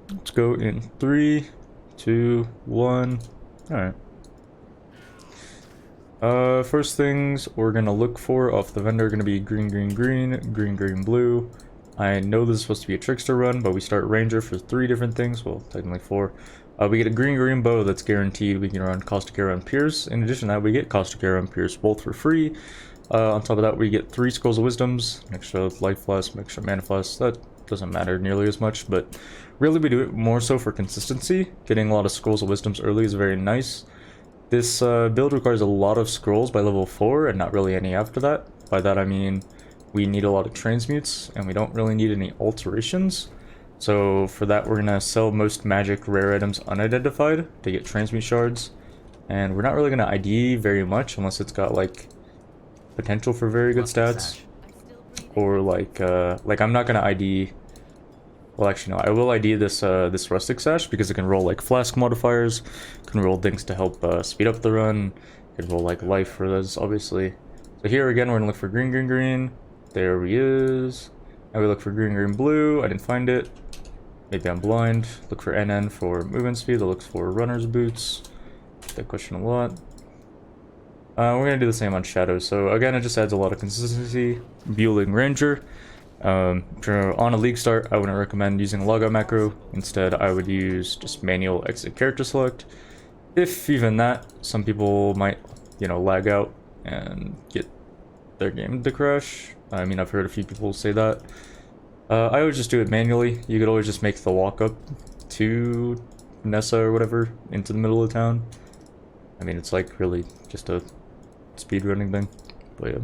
Let's go in 3, 2, 1. Alright. First things we're gonna look for off the vendor are gonna be green, green, green, green, green, blue. I know this is supposed to be a trickster run, but we start ranger for 3 different things. Well, technically 4. We get a green, green bow that's guaranteed. We can run caustic arrow and pierce. In addition to that, we get caustic arrow and pierce both for free. On top of that, we get 3 scrolls of wisdoms, an extra life flask, an extra mana flask. That doesn't matter nearly as much, but really we do it more so for consistency. Getting a lot of scrolls of wisdoms early is very nice. This build requires a lot of scrolls by level 4 and not really any after that. By that I mean we need a lot of transmutes and we don't really need any alterations. So for that we're gonna sell most magic rare items unidentified to get transmute shards. And we're not really gonna ID very much unless it's got like potential for very good stats. Or like I'm not gonna ID. Well, actually, no. I will ID this this rustic sash because it can roll like flask modifiers, can roll things to help speed up the run, can roll like life for those, obviously. So here again, we're gonna look for green, green, green. There he is. Now we look for green, green, blue. I didn't find it. Maybe I'm blind. Look for NN for movement speed. That looks for runner's boots. That question a lot. We're gonna do the same on shadows. So again, it just adds a lot of consistency. Bueling Ranger. If you're on a league start, I wouldn't recommend using a logout macro. Instead, I would use just manual exit character select. If even that, some people might, you know, lag out and get their game to crash. I mean, I've heard a few people say that. I would just do it manually. You could always just make the walk up to Nessa or whatever into the middle of town. I mean, it's like really just a speedrunning thing. But yeah.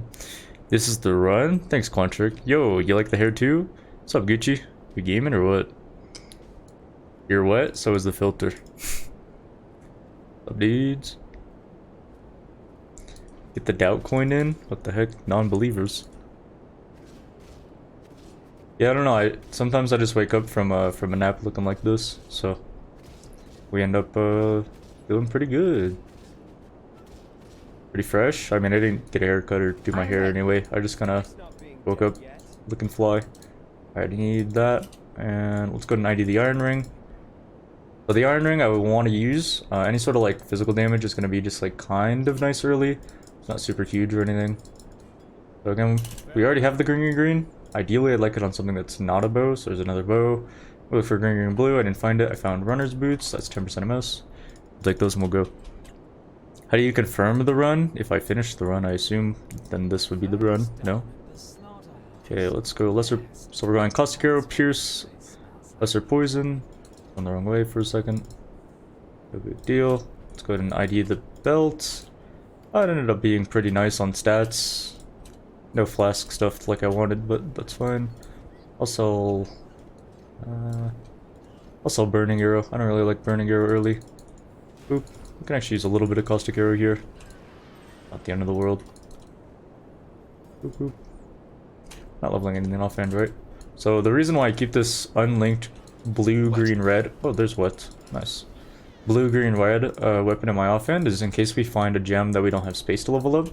This is the run. Thanks, Quantrick. Yo, you like the hair too? What's up, Gucci? You gaming or what? You're wet, so is the filter. Up, dudes. Get the doubt coin in? What the heck? Non-believers. Yeah, I don't know. Sometimes I just wake up from a nap looking like this, so we end up feeling pretty good. Pretty fresh. I mean, I didn't get a haircut or do my hair anyway. I just kind of woke up looking fly. Alright, I need that. And let's go and ID the iron ring. So the iron ring I would want to use. Any sort of like physical damage is going to be just like kind of nice early. It's not super huge or anything. So again, we already have the green green green. Ideally, I'd like it on something that's not a bow. So there's another bow. We'll look for green green blue. I didn't find it. I found runner's boots. That's 10% MS. I'll take those and we'll go. How do you confirm the run? If I finish the run, I assume then this would be the run. No? Okay, let's go lesser. So we're going caustic arrow, pierce, lesser poison. Went the wrong way for a second. No big deal. Let's go ahead and ID the belt. It ended up being pretty nice on stats. No flask stuff like I wanted, but that's fine. Also, burning arrow. I don't really like burning arrow early. Oop. We can actually use a little bit of caustic arrow here. Not the end of the world. Boop, boop. Not leveling anything offhand, right? So the reason why I keep this unlinked blue, green, red. Oh, there's what? Nice. Blue, green, red weapon in my offhand is in case we find a gem that we don't have space to level up.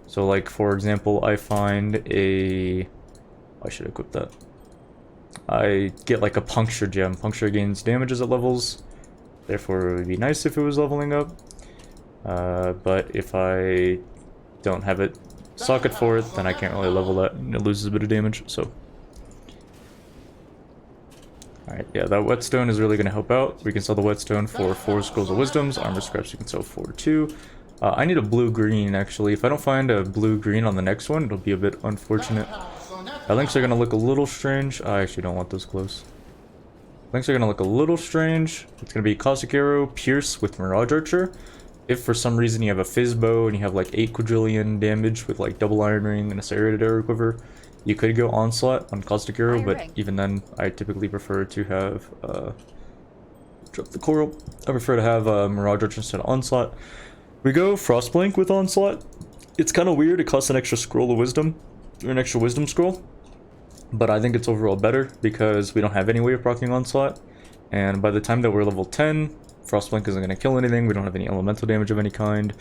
So like for example, I find a. I should equip that. I get like a puncture gem. Puncture gains damages at levels. Therefore, it would be nice if it was leveling up. But if I don't have it socket for it, then I can't really level that, and it loses a bit of damage, so. Alright, yeah, that whetstone is really going to help out. We can sell the whetstone for 4 scrolls of wisdoms. Armor scraps we can sell for 2. I need a blue-green, actually. If I don't find a blue-green on the next one, it'll be a bit unfortunate. Links are going to look a little strange. I actually don't want those close. Links are going to look a little strange. It's going to be Caustic Arrow, Pierce with Mirage Archer. If for some reason you have a Fizz Bow and you have like 8 quadrillion damage with like double Iron Ring and a Serrated Arrow Quiver, you could go Onslaught on Caustic Arrow, but even then, I typically prefer to have, drop the Coral. I prefer to have Mirage Archer instead of Onslaught. We go Frostblink with Onslaught. It's kind of weird, it costs an extra Scroll of Wisdom, or an extra Wisdom Scroll. But I think it's overall better because we don't have any way of proccing Onslaught. And by the time that we're level 10, Frostblink isn't going to kill anything. We don't have any elemental damage of any kind.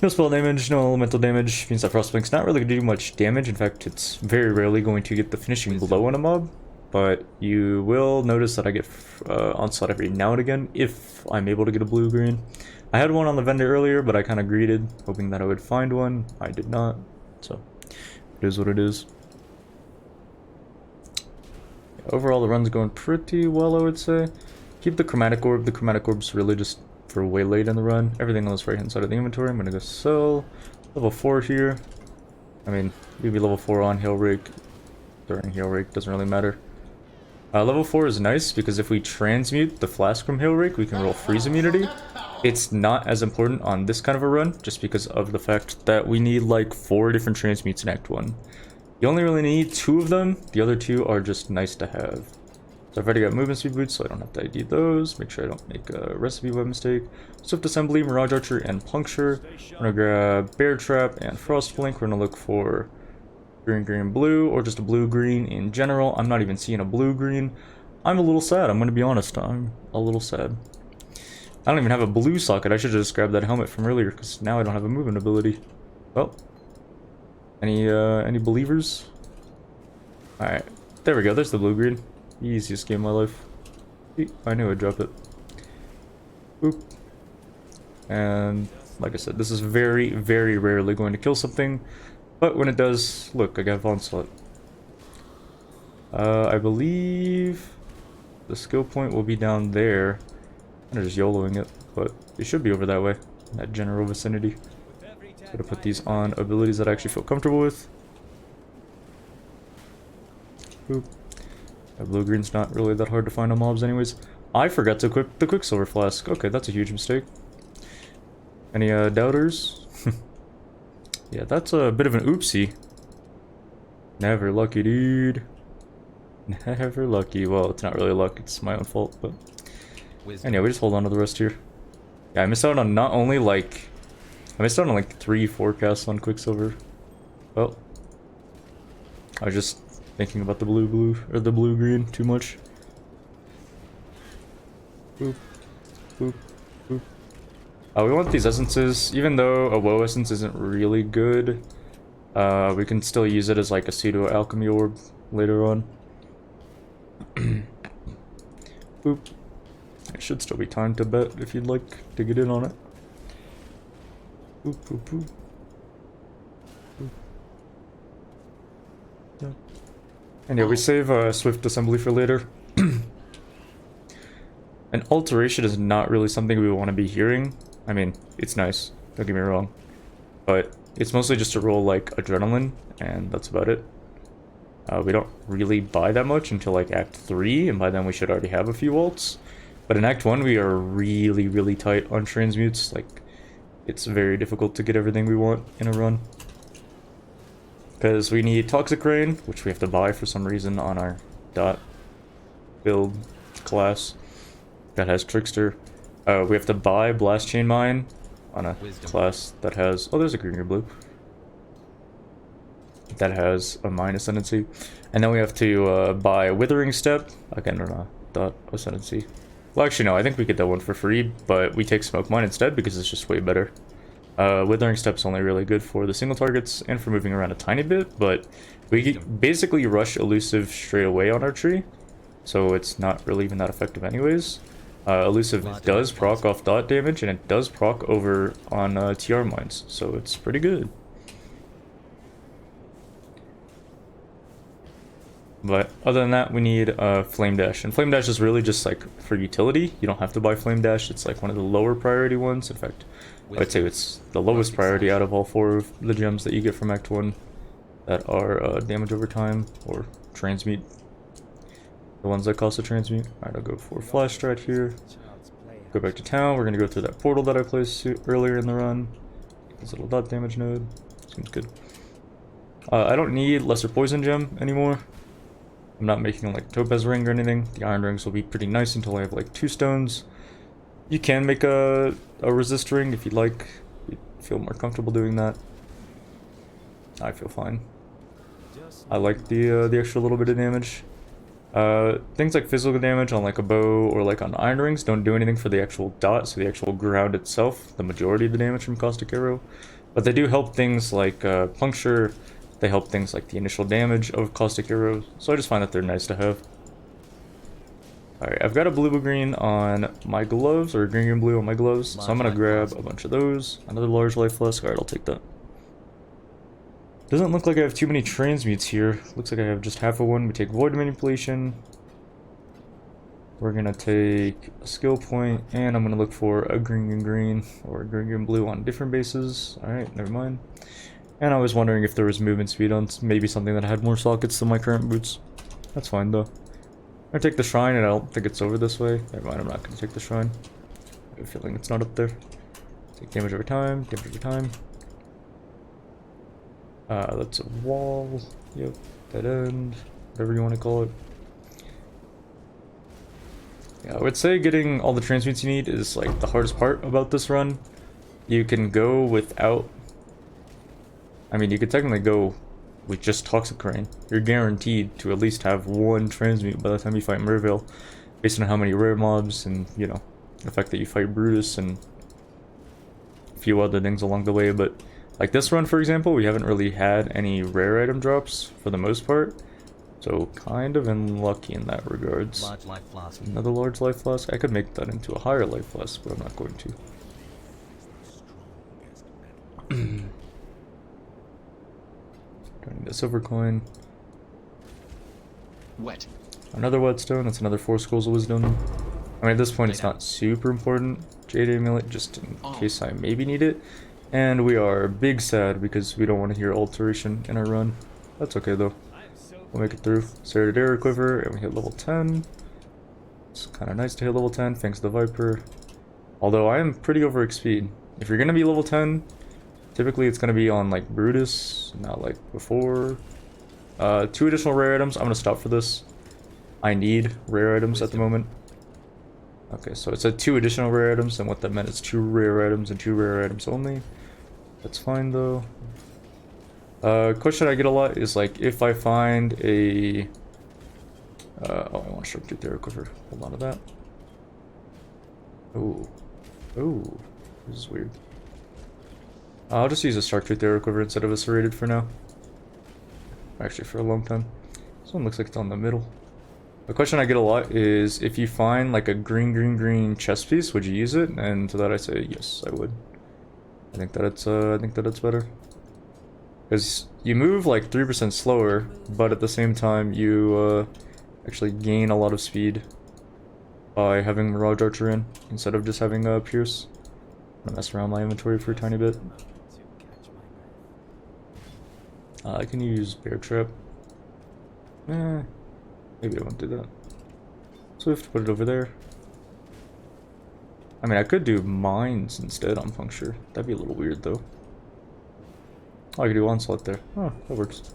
No spell damage, no elemental damage. Means that Frostblink's not really going to do much damage. In fact, it's very rarely going to get the finishing blow on a mob. but you will notice that I get onslaught every now and again if I'm able to get a blue-green. I had one on the vendor earlier, but I kind of greeted, hoping that I would find one. I did not, so it is what it is. Overall, the run's going pretty well, I would say. Keep the chromatic orb. The chromatic orb's really just for way late in the run. Everything on this right-hand side of the inventory, I'm gonna go sell. Level 4 here. I mean, you'd be level 4 on Hail Rake. During Hail Rake, doesn't really matter. Level 4 is nice because if we transmute the flask from Hail Rake, we can roll freeze immunity. It's not as important on this kind of a run, just because of the fact that we need like 4 different transmutes in Act 1. You only really need 2 of them, the other 2 are just nice to have. So I've already got movement speed boots, so I don't have to ID those. Make sure I don't make a recipe by mistake. Swift Assembly, Mirage Archer, and Puncture. I'm gonna grab Bear Trap and Frost Blink. We're gonna look for green, green, blue, or just a blue-green in general. I'm not even seeing a blue-green. I'm a little sad, I'm gonna be honest. I'm a little sad. I don't even have a blue socket. I should just grab that helmet from earlier, because now I don't have a movement ability. Well, any believers? Alright, there we go. There's the blue-green. Easiest game of my life. I knew I'd drop it. Boop. And like I said, this is very, very rarely going to kill something. But when it does, look, I got Onslaught. I believe the skill point will be down there. I'm just YOLOing it, but it should be over that way, in that general vicinity. Gonna put these on abilities that I actually feel comfortable with. Boop. Blue-green's not really that hard to find on mobs anyways. I forgot to equip the Quicksilver Flask. Okay, that's a huge mistake. Any doubters? Yeah, that's a bit of an oopsie. Never lucky, dude. Never lucky. Well, it's not really luck, it's my own fault, but... Anyway, we just hold on to the rest here. Yeah, I missed out on not only like... I missed out on like 3 forecasts on Quicksilver. Well... I was just thinking about the blue or the blue-green too much. Boop. Boop. Boop. We want these essences. Even though a woe essence isn't really good, we can still use it as like a pseudo-alchemy orb later on. Boop. It should still be time to bet if you'd like to get in on it. Boop, boop, boop. Boop. Yeah. And yeah, we save Swift Assembly for later. An alteration is not really something we want to be hearing. I mean, it's nice, don't get me wrong. But it's mostly just to roll like adrenaline, and that's about it. We don't really buy that much until like Act 3, and by then we should already have a few ults. But in Act 1 we are really, really tight on transmutes. Like, it's very difficult to get everything we want in a run. Because we need Toxic Rain, which we have to buy for some reason on our dot build class that has Trickster. We have to buy Blast Chain Mine on a class that has... Oh, there's a green or blue. That has a mine ascendancy. And then we have to buy Withering Step, again on a dot ascendancy. Well, actually no, I think we get that one for free, but we take Smoke Mine instead because it's just way better. Withering Step's only really good for the single targets and for moving around a tiny bit, but we basically rush Elusive straight away on our tree, so it's not really even that effective anyways. Elusive does proc off dot damage, and it does proc over on TR mines, so it's pretty good. But other than that, we need Flame Dash, and Flame Dash is really just like for utility. You don't have to buy Flame Dash, it's like one of the lower priority ones. In fact, I'd say it's the lowest priority out of all 4 of the gems that you get from Act 1 that are damage over time or transmute. The ones that cost a transmute. Alright, I'll go for Flash Strat here. Go back to town. We're going to go through that portal that I placed earlier in the run. This little dot damage node. Seems good. I don't need Lesser Poison Gem anymore. I'm not making like Topaz Ring or anything. The Iron Rings will be pretty nice until I have like 2 stones. You can make a Resist Ring if you'd like. You feel more comfortable doing that. I feel fine. I like the extra little bit of damage. Things like physical damage on like a bow or like on Iron Rings don't do anything for the actual dot, so the actual ground itself, the majority of the damage from Caustic Arrow. But they do help things like Puncture, they help things like the initial damage of Caustic Arrow, so I just find that they're nice to have. Alright, I've got a blue green on my gloves, or green blue on my gloves, so I'm gonna grab a bunch of those. Another large life flask. Alright, I'll take that. Doesn't look like I have too many transmutes here. Looks like I have just half of one. We take void manipulation. We're gonna take a skill point, and I'm gonna look for a green or a green blue on different bases. Alright, never mind. And I was wondering if there was movement speed on maybe something that had more sockets than my current boots. That's fine though. I'm gonna take the shrine, and I don't think it's over this way. Never mind, I'm not gonna take the shrine. I have a feeling it's not up there. Take damage over time, damage over time. That's a wall. Yep, dead end, whatever you want to call it. Yeah, I would say getting all the transmutes you need is like the hardest part about this run. You can go without... I mean, you could technically go with just Toxic Rain. You're guaranteed to at least have one transmute by the time you fight Merville, based on how many rare mobs and, you know, the fact that you fight Brutus and a few other things along the way. But like this run, for example, we haven't really had any rare item drops for the most part, so kind of unlucky in that regards. Large life flask. Another large life flask. I could make that into a higher life flask, but I'm not going to. Don't need a silver coin. Wet. Another whetstone. That's another 4 scrolls of wisdom. I mean, at this point, it's not super important. Jade amulet, just in case I maybe need it. And we are big sad because we don't want to hear alteration in our run. That's okay though. We'll make it through. Serrated arrow quiver, and we hit level 10. It's kind of nice to hit level 10 thanks to the Viper. Although I am pretty over XP'd. If you're gonna be level 10, typically it's gonna be on like Brutus, not like before. 2 additional rare items. I'm gonna stop for this. I need rare items at the moment. Okay, so it said 2 additional rare items, and what that meant is 2 rare items and 2 rare items only. That's fine though. Question I get a lot is like if I find a oh, I want to short arrow quiver. Hold on to that. Oh, oh, this is weird. I'll just use a Sharktooth arrow quiver instead of a serrated for now. Actually, for a long time. This one looks like it's on the middle. The question I get a lot is if you find like a green chest piece, would you use it? And to that I say yes, I would. I think that it's better. Because you move like 3% slower, but at the same time you actually gain a lot of speed by having Mirage Archer in instead of just having Pierce. I'm gonna mess around my inventory for a tiny bit. I can use Bear Trap. Maybe I won't do that. Swift, put it over there. I mean, I could do Mines instead on Puncture. That'd be a little weird though. Oh, I could do Onslaught there. Oh, that works.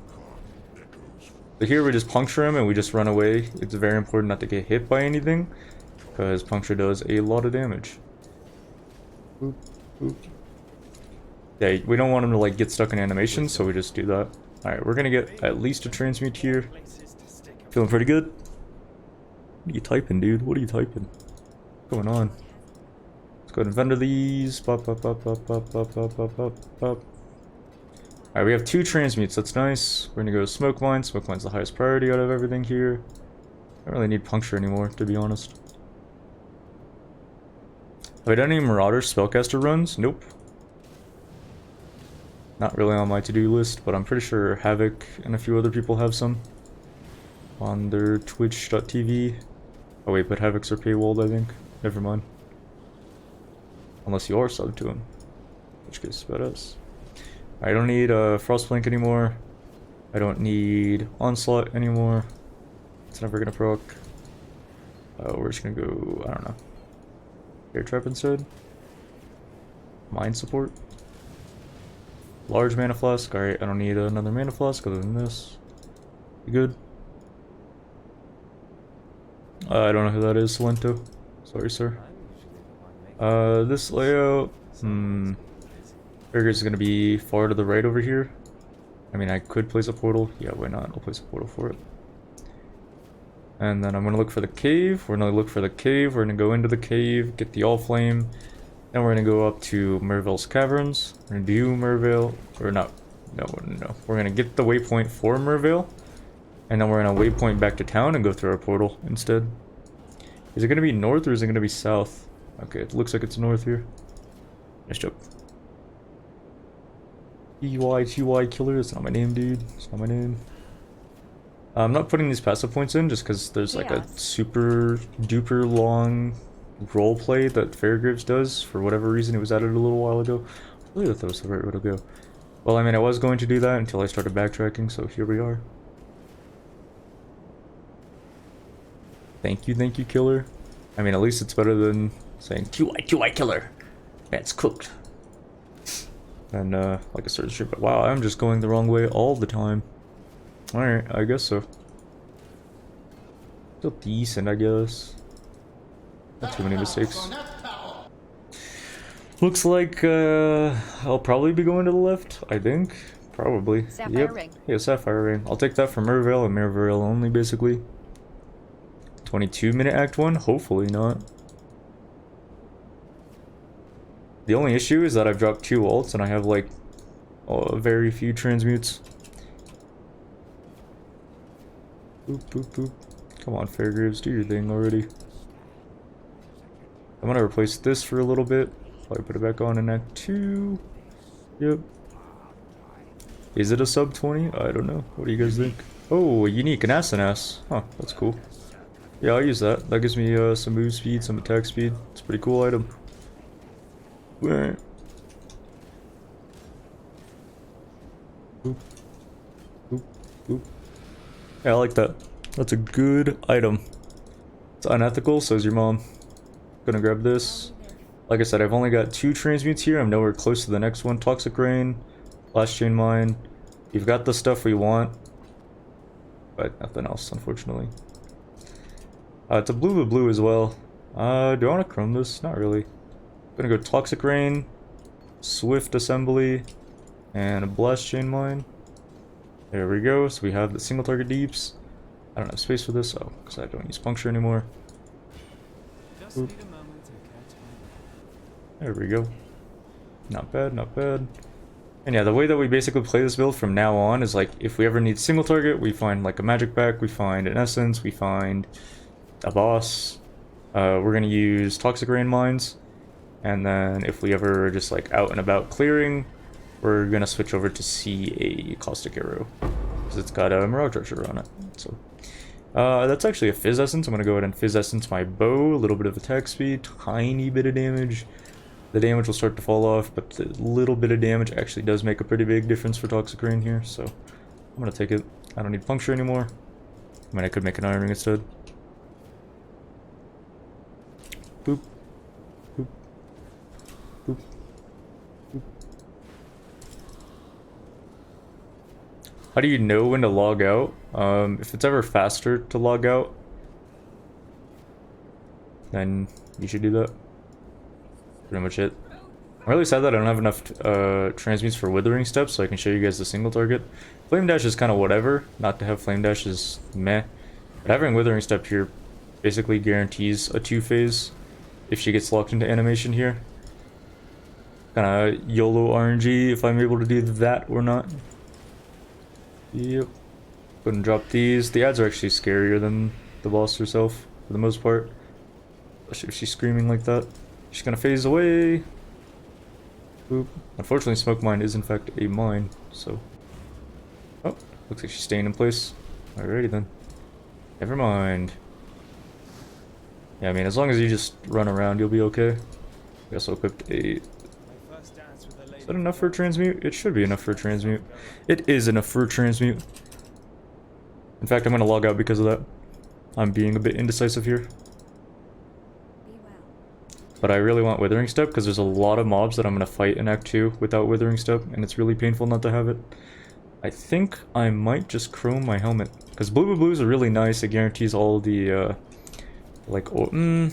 But here we just puncture him and we just run away. It's very important not to get hit by anything, because puncture does a lot of damage. Boop, boop. Yeah, we don't want him to like get stuck in animation, so we just do that. Alright, we're gonna get at least a transmute here. Feeling pretty good. What are you typing, dude? What are you typing? What's going on? Let's go ahead and vendor these. Pop, pop, pop, pop, pop, pop, pop, pop, pop, pop. Alright, we have 2 transmutes, that's nice. We're gonna go Smoke Mine. Smoke Mine's the highest priority out of everything here. I don't really need Puncture anymore, to be honest. Have I done any Marauder Spellcaster runs? Nope. Not really on my to-do list, but I'm pretty sure Havoc and a few other people have some on their twitch.tv. Oh wait, but Havocs are paywalled, I think. Never mind. Unless you are subbed to him. In which case, badass. I don't need Frostblink anymore. I don't need Onslaught anymore. It's never gonna proc. We're just gonna go, I don't know. Air Trap instead. Mind Support. Large Mana Flask. Alright, I don't need another Mana Flask other than this. You good? I don't know who that is, Salento. Sorry, sir. This layout, Burger's gonna be far to the right over here. I mean, I could place a portal. Yeah, why not? I'll place a portal for it. And then I'm gonna look for the cave. We're gonna look for the cave. We're gonna go into the cave, get the All Flame. Then we're gonna go up to Merville's Caverns. We're gonna do Merville, or not. No. We're gonna get the waypoint for Merville. And then we're gonna waypoint back to town and go through our portal instead. Is it gonna be north or is it gonna be south? Okay, it looks like it's north here. Nice job. TY killer, that's not my name, dude. It's not my name. I'm not putting these passive points in just because there's like a super duper long role play that Fairgraves does. For whatever reason, it was added a little while ago. I really thought that was the right way to go. Well, I mean, I was going to do that until I started backtracking, so here we are. Thank you, killer. I mean, at least it's better than saying TY killer. That's cooked. And like a certain shit, but wow, I'm just going the wrong way all the time. Alright, I guess so. Still decent, I guess. Not too many mistakes. Looks like I'll probably be going to the left, I think. Probably. Sapphire ring. Yeah, Sapphire Ring. I'll take that for Mervale and Mervale only, basically. 22-minute Act 1? Hopefully not. The only issue is that I've dropped 2 ults and I have like very few transmutes. Boop, boop, boop. Come on, Fairgraves, do your thing already. I'm gonna replace this for a little bit. Probably put it back on in Act 2. Yep. Is it a sub 20? I don't know. What do you guys think? Oh, unique, an ass. Huh, that's cool. Yeah, I'll use that. That gives me some move speed, some attack speed. It's a pretty cool item. Alright. Boop. Boop. Boop. Yeah, I like that. That's a good item. It's unethical, so is your mom. Gonna grab this. Like I said, I've only got 2 transmutes here. I'm nowhere close to the next one. Toxic Rain, Last Chain Mine. You've got the stuff we want, but nothing else, unfortunately. It's a blue as well. Do I want to chrome this? Not really. I'm gonna go Toxic Rain, Swift Assembly, and a Blast Chain Mine. There we go. So we have the single target deeps. I don't have space for this, oh, because I don't use puncture anymore. Oop. There we go. Not bad, not bad. And yeah, the way that we basically play this build from now on is like, if we ever need single target, we find like a magic pack, we find an essence, we find a boss. We're gonna use Toxic Rain mines. And then if we ever just like out and about clearing, we're gonna switch over to see a Caustic Arrow. Because it's got a Mirage Archer on it. So that's actually a Fizz Essence. I'm gonna go ahead and Fizz Essence my bow, a little bit of attack speed, tiny bit of damage. The damage will start to fall off, but the little bit of damage actually does make a pretty big difference for Toxic Rain here, so I'm gonna take it. I don't need puncture anymore. I mean, I could make an Iron Ring instead. Boop. Boop. Boop. Boop. How do you know when to log out? If it's ever faster to log out, then you should do that. Pretty much it. I'm really sad that I don't have enough transmutes for Withering Steps, so I can show you guys the single target. Flame Dash is kind of whatever. Not to have Flame Dash is meh. But having Withering Step here basically guarantees a 2-phase if she gets locked into animation here. Kind of YOLO RNG if I'm able to do that or not. Yep. Go ahead and drop these. The ads are actually scarier than the boss herself for the most part. Especially if she's screaming like that. She's gonna phase away. Boop. Unfortunately, Smoke Mine is in fact a mine, so. Oh, looks like she's staying in place. Alrighty then. Never mind. Yeah, I mean, as long as you just run around, you'll be okay. We also equipped a. Is that enough for a transmute? It should be enough for a transmute. It is enough for a transmute. In fact, I'm gonna log out because of that. I'm being a bit indecisive here. But I really want Withering Step because there's a lot of mobs that I'm going to fight in Act 2 without Withering Step, and it's really painful not to have it. I think I might just chrome my helmet, because blues are really nice. It guarantees all the, like, I'm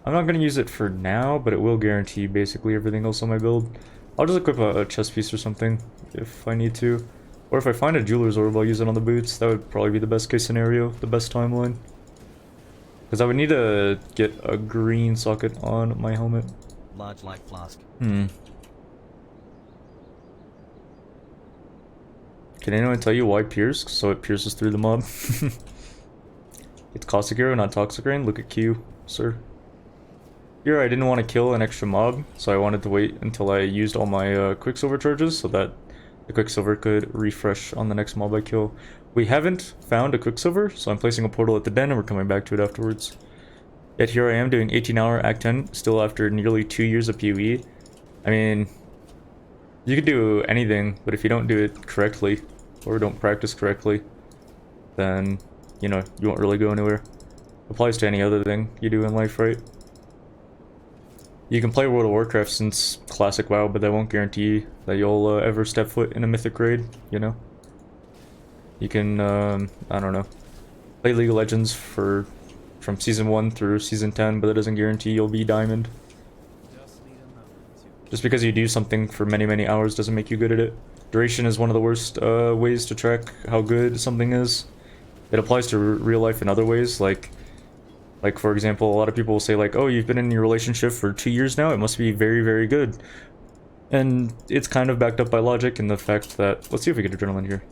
not going to use it for now, but it will guarantee basically everything else on my build. I'll just equip a chest piece or something if I need to. Or if I find a Jeweler's Orb, I'll use it on the boots. That would probably be the best case scenario, the best timeline. Because I would need to get a green socket on my helmet. Large light flask. Can anyone tell you why pierce? So it pierces through the mob. It's Caustic Arrow, not Toxic Rain. Look at Q, sir. Here, I didn't want to kill an extra mob, so I wanted to wait until I used all my Quicksilver charges so that the Quicksilver could refresh on the next mob I kill. We haven't found a Quicksilver, so I'm placing a portal at the den and we're coming back to it afterwards. Yet here I am doing 18-hour Act 10, still after nearly 2 years of PoE. I mean, you could do anything, but if you don't do it correctly, or don't practice correctly, then, you know, you won't really go anywhere. Applies to any other thing you do in life, right? You can play World of Warcraft since Classic WoW, but that won't guarantee that you'll ever step foot in a Mythic raid, you know? You can, I don't know, play League of Legends from Season 1 through Season 10, but that doesn't guarantee you'll be Diamond. Just because you do something for many, many hours doesn't make you good at it. Duration is one of the worst ways to track how good something is. It applies to real life in other ways, like for example, a lot of people will say like, oh, you've been in your relationship for 2 years now, it must be very, very good. And it's kind of backed up by logic in the fact that, let's see if we get adrenaline here.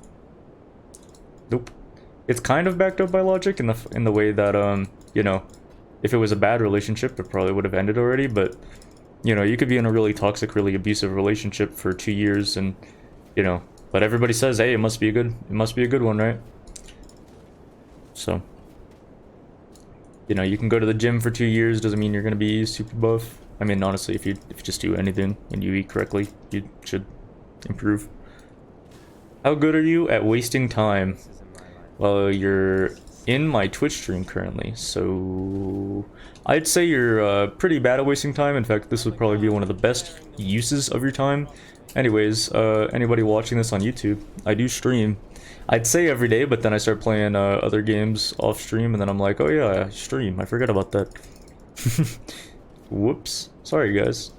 Nope. It's kind of backed up by logic in the way that, you know, if it was a bad relationship, it probably would have ended already, but, you know, you could be in a really toxic, really abusive relationship for 2 years and, you know, but everybody says, hey, it must be a good one, right? So, you know, you can go to the gym for 2 years, doesn't mean you're gonna be super buff. I mean, honestly, if you just do anything and you eat correctly, you should improve. How good are you at wasting time? Well, you're in my Twitch stream currently, so I'd say you're pretty bad at wasting time. In fact, this would probably be one of the best uses of your time. Anyways, anybody watching this on YouTube, I do stream. I'd say every day, but then I start playing other games off stream, and then I'm like, oh yeah, I stream. I forgot about that. Whoops. Sorry, guys.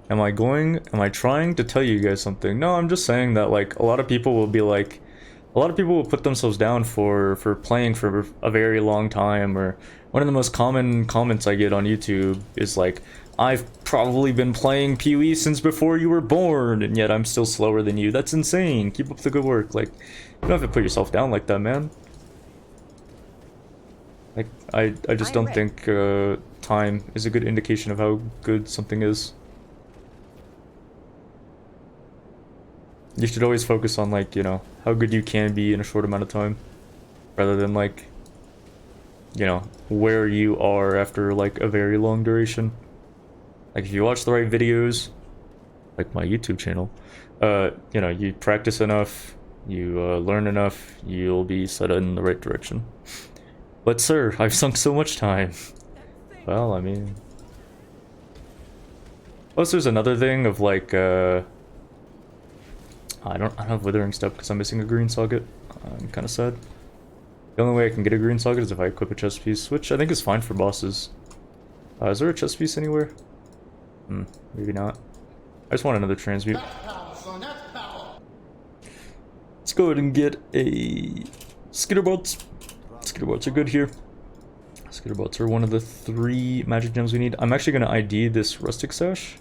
Am I trying to tell you guys something? No, I'm just saying that, like, a lot of people will be like, a lot of people will put themselves down for playing for a very long time, or one of the most common comments I get on YouTube is like, I've probably been playing PoE since before you were born, and yet I'm still slower than you. That's insane. Keep up the good work. Like, you don't have to put yourself down like that, man. Like, I just don't think time is a good indication of how good something is. You should always focus on, like, you know, how good you can be in a short amount of time, rather than, like, you know, where you are after, like, a very long duration. Like, if you watch the right videos, like my YouTube channel, you know, you practice enough, you learn enough, you'll be set in the right direction. But sir, I've sunk so much time. Well, I mean... Plus there's another thing of, like, I don't have withering step because I'm missing a green socket. I'm kind of sad. The only way I can get a green socket is if I equip a chest piece, which I think is fine for bosses. Is there a chest piece anywhere? Maybe not. I just want another transmute. Let's go ahead and get a skitterbots. Skitterbots are good here. Skitterbots are one of the 3 magic gems we need. I'm actually going to ID this rustic sash,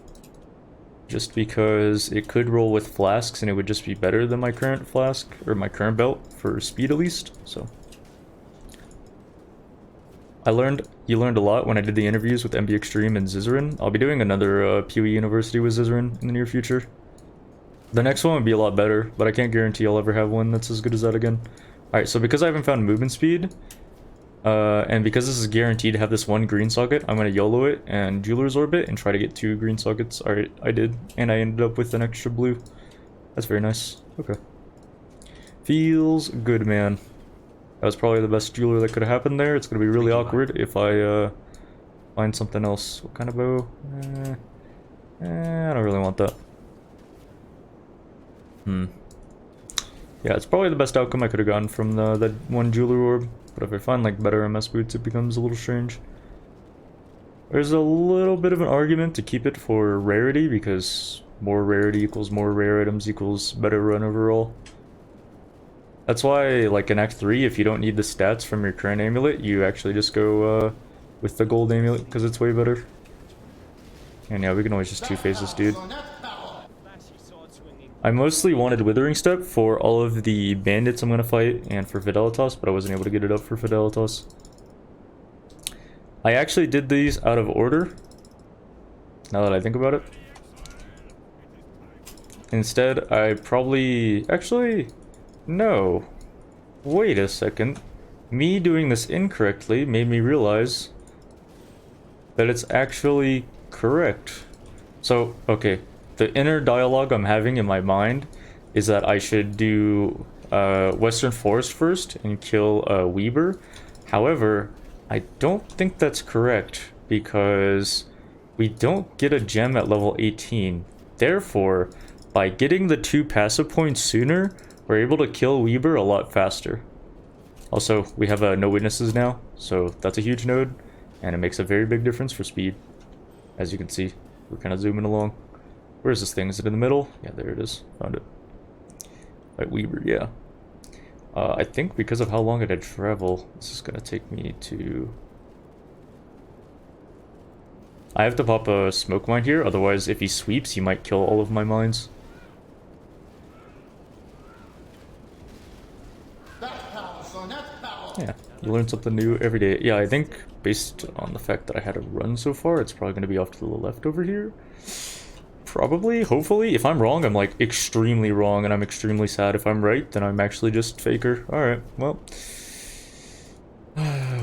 just because it could roll with flasks and it would just be better than my current flask, or my current belt, for speed at least, so. You learned a lot when I did the interviews with MB Extreme and Zizarin. I'll be doing another PoE University with Zizarin in the near future. The next one would be a lot better, but I can't guarantee I'll ever have one that's as good as that again. Alright, so because I haven't found movement speed, and because this is guaranteed to have this 1 green socket, I'm going to YOLO it and Jeweler's Orbit and try to get 2 green sockets. Alright, I did, and I ended up with an extra blue. That's very nice. Okay. Feels good, man. That was probably the best jeweler that could have happened there. It's going to be really awkward if I find something else. What kind of bow? I don't really want that. Yeah, it's probably the best outcome I could have gotten from that 1 jeweler orb. But if I find, like, better MS boots, it becomes a little strange. There's a little bit of an argument to keep it for rarity, because more rarity equals more rare items equals better run overall. That's why, like, in Act 3, if you don't need the stats from your current amulet, you actually just go with the gold amulet, because it's way better. And yeah, we can always just two-phase this dude. I mostly wanted Withering Step for all of the bandits I'm gonna fight and for Fidelitas, but I wasn't able to get it up for Fidelitas. I actually did these out of order, now that I think about it. Instead, I probably... Actually, no. Wait a second. Me doing this incorrectly made me realize that it's actually correct. So, okay. The inner dialogue I'm having in my mind is that I should do Western Forest first and kill Weber. However, I don't think that's correct because we don't get a gem at level 18. Therefore, by getting the 2 passive points sooner, we're able to kill Weber a lot faster. Also, we have no witnesses now, so that's a huge node, and it makes a very big difference for speed. As you can see, we're kind of zooming along. Where's this thing? Is it in the middle? Yeah, there it is. Found it. Right, Weber, yeah. I think because of how long it had travel, this is gonna take me to... I have to pop a smoke mine here, otherwise if he sweeps, he might kill all of my mines. Yeah, you learn something new every day. Yeah, I think based on the fact that I had a run so far, it's probably going to be off to the left over here. Probably, hopefully. If I'm wrong, I'm like extremely wrong, and I'm extremely sad. If I'm right, then I'm actually just faker. Alright, well.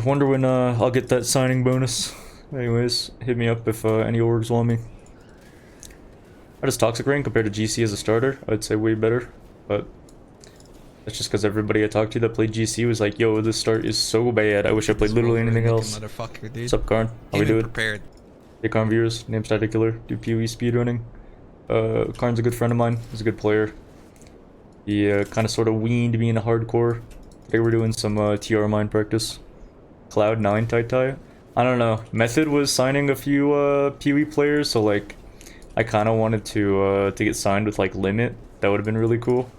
Wonder when I'll get that signing bonus. Anyways, hit me up if any orgs want me. How does Toxic Rain compare to GC as a starter? I'd say way better, but that's just because everybody I talked to that played GC was like, yo, this start is so bad, I wish I played literally anything else. What's up, Karn? How we doing? Prepared. Hey, Karn viewers, name's Static Killer, do PoE speedrunning. Karn's a good friend of mine, he's a good player. He kind of sort of weaned me into hardcore. Today we're doing some TR mine practice. Cloud9 Tai. I don't know, Method was signing a few PoE players, so like, I kind of wanted to get signed with like Limit. That would have been really cool.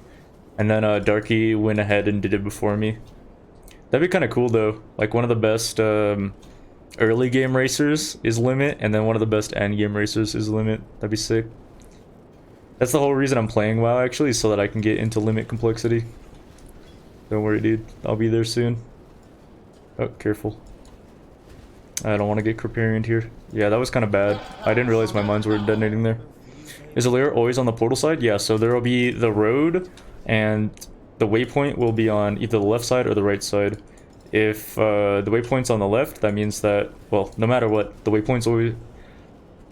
And then Darky went ahead and did it before me. That'd be kind of cool though. Like one of the best early game racers is Limit, and then one of the best end game racers is Limit. That'd be sick. That's the whole reason I'm playing WoW actually, so that I can get into Limit complexity. Don't worry, dude. I'll be there soon. Oh, careful. I don't want to get Creparian here. Yeah, that was kind of bad. I didn't realize my mines were detonating there. Is Alira always on the portal side? Yeah, so there will be the road, and the waypoint will be on either the left side or the right side. If the waypoint's on the left, that means that, well, no matter what, the waypoint's always...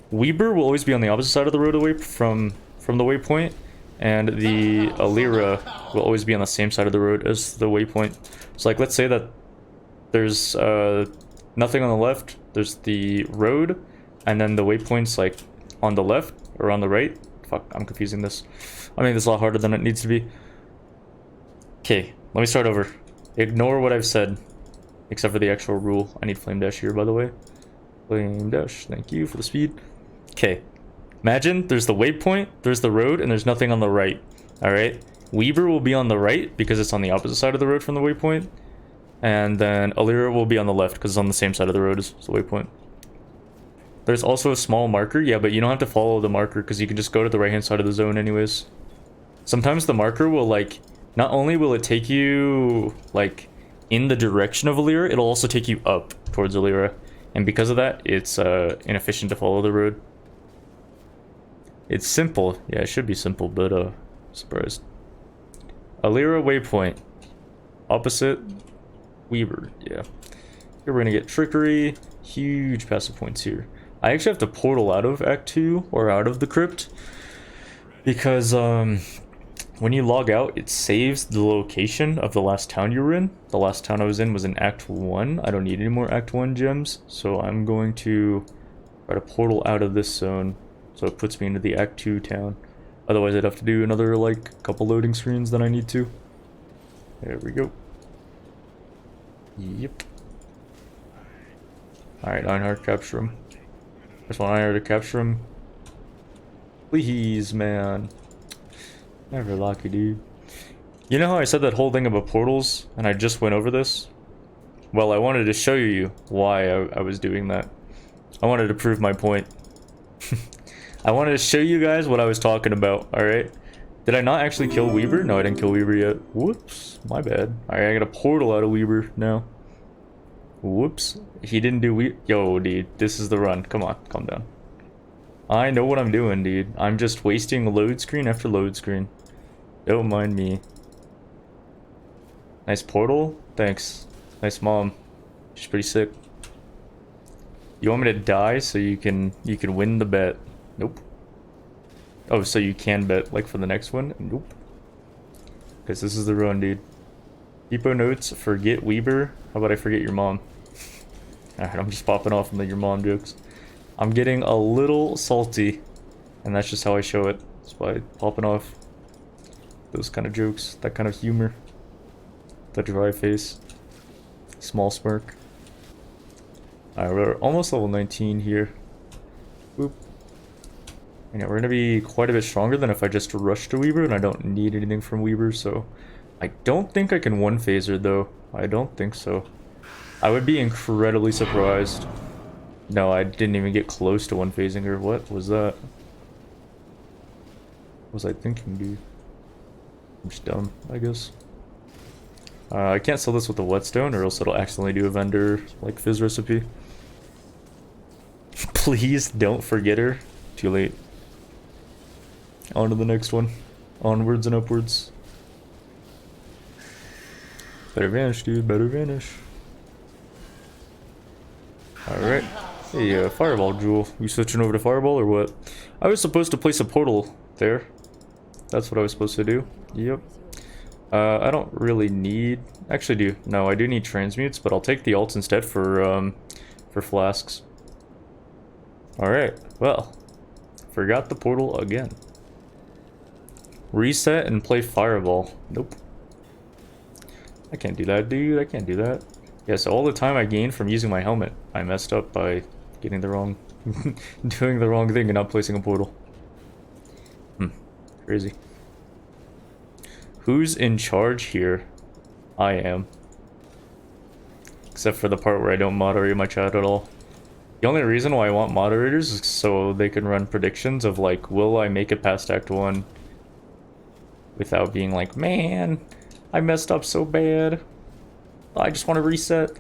Weber will always be on the opposite side of the road away from the waypoint, and the Alira will always be on the same side of the road as the waypoint. So like, let's say that there's nothing on the left, there's the road, and then the waypoint's like on the left or on the right. Fuck, I'm confusing this. I mean, this is a lot harder than it needs to be. Okay, let me start over. Ignore what I've said, except for the actual rule. I need Flame Dash here, by the way. Flame Dash, thank you for the speed. Okay, imagine there's the waypoint, there's the road, and there's nothing on the right. Alright, Weaver will be on the right because it's on the opposite side of the road from the waypoint. And then Alira will be on the left because it's on the same side of the road as the waypoint. There's also a small marker, yeah, but you don't have to follow the marker because you can just go to the right hand side of the zone anyways. Sometimes the marker will like, not only will it take you like in the direction of Alira, it'll also take you up towards Alira. And because of that, it's inefficient to follow the road. It's simple, yeah, it should be simple, but surprised. Alira waypoint, opposite Weaver, yeah. Here we're gonna get Trickery, huge passive points here. I actually have to portal out of Act 2 or out of the crypt because when you log out, it saves the location of the last town you were in. The last town I was in was in Act 1. I don't need any more Act 1 gems, so I'm going to try to portal out of this zone so it puts me into the Act 2 town. Otherwise, I'd have to do another like couple loading screens than I need to. There we go. Yep. Alright, Einhard, capture him. Just want Einhard to capture him. Please, man. Never lucky, dude. You know how I said that whole thing about portals, and I just went over this? Well, I wanted to show you why I was doing that. I wanted to prove my point. I wanted to show you guys what I was talking about, alright? Did I not actually kill Weaver? No, I didn't kill Weaver yet. Whoops, my bad. Alright, I got a portal out of Weaver now. Whoops, he didn't do Yo, dude, this is the run. Come on, calm down. I know what I'm doing, dude. I'm just wasting load screen after load screen. Don't mind me. Nice portal. Thanks. Nice mom. She's pretty sick. You want me to die so you can win the bet? Nope. Oh, so you can bet like for the next one? Nope. Because this is the run, dude. Depot notes, forget Weaver. How about I forget your mom? Alright, I'm just popping off on the your mom jokes. I'm getting a little salty, and that's just how I show it. It's by popping off those kind of jokes, that kind of humor. The dry face. Small smirk. Alright, we're almost level 19 here. Boop. And yeah, we're gonna be quite a bit stronger than if I just rush to Weaver, and I don't need anything from Weaver, so... I don't think I can one phaser though. I don't think so. I would be incredibly surprised. No, I didn't even get close to one phasing her. What was that? What was I thinking, dude? I'm just dumb, I guess. I can't sell this with the whetstone or else it'll accidentally do a vendor like fizz recipe. Please don't forget her. Too late. On to the next one. Onwards and upwards. Better vanish, dude. Better vanish. Alright. Hey, Fireball Jewel. You switching over to Fireball or what? I was supposed to place a portal there. That's what I was supposed to do. Yep. I don't really need... Actually do. No, I do need transmutes, but I'll take the alts instead for flasks. Alright. Well. Forgot the portal again. Reset and play Fireball. Nope. I can't do that, dude. I can't do that. Yeah, so all the time I gained from using my helmet, I messed up by getting the wrong... doing the wrong thing and not placing a portal. Crazy. Who's in charge here? I am. Except for the part where I don't moderate my chat at all. The only reason why I want moderators is so they can run predictions of like, will I make it past Act 1? Without being like, man, I messed up so bad. I just want to reset.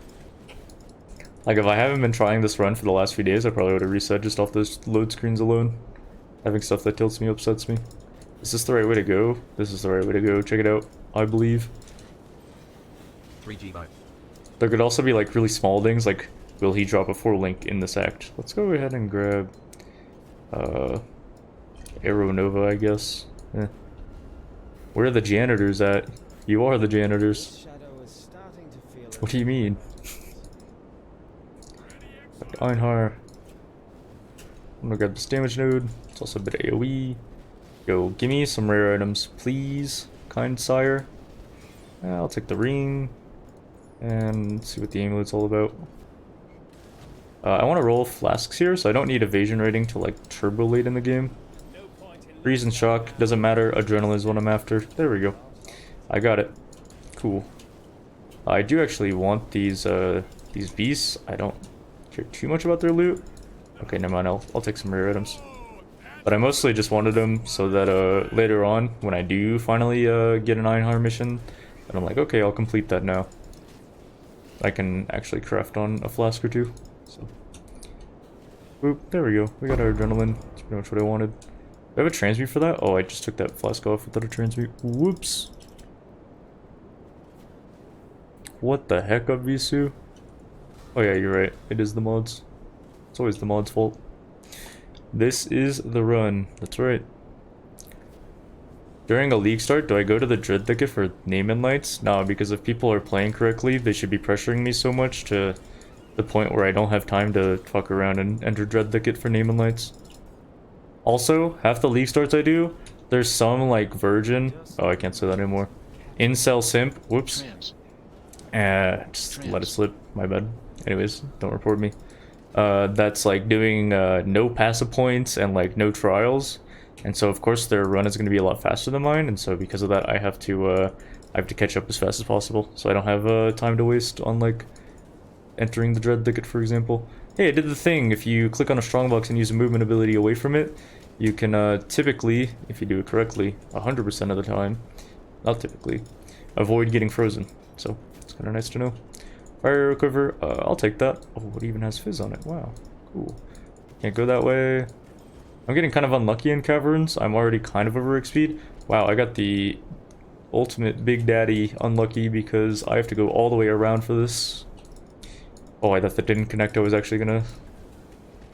Like, if I haven't been trying this run for the last few days, I probably would have reset just off those load screens alone. Having stuff that tilts me upsets me. Is this the right way to go? This is the right way to go. Check it out. I believe. 3G vibe. There could also be like really small things, like will he drop a 4 link in this act? Let's go ahead and grab Arrow Nova, I guess. Where are the janitors at? You are the janitors. What do you mean? Einhar. I'm gonna grab this damage node. It's also a bit of AoE. Yo, give me some rare items, please, kind sire. I'll take the ring. And see what the amulet's all about. I want to roll flasks here, so I don't need evasion rating to like turbo late in the game. Freeze and shock, doesn't matter, adrenaline is what I'm after. There we go. I got it. Cool. I do actually want these beasts. I don't care too much about their loot. Okay, never mind, I'll take some rare items. But I mostly just wanted them so that later on, when I do finally get an Einhar mission, and I'm like, okay, I'll complete that now. I can actually craft on a flask or two. So, boop, there we go. We got our adrenaline. That's pretty much what I wanted. Do I have a transmute for that? Oh, I just took that flask off without a transmute. Whoops. What the heck, Visu? Oh yeah, you're right. It is the mods. It's always the mods' fault. This is the run. That's right. During a league start, do I go to the Dread Thicket for name and lights? No, because if people are playing correctly, they should be pressuring me so much to the point where I don't have time to fuck around and enter Dread Thicket for name and lights. Also, half the league starts I do, there's some like virgin... Oh, I can't say that anymore. Incel simp. Whoops. Just let it slip. My bad. Anyways, don't report me. That's like doing no passive points and like no trials. And so of course their run is going to be a lot faster than mine, and so because of that I have to catch up as fast as possible, so I don't have time to waste on like entering the Dread Thicket, for example. Hey, I did the thing. If you click on a strongbox and use a movement ability away from it, you can typically, if you do it correctly, 100% of the time, not typically, avoid getting frozen. So it's kind of nice to know. Fire recover, I'll take that. Oh, it even has fizz on it. Wow, cool. Can't go that way. I'm getting kind of unlucky in caverns. I'm already kind of over XP'd. Wow, I got the ultimate Big Daddy unlucky because I have to go all the way around for this. Oh, I thought that didn't connect. I was actually gonna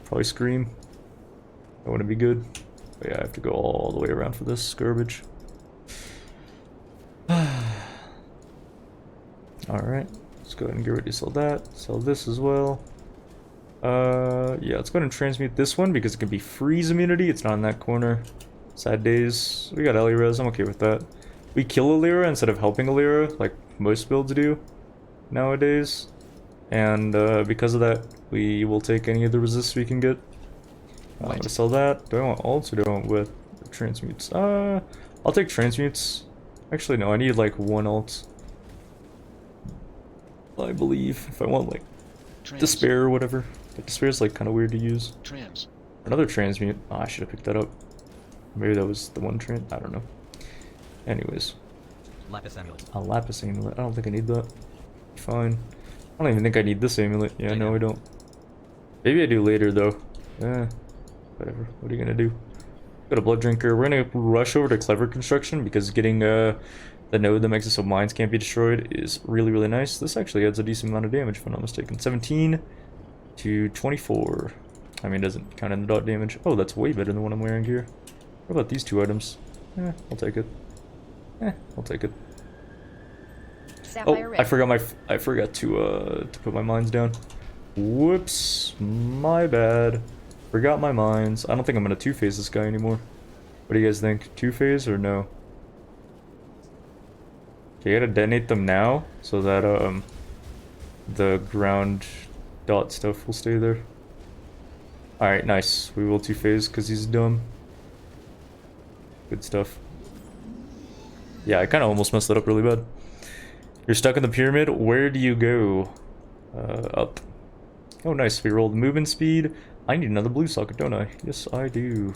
probably scream. That wouldn't be good. But yeah, I have to go all the way around for this garbage. Alright, let's go ahead and get ready to sell that. Sell this as well. Yeah, let's go ahead and transmute this one because it can be freeze immunity. It's not in that corner. Sad days. We got Eliras, I'm okay with that. We kill Alira instead of helping Alira, like most builds do nowadays. And because of that, we will take any of the resists we can get. I'm gonna sell that. Do I want ults or do I want with transmutes? I'll take transmutes. Actually, no, I need like one ult. I believe if I want like despair or whatever. But despair is like kind of weird to use. Another transmute. Oh, I should have picked that up. Maybe that was the one I don't know. Anyways. Lapis amulet. A lapis amulet. I don't think I need that. Fine. I don't even think I need this amulet. Yeah, no, I don't. Maybe I do later though. Whatever. What are you gonna do? Got a blood drinker. We're gonna rush over to clever construction because getting the node that makes it so mines can't be destroyed is really, really nice. This actually adds a decent amount of damage if I'm not mistaken. 17 to 24. I mean, it doesn't count in the dot damage. Oh, that's way better than what I'm wearing here. What about these two items? I'll take it. I'll take it. Oh, I forgot to put my mines down. Whoops, my bad. Forgot my mines. I don't think I'm gonna two-phase this guy anymore. What do you guys think? Two-phase or no? Okay, I gotta detonate them now so that the ground dot stuff will stay there. Alright, nice. We will two-phase because he's dumb. Good stuff. Yeah, I kind of almost messed that up really bad. You're stuck in the pyramid. Where do you go? Up. Oh, nice. We rolled movement speed. I need another blue socket, don't I? Yes, I do.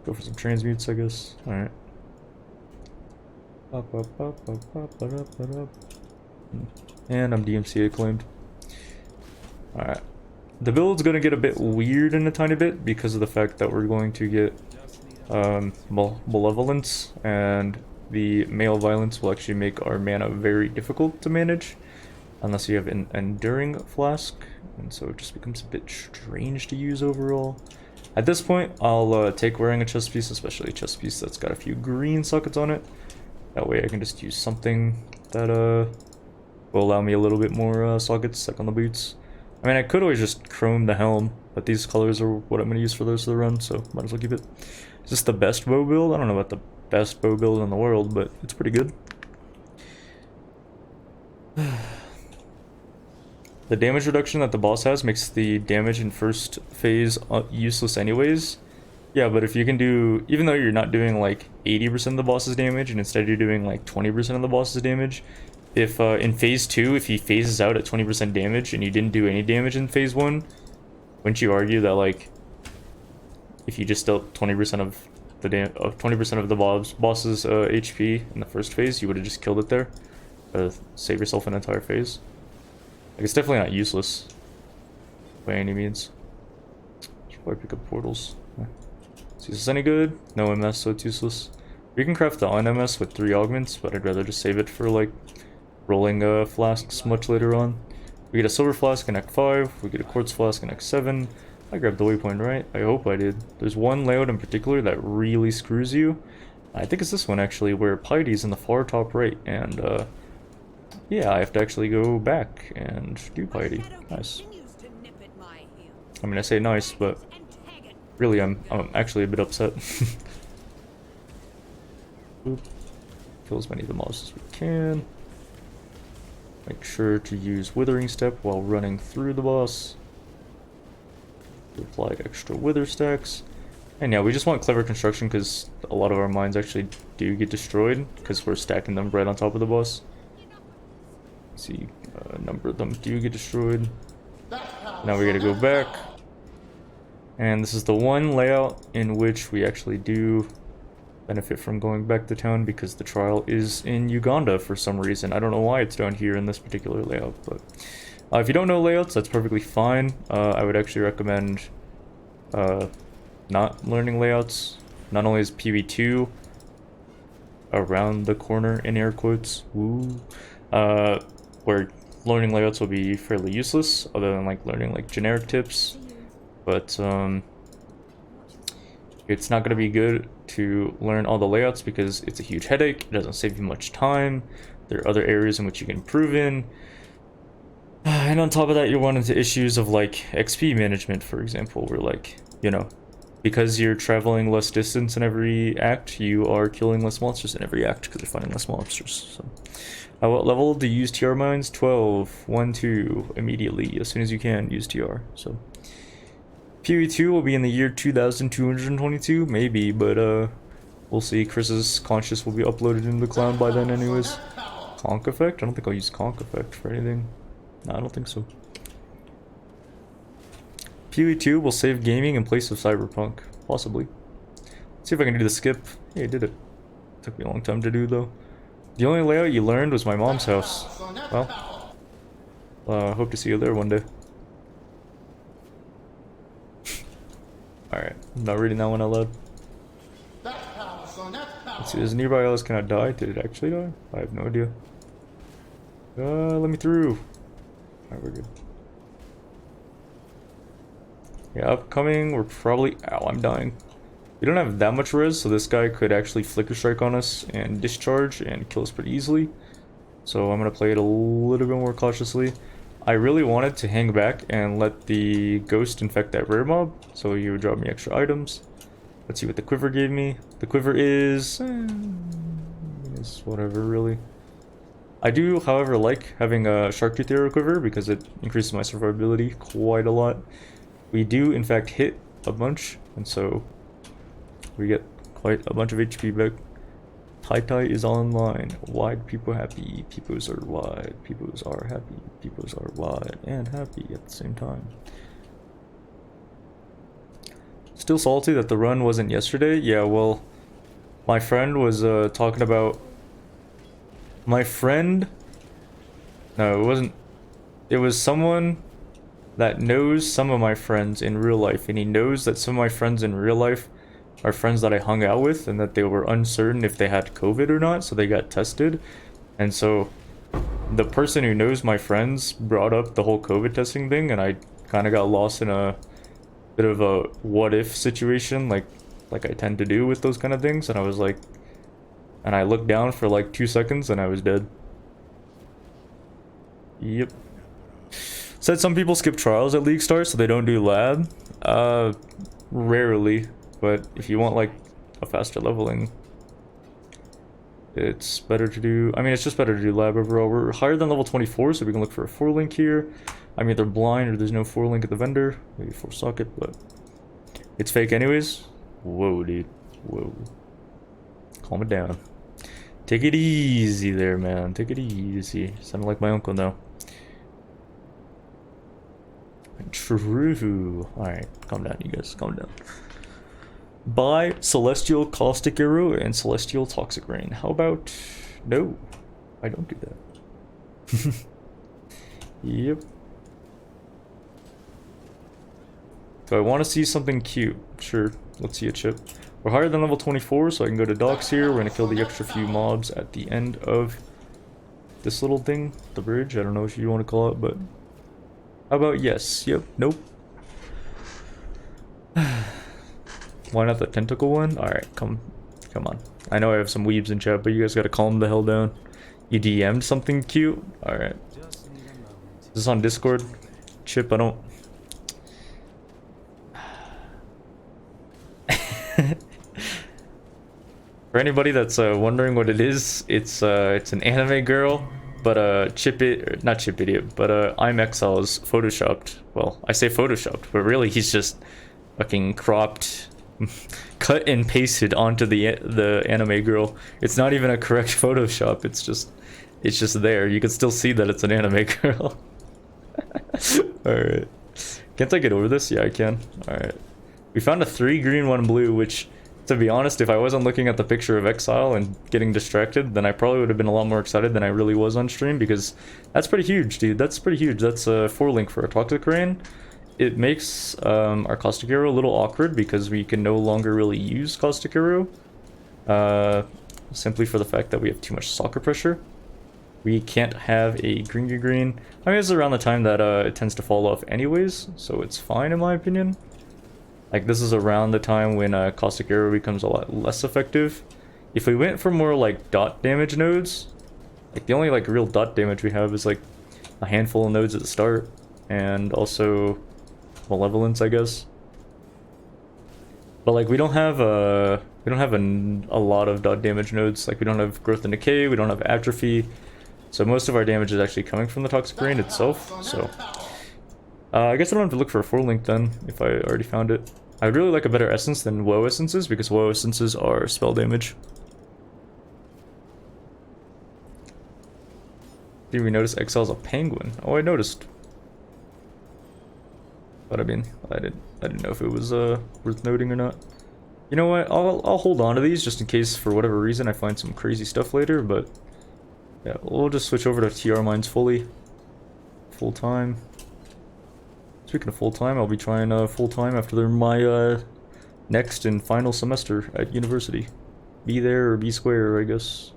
Go for some transmutes, I guess. Alright. And I'm DMCA claimed. Alright. The build's gonna get a bit weird in a tiny bit because of the fact that we're going to get malevolence, and the male violence will actually make our mana very difficult to manage unless you have an enduring flask, and so it just becomes a bit strange to use overall. At this point, I'll take wearing a chest piece, especially a chest piece that's got a few green sockets on it. That way I can just use something that will allow me a little bit more sockets, like on the boots. I mean, I could always just chrome the helm, but these colors are what I'm going to use for the rest of the run, so might as well keep it. Is this the best bow build? I don't know about the best bow build in the world, but it's pretty good. The damage reduction that the boss has makes the damage in first phase useless anyways. Yeah, but if you can do, even though you're not doing like 80% of the boss's damage, and instead you're doing like 20% of the boss's damage, if in phase 2, if he phases out at 20% damage and you didn't do any damage in phase 1, wouldn't you argue that like if you just dealt 20% of the 20% of the boss's HP in the first phase, you would have just killed it there, save yourself an entire phase? Like, it's definitely not useless by any means. Should probably pick up portals. Is this any good? No MS, so it's useless. We can craft the on MS with 3 augments, but I'd rather just save it for like rolling flasks much later on. We get a silver flask in Act 5, we get a quartz flask in Act 7. I grabbed the waypoint, right? I hope I did. There's one layout in particular that really screws you. I think it's this one actually, where Piety's in the far top right, and yeah, I have to actually go back and do Piety. Nice. I mean, I say nice, but really I'm actually a bit upset. Kill as many of the mobs as we can. Make sure to use Withering Step while running through the boss to apply extra wither stacks. And yeah, we just want clever construction because a lot of our mines actually do get destroyed because we're stacking them right on top of the boss. See, a number of them do get destroyed. Now we gotta go back. And this is the one layout in which we actually do benefit from going back to town because the trial is in Uganda for some reason. I don't know why it's down here in this particular layout, but if you don't know layouts, that's perfectly fine. I would actually recommend not learning layouts. Not only is PV2 around the corner in air quotes, woo, where learning layouts will be fairly useless other than like learning like generic tips, but it's not going to be good to learn all the layouts because it's a huge headache. It doesn't save you much time. There are other areas in which you can improve in. And on top of that, you run into issues of like XP management, for example, where like, you know, because you're traveling less distance in every act, you are killing less monsters in every act because you're fighting less monsters. So, what level do you use TR mines? 12, 1, 2, immediately, as soon as you can, use TR. So, PV2 will be in the year 2222, maybe, but we'll see. Chris's conscious will be uploaded into the cloud by then, anyways. Conk effect? I don't think I'll use conk effect for anything. No, I don't think so. PV2 will save gaming in place of Cyberpunk. Possibly. Let's see if I can do the skip. Hey, I did it. Took me a long time to do, though. The only layout you learned was my mom's house. Well, hope to see you there one day. Alright, I'm not reading that one out loud. Let's see, is nearby else can I die? Did it actually die? I have no idea. Let me through. Alright, we're good. Yeah, upcoming, we're probably... Ow, I'm dying. We don't have that much res, so this guy could actually flicker strike on us and discharge and kill us pretty easily. So I'm gonna play it a little bit more cautiously. I really wanted to hang back and let the ghost infect that rare mob, so he would drop me extra items. Let's see what the quiver gave me. The quiver is whatever, really. I do, however, like having a shark tooth arrow quiver because it increases my survivability quite a lot. We do, in fact, hit a bunch, and so we get quite a bunch of HP back. Tai is online. Wide people happy. Peoples are wide. Peoples are happy. Peoples are wide and happy at the same time. Still salty that the run wasn't yesterday? Yeah, well, my friend was talking about... My friend... No, it wasn't... It was someone that knows some of my friends in real life, and he knows that some of my friends in real life are friends that I hung out with, and that they were uncertain if they had COVID or not, so they got tested. And so the person who knows my friends brought up the whole COVID testing thing, and I kind of got lost in a bit of a what if situation, like I tend to do with those kind of things. And I was like, and I looked down for like 2 seconds and I was dead. Yep. Said some people skip trials at League Start so they don't do lab. Rarely, but if you want like a faster leveling, it's better to do, I mean, it's just better to do lab overall. We're higher than level 24, so we can look for a 4-link here. I'm either blind or there's no 4-link at the vendor. Maybe 4-socket, but it's fake anyways. Whoa, dude. Whoa. Calm it down. Take it easy there, man. Take it easy. Sounded like my uncle now. True. Alright, calm down, you guys. Calm down. Buy Celestial Caustic Arrow and Celestial Toxic Rain. How about... No, I don't do that. Yep. So I want to see something cute. Sure, let's see a chip. We're higher than level 24, so I can go to docks here. We're going to kill the extra few mobs at the end of this little thing. The bridge, I don't know what you want to call it, but... How about yes? Yep, nope. Why not the tentacle one? Alright, come on. I know I have some weebs in chat, but you guys gotta calm the hell down. You DM'd something cute? Alright. Is this on Discord? Chip, I don't... For anybody that's wondering what it is, it's an anime girl, but not Chip Idiot, but I'm Exile's photoshopped. Well, I say photoshopped, but really he's just fucking cropped, cut and pasted onto the anime girl. It's not even a correct Photoshop. It's just there. You can still see that it's an anime girl. All right. Can't I get over this? Yeah, I can. All right. We found a 3 green, 1 blue, which, to be honest, if I wasn't looking at the picture of Exile and getting distracted, then I probably would have been a lot more excited than I really was on stream, because that's pretty huge, dude. That's pretty huge. That's a 4-link for a Toxic Rain. It makes our Caustic Arrow a little awkward because we can no longer really use Caustic Arrow. Simply for the fact that we have too much soccer pressure. We can't have a green green green. I mean, it's around the time that it tends to fall off anyways, so it's fine in my opinion. Like, this is around the time when Caustic Arrow becomes a lot less effective. If we went for more like dot damage nodes, like the only like real dot damage we have is like a handful of nodes at the start, and also Malevolence, I guess. But like we don't have a lot of dot damage nodes. Like we don't have Growth and Decay, we don't have Atrophy. So most of our damage is actually coming from the Toxic Rain itself. So I guess I don't have to look for a 4-link then, if I already found it. I'd really like a better Essence than Woe Essences, because Woe Essences are spell damage. Did we notice Exile's a penguin? Oh, I noticed. But I mean, I didn't know if it was worth noting or not. You know what? I'll hold on to these just in case for whatever reason I find some crazy stuff later. But yeah, we'll just switch over to TR Mines fully, full time. Speaking of full time, I'll be trying full time after my next and final semester at university. Be there or be square, I guess.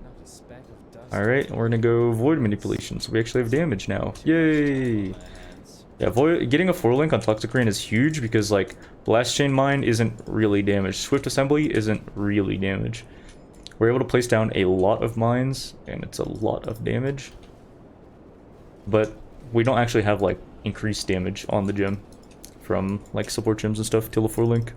Alright, we're gonna go Void Manipulation, so we actually have damage now. Yay! Yeah, getting a 4-link on Toxic Rain is huge because, like, Blast Chain Mine isn't really damage. Swift Assembly isn't really damage. We're able to place down a lot of mines, and it's a lot of damage. But we don't actually have, like, increased damage on the gem from, like, support gems and stuff till a 4-link.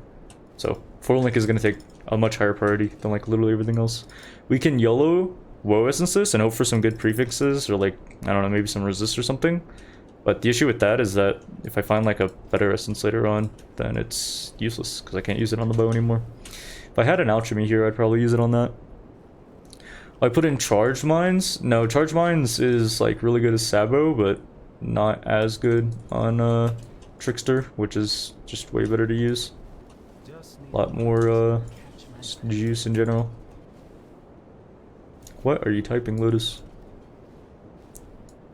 So, 4-link is going to take a much higher priority than, like, literally everything else. We can YOLO Woe Essences and hope for some good prefixes, or, like, I don't know, maybe some resist or something. But the issue with that is that if I find like a better essence later on, then it's useless because I can't use it on the bow anymore. If I had an alchemy here, I'd probably use it on that. I put in Charged Mines. No, Charged Mines is like really good as Sabo, but not as good on Trickster, which is just way better to use. A lot more juice in general. What are you typing, Lotus?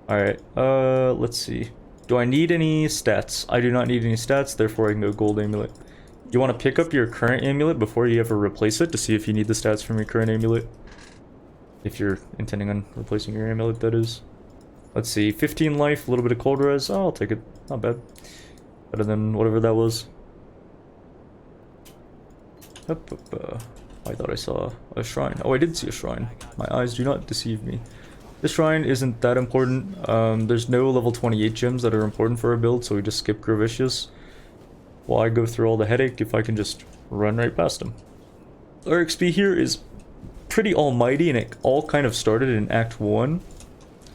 Alright, let's see. Do I need any stats? I do not need any stats, therefore I can go Gold Amulet. You want to pick up your current amulet before you ever replace it to see if you need the stats from your current amulet. If you're intending on replacing your amulet, that is. Let's see, 15 life, a little bit of cold res. Oh, I'll take it. Not bad. Better than whatever that was. I thought I saw a shrine. Oh, I did see a shrine. My eyes do not deceive me. This shrine isn't that important. There's no level 28 gems that are important for our build, so we just skip Gravicious. Why go through all the headache if I can just run right past them? Our XP here is pretty almighty, and it all kind of started in Act 1.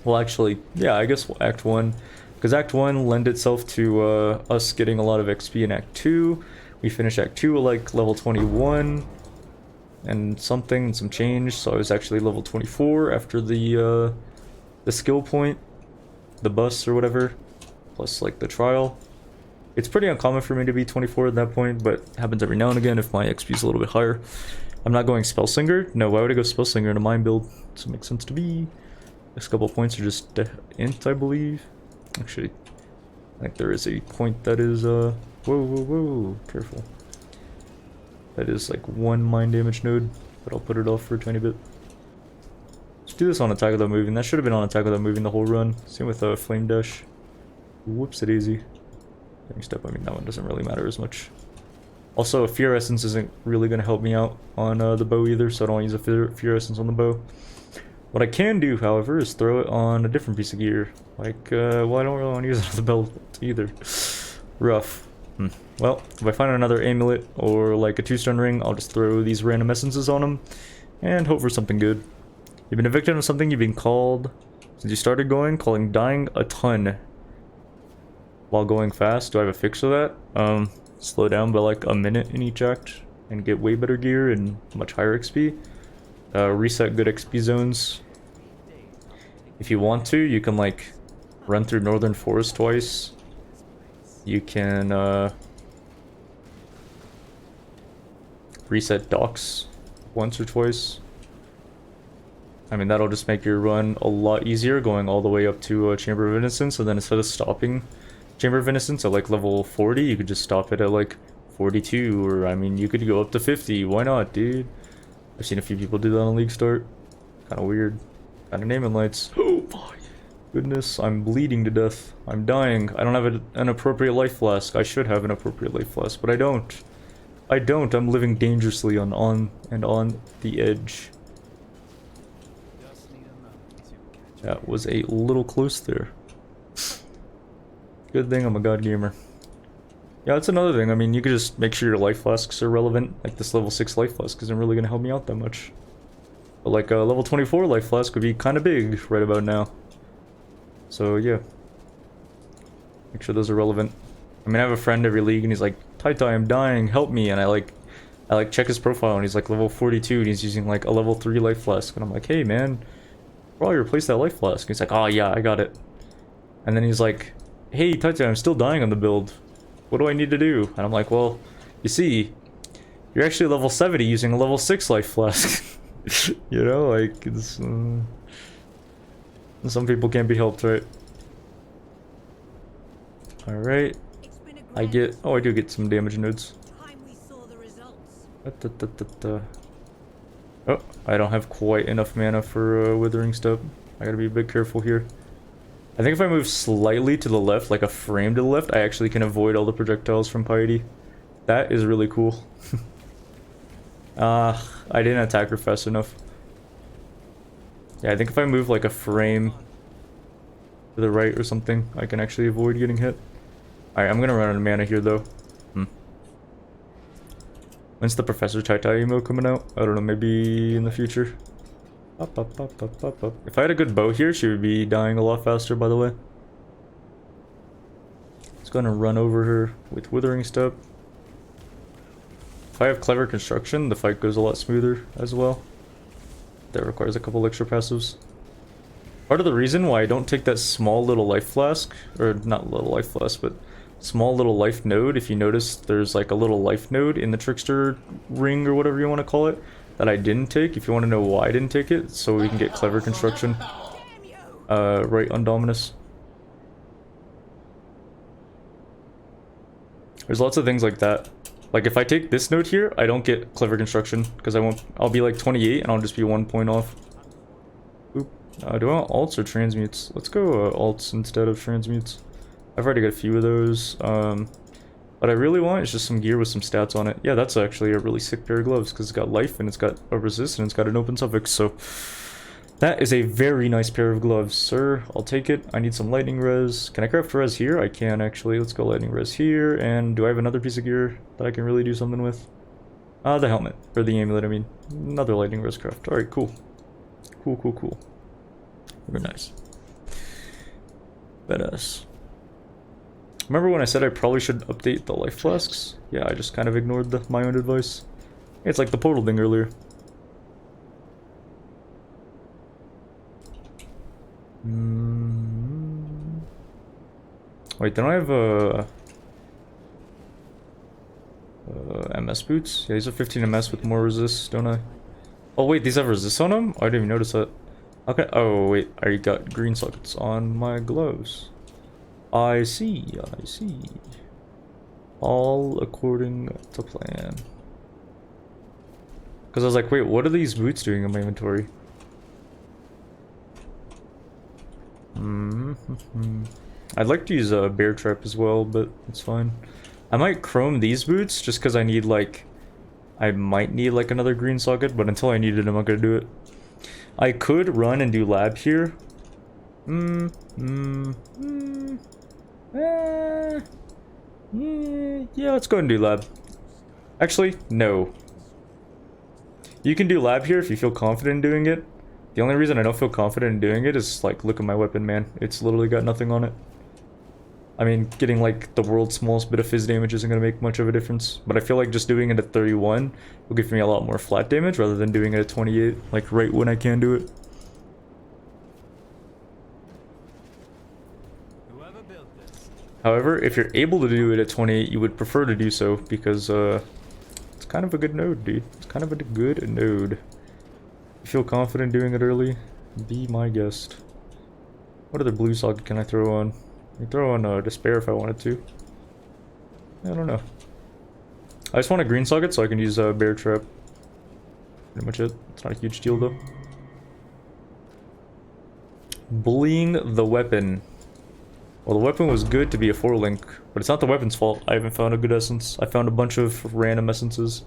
Well, actually, yeah, I guess Act 1. Because Act 1 lent itself to us getting a lot of XP in Act 2. We finished Act 2 at like level 21. And something, and some change, so I was actually level 24 after the skill point, the bus or whatever, plus like the trial. It's pretty uncommon for me to be 24 at that point, but it happens every now and again if my XP is a little bit higher. I'm not going Spellslinger. No, why would I go Spellslinger in a mine build? Doesn't make sense to me. Next couple points are just int, I believe. Actually, I think there is a point that is whoa, whoa, whoa, careful. That is like 1 mine damage node, but I'll put it off for a tiny bit. Let's do this on Attack Without Moving. That should have been on Attack Without Moving the whole run. Same with Flame Dash. Whoops, it easy. Step, I mean, that one doesn't really matter as much. Also, a Fear Essence isn't really going to help me out on the bow either, so I don't want to use a Fear Essence on the bow. What I can do, however, is throw it on a different piece of gear. Like, well, I don't really want to use it on the belt either. Rough. Well, if I find another amulet or like a 2-stone ring, I'll just throw these random essences on them and hope for something good. You've been a victim of something you've been called since you started calling dying a ton while going fast. Do I have a fix for that? Slow down by like a minute in each act and get way better gear and much higher XP. Reset good XP zones. If you want to, you can like run through Northern Forest twice. You can reset docks once or twice. I mean, that'll just make your run a lot easier, going all the way up to Chamber of Innocence, and then instead of stopping Chamber of Innocence at like level 40, you could just stop it at like 42, or I mean, you could go up to 50. Why not, dude? I've seen a few people do that on League Start. Kind of weird. Kind of naming lights. Oh my goodness, I'm bleeding to death. I'm dying. I don't have an appropriate life flask. I should have an appropriate life flask, but I don't. I don't. I'm living dangerously on the edge. That was a little close there. Good thing I'm a god gamer. Yeah, that's another thing. I mean, you could just make sure your life flasks are relevant. Like this level 6 life flask isn't really going to help me out that much. But like a level 24 life flask would be kind of big right about now. So yeah. Make sure those are relevant. I mean, I have a friend every league and he's like, Tai, I'm dying, help me. And I like check his profile and he's like level 42 and he's using like a level 3 life flask. And I'm like, hey man, probably replace that life flask. And he's like, oh yeah, I got it. And then he's like, hey Tai, I'm still dying on the build. What do I need to do? And I'm like, well, you see, you're actually level 70 using a level 6 life flask. You know, like, it's, some people can't be helped, right? Alright. I get, oh, I do get some damage nodes. Oh, I don't have quite enough mana for Withering Step. I gotta be a bit careful here. I think if I move slightly to the left, like a frame to the left, I actually can avoid all the projectiles from Piety. That is really cool. I didn't attack her fast enough. Yeah, I think if I move like a frame to the right or something, I can actually avoid getting hit. Alright, I'm gonna run out of mana here though. When's the Professor Tai emo coming out? I don't know, maybe in the future. Up. If I had a good bow here, she would be dying a lot faster, by the way. Just gonna run over her with Withering Step. If I have Clever Construction, the fight goes a lot smoother as well. That requires a couple extra passives. Part of the reason why I don't take that small little life flask, or not little life flask, but small little life node, if you notice there's like a little life node in the Trickster ring or whatever you want to call it, that I didn't take. If you want to know why I didn't take it, so we can get Clever Construction right on Dominus. There's lots of things like that. Like if I take this node here, I don't get Clever Construction because I'll be like 28 and I'll just be 1 point off. Oop. Do I want alts or transmutes? Let's go alts instead of transmutes. I've already got a few of those. What I really want is just some gear with some stats on it. Yeah, that's actually a really sick pair of gloves because it's got life and it's got a resist and it's got an open suffix. So that is a very nice pair of gloves, sir. I'll take it. I need some lightning res. Can I craft res here? I can actually. Let's go lightning res here. And do I have another piece of gear that I can really do something with? The helmet. Or the amulet, I mean. Another lightning res craft. Alright, cool. Cool. Very nice. Badass. Remember when I said I probably should update the life flasks? Yeah, I just kind of ignored my own advice. It's like the portal thing earlier. Wait, don't I have MS boots? Yeah, these are 15 MS with more resist, don't I? Oh wait, these have resist on them? I didn't even notice that. Okay, oh wait, I got green sockets on my gloves. I see. All according to plan. Because I was like, wait, what are these boots doing in my inventory? I'd like to use a bear trap as well, but it's fine. I might chrome these boots just because I need like... I might need like another green socket, but until I need it, I'm not gonna do it. I could run and do lab here. Yeah, let's go and do lab. Actually, no. You can do lab here if you feel confident in doing it. The only reason I don't feel confident in doing it is, like, look at my weapon, man. It's literally got nothing on it. I mean, getting, like, the world's smallest bit of fizz damage isn't going to make much of a difference. But I feel like just doing it at 31 will give me a lot more flat damage rather than doing it at 28, like, right when I can do it. However, if you're able to do it at 28, you would prefer to do so because it's kind of a good node, dude. It's kind of a good node. You feel confident doing it early? Be my guest. What other blue socket can I throw on? I can throw on Despair if I wanted to. I don't know. I just want a green socket so I can use Bear Trap. Pretty much it. It's not a huge deal though. Bullying the weapon. Well, the weapon was good to be a 4-link, but it's not the weapon's fault. I haven't found a good essence. I found a bunch of random essences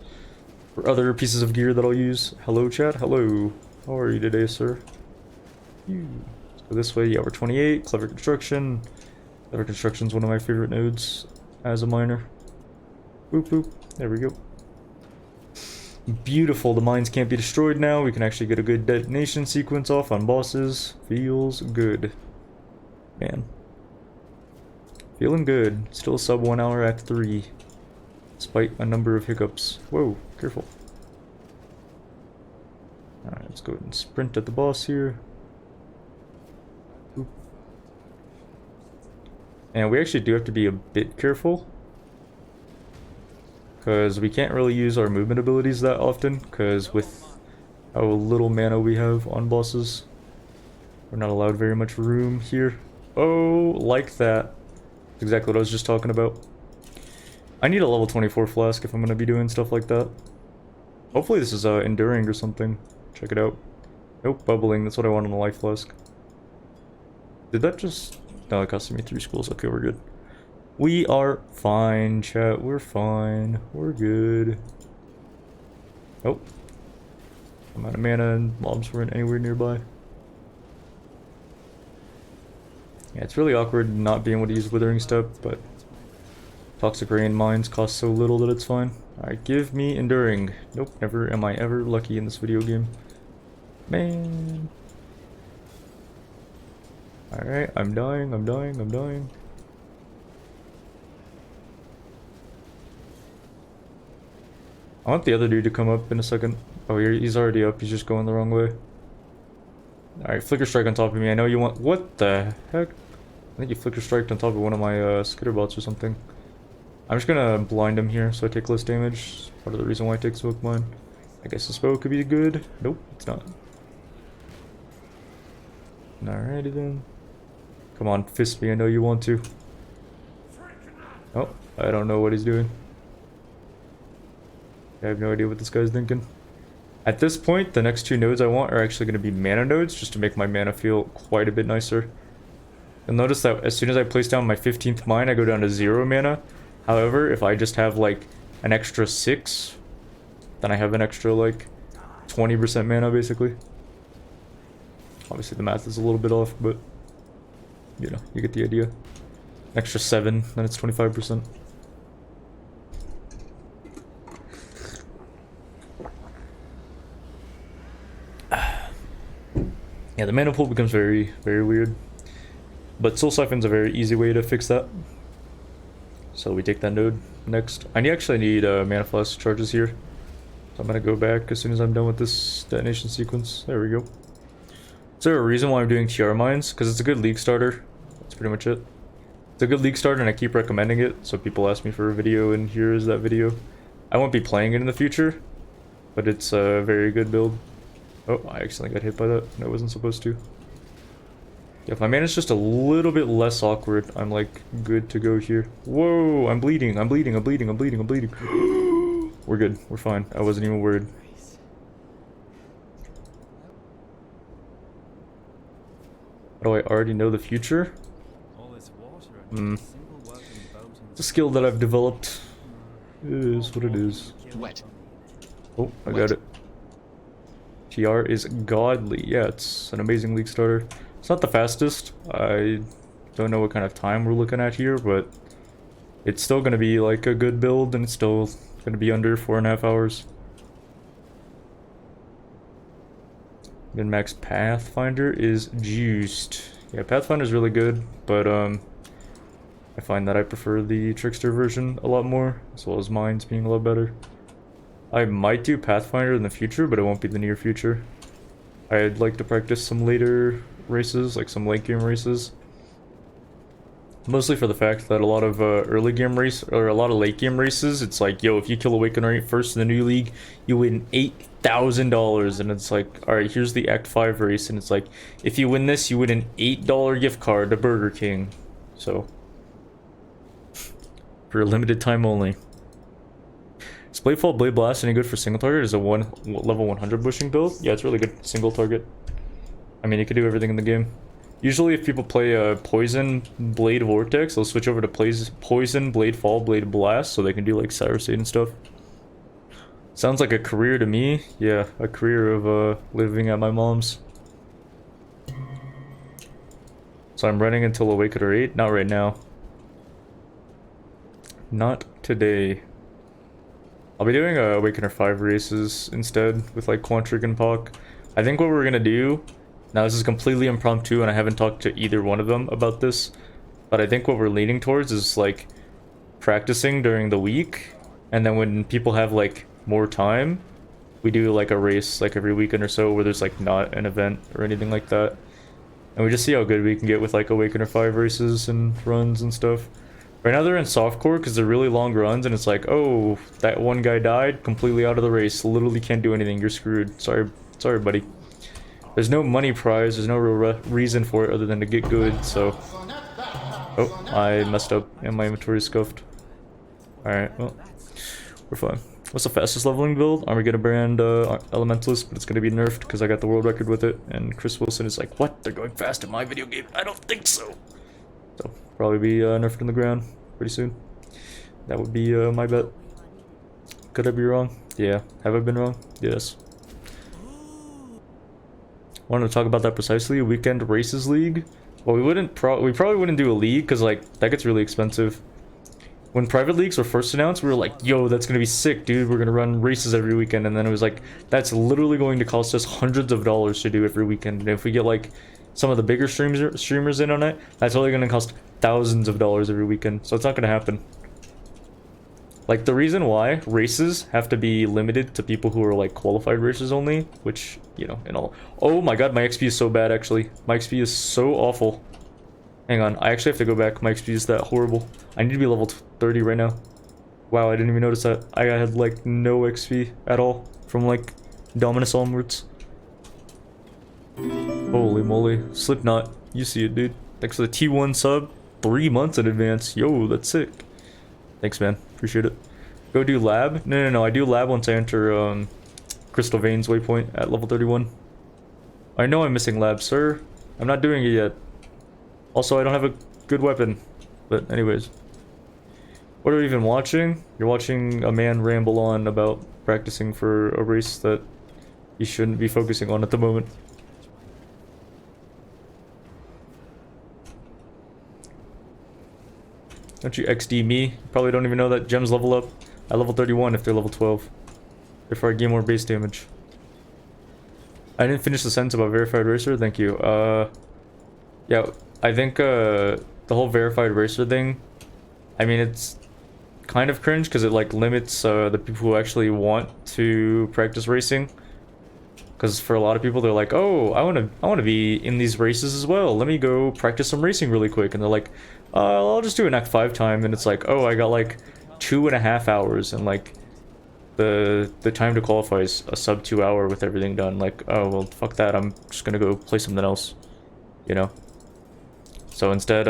for other pieces of gear that I'll use. Hello, chat. Hello. How are you today, sir? Let's go this way. Yeah, we're 28. Clever Construction. Clever Construction's one of my favorite nodes as a miner. Boop, boop. There we go. Beautiful. The mines can't be destroyed now. We can actually get a good detonation sequence off on bosses. Feels good. Man. Feeling good. Still sub 1 hour Act 3. Despite a number of hiccups. Whoa, careful. Alright, let's go ahead and sprint at the boss here. Oop. And we actually do have to be a bit careful. Because we can't really use our movement abilities that often. Because with how little mana we have on bosses, we're not allowed very much room here. Oh, like that. Exactly what I was just talking about. I need a level 24 flask if I'm going to be doing stuff like that. Hopefully this is enduring or something. Check it out. Nope, bubbling. That's what I want on the life flask. Did that just... No, it costed me 3 schools. Okay, we're good. We are fine, chat. We're fine. We're good. Oh. I'm out of mana and mobs weren't anywhere nearby. Yeah, it's really awkward not being able to use Withering Step, but Toxic Rain mines cost so little that it's fine. Alright, give me Enduring. Nope, never am I ever lucky in this video game. Man. Alright, I'm dying, I'm dying, I'm dying. I want the other dude to come up in a second. Oh, he's already up, he's just going the wrong way. Alright, Flicker Strike on top of me. I know you want... What the heck? I think you Flicker Striked on top of one of my skitter bots or something. I'm just gonna blind him here so I take less damage. Part of the reason why I take Smoke Mine. I guess the spell could be good. Nope, it's not. Alrighty then. Come on, fist me, I know you want to. Oh, I don't know what he's doing. I have no idea what this guy's thinking. At this point, the next 2 nodes I want are actually going to be mana nodes, just to make my mana feel quite a bit nicer. You'll notice that as soon as I place down my 15th mine, I go down to 0 mana. However, if I just have like an extra 6, then I have an extra like 20% mana basically. Obviously the math is a little bit off, but you know, you get the idea. An extra 7, then it's 25%. Yeah, the mana pool becomes very, very weird. But Soul Siphon's a very easy way to fix that. So we take that node next. I actually need mana flask charges here. So I'm gonna go back as soon as I'm done with this detonation sequence. There we go. Is there a reason why I'm doing TR mines? Because it's a good league starter. That's pretty much it. It's a good league starter and I keep recommending it. So people ask me for a video and here is that video. I won't be playing it in the future. But it's a very good build. Oh, I accidentally got hit by that. No, I wasn't supposed to. Yeah, if my mana's just a little bit less awkward, I'm like good to go here. Whoa, I'm bleeding, I'm bleeding, I'm bleeding, I'm bleeding, I'm bleeding. We're good, we're fine. I wasn't even worried. How do I already know the future? It's a skill that I've developed. It is what it is. Oh, I got it. TR is godly. Yeah, it's an amazing league starter. It's not the fastest. I don't know what kind of time we're looking at here, but it's still going to be like a good build, and it's still going to be under 4.5 hours. Min max Pathfinder is juiced. Yeah, Pathfinder's really good, but I find that I prefer the Trickster version a lot more, as well as Mines being a lot better. I might do Pathfinder in the future, but it won't be the near future. I'd like to practice some later races, like some late game races. Mostly for the fact that a lot of early game race or a lot of late game races, it's like, yo, if you kill Awakener 8 first in the new league, you win $8,000, and it's like, all right, here's the Act 5 race, and it's like, if you win this, you win an $8 gift card to Burger King. So, for a limited time only. Is Bladefall Blade Blast any good for single target? Is a level 100 bushing build? Yeah, it's really good single target. I mean, you can do everything in the game. Usually if people play Poison Blade Vortex, they'll switch over to Poison Blade Fall Blade Blast so they can do like Cyrusade and stuff. Sounds like a career to me. Yeah, a career of living at my mom's. So I'm running until Awakener 8? Not right now. Not today. I'll be doing Awakener 5 races instead with like Quantrig and Pock. I think what we're gonna do, now this is completely impromptu and I haven't talked to either one of them about this, but I think what we're leaning towards is like practicing during the week, and then when people have like more time, we do like a race like every weekend or so where there's like not an event or anything like that. And we just see how good we can get with like Awakener 5 races and runs and stuff. Right now they're in softcore because they're really long runs and it's like, oh, that one guy died, completely out of the race, literally can't do anything, you're screwed. Sorry buddy. There's no money prize, there's no real reason for it other than to get good, so... Oh, I messed up and my inventory is scuffed. Alright, well, we're fine. What's the fastest leveling build? Armageddon brand Elementalist, but it's gonna be nerfed because I got the world record with it, and Chris Wilson is like, what? They're going fast in my video game? I don't think so! So, probably be nerfed in the ground pretty soon. That would be my bet. Could I be wrong? Yeah. Have I been wrong? Yes. Wanted to talk about that precisely. Weekend races league. Well, we probably wouldn't do a league because like that gets really expensive. When private leagues were first announced, we were like, "Yo, that's gonna be sick, dude. We're gonna run races every weekend." And then it was like, "That's literally going to cost us hundreds of dollars to do every weekend." And if we get like some of the bigger streamers in on it, that's only gonna cost thousands of dollars every weekend. So it's not gonna happen. Like, the reason why races have to be limited to people who are, like, qualified racers only, which, you know, and all. Oh my god, my XP is so bad, actually. My XP is so awful. Hang on, I actually have to go back. My XP is that horrible. I need to be level 30 right now. Wow, I didn't even notice that. I had, like, no XP at all from, like, Dominus onwards. Holy moly. Slipknot, you see it, dude. Thanks for the T1 sub. 3 months in advance. Yo, that's sick. Thanks, man. Appreciate it. Go do lab? No. I do lab once I enter Crystal Veins waypoint at level 31. I know I'm missing lab, sir. I'm not doing it yet. Also, I don't have a good weapon. But anyways. What are you even watching? You're watching a man ramble on about practicing for a race that he shouldn't be focusing on at the moment. Don't you XD me? You probably don't even know that gems level up at level 31 if they're level 12. Therefore I gain more base damage. I didn't finish the sentence about verified racer, thank you. Yeah, I think the whole verified racer thing, I mean, it's kind of cringe because it like limits the people who actually want to practice racing. Because for a lot of people, they're like, oh, I want to be in these races as well. Let me go practice some racing really quick. And they're like, I'll just do an Act 5 time. And it's like, oh, I got like 2.5 hours. And like the time to qualify is a sub 2 hour with everything done. Like, oh, well, fuck that. I'm just going to go play something else, you know? So instead,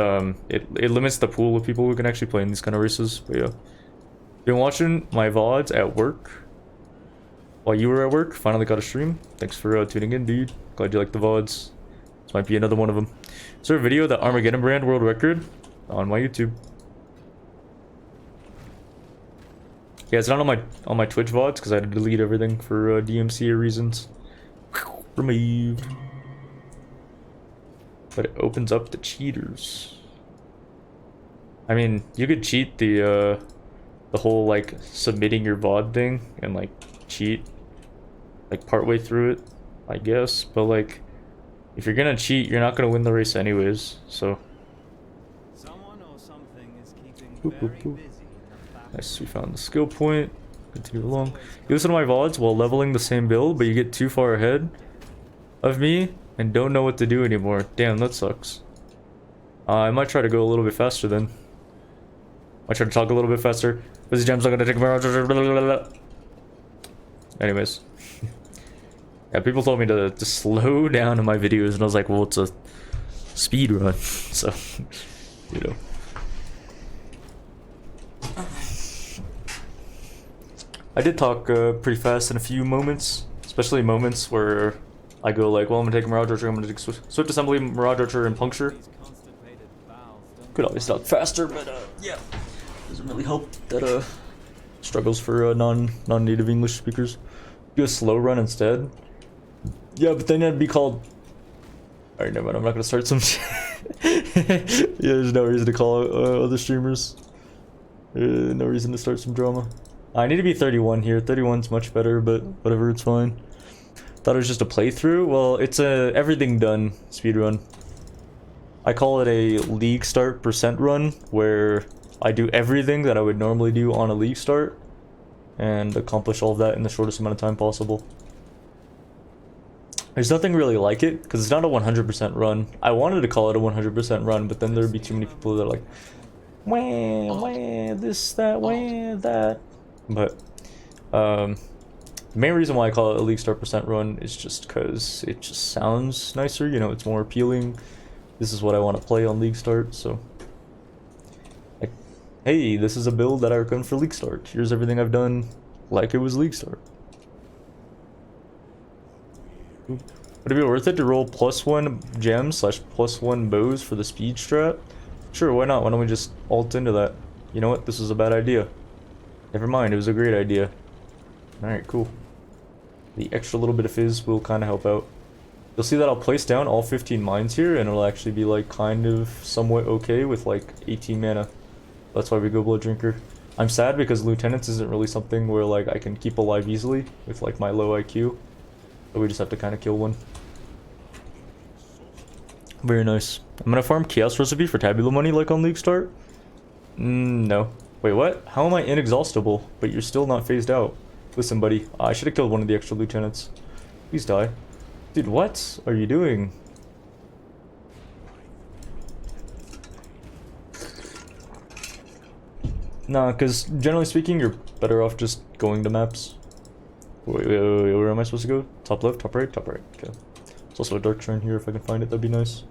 it limits the pool of people who can actually play in these kind of races. But yeah. Been watching my VODs at work. While you were at work, finally got a stream. Thanks for tuning in, dude. Glad you like the VODs. This might be another one of them. Is there a video that Armageddon brand world record? On my YouTube. Yeah, it's not on my Twitch VODs because I had to delete everything for DMCA reasons. Removed. But it opens up the cheaters. I mean, you could cheat the whole like submitting your VOD thing and like cheat like partway through it, I guess, but like if you're gonna cheat, you're not gonna win the race anyways, so someone or something is keeping very busy. Nice, we found the skill point. Continue along. You listen to my VODs while leveling the same build, but you get too far ahead of me and don't know what to do anymore. Damn, that sucks. I might try to go a little bit faster then. I try to talk a little bit faster. Busy gems not gonna take a. Anyways. Yeah, people told me to slow down in my videos, and I was like, well, it's a speed run, so, you know. I did talk pretty fast in a few moments, especially moments where I go like, well, I'm gonna take a Mirage Archer, I'm gonna take Swift Assembly, Mirage Archer, and Puncture. These constipated bowels don't Could always talk faster, but yeah, doesn't really help that struggles for non-native English speakers. Do a slow run instead. Yeah, but then it'd be called. Alright, never mind. I'm not gonna start some. Yeah, there's no reason to call out other streamers. No reason to start some drama. I need to be 31 here. 31's much better, but whatever, it's fine. Thought it was just a playthrough. Well, it's a everything done speedrun. I call it a league start % run, where I do everything that I would normally do on a league start, and accomplish all of that in the shortest amount of time possible. There's nothing really like it, because it's not a 100% run. I wanted to call it a 100% run, but then there'd be too many people that are like, wah, wah, this, that, wah, that. But, the main reason why I call it a league start % run is just because it just sounds nicer, you know, it's more appealing. This is what I want to play on league start, so. Like, hey, this is a build that I recommend for league start. Here's everything I've done like it was league start. Would it be worth it to roll +1 gems / +1 bows for the speed strat? Sure, why not? Why don't we just ult into that? You know what? This was a bad idea. Never mind, it was a great idea. Alright, cool. The extra little bit of fizz will kind of help out. You'll see that I'll place down all 15 mines here, and it'll actually be like kind of somewhat okay with like 18 mana. That's why we go Blood Drinker. I'm sad because Lieutenants isn't really something where like I can keep alive easily with like my low IQ. So we just have to kind of kill one. Very nice. I'm gonna farm Chaos Recipe for Tabula money like on League Start? No. Wait, what? How am I inexhaustible, but you're still not phased out? Listen, buddy, I should have killed one of the extra lieutenants. Please die. Dude, what are you doing? Nah, because generally speaking, you're better off just going to maps. Wait, where am I supposed to go? Top left, top right, top right. Okay. There's also a dark shrine here if I can find it, that'd be nice.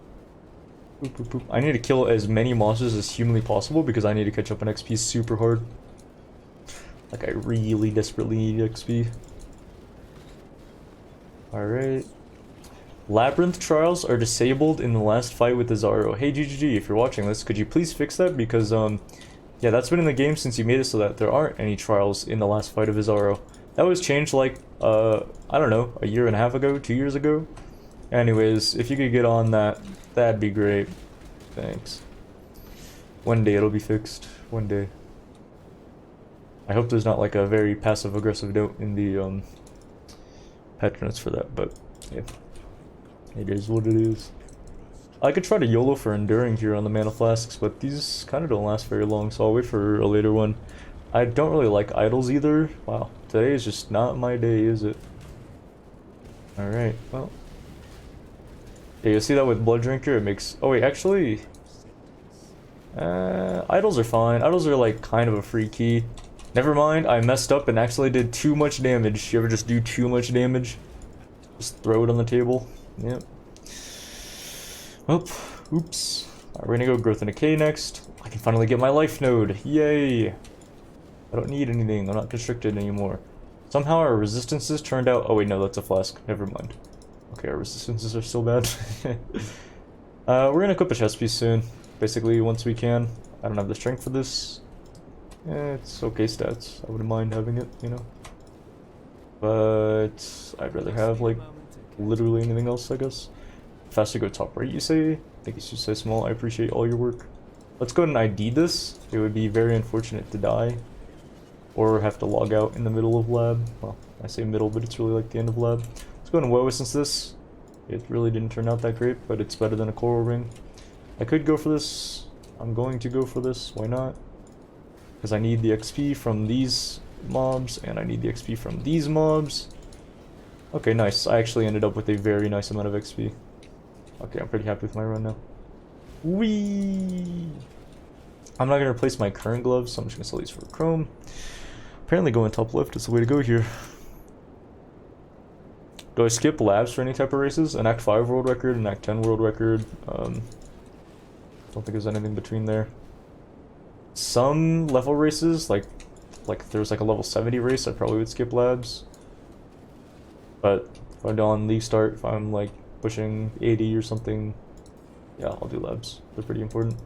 Boop, boop, boop. I need to kill as many monsters as humanly possible because I need to catch up on XP super hard. Like, I really desperately need XP. Alright. Labyrinth trials are disabled in the last fight with the Zaro. Hey GGG, if you're watching this, could you please fix that? Because, yeah, that's been in the game since you made it so that there aren't any trials in the last fight of Izaro. That was changed like, I don't know, a year and a half ago, 2 years ago? Anyways, if you could get on that, that'd be great. Thanks. One day it'll be fixed. One day. I hope there's not like a very passive-aggressive note in the, patch notes for that, but, yeah. It is what it is. I could try to YOLO for Enduring here on the Mana Flasks, but these kind of don't last very long, so I'll wait for a later one. I don't really like idols either. Wow, today is just not my day, is it? Alright, well. Yeah, you'll see that with Blood Drinker, it makes... Oh wait, actually... idols are fine. Idols are like kind of a free key. Never mind, I messed up and actually did too much damage. You ever just do too much damage? Just throw it on the table. Yep. Oh, oops. Alright, we're gonna go Growth and Decay next. I can finally get my life node. Yay! I don't need anything. I'm not constricted anymore. Somehow our resistances turned out... Oh wait, no, that's a flask. Never mind. Okay, our resistances are still bad. We're gonna equip a chest piece soon. Basically, once we can. I don't have the strength for this. It's okay stats. I wouldn't mind having it, you know. But I'd rather have, like, literally anything else, I guess. Faster go top right, you say? I think you should say small. I appreciate all your work. Let's go ahead and ID this. It would be very unfortunate to die. Or have to log out in the middle of lab. Well, I say middle, but it's really like the end of lab. Let's go ahead and woe since this. It really didn't turn out that great, but it's better than a coral ring. I could go for this. I'm going to go for this. Why not? Because I need the XP from these mobs, and I need the XP from these mobs. Okay, nice. I actually ended up with a very nice amount of XP. Okay, I'm pretty happy with my run now. Whee! I'm not gonna replace my current gloves, so I'm just gonna sell these for chrome. Apparently going top left is the way to go here. Do I skip labs for any type of races? An Act 5 world record, an Act 10 world record. Don't think there's anything between there. Some level races, like if there's like a level 70 race, I probably would skip labs. But if I'm on league start, if I'm like pushing 80 or something, yeah, I'll do labs. They're pretty important.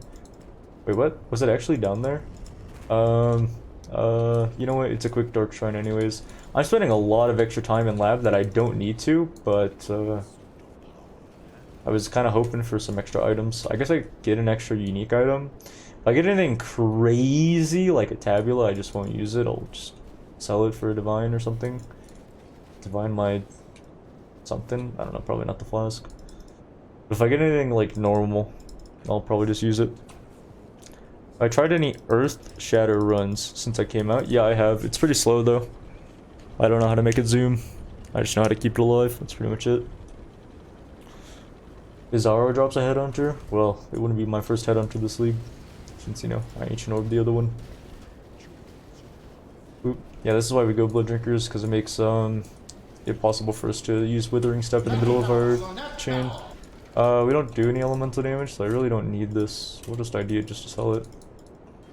Wait, what? Was it actually down there? You know what? It's a quick dark shrine anyways. I'm spending a lot of extra time in lab that I don't need to, but I was kind of hoping for some extra items. I guess I get an extra unique item. If I get anything crazy like a tabula, I just won't use it. I'll just sell it for a divine or something. Divine my something. I don't know, probably not the flask. But if I get anything like normal, I'll probably just use it. I tried any Earth Shatter runs since I came out. Yeah, I have. It's pretty slow though. I don't know how to make it zoom. I just know how to keep it alive. That's pretty much it. Is Zaro drops a headhunter? Well, it wouldn't be my first headhunter this league, since, you know, I ancient orb the other one. Oop. Yeah, this is why we go blood drinkers, because it makes it possible for us to use withering step in the middle of our chain. We don't do any elemental damage, so I really don't need this. We'll just ID it just to sell it.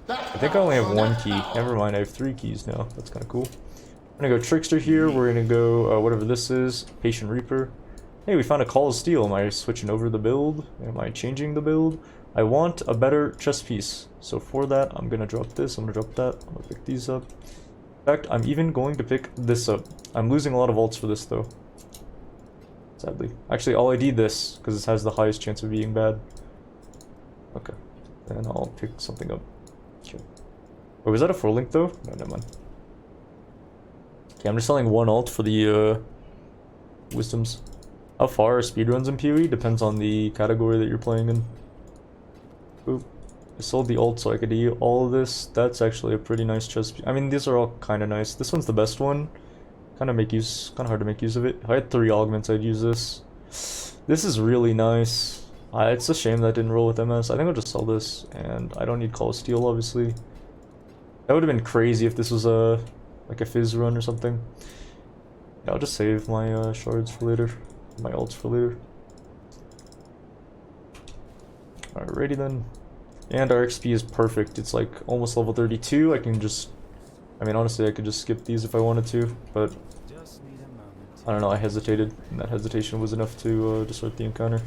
I think I only have one key. Never mind, I have 3 keys now. That's kind of cool. I'm gonna go Trickster here. We're gonna go whatever this is. Patient Reaper. Hey, we found a Call of Steel. Am I switching over the build? Am I changing the build? I want a better chest piece. So for that, I'm gonna drop this. I'm gonna drop that. I'm gonna pick these up. In fact, I'm even going to pick this up. I'm losing a lot of ults for this though. Sadly. Actually, I'll ID this because it has the highest chance of being bad. Okay. Then I'll pick something up. Okay. Wait, was that a 4-link though? No, never mind. Okay, I'm just selling 1 alt for the wisdoms. How far are speedruns in PoE? Depends on the category that you're playing in. Oop. I sold the alt so I could do all of this. That's actually a pretty nice chest. I mean, these are all kind of nice. This one's the best one. Kind of hard to make use of it. If I had 3 augments, I'd use this. This is really nice. It's a shame that didn't roll with MS. I think I'll just sell this, and I don't need Call of Steel, obviously. That would have been crazy if this was like a fizz run or something. Yeah, I'll just save my shards for later. My ults for later. Alrighty then. And our XP is perfect. It's like almost level 32. I can just... I mean, honestly, I could just skip these if I wanted to, but... Just need a moment. I don't know, I hesitated, and that hesitation was enough to start the encounter.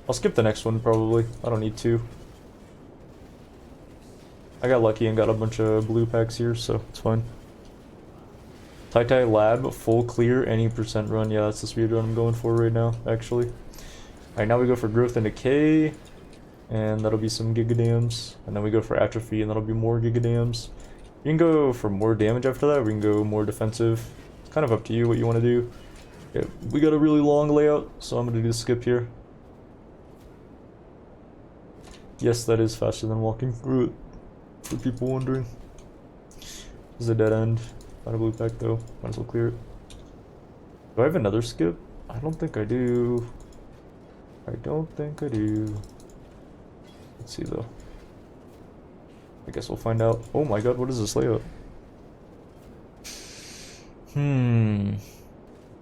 I'll skip the next one, probably. I don't need to. I got lucky and got a bunch of blue packs here, so it's fine. Tai Lab, full clear, any percent run. Yeah, that's the speed run I'm going for right now, actually. Alright, now we go for Growth and Decay, and that'll be some Gigadams. And then we go for Atrophy, and that'll be more Gigadams. You can go for more damage after that, we can go more defensive. It's kind of up to you what you want to do. Okay, we got a really long layout, so I'm going to do the skip here. Yes, that is faster than walking through it, for people wondering. This is a dead end. Not a blue pack though, might as well clear it. Do I have another skip? I don't think I do. I don't think I do. Let's see though. I guess we'll find out. Oh my god, what is this layout?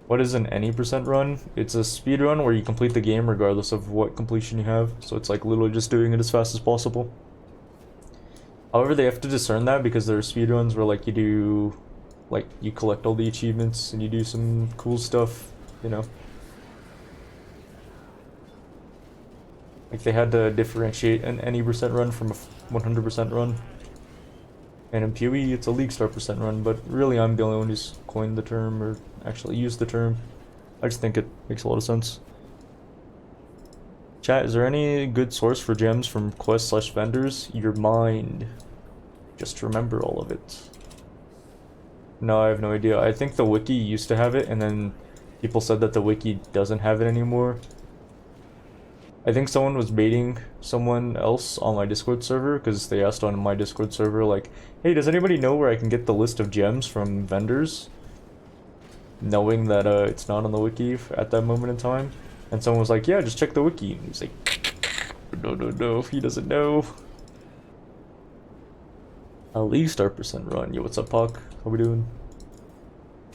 What is an any percent run? It's a speed run where you complete the game regardless of what completion you have. So it's like literally just doing it as fast as possible. However, they have to discern that because there are speed runs where like you do, like you collect all the achievements and you do some cool stuff, you know. Like they had to differentiate an any percent run from a 100% run. And in PoE, it's a league star percent run, but really I'm the only one who's coined the term or actually used the term. I just think it makes a lot of sense. Chat, is there any good source for gems from quest/vendors? Your mind. Just remember all of it. No, I have no idea. I think the wiki used to have it, and then people said that the wiki doesn't have it anymore. I think someone was baiting someone else on my Discord server, because they asked on my Discord server, like, hey, does anybody know where I can get the list of gems from vendors? Knowing that it's not on the wiki at that moment in time. And someone was like, yeah, just check the wiki. And he was like, No, he doesn't know. At least our percent run. Yo, what's up, Puck? How we doing?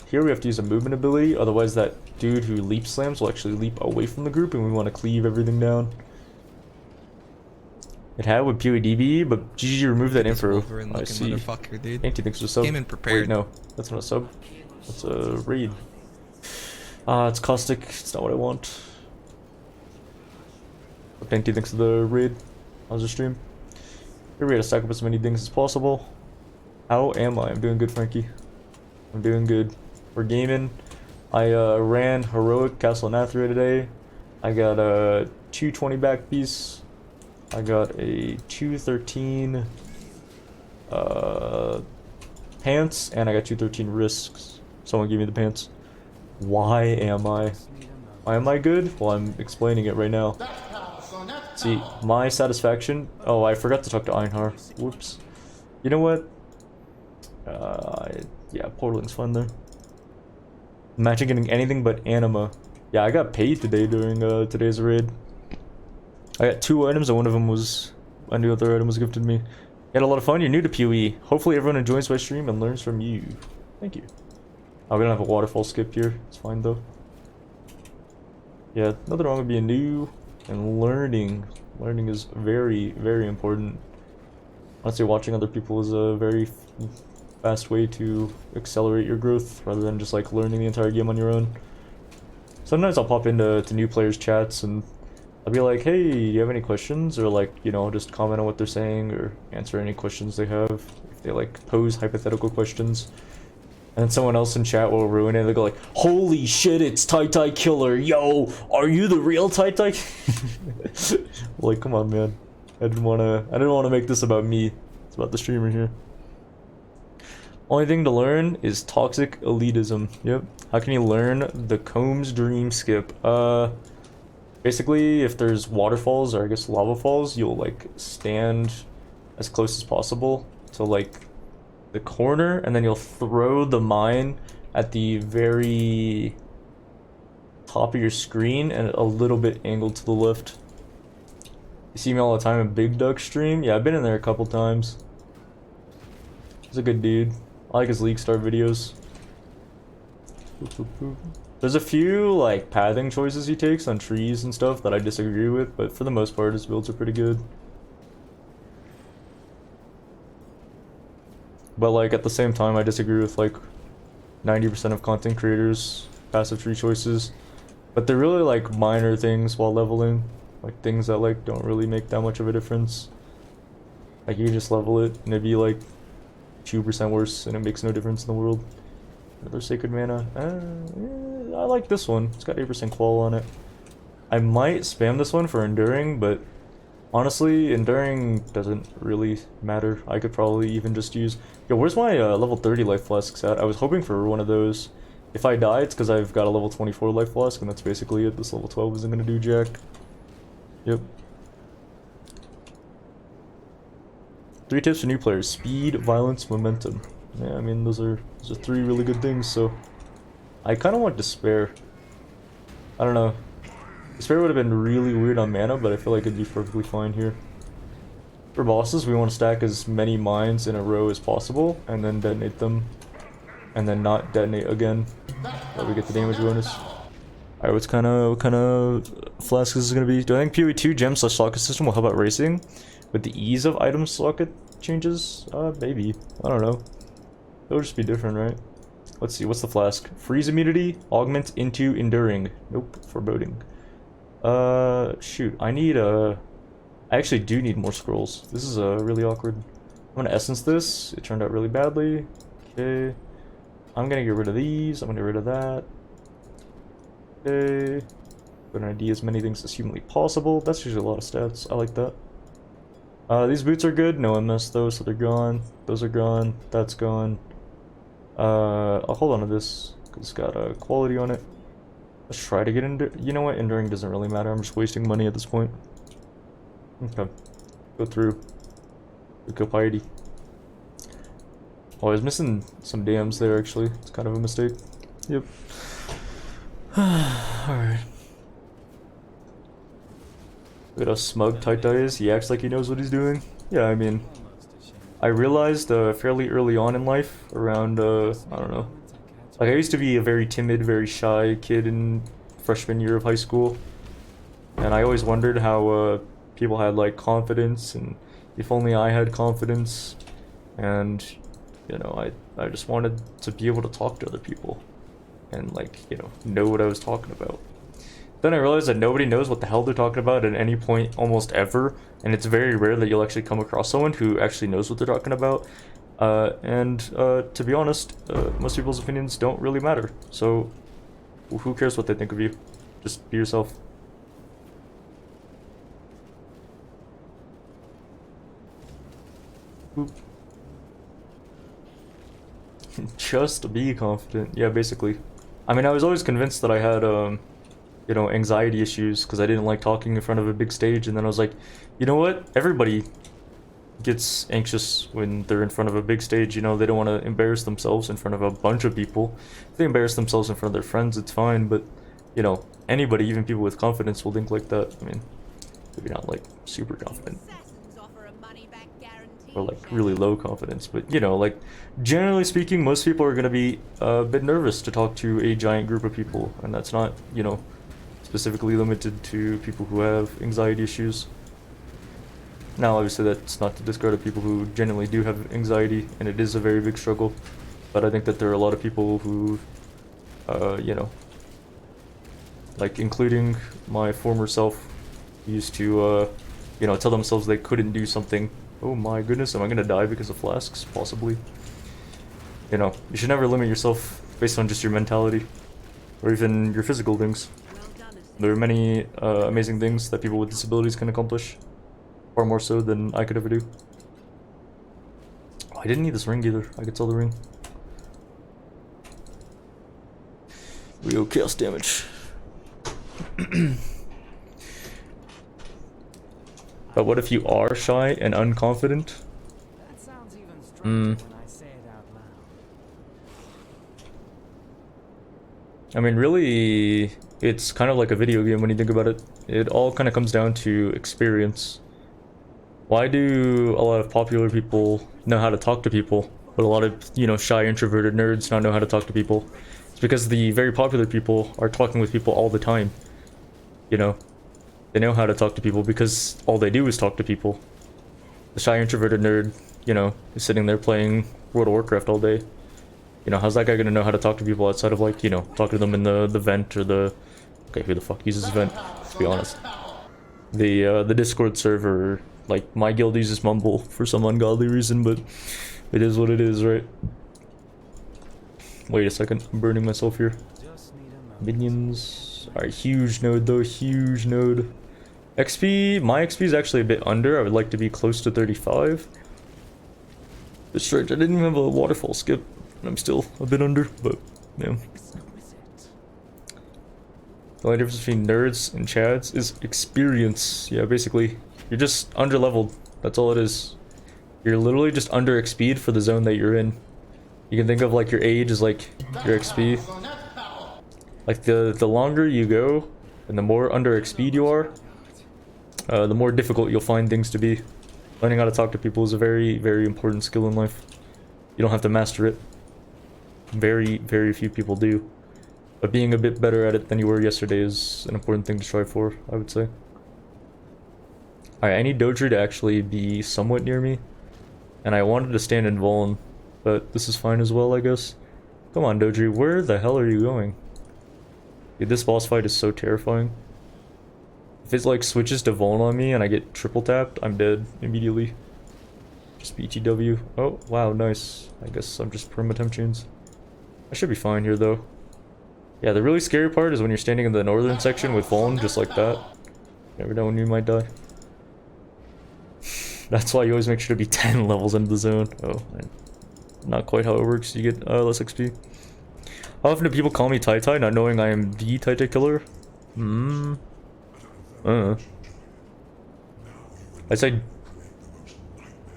Here we have to use a movement ability, otherwise that dude who leap slams will actually leap away from the group and we want to cleave everything down. It had with POEDB, but GG removed that info. I see. Motherfucker, dude. Ain't you thinks it's a sub? Came in prepared. Wait, no. That's not a sub. That's a raid. It's caustic. It's not what I want. What Dainty thinks of the raid? How's the stream? Here we gotta stack up as many things as possible. How am I? I'm doing good, Frankie. I'm doing good. We're gaming. I ran Heroic Castle Nathria today. I got a 220 back piece. I got a 213 pants, and I got 213 risks. Someone give me the pants. Why am I? Why am I good? Well, I'm explaining it right now. See, my satisfaction. Oh, I forgot to talk to Einhar. Whoops. You know what? Yeah, portaling's fun there. Imagine getting anything but anima. Yeah, I got paid today during today's raid. I got 2 items, and one of them was a new other item was gifted me. You had a lot of fun. You're new to PoE. Hopefully everyone enjoys my stream and learns from you. Thank you. I'm gonna have a waterfall skip here. It's fine though. Yeah, nothing wrong with being new and learning. Learning is very, very important. Honestly, watching other people is a very fast way to accelerate your growth rather than just like learning the entire game on your own. Sometimes I'll pop into new players' chats and I'll be like, hey, do you have any questions? Or like, you know, just comment on what they're saying or answer any questions they have. If they like pose hypothetical questions. And then someone else in chat will ruin it. They go like, holy shit, it's Tai Killer. Yo, are you the real Tai? Like, come on, man. I didn't wanna make this about me. It's about the streamer here. Only thing to learn is toxic elitism. Yep. How can you learn the Combs Dream Skip? Basically, if there's waterfalls or I guess lava falls, you'll like stand as close as possible to like the corner, and then you'll throw the mine at the very top of your screen and a little bit angled to the left. You see me all the time in Big Duck stream? Yeah, I've been in there a couple times. He's a good dude. I like his League Start videos. There's a few like pathing choices he takes on trees and stuff that I disagree with, but for the most part his builds are pretty good. But like at the same time I disagree with like 90% of content creators' passive tree choices. But they're really like minor things while leveling. Like things that like don't really make that much of a difference. Like you can just level it and it'd be like 2% worse and it makes no difference in the world. Another Sacred Mana. I like this one. It's got 8% qual on it. I might spam this one for Enduring, but honestly, Enduring doesn't really matter. I could probably even just use... Yo, where's my level 30 life flasks at? I was hoping for one of those. If I die, it's because I've got a level 24 life flask, and that's basically it. This level 12 isn't going to do jack. Yep. 3 tips for new players. Speed, violence, momentum. Yeah, I mean, those are 3 really good things, so... I kind of want Despair. I don't know. Despair would have been really weird on mana, but I feel like it'd be perfectly fine here. For bosses, we want to stack as many mines in a row as possible, and then detonate them. And then not detonate again. That we get the damage bonus. Alright, what kind of flask is this going to be? Do I think PoE2 gem / socket system will help out racing? With the ease of item socket changes? Maybe. I don't know. It'll just be different, right? Let's see, what's the flask? Freeze immunity, augment into enduring. Nope, foreboding. Shoot, I actually do need more scrolls. This is really awkward. I'm gonna essence this. It turned out really badly. Okay. I'm gonna get rid of these. I'm gonna get rid of that. Okay. Gonna ID as many things as humanly possible. That's usually a lot of stats. I like that. These boots are good. No MS though, so they're gone. Those are gone. That's gone. I'll hold on to this because it's got a quality on it. Let's try to get into. You know what? Enduring doesn't really matter. I'm just wasting money at this point. Okay. Go through. Go piety. Oh, I was missing some dams there actually. It's kind of a mistake. Yep. Alright. Look at how smug Tight is. He acts like he knows what he's doing. Yeah, I mean, Almost ashamed. I realized fairly early on in life, around, I don't know. Like, I used to be a very timid, very shy kid in freshman year of high school. And I always wondered how people had, like, confidence, and if only I had confidence. And, you know, I just wanted to be able to talk to other people. And, like, you know what I was talking about. Then I realized that nobody knows what the hell they're talking about at any point almost ever, and it's very rare that you'll actually come across someone who actually knows what they're talking about. To be honest, most people's opinions don't really matter, so who cares what they think of you? Just be yourself. Boop. Just be confident. Yeah, basically. I mean, I was always convinced that I had, you know, anxiety issues because I didn't like talking in front of a big stage, and then I was like, you know what? Everybody gets anxious when they're in front of a big stage, you know, they don't want to embarrass themselves in front of a bunch of people. If they embarrass themselves in front of their friends, it's fine, but, you know, anybody, even people with confidence, will think like that. I mean, maybe not, like, super confident, or, like, really low confidence, but, you know, like, generally speaking, most people are going to be a bit nervous to talk to a giant group of people, and that's not, you know, specifically limited to people who have anxiety issues. Now, obviously, that's not to discredit people who genuinely do have anxiety, and it is a very big struggle. But I think that there are a lot of people who, you know, like, including my former self, used to, you know, tell themselves they couldn't do something. Oh my goodness, am I gonna die because of flasks? Possibly. You know, you should never limit yourself based on just your mentality, or even your physical things. There are many amazing things that people with disabilities can accomplish. Far more so than I could ever do. Oh, I didn't need this ring either. I could sell the ring. Real chaos damage. But what if you are shy and unconfident? That sounds even stranger when I say it out loud. I mean, really, it's kind of like a video game when you think about it. It all kind of comes down to experience. Why do a lot of popular people know how to talk to people, but a lot of, you know, shy introverted nerds not know how to talk to people? It's because the very popular people are talking with people all the time. You know, they know how to talk to people because all they do is talk to people. The shy introverted nerd, you know, is sitting there playing World of Warcraft all day. You know, how's that guy gonna know how to talk to people outside of, like, you know, talking to them in the vent or the... Okay, who the fuck uses vent? Let's be honest. The Discord server. Like, my guild uses Mumble for some ungodly reason, but it is what it is, right? Wait a second, I'm burning myself here. Just need a moment. Minions. Alright, huge node though, huge node. XP, my XP is actually a bit under. I would like to be close to 35. It's strange, I didn't even have a waterfall skip, and I'm still a bit under, but yeah. The only difference between nerds and chads is experience. Yeah, basically. You're just under-leveled. That's all it is. You're literally just under XP'd for the zone that you're in. You can think of, like, your age as, like, your XP. Like, the longer you go, and the more under XP'd you are, the more difficult you'll find things to be. Learning how to talk to people is a very, very important skill in life. You don't have to master it. Very, very few people do. But being a bit better at it than you were yesterday is an important thing to strive for, I would say. Alright, I need Dodri to actually be somewhat near me. And I wanted to stand in Vuln, but this is fine as well, I guess. Come on, Dodri, where the hell are you going? Dude, this boss fight is so terrifying. If it, like, switches to Vuln on me and I get triple tapped, I'm dead immediately. Just BTW. Oh, wow, nice. I guess I'm just perma-temp chains. I should be fine here, though. Yeah, the really scary part is when you're standing in the northern section with Vuln, just like that. You never know when you might die. That's why you always make sure to be 10 levels into the zone. Oh, man. Not quite how it works. You get less XP. How often do people call me Tai Tai, not knowing I am the Tai Tai killer?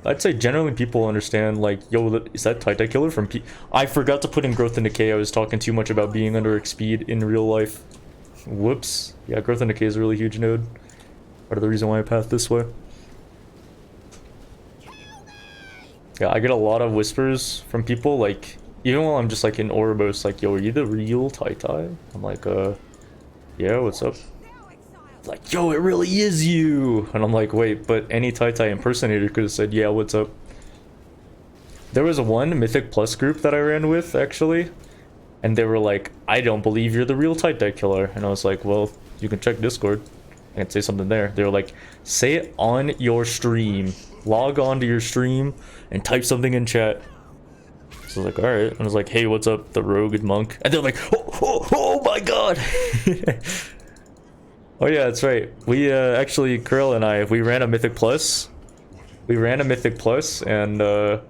I'd say generally people understand, like, yo, is that Tai Tai killer from P... I forgot to put in Growth and Decay. I was talking too much about being under XP'd in real life. Whoops. Yeah, Growth and Decay is a really huge node. Part of the reason why I path this way. Yeah, I get a lot of whispers from people, like, even while I'm just like in Ouroboros, like, yo, are you the real Tai Tai? I'm like, yeah, what's up? It's like, yo, it really is you! And I'm like, wait, but any Tai Tai impersonator could have said, yeah, what's up? There was one Mythic Plus group that I ran with, actually, and they were like, I don't believe you're the real Tai Tai killer. And I was like, well, you can check Discord. I can say something there. They were like, say it on your stream. Log on to your stream and type something in chat. So I was like, alright. And I was like, hey, what's up, the rogue and monk? And they're like, oh my god! Oh yeah, that's right. We, actually, Curl and I, we ran a Mythic Plus. And,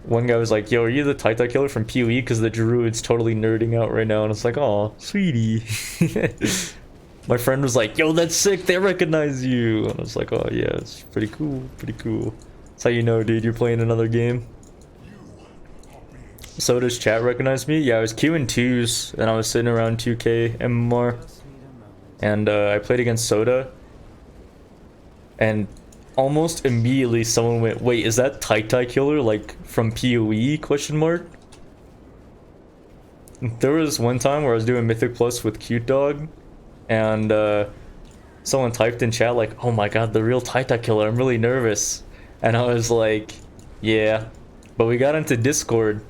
one guy was like, yo, are you the Tai Tai killer from PoE? Because the druid's totally nerding out right now. And it's like, oh, sweetie. My friend was like, yo, that's sick, they recognize you. And I was like, oh yeah, it's pretty cool, pretty cool. That's how you know, dude, you're playing another game. Soda's chat recognized me? Yeah, I was queuing 2s, and I was sitting around 2k MMR. And I played against Soda. And almost immediately someone went, wait, is that Tai Tai killer, like, from PoE, question mark? There was one time where I was doing Mythic Plus with Cute Dog, and someone typed in chat like, oh my god, the real Tai Tai killer, I'm really nervous. And I was like, yeah. But we got into Discord,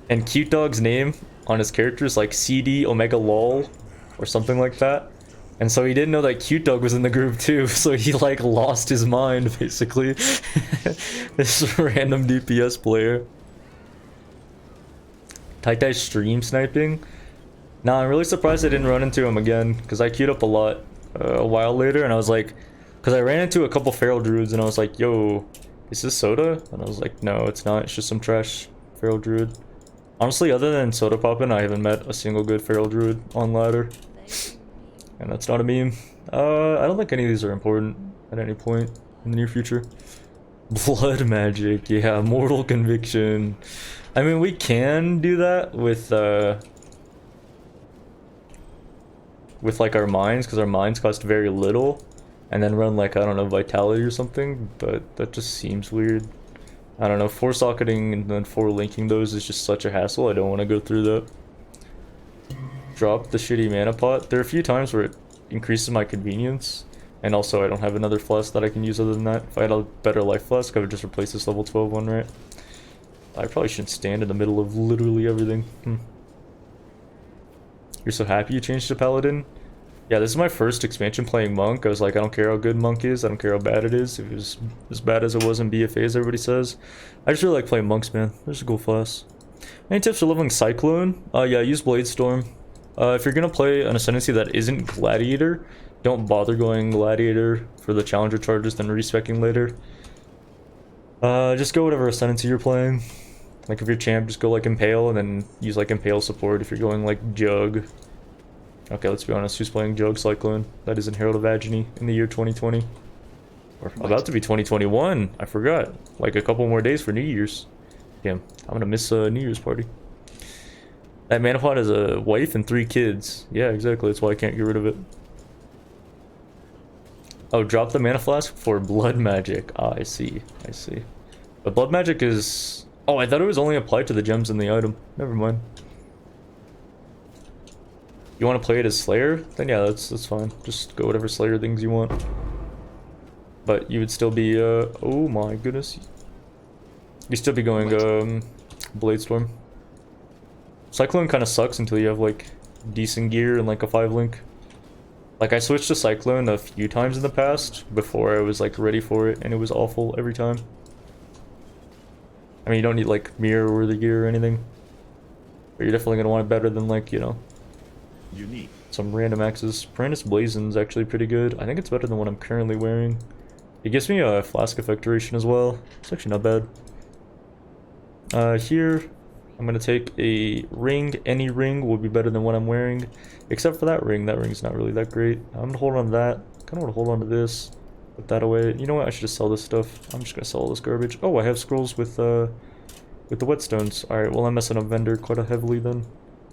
and Cute Dog's name on his character is like CD Omega LOL or something like that. And so he didn't know that Cute Dog was in the group too, so he like lost his mind basically. This random DPS player. Tai Tai stream sniping? Nah, I'm really surprised I didn't run into him again, because I queued up a lot a while later, and I was like, because I ran into a couple feral druids, and I was like, yo, is this Soda? And I was like, no, it's not, it's just some trash feral druid. Honestly, other than Soda Poppin', I haven't met a single good feral druid on ladder. And that's not a meme. I don't think any of these are important at any point in the near future. Blood magic, yeah, mortal conviction. I mean, we can do that with like our mines, because our mines cost very little, and then run like, I don't know, vitality or something, but that just seems weird. I don't know, 4-socketing and then 4-linking those is just such a hassle. I don't want to go through that. Drop the shitty mana pot. There are a few times where it increases my convenience, and also I don't have another flask that I can use other than that. If I had a better life flask, I would just replace this level 12 one, right? I probably shouldn't stand in the middle of literally everything. You're so happy you changed to Paladin? Yeah, this is my first expansion playing Monk. I was like, I don't care how good Monk is, I don't care how bad it is. If it was as bad as it was in BFA, as everybody says. I just really like playing Monks, man. They're just a cool class. Any tips for leveling Cyclone? Yeah, use Blade Storm. If you're gonna play an Ascendancy that isn't Gladiator, don't bother going Gladiator for the Challenger charges, then respecking later. Just go whatever Ascendancy you're playing. Like if you're champ, just go like Impale and then use like Impale support if you're going like Jug. Okay, let's be honest, who's playing Jug Cyclone? That isn't Herald of Agony in the year 2020. Or about to be 2021, I forgot. Like a couple more days for New Year's. Damn, I'm gonna miss a New Year's party. That mana pot has a wife and 3 kids. Yeah, exactly, that's why I can't get rid of it. Oh, drop the mana flask for blood magic. Ah, I see, I see. But blood magic is... Oh, I thought it was only applied to the gems in the item. Never mind. You want to play it as Slayer? Then yeah, that's fine. Just go whatever Slayer things you want. But you would still be, oh my goodness. You'd still be going, Blade Storm. Cyclone kind of sucks until you have, like, decent gear and, like, a 5-link. Like, I switched to Cyclone a few times in the past before I was, like, ready for it, and it was awful every time. I mean, you don't need, like, mirror-worthy gear or anything. But you're definitely gonna want it better than, like, you know... Unique. Some random axes. Brandis Blazon's actually pretty good. I think it's better than what I'm currently wearing. It gives me a flask effect duration as well. It's actually not bad. Here, I'm gonna take a ring. Any ring will be better than what I'm wearing. Except for that ring. That ring's not really that great. I'm gonna hold on to that. Kinda wanna hold on to this. Put that away. You know what? I should just sell this stuff. I'm just gonna sell all this garbage. Oh, I have scrolls with the whetstones. Alright, well I'm messing up vendor quite heavily then.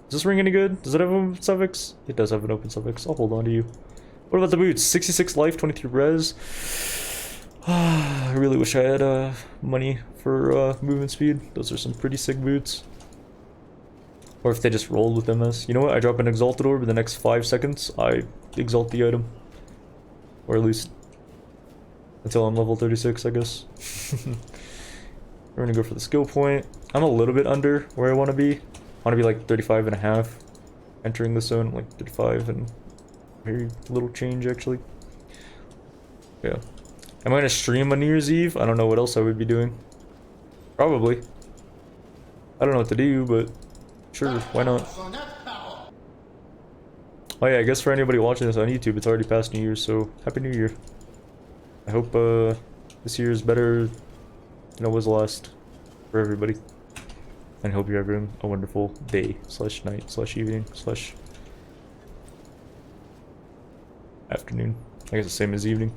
Is this ring any good? Does it have an open suffix? It does have an open suffix. I'll hold on to you. What about the boots? 66 life, 23 res. I really wish I had money for movement speed. Those are some pretty sick boots. Or if they just rolled with MS. You know what? I drop an exalted orb in the next 5 seconds. I exalt the item. Or at least until I'm level 36, I guess. We're gonna go for the skill point. I'm a little bit under where I want to be. I want to be like 35 and a half. Entering the zone, like 35 and very little change actually. Yeah. Am I gonna stream on New Year's Eve? I don't know what else I would be doing. Probably. I don't know what to do, but sure, why not? Oh yeah, I guess for anybody watching this on YouTube, it's already past New Year's, so Happy New Year. I hope this year is better than it was last for everybody. And hope you're having a wonderful day, slash night, slash evening, slash afternoon. I guess the same as evening.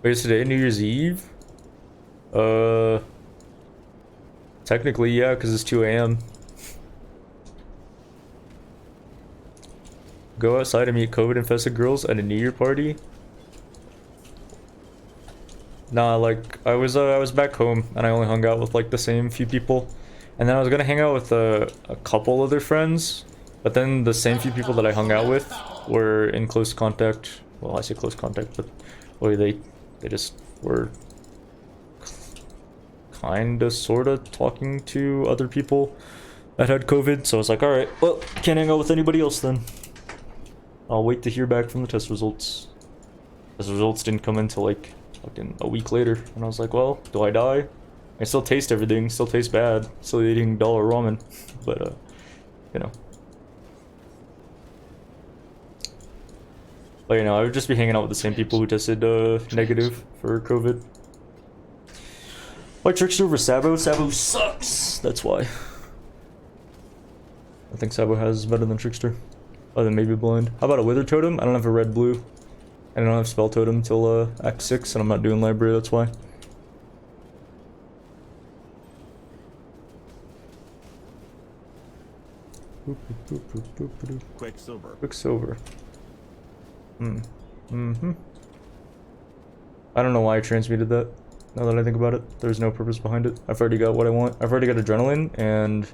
Wait, is today New Year's Eve? Technically, yeah, because it's 2 a.m. Go outside and meet COVID-infested girls at a New Year party? Nah, like, I was back home, and I only hung out with, like, the same few people. And then I was gonna hang out with a couple other friends, but then the same few people that I hung out with were in close contact. Well, I say close contact, but well, they just were kinda, sorta talking to other people that had COVID, so I was like, alright, well, can't hang out with anybody else then. I'll wait to hear back from the test results. Test results didn't come until like fucking a week later, and I was like, well, do I die? I still taste everything, still taste bad, still eating dollar ramen, but you know. But you know, I would just be hanging out with the same people who tested negative for COVID. Why Trickster over Sabo? Sabo sucks! That's why. I think Sabo has better than Trickster. Other than maybe Blind. How about a Wither Totem? I don't have a red blue. And I don't have Spell Totem till Act 6, and I'm not doing Library, that's why. Quicksilver. Quicksilver. I don't know why I transmuted that. Now that I think about it, there's no purpose behind it. I've already got what I want. I've already got Adrenaline, and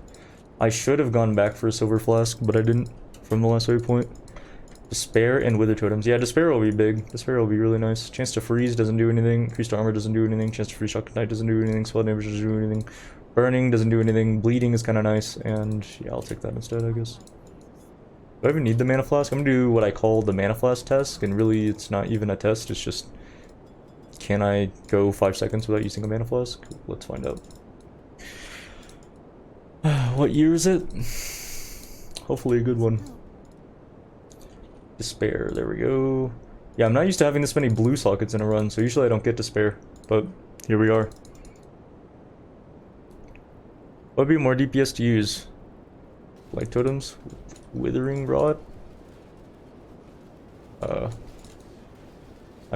I should have gone back for a Silver Flask, but I didn't from the last waypoint. Despair and Wither Totems. Yeah, Despair will be big. Despair will be really nice. Chance to freeze doesn't do anything. Increased armor doesn't do anything. Chance to freeze shock tonight doesn't do anything. Spell damage doesn't do anything. Burning doesn't do anything. Bleeding is kind of nice, and yeah, I'll take that instead, I guess. Do I even need the Mana Flask? I'm gonna do what I call the Mana Flask test, and really it's not even a test, it's just, can I go 5 seconds without using a Mana Flask? Let's find out. What year is it? Hopefully a good one. Despair, there we go. Yeah, I'm not used to having this many blue sockets in a run, so usually I don't get Despair, but here we are. What would be more DPS to use? Light Totems? Withering Rod? I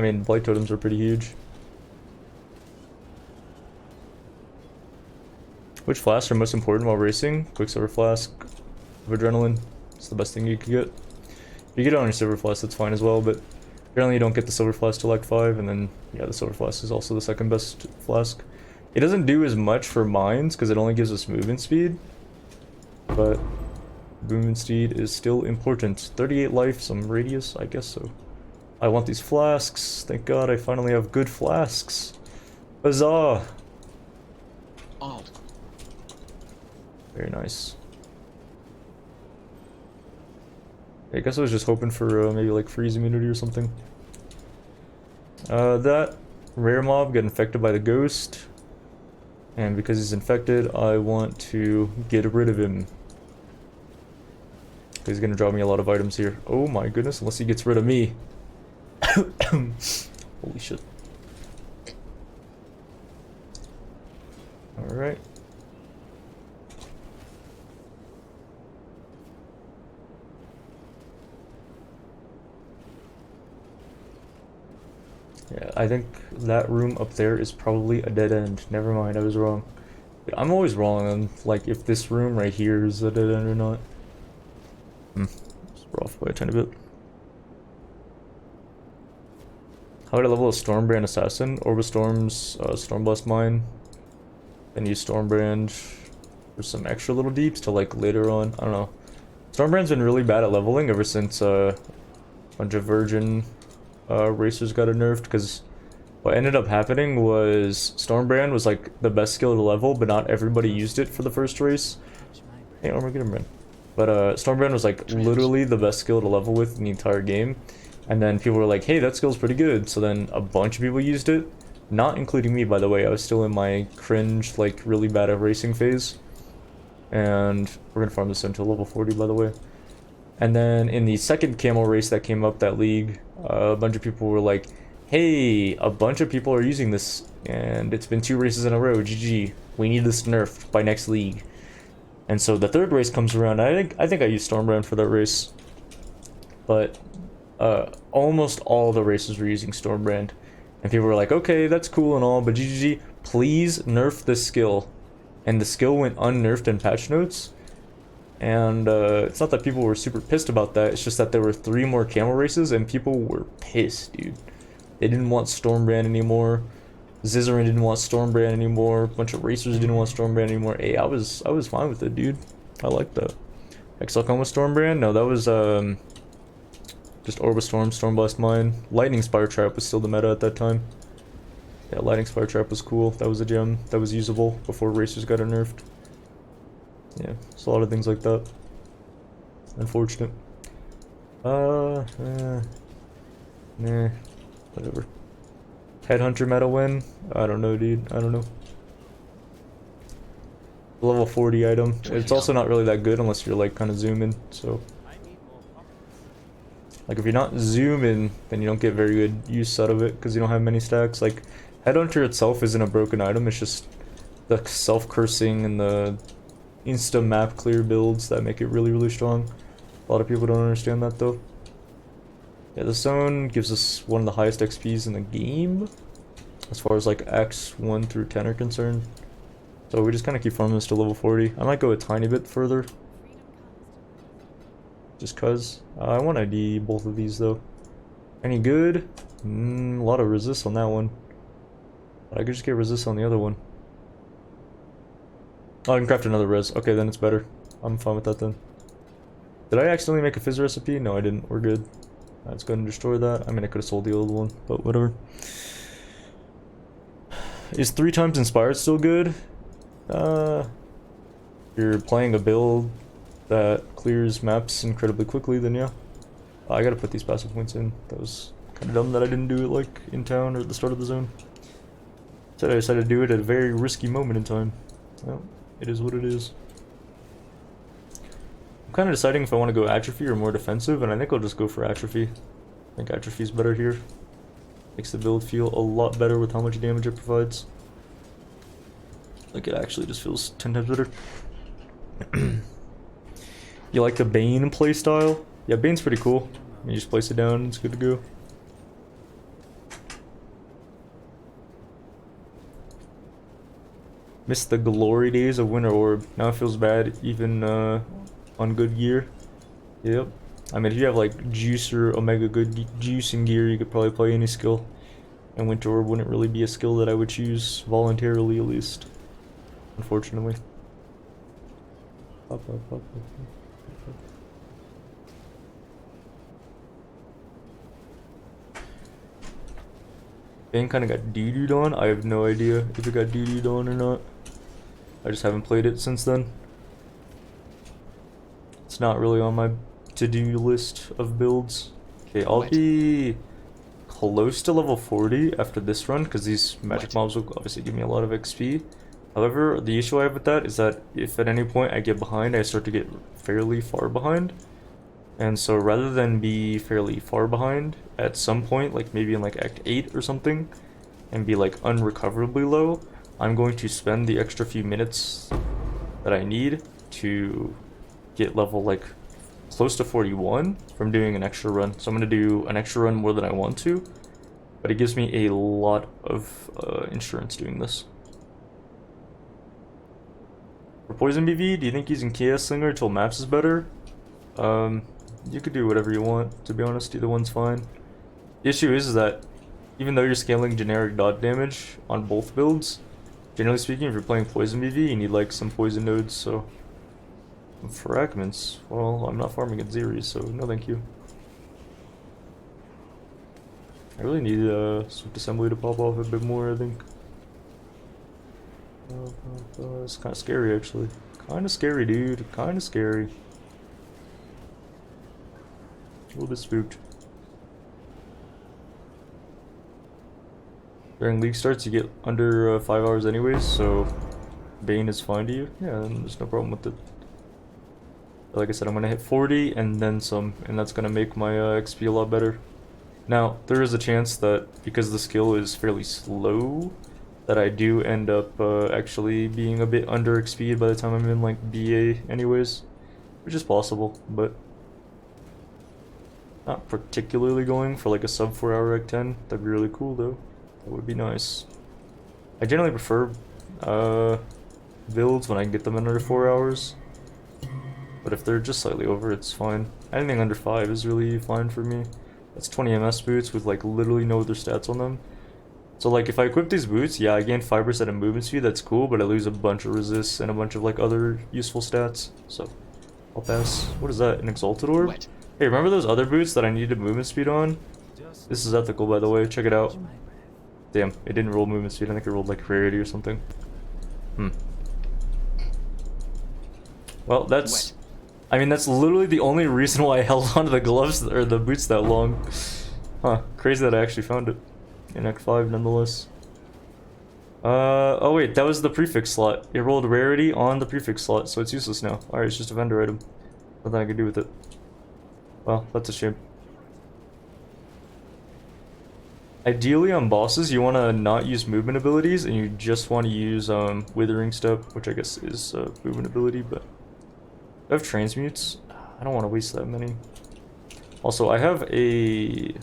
mean, Blight Totems are pretty huge. Which flasks are most important while racing? Quicksilver Flask of Adrenaline. It's the best thing you could get. If you get it on your Silver Flask, that's fine as well, but apparently you don't get the Silver Flask till Act 5, and then, yeah, the Silver Flask is also the second best flask. It doesn't do as much for mines, because it only gives us movement speed, but movement speed is still important. 38 life, some radius, I guess so. I want these flasks. Thank God I finally have good flasks. Huzzah! Alt. Very nice. I guess I was just hoping for maybe like freeze immunity or something. That rare mob got infected by the ghost. And because he's infected, I want to get rid of him. He's gonna drop me a lot of items here. Oh my goodness, unless he gets rid of me. Holy shit. Alright. Yeah, I think that room up there is probably a dead end. Never mind, I was wrong. I'm always wrong on, like, if this room right here is a dead end or not. It's a rough way. tiny bit. How would I level a Stormbrand Assassin? Orbistorm's Stormblast Mine. Then use Stormbrand for some extra little deeps to like later on. I don't know. Stormbrand's been really bad at leveling ever since a bunch of Virgin racers got it nerfed, because what ended up happening was Stormbrand was like the best skill to level, but not everybody used it for the first race. Hey, Armor, get him, man. But Stormbrand was like literally the best skill to level with in the entire game. And then people were like, hey, that skill's pretty good. So then a bunch of people used it. Not including me, by the way. I was still in my cringe, like, really bad at racing phase. And we're gonna farm this into level 40, by the way. And then in the second camel race that came up, that league, a bunch of people were like, hey, a bunch of people are using this, and it's been 2 races in a row, GG. We need this nerfed by next league. And so the third race comes around. I think I used Stormbrand for that race. But almost all the races were using Stormbrand. And people were like, okay, that's cool and all, but GG, please nerf this skill. And the skill went unnerfed in patch notes. And it's not that people were super pissed about that, it's just that there were 3 more camel races and people were pissed, dude. They didn't want Stormbrand anymore. Zizarin didn't want Stormbrand anymore. A bunch of racers didn't want Stormbrand anymore. Hey, I was fine with it, dude. I like that. XLCon with Stormbrand? No, that was just Orbistorm, Stormblast Mine. Lightning Spire Trap was still the meta at that time. Yeah, Lightning Spire Trap was cool. That was a gem that was usable before racers got it nerfed. Yeah, it's a lot of things like that. Unfortunate. Nah, whatever. Headhunter meta win? I don't know, dude. I don't know. Level 40 item. It's also not really that good unless you're like kind of zooming, so. Like if you're not zooming, then you don't get very good use out of it because you don't have many stacks. Like Headhunter itself isn't a broken item, it's just the self-cursing and the insta-map clear builds that make it really, really strong. A lot of people don't understand that though. Yeah, the zone gives us one of the highest XPs in the game as far as like Acts 1 through 10 are concerned. So we just kind of keep farming this to level 40. I might go a tiny bit further. Just cuz. I want ID both of these though. Any good? A lot of resist on that one. But I could just get resist on the other one. Oh, I can craft another res. Okay, then it's better. I'm fine with that then. Did I accidentally make a fizz recipe? No, I didn't. We're good. Let's go ahead and destroy that. I mean, I could have sold the old one, but whatever. Is 3 times inspired still good? You're playing a build that clears maps incredibly quickly, then yeah. I gotta put these passive points in. That was kind of dumb that I didn't do it like in town or at the start of the zone. Said I decided to do it at a very risky moment in time. Well, it is what it is. I'm kind of deciding if I want to go atrophy or more defensive, and I think I'll just go for atrophy. I think atrophy's better here. Makes the build feel a lot better with how much damage it provides. Like it actually just feels 10 times better. You like the Bane playstyle? Yeah, Bane's pretty cool. You just place it down, it's good to go. Missed the glory days of Winter Orb. Now it feels bad even on good gear. Yep. I mean, if you have like Juice or Omega good Juice and gear, you could probably play any skill. And Winter Orb wouldn't really be a skill that I would choose voluntarily, at least. Unfortunately. Bane kind of got doo-dooed on. I have no idea if it got doo-dooed on or not. I just haven't played it since then. It's not really on my to-do list of builds. Okay, I'll be close to level 40 after this run because these magic mobs will obviously give me a lot of XP. However, the issue I have with that is that if at any point I get behind, I start to get fairly far behind. And so rather than be fairly far behind at some point, like maybe in like Act 8 or something, and be like unrecoverably low, I'm going to spend the extra few minutes that I need to get level like close to 41 from doing an extra run. So I'm going to do an extra run more than I want to, but it gives me a lot of insurance doing this. For Poison BV, do you think using Chaos Slinger until maps is better? You could do whatever you want, to be honest, either one's fine. The issue is that even though you're scaling generic dot damage on both builds, generally speaking, if you're playing poison BV, you need like some poison nodes, so fragments. Well, I'm not farming at Zeri, so no thank you. I really need Swift Assembly to pop off a bit more, I think. It's kind of scary, actually. Kind of scary, dude. Kind of scary. A little bit spooked. During league starts, you get under 5 hours anyways, so Bane is fine to you. Yeah, and there's no problem with it. Like I said, I'm gonna hit 40 and then some, and that's gonna make my XP a lot better. Now, there is a chance that because the skill is fairly slow, that I do end up actually being a bit under XP by the time I'm in like BA anyways, which is possible, but not particularly going for like a sub 4 hour Rec 10. That'd be really cool though. That would be nice. I generally prefer builds when I can get them in under 4 hours, but if they're just slightly over, it's fine. Anything under 5 is really fine for me. That's 20 MS boots with like literally no other stats on them. So like if I equip these boots, yeah, I gain 5% of movement speed, that's cool, but I lose a bunch of resists and a bunch of like other useful stats. So I'll pass. What is that? An Exalted Orb? Wet. Hey, remember those other boots that I needed movement speed on? Just This is ethical, by the way. Check it out. catch my breath. Damn, it didn't roll movement speed. I think it rolled like rarity or something. Well, that's... Wet. I mean, that's literally the only reason why I held onto the gloves or the boots that long. Huh, crazy that I actually found it in Act 5 nonetheless. Oh wait, that was the prefix slot. It rolled rarity on the prefix slot, so it's useless now. Alright, it's just a vendor item. Nothing I can do with it. Well, that's a shame. Ideally on bosses, you want to not use movement abilities, and you just want to use Withering Step, which I guess is movement ability, but... I have transmutes. I don't want to waste that many. Also, I have a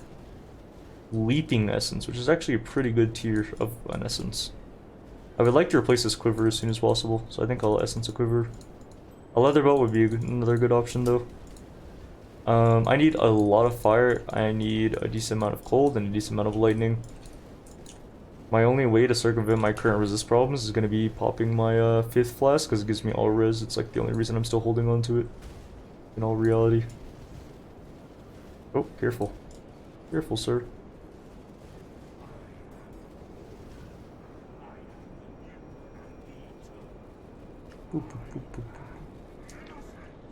leaping essence, which is actually a pretty good tier of an essence. I would like to replace this quiver as soon as possible, so I think I'll essence a quiver. A leather belt would be another good option though. I need a lot of fire. I need a decent amount of cold and a decent amount of lightning. My only way to circumvent my current resist problems is going to be popping my 5th flask, because it gives me all res. It's like the only reason I'm still holding on to it, in all reality. Oh, careful. Careful, sir. Boop, boop, boop, boop.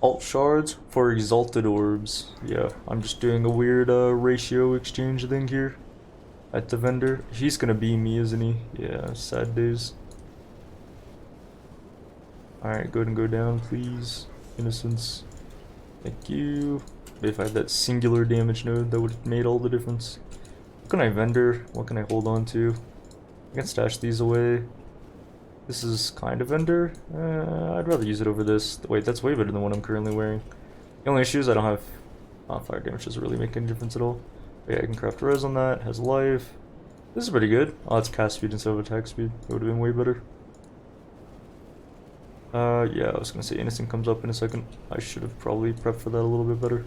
Alt shards for exalted orbs. Yeah, I'm just doing a weird ratio exchange thing here. At the vendor. He's gonna be me, isn't he? Yeah, sad days. Alright, go ahead and go down, please. Innocence. Thank you. If I had that singular damage node, that would have made all the difference. What can I vendor? What can I hold on to? I can stash these away. This is kind of vendor. I'd rather use it over this. Wait, that's way better than what I'm currently wearing. The only issue is I don't have... fire damage doesn't really make any difference at all. Yeah, I can craft res on that, has life. This is pretty good. Oh, it's cast speed instead of attack speed. It would have been way better. Yeah, I was gonna say innocent comes up in a second. I should have probably prepped for that a little bit better.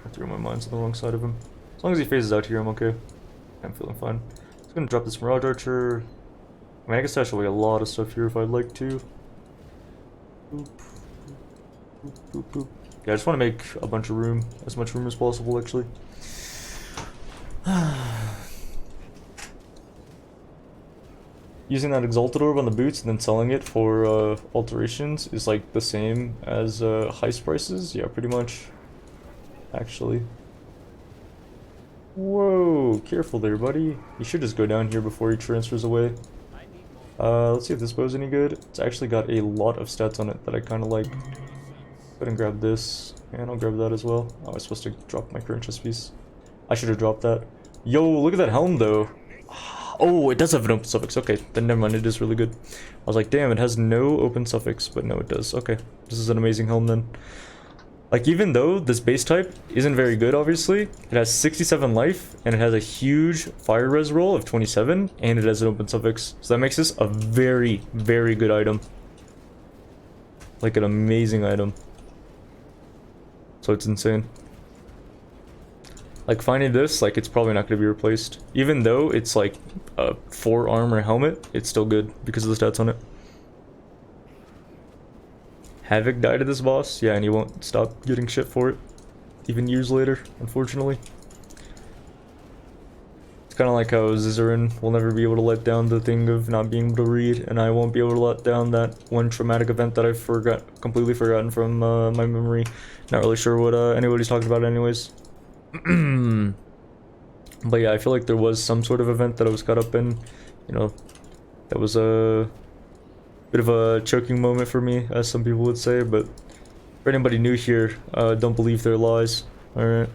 I threw my mines on the wrong side of him. As long as he phases out here, I'm okay. I'm feeling fine. Just gonna drop this Mirage Archer. I mean, I can stash away a lot of stuff here if I'd like to. Boop. Boop, boop, boop. Yeah, I just want to make a bunch of room, as much room as possible, actually. Using that Exalted Orb on the boots and then selling it for alterations is like the same as heist prices. Yeah, pretty much. Actually. Whoa, careful there, buddy. You should just go down here before he transfers away. Let's see if this bow's any good. It's actually got a lot of stats on it that I kind of like. Go ahead and grab this, and I'll grab that as well. Oh, I was supposed to drop my current chest piece. I should have dropped that. Yo, look at that helm though. Oh, it does have an open suffix. Okay, then never mind, it is really good. I was like, damn, it has no open suffix, but no, it does. Okay, this is an amazing helm then. Like, even though this base type isn't very good, obviously, it has 67 life, and it has a huge fire res roll of 27, and it has an open suffix. So that makes this a very, very good item. Like an amazing item. So it's insane. Like finding this, like it's probably not going to be replaced. Even though it's like a 4 armor helmet, it's still good because of the stats on it. Havoc died to this boss, yeah, and he won't stop getting shit for it. Even years later, unfortunately. It's kind of like how Zizarin will never be able to let down the thing of not being able to read, and I won't be able to let down that one traumatic event that I've completely forgotten from my memory. Not really sure what anybody's talking about anyways. But yeah, I feel like there was some sort of event that I was caught up in, you know, that was a bit of a choking moment for me, as some people would say, but for anybody new here, don't believe their lies. Alright.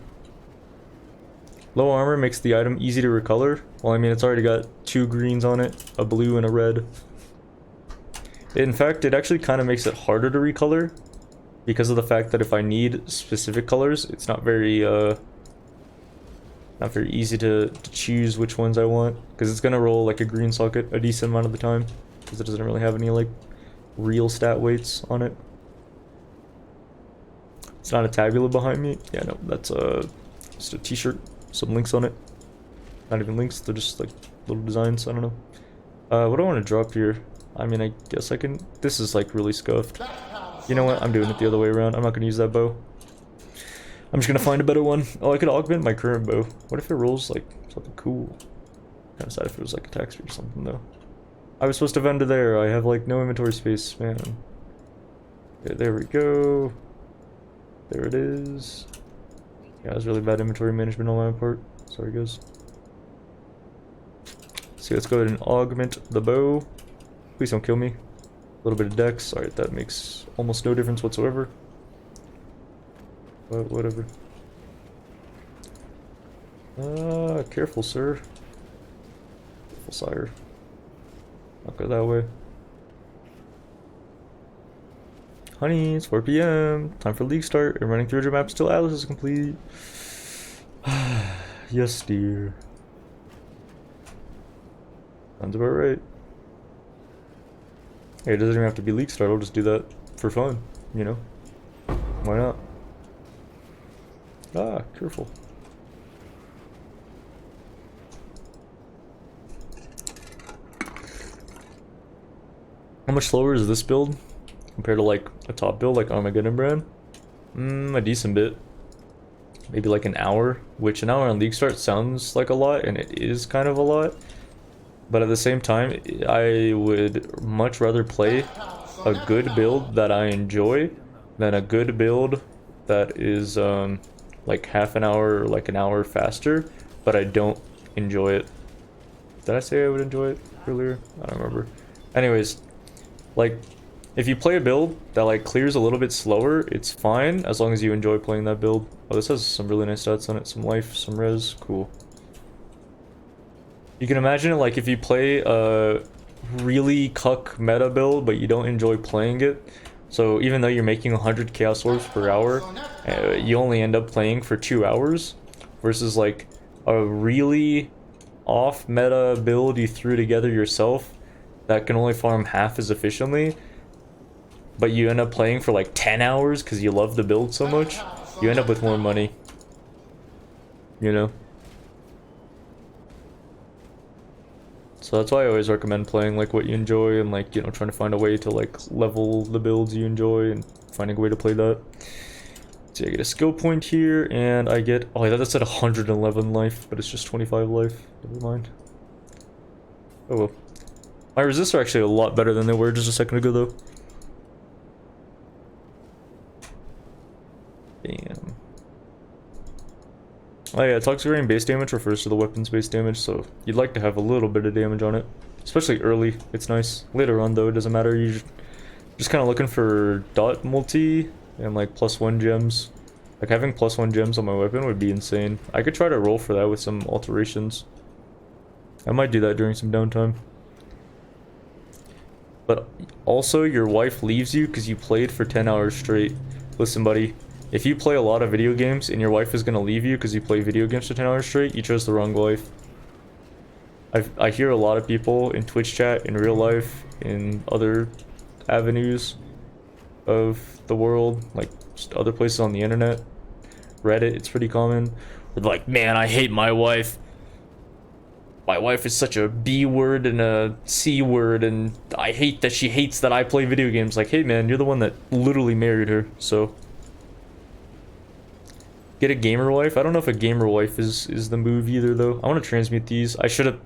Low armor makes the item easy to recolor. Well, I mean, it's already got 2 greens on it, a blue and a red. In fact, it actually kind of makes it harder to recolor because of the fact that if I need specific colors, it's not very easy to choose which ones I want, because it's gonna roll like a green socket a decent amount of the time because it doesn't really have any like real stat weights on it. It's not a tabula behind me. Yeah, no, that's just a t-shirt, some links on it. Not even links, they're just like little designs. I don't know. What do I want to drop here? I mean, I guess I can. This is like really scuffed. You know what, I'm doing it the other way around. I'm not gonna use that bow. I'm just gonna find a better one. Oh, I could augment my current bow. What if it rolls like something cool? Kind of sad if it was like attack speed or something though. I was supposed to vendor there. I have like no inventory space, man. Okay, there we go. There it is. Yeah, it was really bad inventory management on my part. Sorry, guys. So let's go ahead and augment the bow. Please don't kill me. A little bit of dex. Alright, that makes almost no difference whatsoever. But whatever. Careful, sir. Careful, sire. Not go that way. Honey, it's 4 p.m. Time for league start. I'm running 300 maps till Atlas is complete. Yes, dear. Sounds about right. Hey, it doesn't even have to be league start. I'll just do that for fun, you know? Why not? Ah, careful. How much slower is this build compared to like a top build like Armageddon brand? A decent bit. Maybe like an hour, which an hour on league start sounds like a lot, and it is kind of a lot. But at the same time, I would much rather play a good build that I enjoy than a good build that is like half an hour or like an hour faster, but I don't enjoy it. Did I say I would enjoy it earlier? I don't remember. Anyways, like if you play a build that like clears a little bit slower, it's fine as long as you enjoy playing that build. Oh, this has some really nice stats on it. Some life, some res, cool. You can imagine it like if you play a really cuck meta build, but you don't enjoy playing it. So even though you're making 100 chaos orbs per hour, you only end up playing for 2 hours, versus like a really off meta build you threw together yourself that can only farm half as efficiently, but you end up playing for like 10 hours because you love the build so much. You end up with more money, you know? So that's why I always recommend playing like what you enjoy and like, you know, trying to find a way to like level the builds you enjoy and finding a way to play that. So I get a skill point here and I get, oh, I thought that said 111 life, but it's just 25 life. Never mind. Oh well. My resists are actually a lot better than they were just a second ago though. Damn. Oh yeah, toxic rain base damage refers to the weapon's base damage, so you'd like to have a little bit of damage on it. Especially early, it's nice. Later on though, it doesn't matter. You're just kind of looking for dot multi and like +1 gems. Like having +1 gems on my weapon would be insane. I could try to roll for that with some alterations. I might do that during some downtime. But also, your wife leaves you because you played for 10 hours straight. Listen, buddy. If you play a lot of video games and your wife is going to leave you because you play video games for 10 hours straight, you chose the wrong wife. I hear a lot of people in Twitch chat, in real life, in other avenues, of the world, like just other places on the internet. Reddit, it's pretty common. They're like, man, I hate my wife. My wife is such a B word and a C word, and I hate that she hates that I play video games. Like, hey man, you're the one that literally married her, so get a gamer wife. I don't know if a gamer wife is the move either though. I want to transmute these. I should have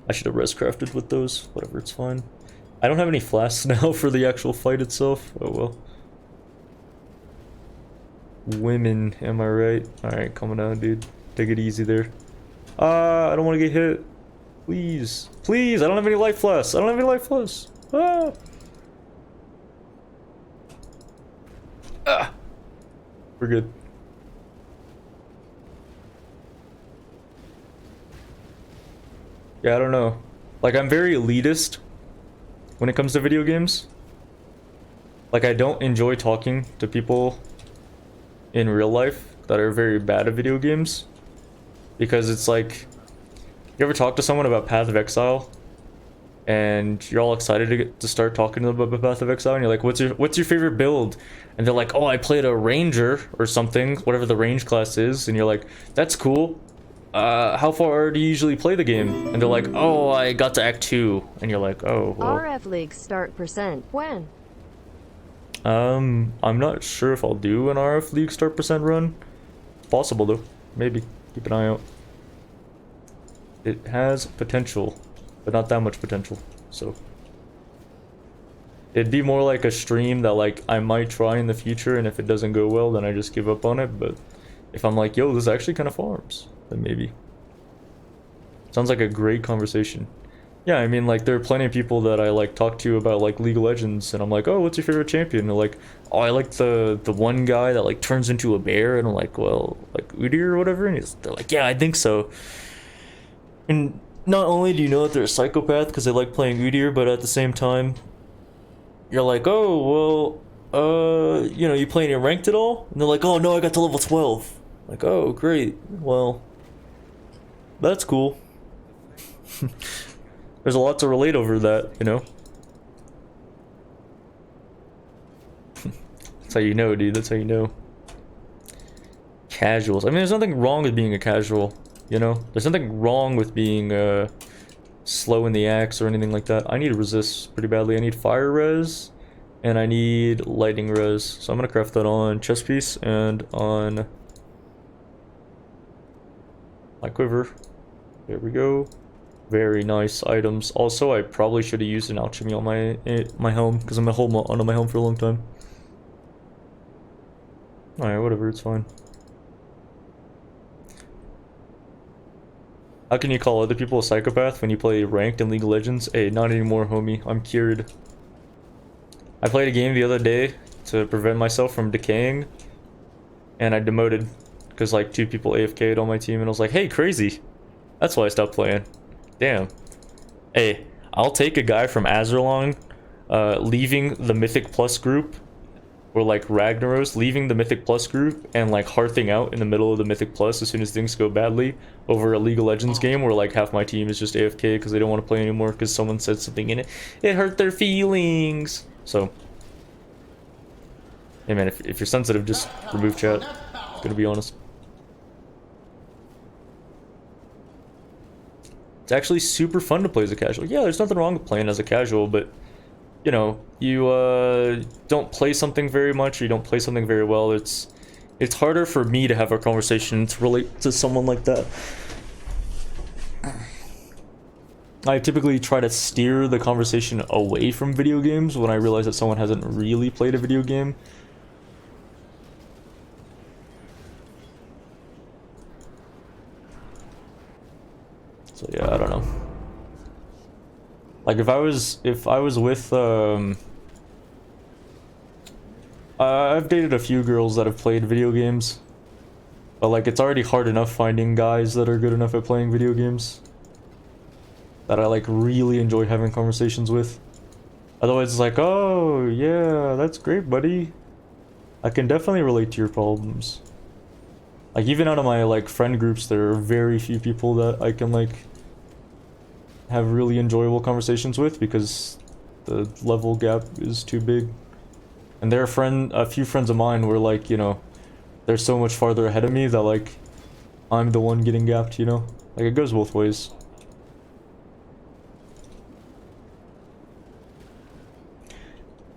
res crafted with those. Whatever, it's fine. I don't have any flasks now for the actual fight itself. Oh well. Women, am I right? Alright, coming down, dude. Take it easy there. I don't want to get hit. Please. Please, I don't have any life flasks. I don't have any life flasks. Ah! Ah! We're good. Yeah, I don't know. Like, I'm very elitist when it comes to video games. Like, I don't enjoy talking to people in real life that are very bad at video games. Because it's like, you ever talk to someone about Path of Exile, and you're all excited to start talking to them about Path of Exile, and you're like, what's your favorite build? And they're like, oh, I played a ranger or something, whatever the range class is, and you're like, that's cool. How far do you usually play the game? And they're like, oh, I got to Act 2. And you're like, oh, well. RF League start percent when? I'm not sure if I'll do an RF League start percent run. Possible though, maybe. Keep an eye out. It has potential, but not that much potential, so. It'd be more like a stream that like I might try in the future, and if it doesn't go well, then I just give up on it, but if I'm like, yo, this actually kind of farms, then maybe. Sounds like a great conversation. Yeah, I mean, like, there are plenty of people that I, like, talk to about, like, League of Legends, and I'm like, oh, what's your favorite champion? And they're like, oh, I like the one guy that, like, turns into a bear, and I'm like, well, like, Udyr or whatever, and they're like, yeah, I think so. And not only do you know that they're a psychopath because they like playing Udyr, but at the same time, you're like, oh, well, you know, you playing in ranked at all? And they're like, oh, no, I got to level 12. Like, oh, great, well, that's cool. There's a lot to relate over that, you know? That's how you know, dude. That's how you know. Casuals. I mean, there's nothing wrong with being a casual, you know? There's nothing wrong with being slow in the axe or anything like that. I need resist pretty badly. I need fire res, and I need lightning res. So I'm gonna craft that on chest piece and on my quiver. There we go. Very nice items. Also, I probably should have used an alchemy on my helm, because I'm gonna hold onto my helm for a long time. Alright, whatever, it's fine. How can you call other people a psychopath when you play ranked in League of Legends? Hey, not anymore, homie. I'm cured. I played a game the other day to prevent myself from decaying, and I demoted because like 2 people AFK'd on my team, and I was like, hey, crazy. That's why I stopped playing. Damn. Hey, I'll take a guy from Azerlong leaving the Mythic Plus group, or like Ragnaros leaving the Mythic Plus group and like hearthing out in the middle of the Mythic Plus as soon as things go badly over a League of Legends game where like half my team is just AFK because they don't want to play anymore because someone said something in it. It hurt their feelings. So, hey man, if you're sensitive, just remove chat. Gonna be honest. It's actually super fun to play as a casual. Yeah, there's nothing wrong with playing as a casual, but you know, you don't play something very much, or you don't play something very well. It's harder for me to have a conversation to relate to someone like that. I typically try to steer the conversation away from video games when I realize that someone hasn't really played a video game. So yeah, I don't know. Like if I was with I've dated a few girls that have played video games, but like it's already hard enough finding guys that are good enough at playing video games that I like really enjoy having conversations with. Otherwise it's like, oh yeah, that's great, buddy. I can definitely relate to your problems. Like even out of my like friend groups, there are very few people that I can like have really enjoyable conversations with because the level gap is too big. And a few friends of mine were like, you know, they're so much farther ahead of me that like I'm the one getting gapped, you know? Like it goes both ways.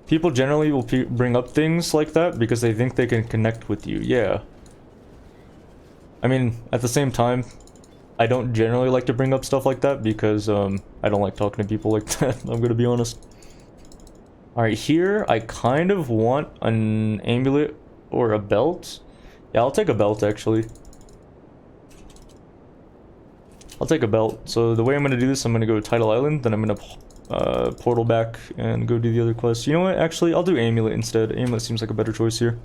People generally will bring up things like that because they think they can connect with you. Yeah. I mean, at the same time, I don't generally like to bring up stuff like that because I don't like talking to people like that. I'm gonna be honest. Alright, here I kind of want an amulet or a belt. Yeah, I'll take a belt actually. I'll take a belt. So the way I'm gonna do this, I'm gonna go to Tidal Island, then I'm gonna portal back and go do the other quests. You know what? Actually, I'll do amulet instead. Amulet seems like a better choice here.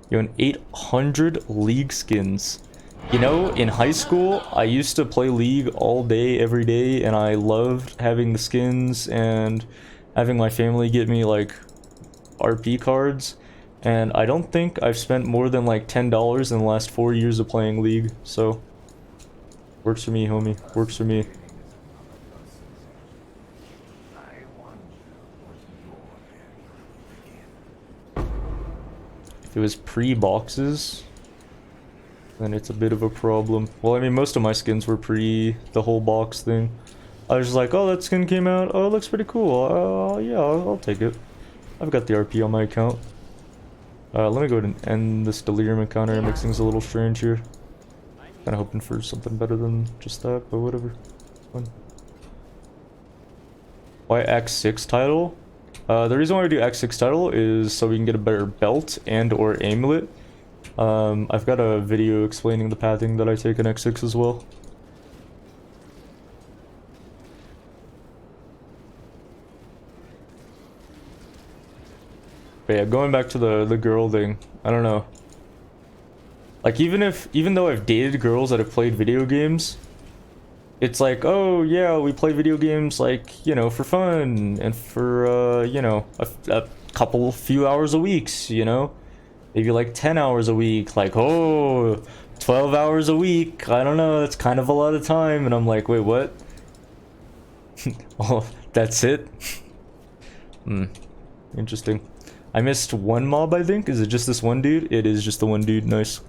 Yo, an 800 League skins. You know, in high school, I used to play League all day, every day, and I loved having the skins and having my family get me, like, RP cards. And I don't think I've spent more than, like, $10 in the last 4 years of playing League, so... Works for me, homie. Works for me. If it was pre-boxes, then it's a bit of a problem. Well, I mean, most of my skins were pre the whole box thing. I was just like, oh, that skin came out. Oh, it looks pretty cool. Yeah, I'll take it. I've got the RP on my account. Let me go ahead and end this delirium encounter. It makes things a little strange here. Kind of hoping for something better than just that, but whatever. Fine. Why X6 title? The reason why we do X6 title is so we can get a better belt and or amulet. I've got a video explaining the pathing that I take in X6 as well. But yeah, going back to the girl thing, I don't know. Like even though I've dated girls that have played video games, it's like, oh yeah, we play video games like, you know, for fun and for you know, a few hours a week, you know, maybe like 10 hours a week, like, oh, 12 hours a week, I don't know, that's kind of a lot of time. And I'm like, wait, what? Oh, that's it? Interesting. I missed one mob, I think. Is it just this one dude? It is just the one dude. Nice.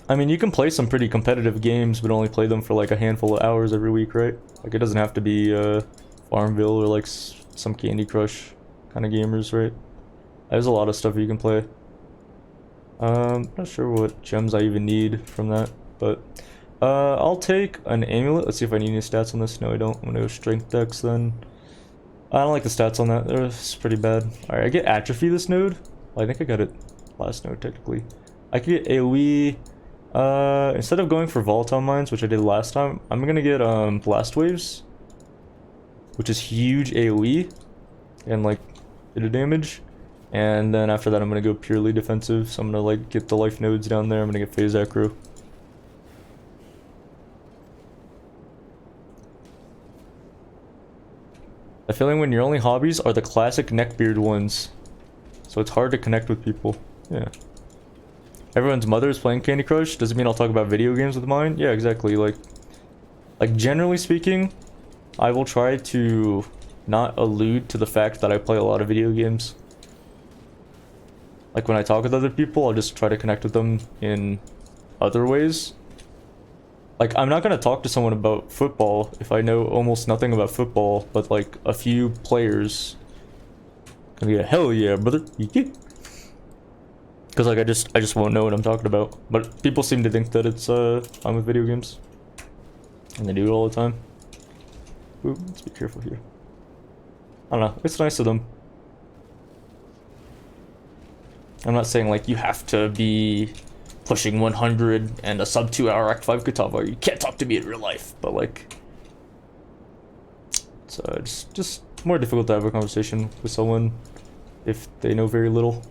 I mean, you can play some pretty competitive games, but only play them for like a handful of hours every week, right? Like, it doesn't have to be Farmville or like some Candy Crush kind of gamers, right? There's a lot of stuff you can play. Not sure what gems I even need from that, but I'll take an amulet. Let's see if I need any stats on this. No, I don't. I'm gonna go strength dex then. I don't like the stats on that. It's pretty bad. Alright, I get atrophy this node. Well, I think I got it last node technically. I could get AoE. Instead of going for volatile mines, which I did last time, I'm gonna get blast waves, which is huge AoE and like bit of damage. And then after that, I'm gonna go purely defensive. So I'm gonna like get the life nodes down there. I'm gonna get phase acro. The feeling when your only hobbies are the classic neckbeard ones, so it's hard to connect with people. Yeah. Everyone's mother is playing Candy Crush. Does it mean I'll talk about video games with mine? Yeah, exactly. Like generally speaking, I will try to not allude to the fact that I play a lot of video games. Like when I talk with other people, I'll just try to connect with them in other ways. Like, I'm not gonna talk to someone about football if I know almost nothing about football, but like a few players. Gonna be a hell yeah, brother. Because like I just won't know what I'm talking about. But people seem to think that it's fun with video games, and they do it all the time. Ooh, let's be careful here. I don't know. It's nice of them. I'm not saying like you have to be pushing 100 and a sub 2 hour Act 5 Kitava. You can't talk to me in real life, but like it's just more difficult to have a conversation with someone if they know very little.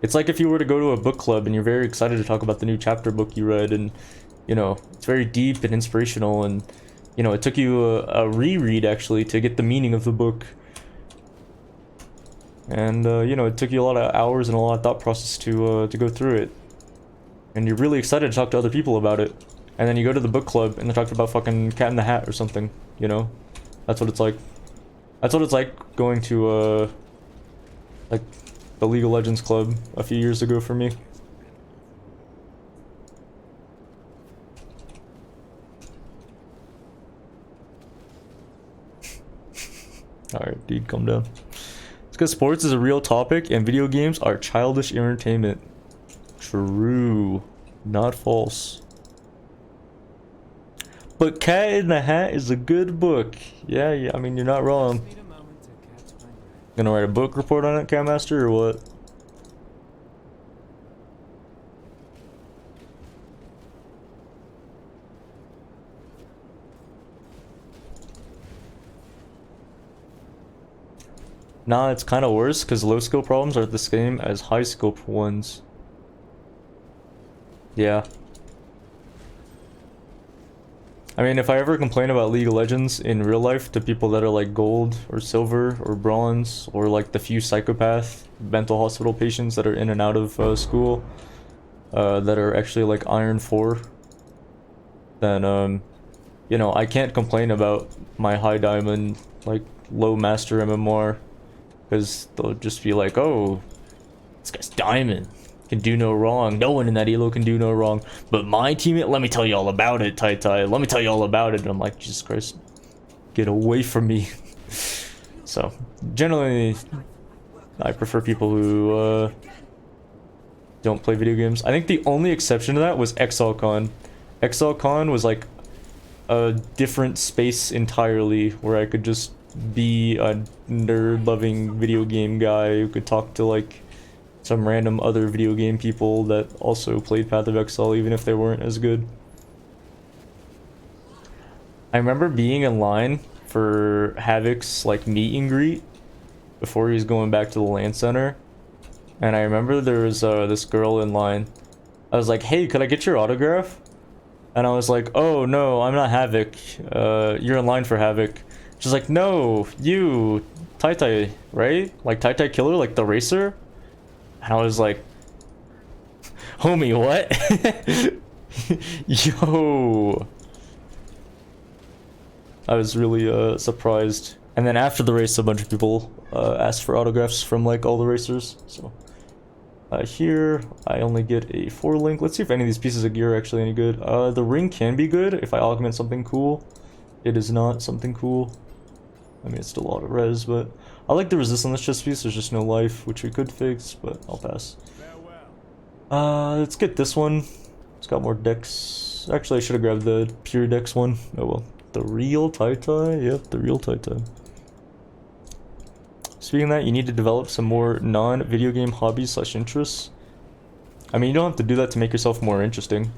It's like if you were to go to a book club and you're very excited to talk about the new chapter book you read, and you know it's very deep and inspirational, and you know it took you a reread actually to get the meaning of the book, and you know it took you a lot of hours and a lot of thought process to go through it. And you're really excited to talk to other people about it. And then you go to the book club and they're talking about fucking Cat in the Hat or something, you know? That's what it's like. That's what it's like going to like the League of Legends club a few years ago for me. Alright, dude, calm down. It's because sports is a real topic and video games are childish entertainment. True. Not false. But Cat in the Hat is a good book. Yeah, I mean, you're not wrong. Need a moment to catch my breath. Gonna write a book report on it, Cat Master, or what? Nah, it's kind of worse because low skill problems are the same as high skill ones. Yeah. I mean, if I ever complain about League of Legends in real life to people that are like gold or silver or bronze or like the few psychopath mental hospital patients that are in and out of school that are actually like Iron 4, then you know, I can't complain about my high diamond like low master MMR because they'll just be like, oh, this guy's diamond. Can do no wrong. No one in that elo can do no wrong. But my teammate, let me tell you all about it, Tai Tai. Let me tell you all about it. And I'm like, Jesus Christ, get away from me. So, generally, I prefer people who don't play video games. I think the only exception to that was XLCon. XLCon was like a different space entirely where I could just be a nerd-loving video game guy who could talk to like some random other video game people that also played Path of Exile even if they weren't as good. I remember being in line for Havoc's like meet and greet before he was going back to the LAN center, and I remember there was this girl in line. I was like, hey, could I get your autograph? And I was like, oh no, I'm not Havoc, you're in line for Havoc. She's like, no, you, Tai Tai, right? Like Tai Tai Killer, like the racer? And I was like, homie, what? Yo. I was really surprised. And then after the race, a bunch of people asked for autographs from like all the racers. So here, I only get a 4 link. Let's see if any of these pieces of gear are actually any good. The ring can be good if I augment something cool. It is not something cool. I mean, it's still a lot of res, but I like the resist on this chest piece. There's just no life, which we could fix, but I'll pass. Let's get this one. It's got more dex. Actually, I should have grabbed the pure dex one. Oh well. The real Tai Tai? Yep, the real Tai Tai. Speaking of that, you need to develop some more non-video game hobbies / interests. I mean, you don't have to do that to make yourself more interesting.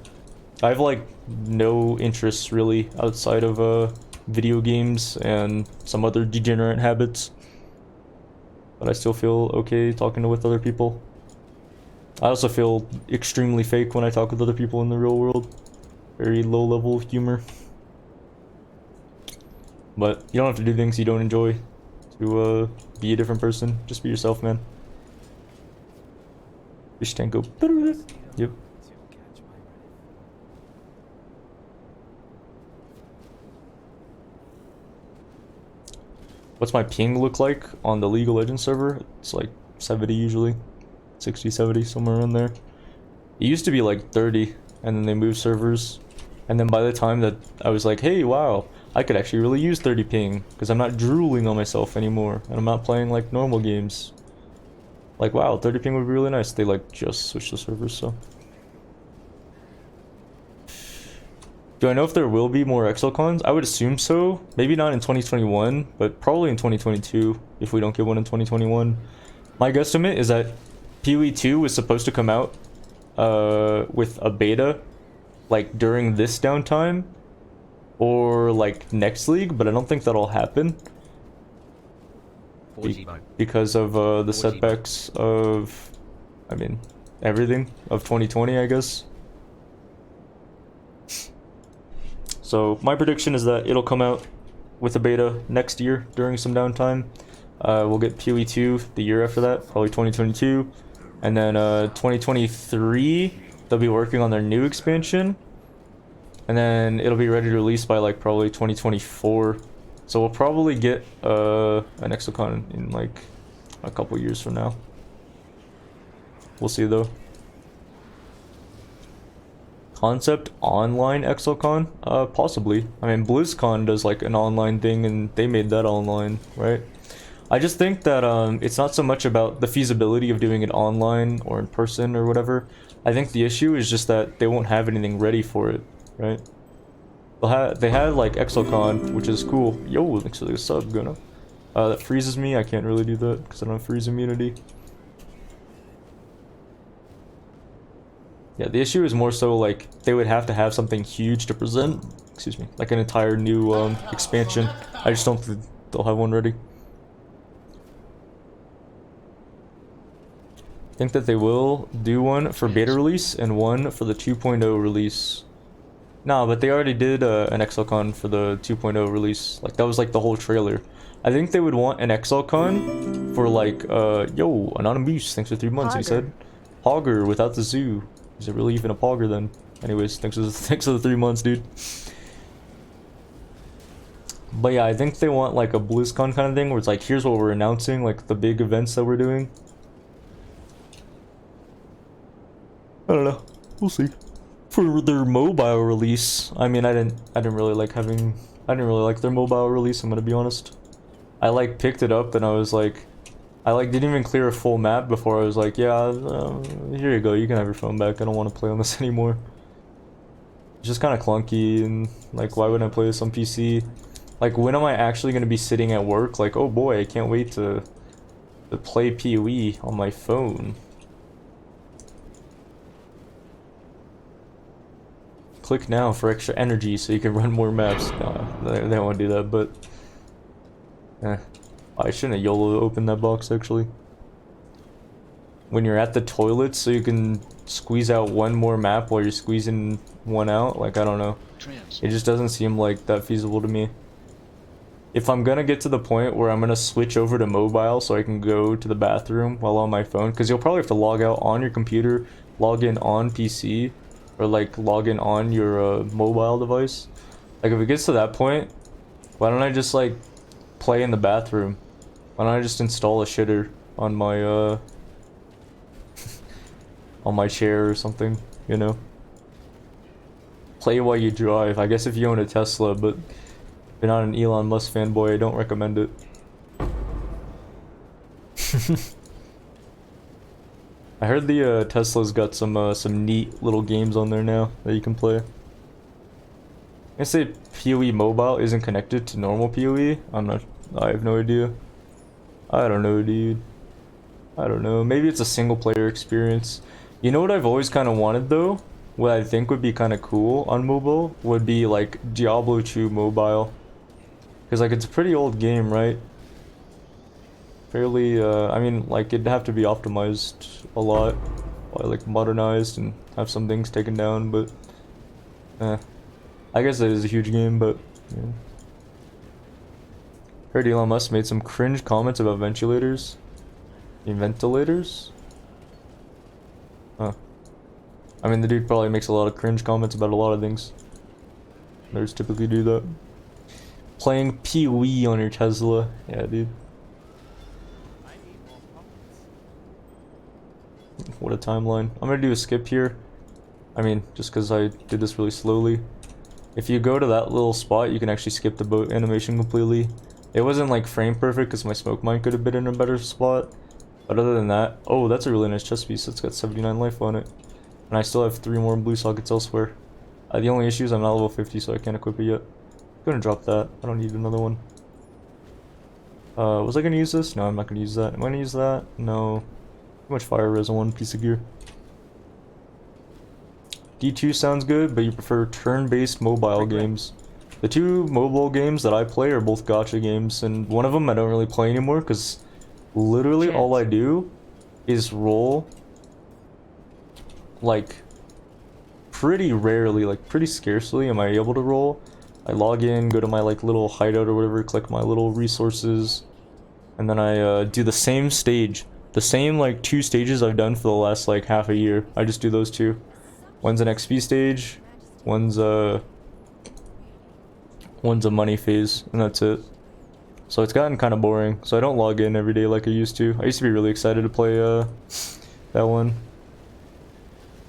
I have like no interests really outside of video games and some other degenerate habits. But I still feel okay talking with other people. I also feel extremely fake when I talk with other people in the real world. Very low level humor. But you don't have to do things you don't enjoy to be a different person. Just be yourself, man. Fish tank go. Yep. What's my ping look like on the League of Legends server? It's like 70 usually. 60, 70, somewhere around there. It used to be like 30, and then they moved servers. And then by the time that I was like, hey, wow, I could actually really use 30 ping, because I'm not drooling on myself anymore, and I'm not playing like normal games. Like, wow, 30 ping would be really nice. They like just switched the servers, so. Do I know if there will be more XLCons? I would assume so. Maybe not in 2021, but probably in 2022 if we don't get one in 2021. My guesstimate is that PoE 2 was supposed to come out with a beta like during this downtime or like next league, but I don't think that'll happen because of the setbacks of, I mean, everything of 2020, I guess. So my prediction is that it'll come out with a beta next year during some downtime. We'll get PoE 2 the year after that, probably 2022. And then 2023, they'll be working on their new expansion. And then it'll be ready to release by like probably 2024. So we'll probably get an Exocon in like a couple years from now. We'll see though. Concept online Exocon? Possibly. I mean, BlizzCon does like an online thing and they made that online, right? I just think that it's not so much about the feasibility of doing it online or in person or whatever. I think the issue is just that they won't have anything ready for it, right? They had like Exocon, which is cool. Yo, thanks for the sub, Gunna. That freezes me. I can't really do that because I don't have freeze immunity. Yeah, the issue is more so like they would have to have something huge to present. Excuse me, like an entire new expansion. I just don't think they'll have one ready. I think that they will do one for beta release and one for the 2.0 release. Nah, but they already did an Exocon for the 2.0 release. Like that was like the whole trailer. I think they would want an Exocon for like yo, Anonymous, thanks for 3 months. He said Hogger without the zoo. Is it really even a Pogger then? Anyways, thanks for the 3 months, dude. But yeah, I think they want like a BlizzCon kind of thing where it's like, here's what we're announcing, like the big events that we're doing. I don't know. We'll see. For their mobile release, I mean, I didn't really like their mobile release. I'm gonna be honest. I like picked it up and I was like, I like didn't even clear a full map before I was like, yeah, here you go. You can have your phone back. I don't want to play on this anymore. It's just kind of clunky and like, why wouldn't I play this on PC? Like, when am I actually gonna be sitting at work? Like, oh boy, I can't wait to play PoE on my phone. Click now for extra energy so you can run more maps. No, they don't want to do that, but I shouldn't have YOLO opened that box actually. When you're at the toilet so you can squeeze out one more map while you're squeezing one out, like I don't know. It just doesn't seem like that feasible to me. If I'm gonna get to the point where I'm gonna switch over to mobile so I can go to the bathroom while on my phone, because you'll probably have to log out on your computer, log in on PC, or like log in on your mobile device. Like if it gets to that point, why don't I just like play in the bathroom? Why don't I just install a shitter on my on my chair or something, you know? Play while you drive. I guess if you own a Tesla, but if you're not an Elon Musk fanboy, I don't recommend it. I heard the Tesla's got some neat little games on there now that you can play. I say PoE mobile isn't connected to normal PoE. I have no idea. I don't know, dude. I don't know. Maybe it's a single player experience. You know what I've always kind of wanted though? What I think would be kind of cool on mobile would be like Diablo 2 mobile. Because like it's a pretty old game, right? Fairly, I mean, like it'd have to be optimized a lot, like modernized and have some things taken down, but I guess it is a huge game, but yeah. Heard Elon Musk made some cringe comments about ventilators. Ventilators? Huh. I mean, the dude probably makes a lot of cringe comments about a lot of things. Nerds typically do that. Playing PoE on your Tesla. Yeah, dude. What a timeline. I'm gonna do a skip here. I mean, just because I did this really slowly. If you go to that little spot, you can actually skip the boat animation completely. It wasn't like frame perfect because my smoke mine could have been in a better spot. But other than that, oh, that's a really nice chest piece. It's got 79 life on it. And I still have 3 more blue sockets elsewhere. The only issue is I'm not level 50, so I can't equip it yet. I'm gonna drop that. I don't need another one. Was I gonna use this? No, I'm not gonna use that. Am I gonna use that? No. Too much fire res on one piece of gear. D2 sounds good, but you prefer turn-based mobile games. The 2 mobile games that I play are both gacha games, and one of them I don't really play anymore because literally all I do is roll like pretty rarely, like pretty scarcely am I able to roll. I log in, go to my like little hideout or whatever, click my little resources, and then I do the same stage. The same like 2 stages I've done for the last like half a year. I just do those 2. One's an XP stage, one's a money phase, and that's it. So it's gotten kind of boring. So I don't log in every day like I used to. I used to be really excited to play that one.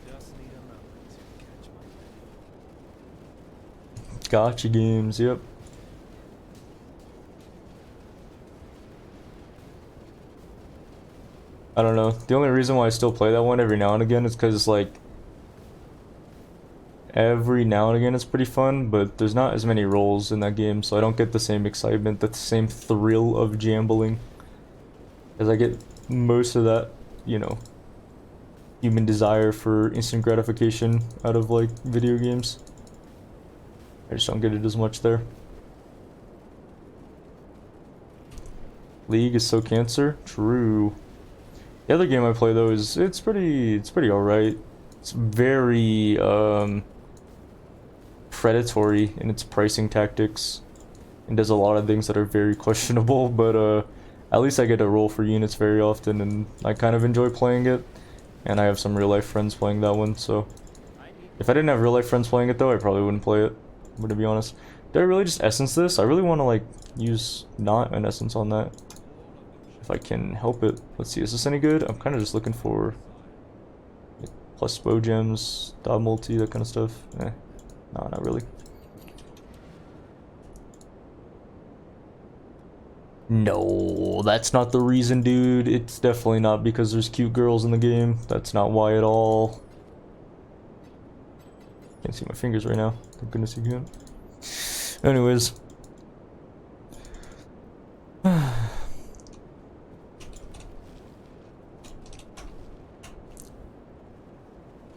Just need a moment to catch my breath. Gotcha games, yep. I don't know. The only reason why I still play that one every now and again is because, like, every now and again it's pretty fun, but there's not as many roles in that game, so I don't get the same excitement, the same thrill of jambling as I get most of that, you know, human desire for instant gratification out of, like, video games. I just don't get it as much there. League is so cancer? True. The other game I play though is it's pretty alright. It's very predatory in its pricing tactics and does a lot of things that are very questionable, but at least I get to roll for units very often and I kind of enjoy playing it. And I have some real life friends playing that one, so if I didn't have real life friends playing it though, I probably wouldn't play it. But to be honest, did I really just essence this? I really want to like use not an essence on that. If I can help it. Let's see, is this any good? I'm kind of just looking for like, plus bow gems, dot multi, that kind of stuff. No, not really. No, that's not the reason, dude. It's definitely not because there's cute girls in the game. That's not why at all. Can't see my fingers right now. Thank goodness you can. Anyways.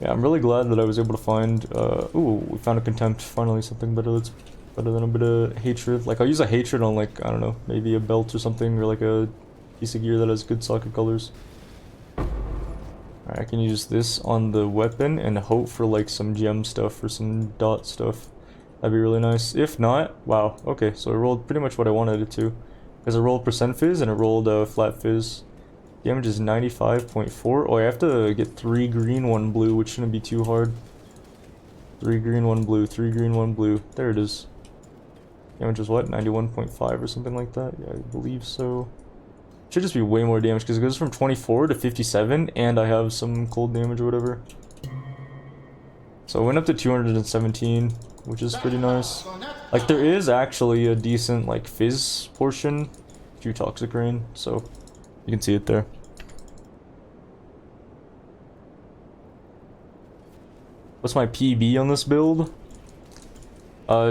Yeah, I'm really glad that I was able to find, ooh, we found a contempt, finally something better that's better than a bit of hatred. Like, I'll use a hatred on, like, I don't know, maybe a belt or something, or like a piece of gear that has good socket colors. Alright, I can use this on the weapon and hope for, like, some gem stuff or some dot stuff. That'd be really nice. If not, wow, okay, so I rolled pretty much what I wanted it to. Because I rolled percent fizz and it rolled flat fizz. Damage is 95.4. Oh, I have to get 3 green, 1 blue, which shouldn't be too hard. 3 green, 1 blue, 3 green, 1 blue. There it is. Damage is what? 91.5 or something like that? Yeah, I believe so. Should just be way more damage because it goes from 24 to 57 and I have some cold damage or whatever. So I went up to 217, which is pretty nice. Like, there is actually a decent, like, fizz portion through Toxic Rain, so you can see it there. What's my PB on this build?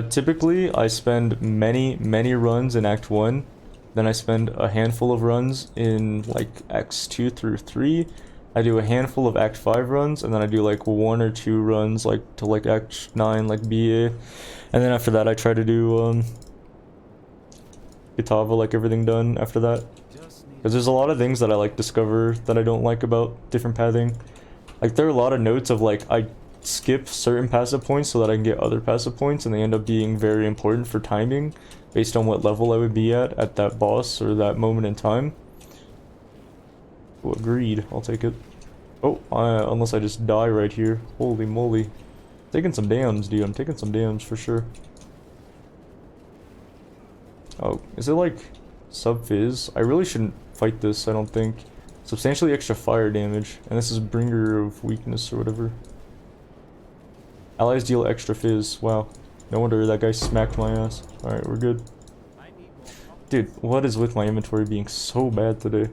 Typically, I spend many runs in Act 1. Then I spend a handful of runs in, like, Acts 2 through 3. I do a handful of Act 5 runs, and then I do, like, 1 or 2 runs, like, to, like, Act 9, like, BA. And then after that, I try to do, Kitava, like, everything done after that. Because there's a lot of things that I, like, discover that I don't like about different pathing. Like, there are a lot of notes of, like, I skip certain passive points so that I can get other passive points, and they end up being very important for timing based on what level I would be at that boss or that moment in time. Oh, agreed. I'll take it. Oh, unless I just die right here. Holy moly. Taking some dams, dude. I'm taking some dams for sure. Oh, is it like sub-fizz? I really shouldn't fight this, I don't think. Substantially extra fire damage. And this is bringer of weakness or whatever. Allies deal extra fizz. Wow. No wonder that guy smacked my ass. Alright, we're good. Dude, what is with my inventory being so bad today?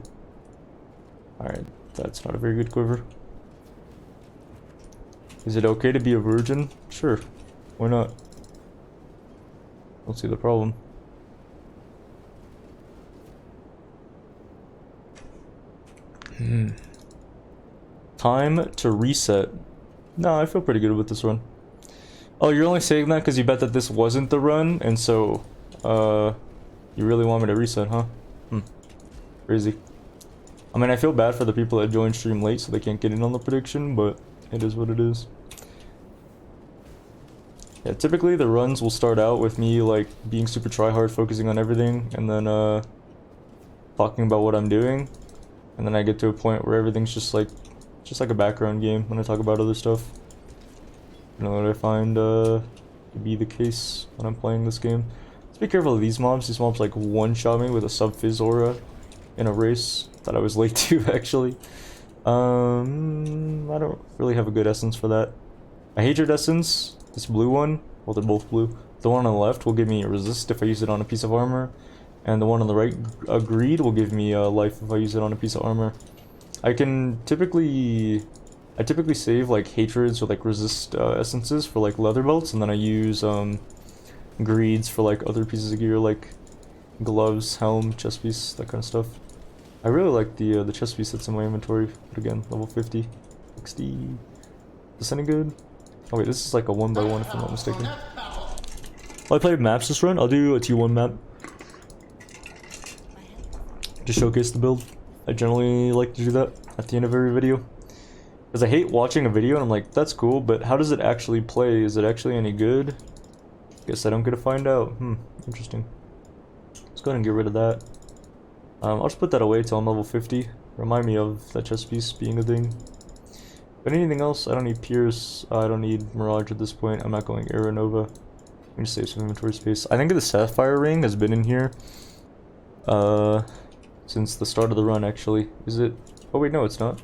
Alright, that's not a very good quiver. Is it okay to be a virgin? Sure. Why not? Don't see the problem. Time to reset. No, I feel pretty good with this run. Oh, you're only saying that because you bet that this wasn't the run, and so, you really want me to reset, huh? Crazy. I mean, I feel bad for the people that joined stream late so they can't get in on the prediction, but it is what it is. Yeah, typically the runs will start out with me, like, being super tryhard, focusing on everything, and then, talking about what I'm doing. And then I get to a point where everything's just like a background game when I talk about other stuff. You know what I find to be the case when I'm playing this game. Be careful of these mobs. These mobs like one-shot me with a sub-fizz aura in a race that I was late to, actually. I don't really have a good essence for that. A hatred essence, this blue one, well they're both blue. The one on the left will give me a resist if I use it on a piece of armor, and the one on the right, greed, will give me life if I use it on a piece of armor. I typically save like hatreds or like resist essences for like leather belts, and then I use greeds for like other pieces of gear like gloves, helm, chest piece, that kind of stuff. I really like the chest piece that's in my inventory, but again, level 50, 60. Is this any good? Oh wait, this is like a 1x1 if I'm not mistaken. Well, I played maps this run. I'll do a T1 map to showcase the build. I generally like to do that at the end of every video, because I hate watching a video and I'm like, that's cool, but how does it actually play? Is it actually any good? Guess I don't get to find out. Interesting. Let's go ahead and get rid of that. I'll just put that away till I'm level 50. Remind me of that chest piece being a thing. But anything else, I don't need Pierce, I don't need Mirage at this point. I'm not going Aeronova. Let me just save some inventory space. I think the Sapphire Ring has been in here since the start of the run, actually. Is it? Oh wait, no, it's not.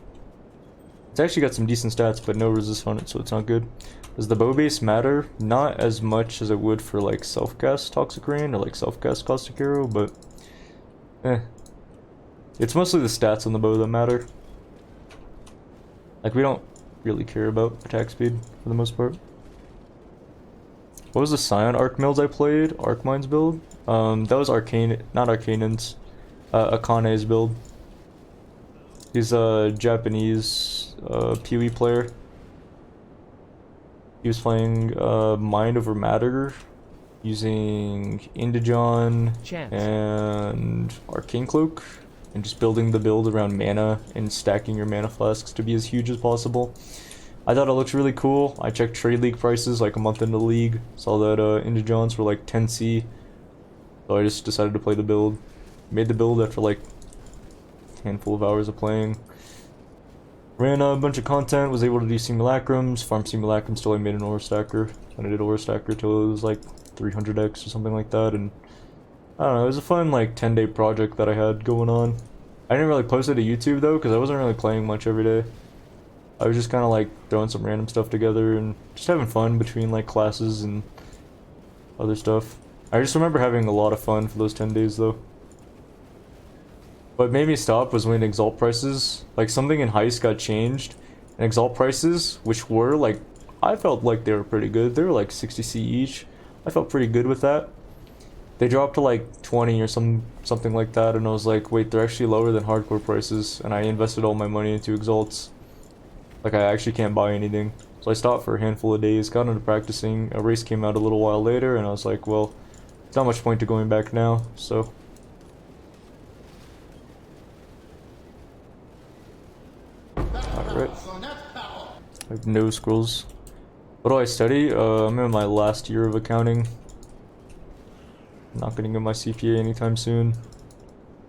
It's actually got some decent stats, but no resist on it, so it's not good. Does the bow base matter? Not as much as it would for like self-cast Toxic Rain or like self-cast Caustic Arrow, but it's mostly the stats on the bow that matter. Like, we don't really care about attack speed for the most part. What was the Scion Arc builds I played? Arc Mines build? That was Arcane, not Arcanon's, Akane's build. He's a Japanese Pee-wee player. He was playing Mind Over Matter using Indigon and Arcane Cloak, and just building the build around mana and stacking your mana flasks to be as huge as possible. I thought it looked really cool. I checked Trade League prices like a month into the league, saw that Indigons were like 10C, so I just decided to play the build. Made the build after like a handful of hours of playing. Ran a bunch of content, was able to do simulacrums, farm simulacrums till I made an ore stacker. And I did ore stacker till it was like 300x or something like that, and I don't know, it was a fun like 10-day project that I had going on. I didn't really post it to YouTube though, because I wasn't really playing much every day. I was just kind of like throwing some random stuff together and just having fun between like classes and other stuff. I just remember having a lot of fun for those 10 days though. What made me stop was when Exalt prices, like something in Heist got changed, and Exalt prices, which were like, I felt like they were pretty good. They were like 60C each. I felt pretty good with that. They dropped to like 20 or something like that, and I was like, wait, they're actually lower than hardcore prices, and I invested all my money into Exalts. Like, I actually can't buy anything. So I stopped for a handful of days, got into practicing. A race came out a little while later, and I was like, well, there's not much point to going back now, so. Alright. I have no scrolls. What do I study? I'm in my last year of accounting. Not gonna get my CPA anytime soon.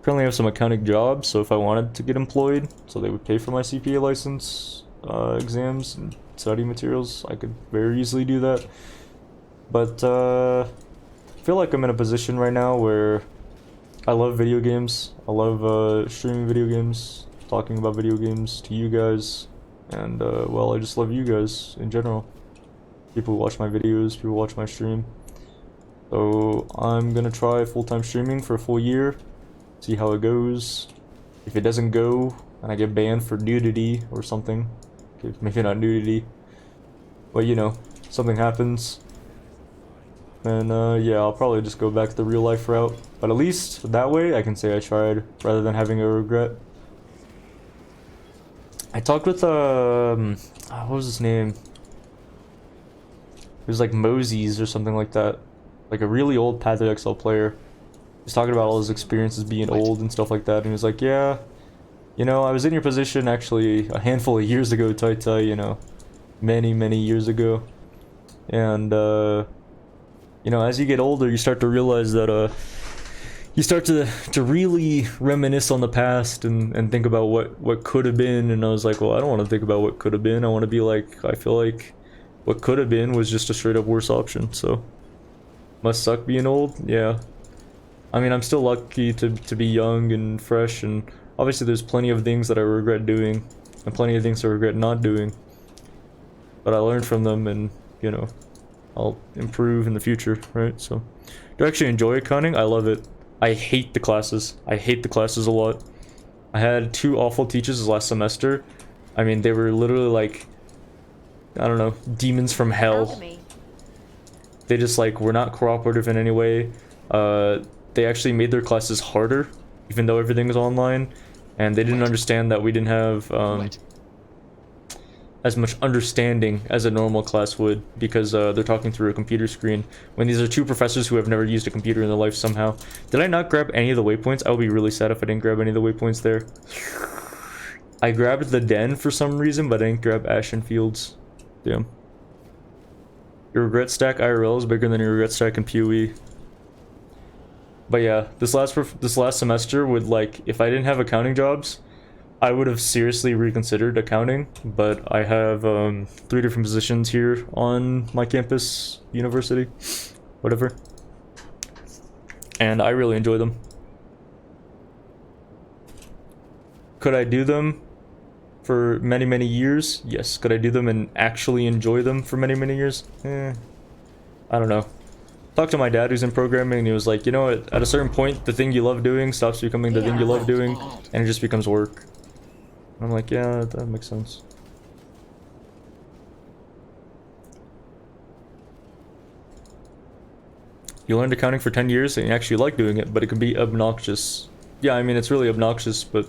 Currently have some accounting jobs, so if I wanted to get employed, so they would pay for my CPA license, exams, and study materials, I could very easily do that. But I feel like I'm in a position right now where I love video games. I love streaming video games, talking about video games to you guys, and well, I just love you guys in general. People who watch my videos, people who watch my stream. So I'm gonna try full-time streaming for a full year, see how it goes. If it doesn't go and I get banned for nudity or something, okay, maybe not nudity, but you know, something happens, then yeah, I'll probably just go back the real life route. But at least that way I can say I tried rather than having a regret. I talked with what was his name? It was like Moses or something like that. Like a really old Path of Exile player. He was talking about all his experiences being old and stuff like that, and he was like, yeah, you know, I was in your position actually a handful of years ago, Tai, you know, many years ago. And you know, as you get older, you start to realize that you start to really reminisce on the past and think about what could have been. And I was like, well, I don't want to think about what could have been. I want to be like, I feel like what could have been was just a straight up worse option. So Must suck being old? Yeah. I mean, I'm still lucky to be young and fresh, and obviously there's plenty of things that I regret doing, and plenty of things I regret not doing. But I learned from them, and, you know, I'll improve in the future, right? So, do I actually enjoy accounting? I love it. I hate the classes. I hate the classes a lot. I had 2 awful teachers last semester. I mean, they were literally like, I don't know, demons from hell. Alchemy. They just like were not cooperative in any way. They actually made their classes harder, even though everything was online, and they didn't understand that we didn't have What? as much understanding as a normal class would, because they're talking through a computer screen, when these are 2 professors who have never used a computer in their life somehow. Did I not grab any of the waypoints? I would be really sad if I didn't grab any of the waypoints there. I grabbed the den for some reason, but I didn't grab Ashen Fields. Damn. Your regret stack IRL is bigger than your regret stack in PoE. But yeah, this last semester would, like, if I didn't have accounting jobs, I would have seriously reconsidered accounting, but I have 3 different positions here on my campus, university, whatever. And I really enjoy them. Could I do them for many, many years? Yes. Could I do them and actually enjoy them for many, many years? I don't know. Talked to my dad who's in programming, and he was like, you know, at a certain point, the thing you love doing stops becoming the thing you love doing, and it just becomes work. I'm like, yeah, that makes sense. You learned accounting for 10 years and you actually like doing it, but it can be obnoxious. Yeah, I mean, it's really obnoxious, but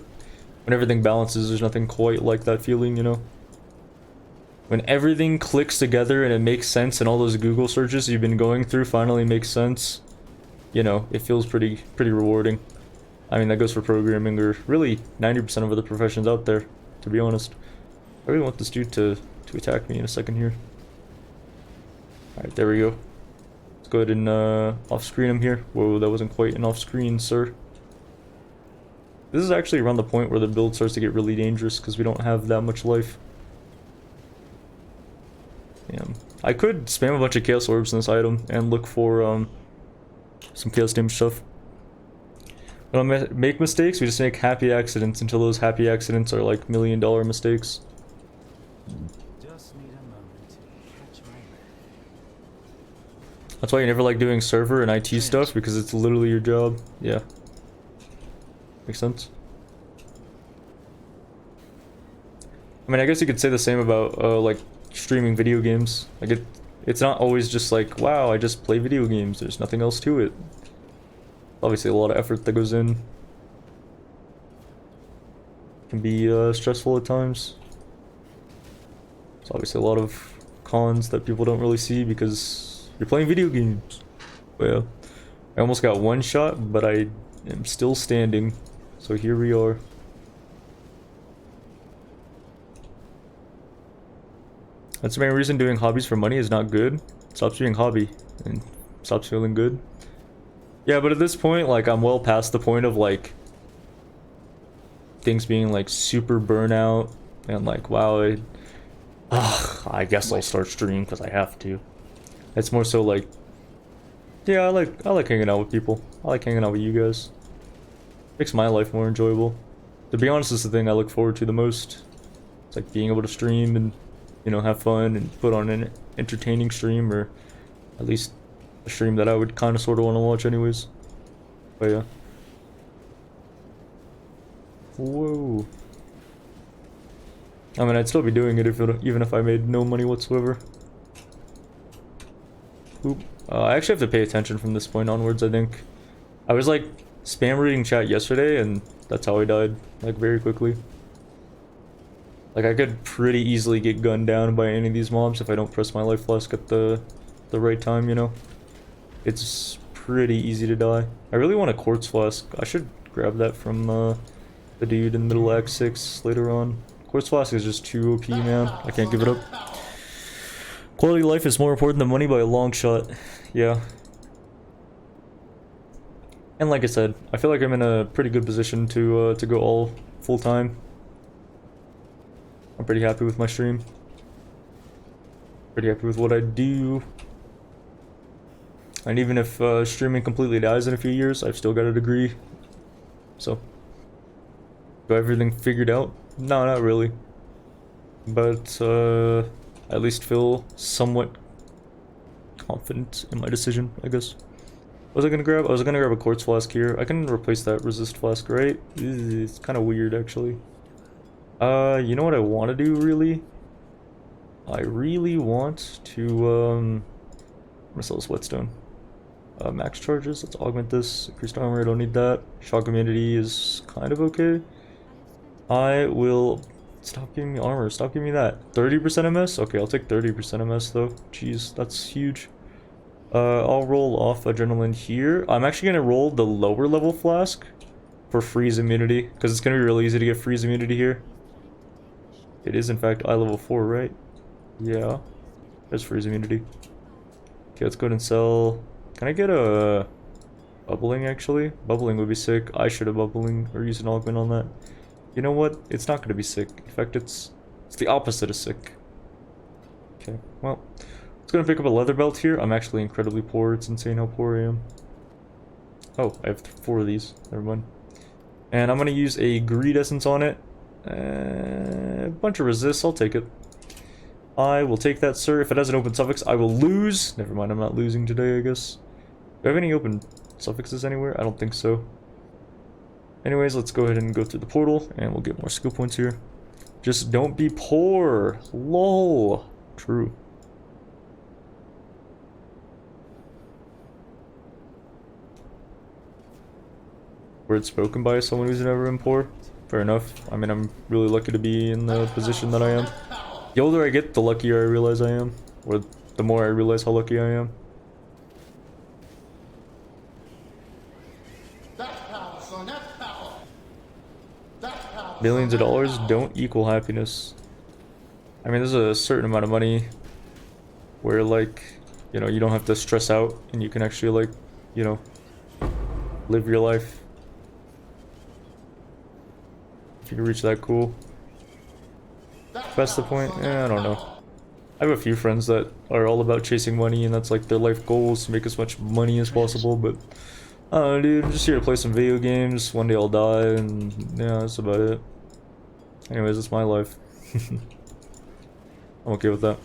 when everything balances, there's nothing quite like that feeling, you know? When everything clicks together and it makes sense, and all those Google searches you've been going through finally make sense, you know, it feels pretty rewarding. I mean, that goes for programming, or really 90% of other professions out there, to be honest. I really want this dude to attack me in a second here. Alright, there we go. Let's go ahead and off-screen him here. Whoa, that wasn't quite an off-screen, sir. This is actually around the point where the build starts to get really dangerous, because we don't have that much life. Damn. I could spam a bunch of chaos orbs in this item and look for some chaos damage stuff. We don't make mistakes, we just make happy accidents until those happy accidents are like $1 million mistakes. Just need a moment to catch my breath. That's why you never like doing server and IT stuff, because it's literally your job. Yeah. Makes sense. I mean, I guess you could say the same about like streaming video games. Like it's not always just like, wow, I just play video games, there's nothing else to it. Obviously a lot of effort that goes in. Can be stressful at times. There's obviously a lot of cons that people don't really see because you're playing video games. But yeah, I almost got one shot, but I am still standing, so here we are. That's the main reason doing hobbies for money is not good. It stops being hobby and stops feeling good. Yeah, but at this point, like, I'm well past the point of, like, things being, like, super burnout and, like, wow, I guess I'll start streaming because I have to. It's more so, like, yeah, I like hanging out with people. I like hanging out with you guys. Makes my life more enjoyable. To be honest, it's the thing I look forward to the most. It's like being able to stream and, you know, have fun and put on an entertaining stream, or at least a stream that I would kind of sort of want to watch anyways. But yeah. Whoa. I mean, I'd still be doing it even if I made no money whatsoever. Oop. I actually have to pay attention from this point onwards, I think. I was like spam reading chat yesterday, and that's how I died, like, very quickly. Like, I could pretty easily get gunned down by any of these mobs if I don't press my life flask at the right time, you know? It's pretty easy to die. I really want a quartz flask. I should grab that from the dude in Middle Act 6 later on. Quartz flask is just too OP, man. I can't give it up. Quality of life is more important than money by a long shot. Yeah. And like I said, I feel like I'm in a pretty good position to go all full time. I'm pretty happy with my stream. Pretty happy with what I do. And even if streaming completely dies in a few years, I've still got a degree. So, do I have everything figured out? No, not really. But at least feel somewhat confident in my decision, I guess. What was I gonna grab? I was gonna grab a quartz flask here. I can replace that resist flask, right? It's kind of weird, actually. You know what I want to do, really? I really want to, I'm gonna sell this whetstone. Max charges, let's augment this. Increased armor, I don't need that. Shock immunity is kind of okay. I will... Stop giving me armor, stop giving me that. 30% MS? Okay, I'll take 30% MS though. Jeez, that's huge. I'll roll off adrenaline here. I'm actually gonna roll the lower level flask for freeze immunity, because it's gonna be really easy to get freeze immunity here. It is in fact eye level 4, right? Yeah. There's freeze immunity. Okay, let's go ahead and sell. Can I get a bubbling actually? Bubbling would be sick. I should have bubbling or use an augment on that. You know what? It's not gonna be sick. In fact, it's the opposite of sick. Okay, well. Let's go and pick up a leather belt here. I'm actually incredibly poor. It's insane how poor I am. Oh, I have 4 of these. Never mind. And I'm going to use a greed essence on it. A bunch of resists. I'll take it. I will take that, sir. If it has an open suffix, I will lose. Never mind, I'm not losing today, I guess. Do I have any open suffixes anywhere? I don't think so. Anyways, let's go ahead and go through the portal, and we'll get more skill points here. Just don't be poor. LOL. True. Word spoken by someone who's never been poor. Fair enough. I mean, I'm really lucky to be in the position that I am. The older I get, the luckier I realize I am. Or the more I realize how lucky I am. Millions of dollars don't equal happiness. I mean, there's a certain amount of money where, like, you know, you don't have to stress out and you can actually, like, you know, live your life. If you can reach that, cool. That's the point? I don't know. I have a few friends that are all about chasing money and that's like their life goals, to make as much money as possible, but I don't know, dude, I'm just here to play some video games. One day I'll die and yeah, that's about it. Anyways, that's my life. I'm okay with that.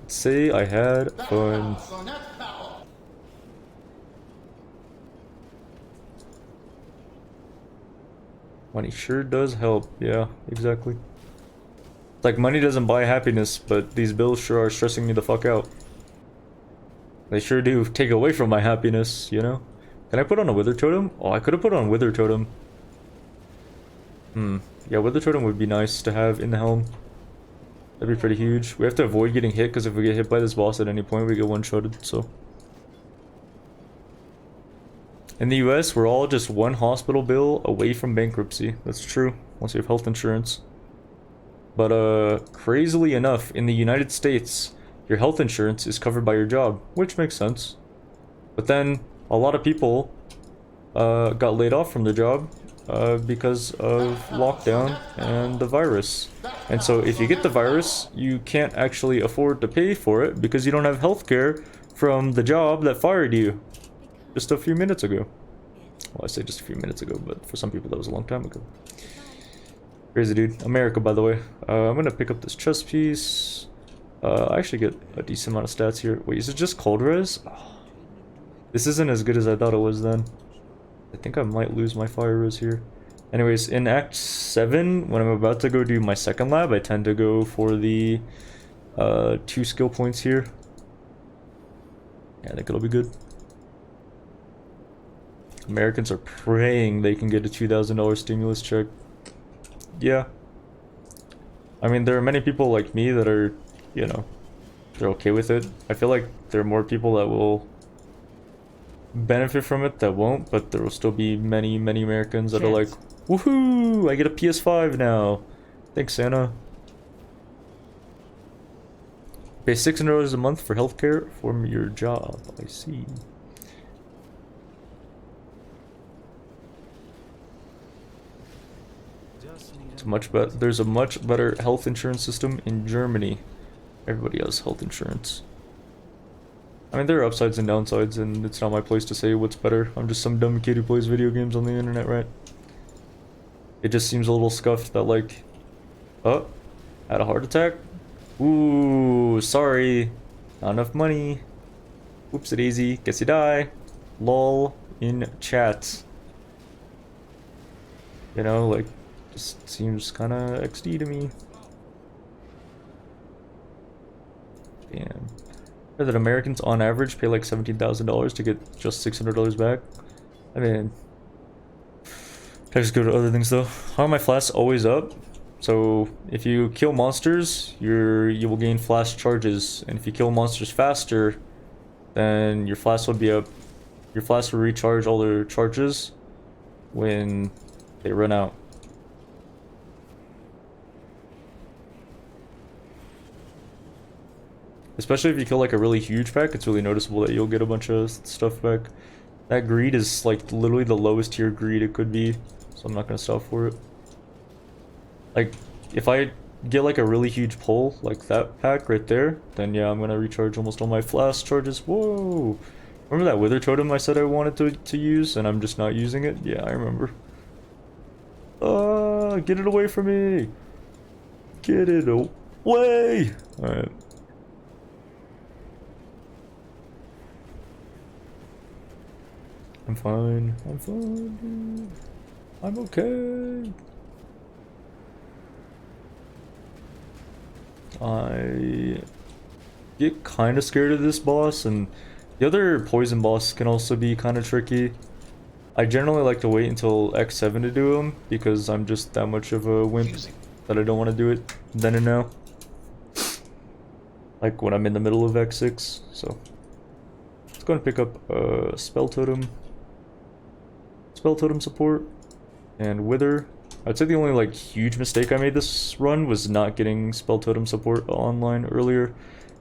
Let's say I had fun. Money sure does help. Yeah, exactly. It's like money doesn't buy happiness, but these bills sure are stressing me the fuck out. They sure do take away from my happiness, you know? Can I put on a wither totem? Oh, I could have put on wither totem. Yeah, wither totem would be nice to have in the helm. That'd be pretty huge. We have to avoid getting hit, because if we get hit by this boss at any point, we get one-shotted, so... In the US, we're all just one hospital bill away from bankruptcy. That's true, once you have health insurance. But, crazily enough, in the United States, your health insurance is covered by your job, which makes sense. But then, a lot of people, got laid off from their job, because of lockdown and the virus. And so, if you get the virus, you can't actually afford to pay for it, because you don't have health care from the job that fired you. Just a few minutes ago. Well, I say just a few minutes ago, but for some people that was a long time ago. Crazy, dude. America, by the way. I'm gonna pick up this chest piece. I actually get a decent amount of stats here. Wait, is it just cold res? Oh, this isn't as good as I thought it was then. I think I might lose my fire res here. Anyways, in Act 7, when I'm about to go do my second lab, I tend to go for the 2 skill points here. Yeah, I think it'll be good. Americans are praying they can get a $2,000 stimulus check. Yeah. I mean, there are many people like me that are, you know, they're okay with it. I feel like there are more people that will benefit from it that won't, but there will still be many, many Americans that are like, woohoo, I get a PS5 now. Thanks, Santa. Pay $600 a month for healthcare from your job. I see. It's much better. There's a much better health insurance system in Germany. Everybody has health insurance. I mean, there are upsides and downsides, and it's not my place to say what's better. I'm just some dumb kid who plays video games on the internet, right? It just seems a little scuffed that, like... Oh, had a heart attack? Ooh, sorry. Not enough money. Whoops, daisy. Guess you die. Lol in chat. You know, like, just seems kinda XD to me. Damn. Heard that Americans on average pay like $17,000 to get just $600 back. I mean, can I just go to other things though? How are my flasks always up? So if you kill monsters, you will gain flash charges, and if you kill monsters faster, then your flasks will be up. Your flasks will recharge all their charges when they run out. Especially if you kill like a really huge pack, it's really noticeable that you'll get a bunch of stuff back. That greed is like literally the lowest tier greed it could be, so I'm not gonna stop for it. Like, if I get like a really huge pull, like that pack right there, then yeah, I'm gonna recharge almost all my flask charges. Whoa! Remember that wither totem I said I wanted to use, and I'm just not using it? Yeah, I remember. Get it away from me! Get it away! Alright. I'm fine. I'm fine, dude. I'm okay. I get kind of scared of this boss, and the other poison boss can also be kind of tricky. I generally like to wait until X7 to do them, because I'm just that much of a wimp that I don't want to do it then and now. Like when I'm in the middle of X6, so. Let's go and pick up Spell Totem. Spell Totem support. And Wither. I'd say the only like huge mistake I made this run was not getting Spell Totem support online earlier.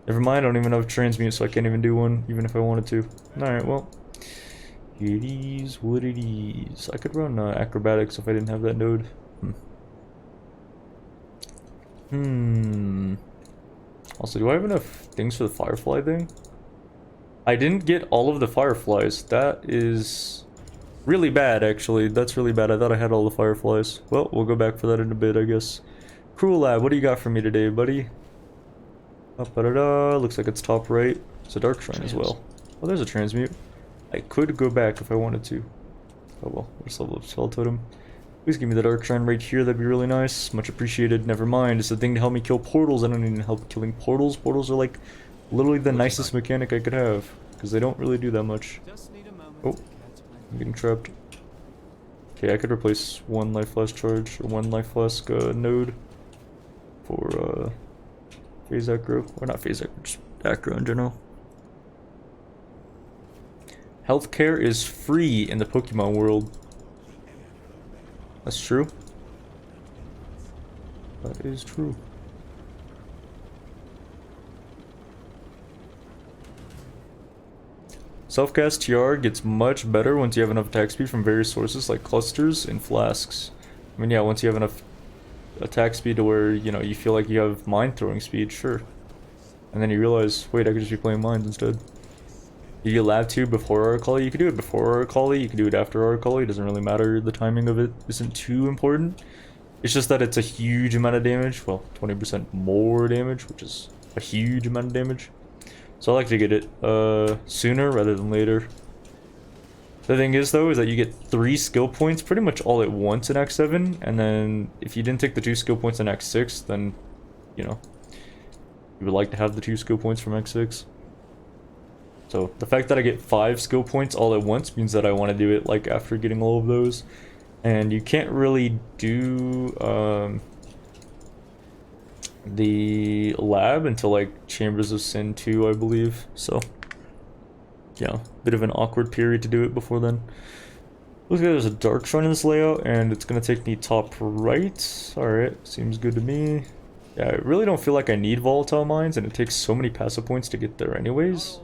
Never mind, I don't even have Transmute, so I can't even do one, even if I wanted to. Alright, well. It is what it is. I could run Acrobatics if I didn't have that node. Also, do I have enough things for the Firefly thing? I didn't get all of the Fireflies. That is really bad, actually. That's really bad. I thought I had all the Fireflies. Well, we'll go back for that in a bit, I guess. Cruel Lab, what do you got for me today, buddy? Looks like it's top right. It's a Dark Shrine as well. Oh, there's a Transmute. I could go back if I wanted to. Oh well, let's level up Spell Totem. Please give me the Dark Shrine right here, that'd be really nice. Much appreciated. Never mind, it's a thing to help me kill portals. I don't need help killing portals. Portals are like literally the nicest mechanic I could have, because they don't really do that much. Oh, I'm getting trapped. Okay, I could replace one life flask charge, or one life flask node for phase aggro, or not phase aggro, just aggro in general. Healthcare is free in the Pokemon world. That's true. That is true. Self-cast TR gets much better once you have enough attack speed from various sources like clusters and flasks. I mean, yeah, once you have enough attack speed to where, you know, you feel like you have mind throwing speed, sure. And then you realize, wait, I could just be playing mines instead. You get Lab 2 before Aracali, you could do it before Aracali, you could do it after Aracali, it doesn't really matter, the timing of it isn't too important. It's just that it's a huge amount of damage, well, 20% more damage, which is a huge amount of damage. So I like to get it sooner rather than later. The thing is though, is that you get 3 skill points pretty much all at once in Act 7, and then if you didn't take the 2 skill points in Act 6, then, you know, you would like to have the 2 skill points from Act 6. So the fact that I get 5 skill points all at once means that I want to do it like after getting all of those. And you can't really do the lab until like Chambers of Sin 2, I believe. So yeah, bit of an awkward period to do it before then. Looks like there's a Dark Shrine in this layout, and it's gonna take me top right. Alright, seems good to me. Yeah, I really don't feel like I need Volatile Mines, and it takes so many passive points to get there anyways.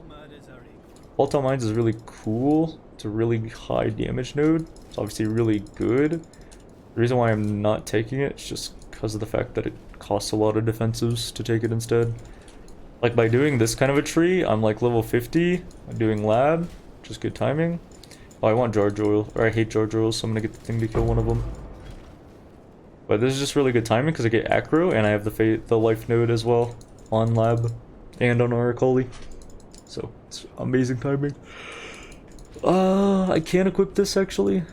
Volatile Mines is really cool. It's a really high damage node. It's obviously really good. The reason why I'm not taking it is just because of the fact that it costs a lot of defensives to take it instead. Like by doing this kind of a tree, I'm like level 50. I'm doing lab, just good timing. Oh, I want Jar Oil, or I hate Jar Oil, so I'm gonna get the thing to kill one of them. But this is just really good timing because I get Acro and I have the life node as well on lab and on Oracoli. So it's amazing timing. I can't equip this actually.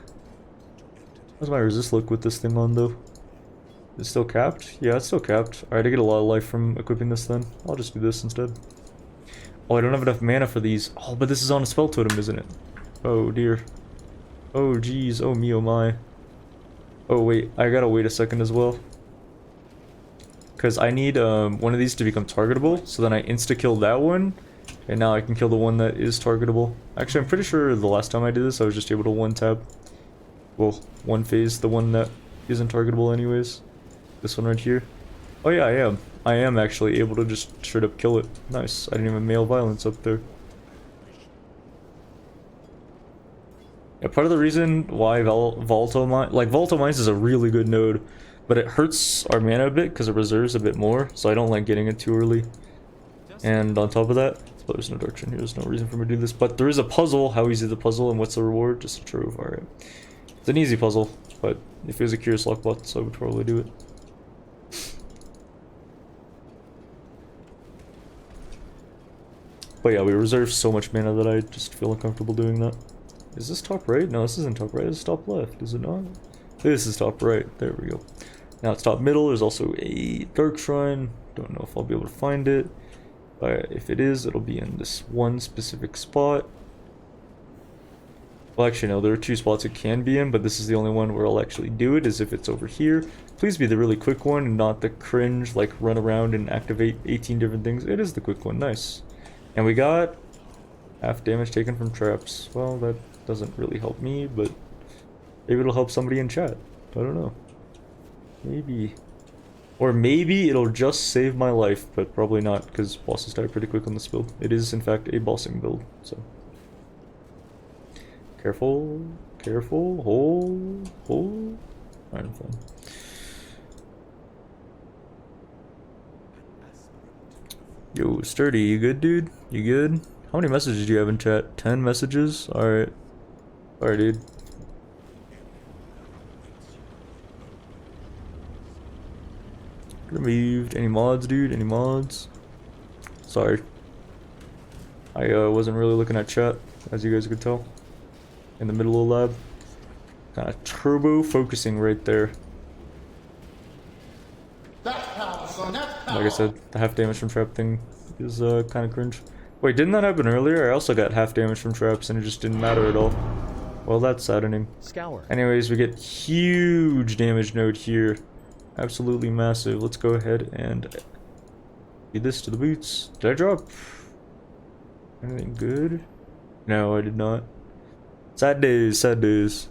How's my resist look with this thing on though? Is it still capped? Yeah, it's still capped. Alright, I get a lot of life from equipping this then. I'll just do this instead. Oh, I don't have enough mana for these. Oh, but this is on a spell totem, isn't it? Oh dear. Oh geez, oh me, oh my. Oh wait, I gotta wait a second as well. Because I need one of these to become targetable, so then I insta-kill that one, and now I can kill the one that is targetable. Actually, I'm pretty sure the last time I did this, I was just able to one-tap. Well, one phase, the one that isn't targetable anyways. This one right here. Oh yeah, I am. I am actually able to just straight up kill it. Nice. I didn't even mail violence up there. Yeah, part of the reason why Volatile Mines is a really good node, but it hurts our mana a bit because it reserves a bit more, so I don't like getting it too early. And on top of that, oh, there's no Dark Chain here, there's no reason for me to do this, but there is a puzzle. How easy is the puzzle and what's the reward? Just a trove, alright. It's an easy puzzle, but if it was a Curious Lockbot, so I would probably do it. But yeah, we reserve so much mana that I just feel uncomfortable doing that. Is this top right? No, this isn't top right. This is top left, is it not? This is top right. There we go. Now it's top middle. There's also a Dark Shrine. Don't know if I'll be able to find it. But if it is, it'll be in this one specific spot. Well, actually, no. There are two spots it can be in, but this is the only one where I'll actually do it, is if it's over here. Please be the really quick one and not the cringe, like, run around and activate 18 different things. It is the quick one. Nice. And we got half damage taken from traps. Well, that doesn't really help me, but maybe it'll help somebody in chat. I don't know. Maybe. Or maybe it'll just save my life, but probably not, because bosses die pretty quick on this build. It is, in fact, a bossing build, so. Careful, careful, hold. Alright, I'm fine. Yo, Sturdy, you good, dude? You good? How many messages do you have in chat? 10 messages? Alright. Alright, dude. Removed. Any mods, dude? Any mods? Sorry. I wasn't really looking at chat, as you guys could tell. In the middle of the lab. Kind of turbo focusing right there. That's power, son. That's power. Like I said, the half damage from trap thing is kind of cringe. Wait, didn't that happen earlier? I also got half damage from traps and it just didn't matter at all. Well, that's saddening. Scour. Anyways, we get huge damage node here. Absolutely massive. Let's go ahead and feed this to the boots. Did I drop anything good? No, I did not. Sad days, sad days.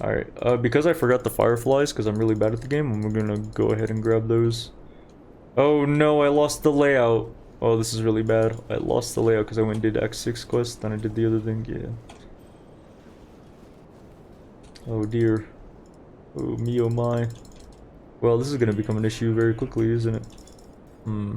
Alright, because I forgot the fireflies, because I'm really bad at the game, I'm gonna go ahead and grab those. Oh no, I lost the layout. Oh, this is really bad. I lost the layout because I went and did X6 quest, then I did the other thing, yeah. Oh dear. Oh me, oh my. Well, this is gonna become an issue very quickly, isn't it? Hmm.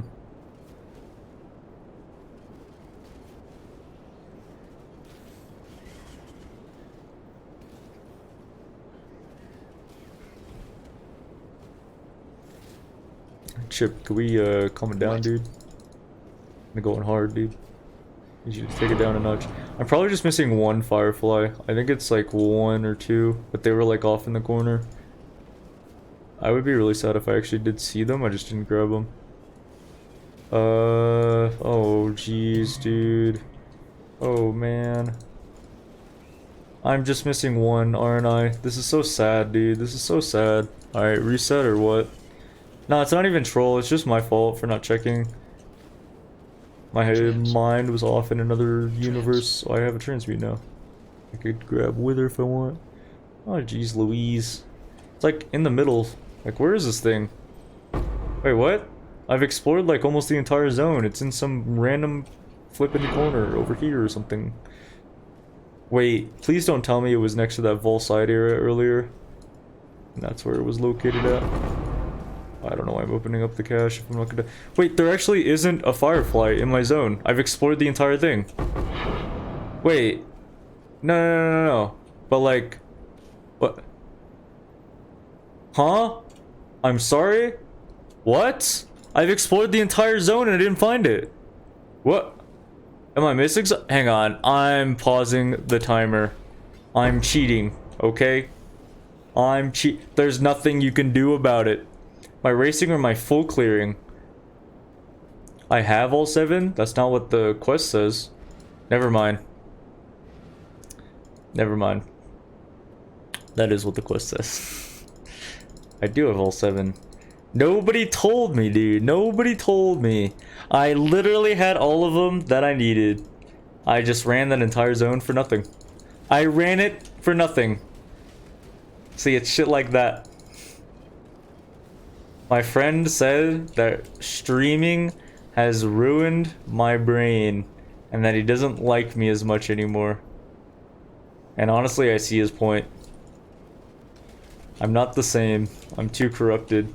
Chip, can we calm it down, dude? I'm going hard, dude. Need you to take it down a notch. I'm probably just missing one firefly. I think it's like one or two, but they were like off in the corner. I would be really sad if I actually did see them, I just didn't grab them. Oh jeez, dude. Oh man. I'm just missing one, aren't I? This is so sad, dude. This is so sad. Alright, reset or what? No, it's not even troll, it's just my fault for not checking. My mind was off in another universe, so I have a transmute now. I could grab Wither if I want. Oh jeez Louise. It's like in the middle. Like where is this thing? Wait, what? I've explored like almost the entire zone. It's in some random flipping corner over here or something. Wait, please don't tell me it was next to that Vol side area earlier. And that's where it was located at. I don't know why I'm opening up the cache if I'm not gonna... Wait, there actually isn't a firefly in my zone. I've explored the entire thing. Wait. No. But like... What? Huh? I'm sorry? What? I've explored the entire zone and I didn't find it. What? Am I missing something? Hang on. I'm pausing the timer. I'm cheating, okay? There's nothing you can do about it. My racing or my full clearing? I have all 7? That's not what the quest says. Never mind. Never mind. That is what the quest says. I do have all 7. Nobody told me, dude. Nobody told me. I literally had all of them that I needed. I just ran that entire zone for nothing. I ran it for nothing. See, it's shit like that. My friend said that streaming has ruined my brain and that he doesn't like me as much anymore. And honestly, I see his point. I'm not the same. I'm too corrupted.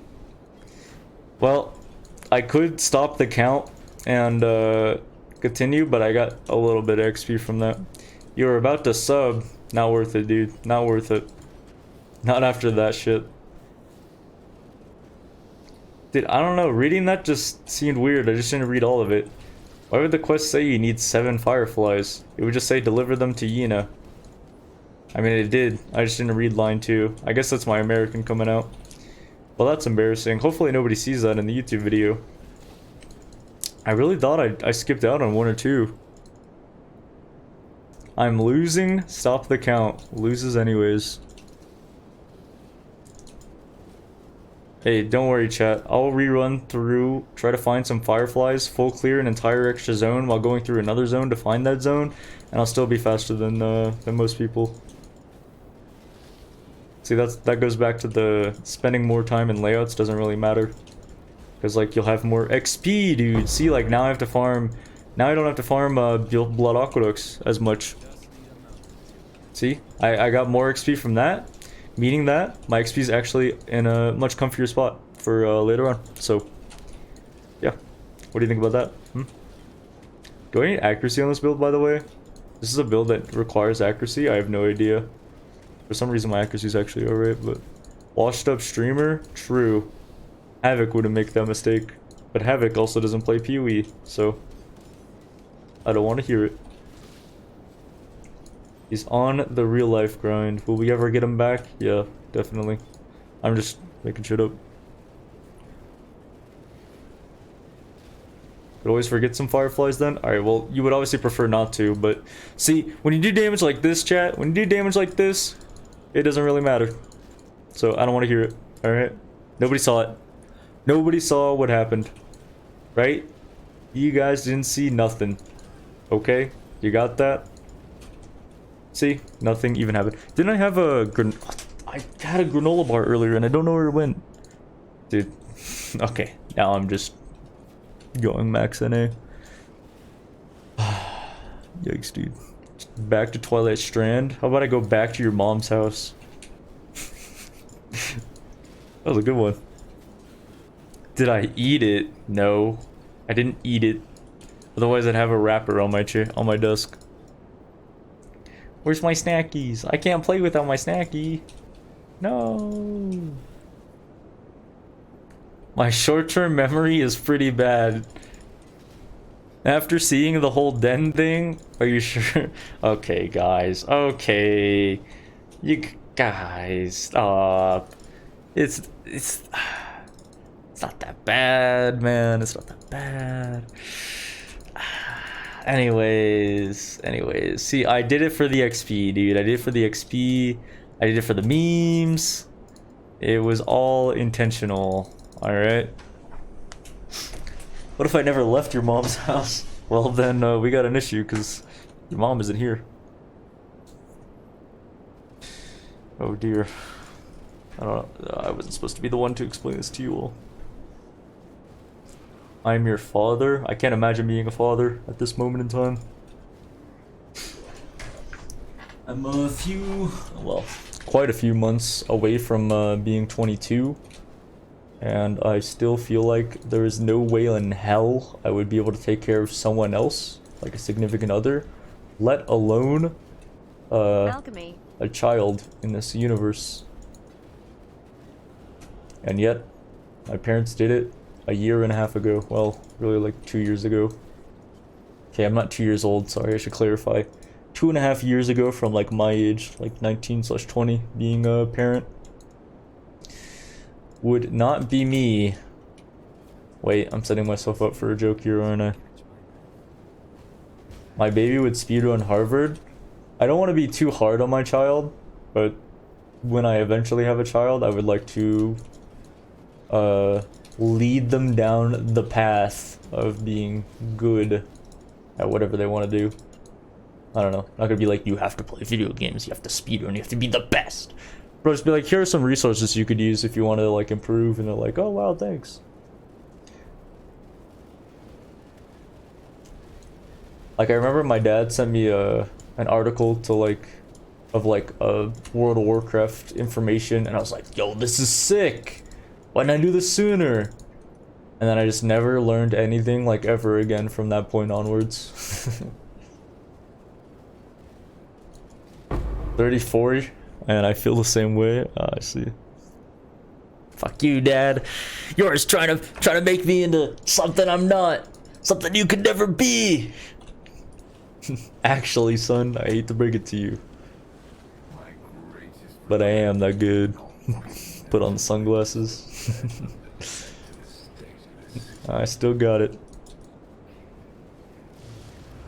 Well, I could stop the count and continue, but I got a little bit of XP from that. You were about to sub. Not worth it, dude. Not worth it. Not after that shit. Dude, I don't know. Reading that just seemed weird. I just didn't read all of it. Why would the quest say you need 7 fireflies? It would just say deliver them to Yina. I mean, it did. I just didn't read line 2. I guess that's my American coming out. Well, that's embarrassing. Hopefully nobody sees that in the YouTube video. I really thought I skipped out on 1 or 2. I'm losing. Stop the count. Loses anyways. Hey, don't worry, chat. I'll rerun through, try to find some fireflies, full clear an entire extra zone while going through another zone to find that zone, and I'll still be faster than most people. See, that goes back to the spending more time in layouts doesn't really matter, because like you'll have more XP, dude. See, like now I have to farm. Now I don't have to farm blood aqueducts as much. See, I got more XP from that. Meaning that my XP is actually in a much comfier spot for later on. So, yeah. What do you think about that? Do I need accuracy on this build, by the way? This is a build that requires accuracy. I have no idea. For some reason, my accuracy is actually alright, but washed up streamer, true. Havoc wouldn't make that mistake, but Havoc also doesn't play PoE, so I don't want to hear it. He's on the real life grind. Will we ever get him back? Yeah, definitely. I'm just making shit up. Could always forget some fireflies then? Alright, well, you would obviously prefer not to, but see, when you do damage like this, chat, when you do damage like this, it doesn't really matter. So I don't want to hear it. Alright? Nobody saw it. Nobody saw what happened. Right? You guys didn't see nothing. Okay? You got that? See, nothing even happened. Didn't I have I had a granola bar earlier and I don't know where it went. Dude. Okay, now I'm just going max NA. Yikes, dude. Back to Twilight Strand. How about I go back to your mom's house? That was a good one. Did I eat it? No. I didn't eat it. Otherwise I'd have a wrapper on my desk. Where's my snackies? I can't play without my snacky. No. My short-term memory is pretty bad. After seeing the whole den thing, are you sure? Okay, guys. Okay. You guys, stop. It's not that bad, man. It's not that bad. Anyways, see, I did it for the XP, dude. I did it for the XP. I did it for the memes. It was all intentional. All right. What if I never left your mom's house? Well, then we got an issue because your mom isn't here. Oh dear. I don't know. I wasn't supposed to be the one to explain this to you all. I'm your father. I can't imagine being a father at this moment in time. I'm a few... Well, quite a few months away from being 22, and I still feel like there is no way in hell I would be able to take care of someone else, like a significant other, let alone Alchemy. a child in this universe. And yet, my parents did it a year and a half ago. Well, really like 2 years ago. Okay, I'm not 2 years old, sorry, I should clarify. 2.5 years ago from like my age, like 19/20, being a parent. Would not be me. Wait, I'm setting myself up for a joke here, aren't I? My baby would speedrun Harvard. I don't want to be too hard on my child, but when I eventually have a child, I would like to lead them down the path of being good at whatever they want to do. I don't know. Not gonna be like, you have to play video games, you have to speedrun, you have to be the best. But just be like, here are some resources you could use if you want to like improve, and they're like, oh wow, thanks. Like I remember my dad sent me an article to like of like World of Warcraft information, and I was like, yo, this is sick. Why didn't I do this sooner? And then I just never learned anything like ever again from that point onwards. 34, and I feel the same way. I see. Fuck you, Dad. You're always trying to make me into something I'm not, something you could never be. Actually, son, I hate to break it to you, but I am that good. Put on the sunglasses. I still got it.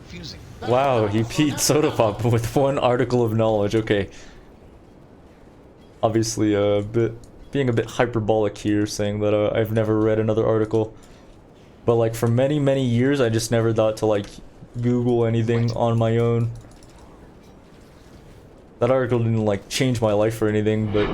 Fusing. Wow, he beat Soda Pop with one article of knowledge. Okay. Obviously, being a bit hyperbolic here, saying that I've never read another article. But like for many, many years, I just never thought to like Google anything on my own. That article didn't like change my life or anything, but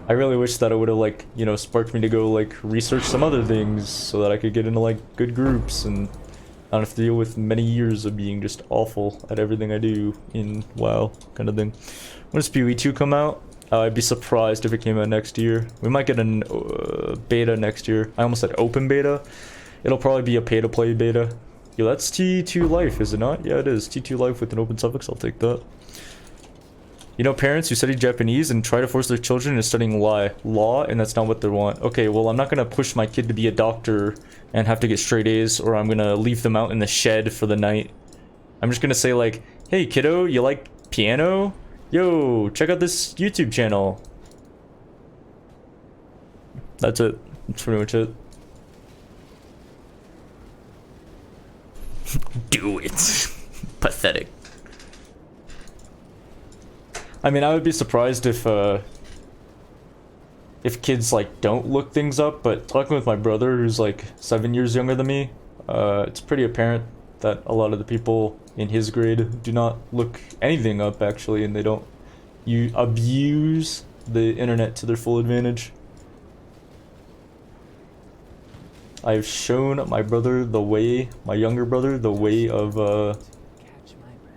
I really wish that it would have like, you know, sparked me to go like research some other things so that I could get into like good groups and I don't have to deal with many years of being just awful at everything I do in WoW kind of thing. When does PoE2 come out? I'd be surprised if it came out next year. We might get a beta next year. I almost said open beta. It'll probably be a pay-to-play beta. Yo, that's T2 Life, is it not? Yeah, it is. T2 Life with an open suffix. I'll take that. You know, parents who study Japanese and try to force their children into studying law, and that's not what they want. Okay, well, I'm not gonna push my kid to be a doctor and have to get straight A's, or I'm gonna leave them out in the shed for the night. I'm just gonna say like, hey kiddo, you like piano? Yo, check out this YouTube channel. That's it. That's pretty much it. Do it. Pathetic. I mean, I would be surprised if kids like don't look things up, but talking with my brother who's like 7 years younger than me, it's pretty apparent that a lot of the people in his grade do not look anything up actually, and they don't abuse the internet to their full advantage. I've shown my brother the way, my younger brother, the way of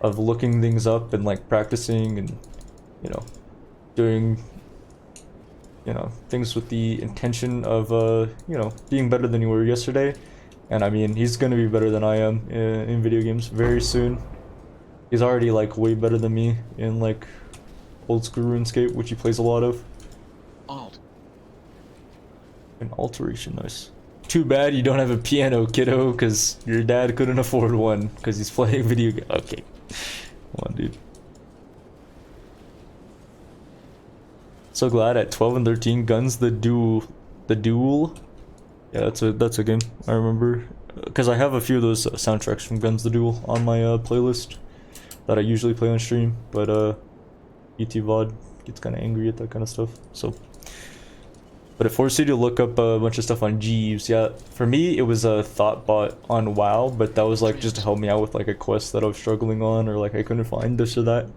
looking things up and like practicing and, you know, doing, you know, things with the intention of, you know, being better than you were yesterday. And I mean, he's gonna be better than I am in video games very soon. He's already like way better than me in like old school RuneScape, which he plays a lot of. Alt. An alteration, nice. Too bad you don't have a piano, kiddo, because your dad couldn't afford one because he's playing video games. Okay, come on, dude. So glad at 12 and 13, Guns the Duel. Yeah, that's a game I remember because I have a few of those soundtracks from Guns the Duel on my playlist that I usually play on stream, but ET-VOD gets kind of angry at that kind of stuff. So, but it forced you to look up a bunch of stuff on Jeeves. Yeah, for me it was a Thoughtbot on WoW, but that was like just to help me out with like a quest that I was struggling on, or like I couldn't find this or that,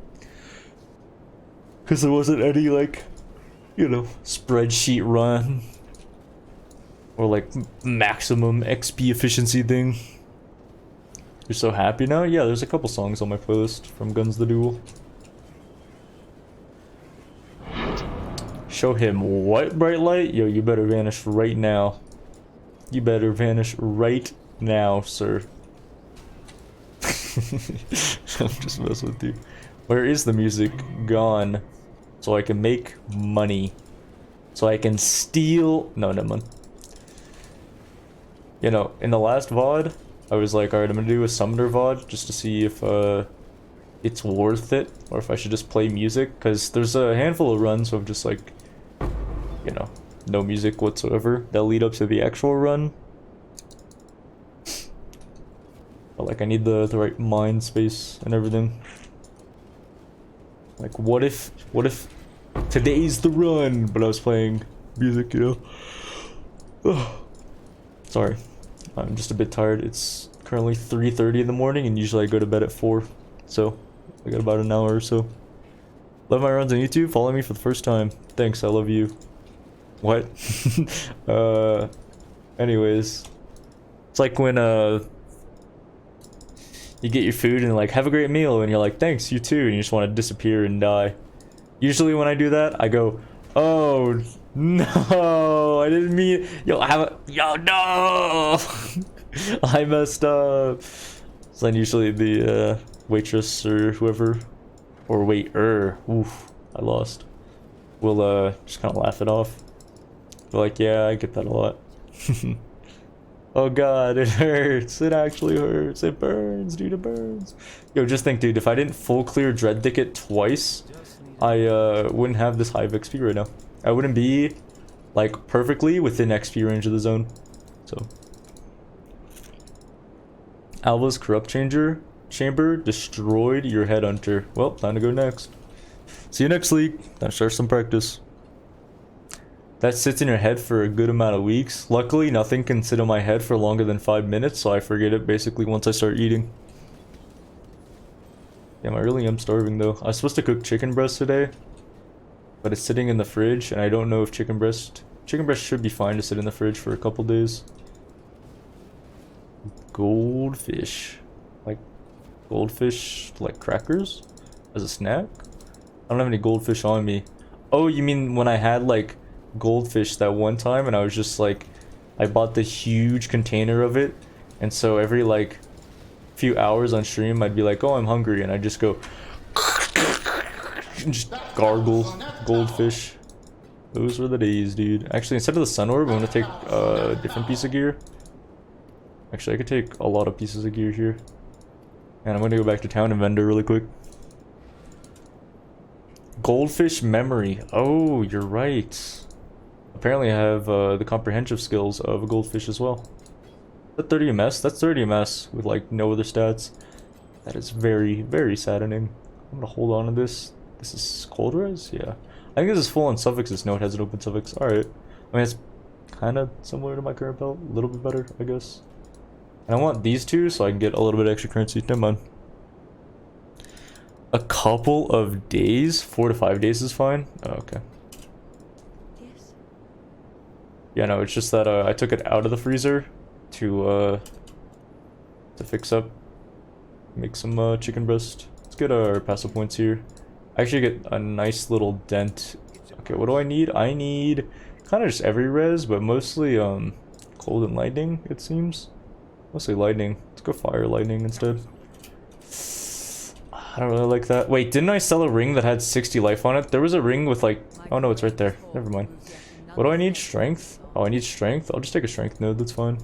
because there wasn't any like, you know, spreadsheet run or like maximum XP efficiency thing. You're so happy now? Yeah, there's a couple songs on my playlist from Guns the Duel. Show him what, bright light? Yo, you better vanish right now. You better vanish right now, sir. I'm just messing with you. Where is the music? Gone. So I can make money. So I can steal. No, never mind. You know, in the last VOD, I was like, alright, I'm gonna do a Summoner VOD just to see if it's worth it or if I should just play music. Because there's a handful of runs of just like, you know, no music whatsoever that lead up to the actual run. But like, I need the right mind space and everything. Like, what if today's the run, but I was playing music, you know? Sorry, I'm just a bit tired. It's currently 3:30 in the morning, and usually I go to bed at 4, so I got about an hour or so. Love my runs on YouTube. Follow me for the first time. Thanks, I love you. What? Anyways, it's like when you get your food and like, have a great meal, and you're like, thanks, you too, and you just want to disappear and die. Usually when I do that, I go, oh no, I didn't mean, yo, no, I messed up. So then usually the waitress or whoever, or waiter, oof, I lost, will just kind of laugh it off. They're like, yeah, I get that a lot. Oh god, it hurts. It actually hurts. It burns, dude, it burns. Yo, just think, dude, if I didn't full clear Dread Thicket twice, I wouldn't have this high of XP right now. I wouldn't be, like, perfectly within XP range of the zone. So. Alva's Corrupt Chamber destroyed your Headhunter. Well, time to go next. See you next league. Time to start some practice. That sits in your head for a good amount of weeks. Luckily, nothing can sit in my head for longer than 5 minutes, so I forget it basically once I start eating. Damn, I really am starving though. I was supposed to cook chicken breast today, but it's sitting in the fridge, and I don't know if chicken breast should be fine to sit in the fridge for a couple days. Goldfish. Like, goldfish, like crackers? As a snack? I don't have any goldfish on me. Oh, you mean when I had like goldfish that one time, and I was just like, I bought the huge container of it, and so every like few hours on stream I'd be like, oh, I'm hungry, and I'd just go and just gargle goldfish. Those were the days, dude. Actually, instead of the sun orb, I'm gonna take a different piece of gear. Actually, I could take a lot of pieces of gear here, and I'm gonna go back to town and vendor really quick. Goldfish memory. Oh, you're right. Apparently I have the comprehensive skills of a goldfish as well. Is that 30 MS? That's 30 MS with like no other stats. That is very, very saddening. I'm gonna hold on to this. This is cold res? Yeah. I think this is full on suffixes. No, it has an open suffix. Alright. I mean, it's kind of similar to my current belt. A little bit better, I guess. And I want these two so I can get a little bit extra currency. Never mind. A couple of days? 4 to 5 days is fine? Oh, okay. Yeah, no, it's just that I took it out of the freezer to fix up, make some chicken breast. Let's get our passive points here. I actually get a nice little dent. Okay, what do I need? I need kind of just every res, but mostly cold and lightning, it seems. Mostly lightning. Let's go fire lightning instead. I don't really like that. Wait, didn't I sell a ring that had 60 life on it? There was a ring with like, oh no, it's right there. Never mind. What do I need? Strength? Oh, I need strength? I'll just take a strength node, that's fine.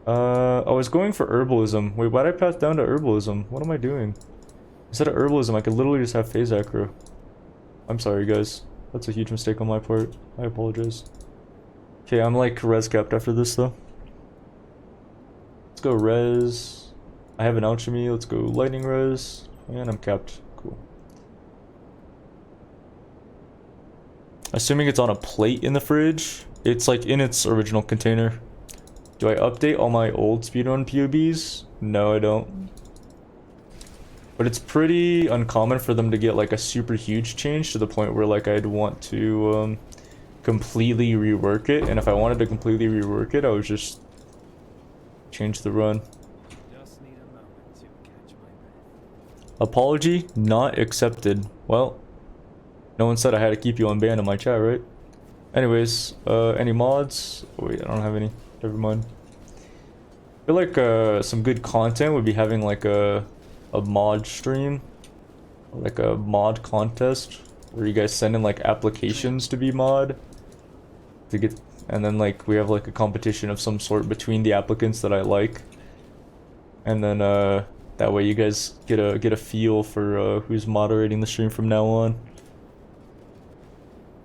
I was going for herbalism. Wait, why'd I pass down to herbalism? What am I doing? Instead of herbalism, I could literally just have phase acro. I'm sorry, guys. That's a huge mistake on my part. I apologize. Okay, I'm like res capped after this, though. Let's go res. I have an alchemy. Let's go lightning res. And I'm capped. Cool. Assuming it's on a plate in the fridge, it's like in its original container. Do I update all my old speedrun POBs? No, I don't. But it's pretty uncommon for them to get like a super huge change to the point where like I'd want to completely rework it. And if I wanted to completely rework it, I would just change the run. Apology not accepted. Well, No one said I had to keep you unbanned in my chat, right? Anyways, any mods? Oh, wait, I don't have any. Never mind. I feel like some good content would be having like a mod stream, like a mod contest where you guys send in like applications to be mod to get, and then like we have like a competition of some sort between the applicants that I like, and then that way you guys get a feel for who's moderating the stream from now on.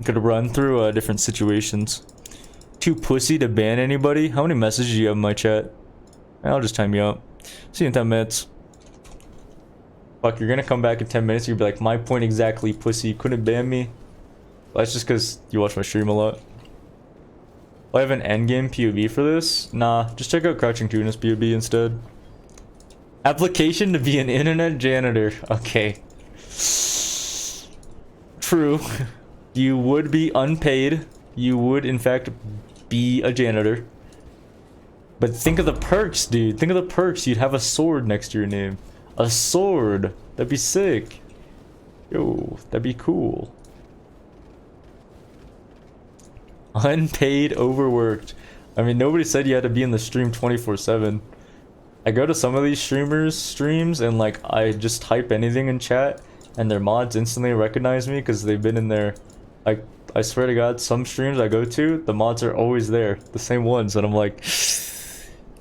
Could run through different situations. Too pussy to ban anybody? How many messages do you have in my chat? I'll just time you out. See you in 10 minutes. Fuck, you're gonna come back in 10 minutes, you'll be like, my point exactly, pussy, you couldn't ban me? Well, that's just because you watch my stream a lot. Do I have an endgame POV for this? Nah, just check out Crouching Tuna's POV instead. Application to be an internet janitor. Okay. True. You would be unpaid. You would, in fact, be a janitor. But think of the perks, dude. Think of the perks. You'd have a sword next to your name. A sword. That'd be sick. Yo, that'd be cool. Unpaid, overworked. I mean, nobody said you had to be in the stream 24/7. I go to some of these streamers' streams and like I just type anything in chat and their mods instantly recognize me because they've been in there. Like, I swear to God, some streams I go to, the mods are always there, the same ones, and I'm like,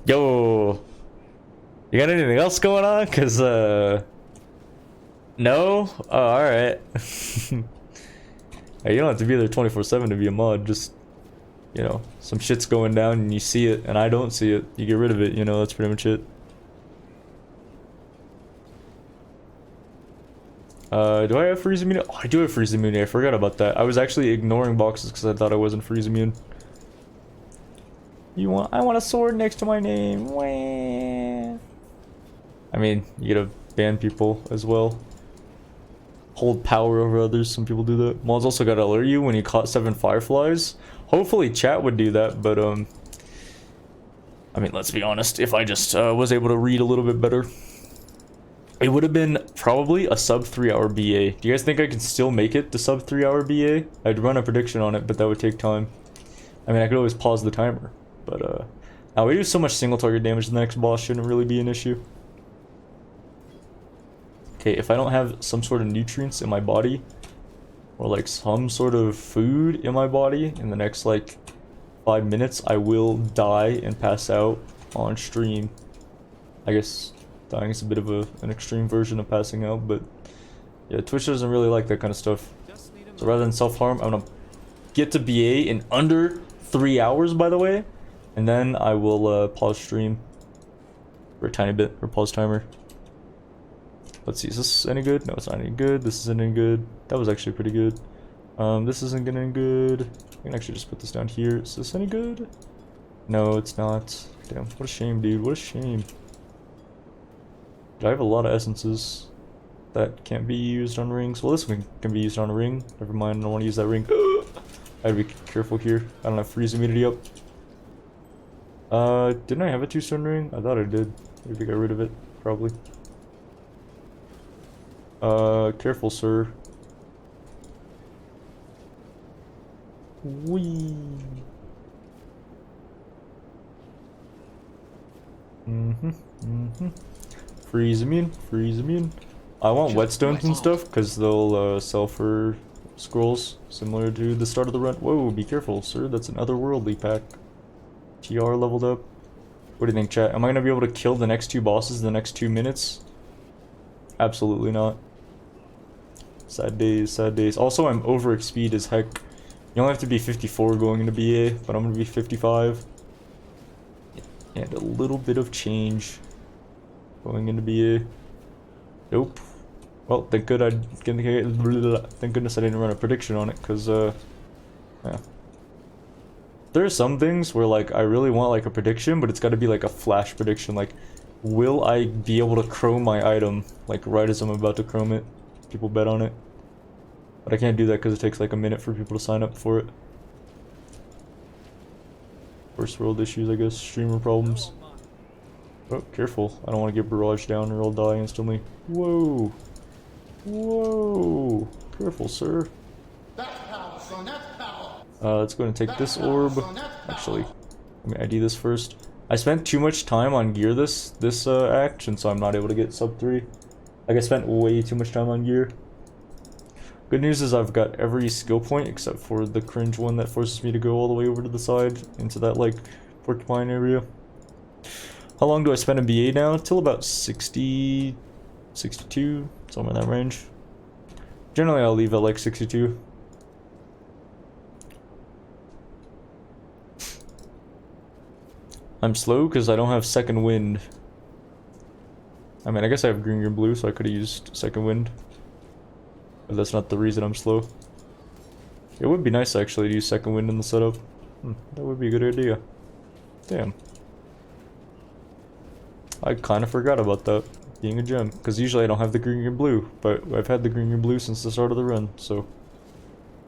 yo, you got anything else going on? Cause no? Oh, alright. Hey, you don't have to be there 24/7 to be a mod, just, you know, some shit's going down and you see it and I don't see it, you get rid of it, you know, that's pretty much it. Do I have freeze immunity? Oh, I do have freeze immunity. I forgot about that. I was actually ignoring boxes because I thought I wasn't freeze immune. I want a sword next to my name. Wah. I mean, you gotta ban people as well. Hold power over others. Some people do that. Mods also gotta alert you when you caught 7 fireflies. Hopefully chat would do that, but I mean, let's be honest. If I just was able to read a little bit better, it would have been probably a sub 3-hour BA. Do you guys think I can still make it to sub 3-hour BA? I'd run a prediction on it, but that would take time. I mean, I could always pause the timer, but now we do so much single target damage, the next boss shouldn't really be an issue. Okay, if I don't have some sort of nutrients in my body, or like some sort of food in my body in the next like 5 minutes, I will die and pass out on stream. I guess dying is a bit of an extreme version of passing out, but yeah, Twitch doesn't really like that kind of stuff. So rather than self-harm, I'm gonna get to BA in under 3 hours, by the way, and then I will pause stream for a tiny bit, or pause timer. Let's see, is this any good? No, it's not any good. This isn't any good. That was actually pretty good. This isn't getting any good. I can actually just put this down here. Is this any good? No, it's not. Damn, what a shame, dude. What a shame. I have a lot of essences that can't be used on rings. Well, this one can be used on a ring. Never mind, I don't want to use that ring. I gotta be careful here. I don't have freeze immunity up. Didn't I have a 2-stone ring? I thought I did. Maybe got rid of it, probably. Careful, sir. Whee! Freeze immune, freeze immune. I want whetstones and stuff because they'll sell for scrolls similar to the start of the run. Whoa, be careful, sir. That's an otherworldly pack. TR leveled up. What do you think, chat? Am I gonna be able to kill the next 2 bosses in the next 2 minutes? Absolutely not. Sad days, sad days. Also, I'm over XP'd as heck. You only have to be 54 going into BA, but I'm gonna be 55. And a little bit of change going into BA. Nope. Well, thank goodness I didn't run a prediction on it, cause yeah. There are some things where like I really want like a prediction, but it's got to be like a flash prediction. Like, will I be able to chrome my item like right as I'm about to chrome it? People bet on it, but I can't do that because it takes like a minute for people to sign up for it. First world issues, I guess. Streamer problems. Oh, careful. I don't want to get barraged down or I'll die instantly. Whoa. Whoa. Careful, sir. Let's go and take this orb. Actually, let me ID this first. I spent too much time on gear this act, and so I'm not able to get sub 3. Like, I spent way too much time on gear. Good news is I've got every skill point except for the cringe one that forces me to go all the way over to the side into that, like, porcupine area. How long do I spend in BA now? Till about 60, 62, somewhere in that range. Generally, I'll leave at like 62. I'm slow because I don't have second wind. I mean, I guess I have green, blue, so I could have used second wind. But that's not the reason I'm slow. It would be nice actually to use second wind in the setup. That would be a good idea. Damn. I kind of forgot about that being a gem, because usually I don't have the green and blue, but I've had the green and blue since the start of the run, so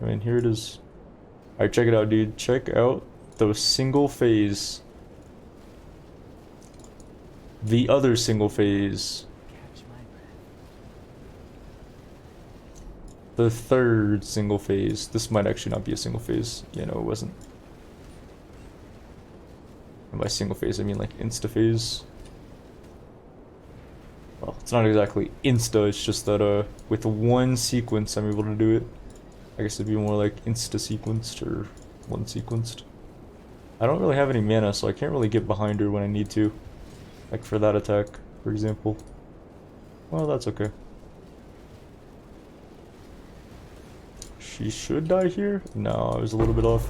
I mean, here it is. Alright, check it out, dude. Check out the single phase. The other single phase. Catch my breath. The third single phase. This might actually not be a single phase. Yeah, no, it wasn't. And by single phase, I mean like insta phase. Well, it's not exactly insta, it's just that with one sequence I'm able to do it. I guess it'd be more like insta sequenced or one sequenced. I don't really have any mana, so I can't really get behind her when I need to. Like for that attack, for example. Well, that's okay. She should die here? No, I was a little bit off.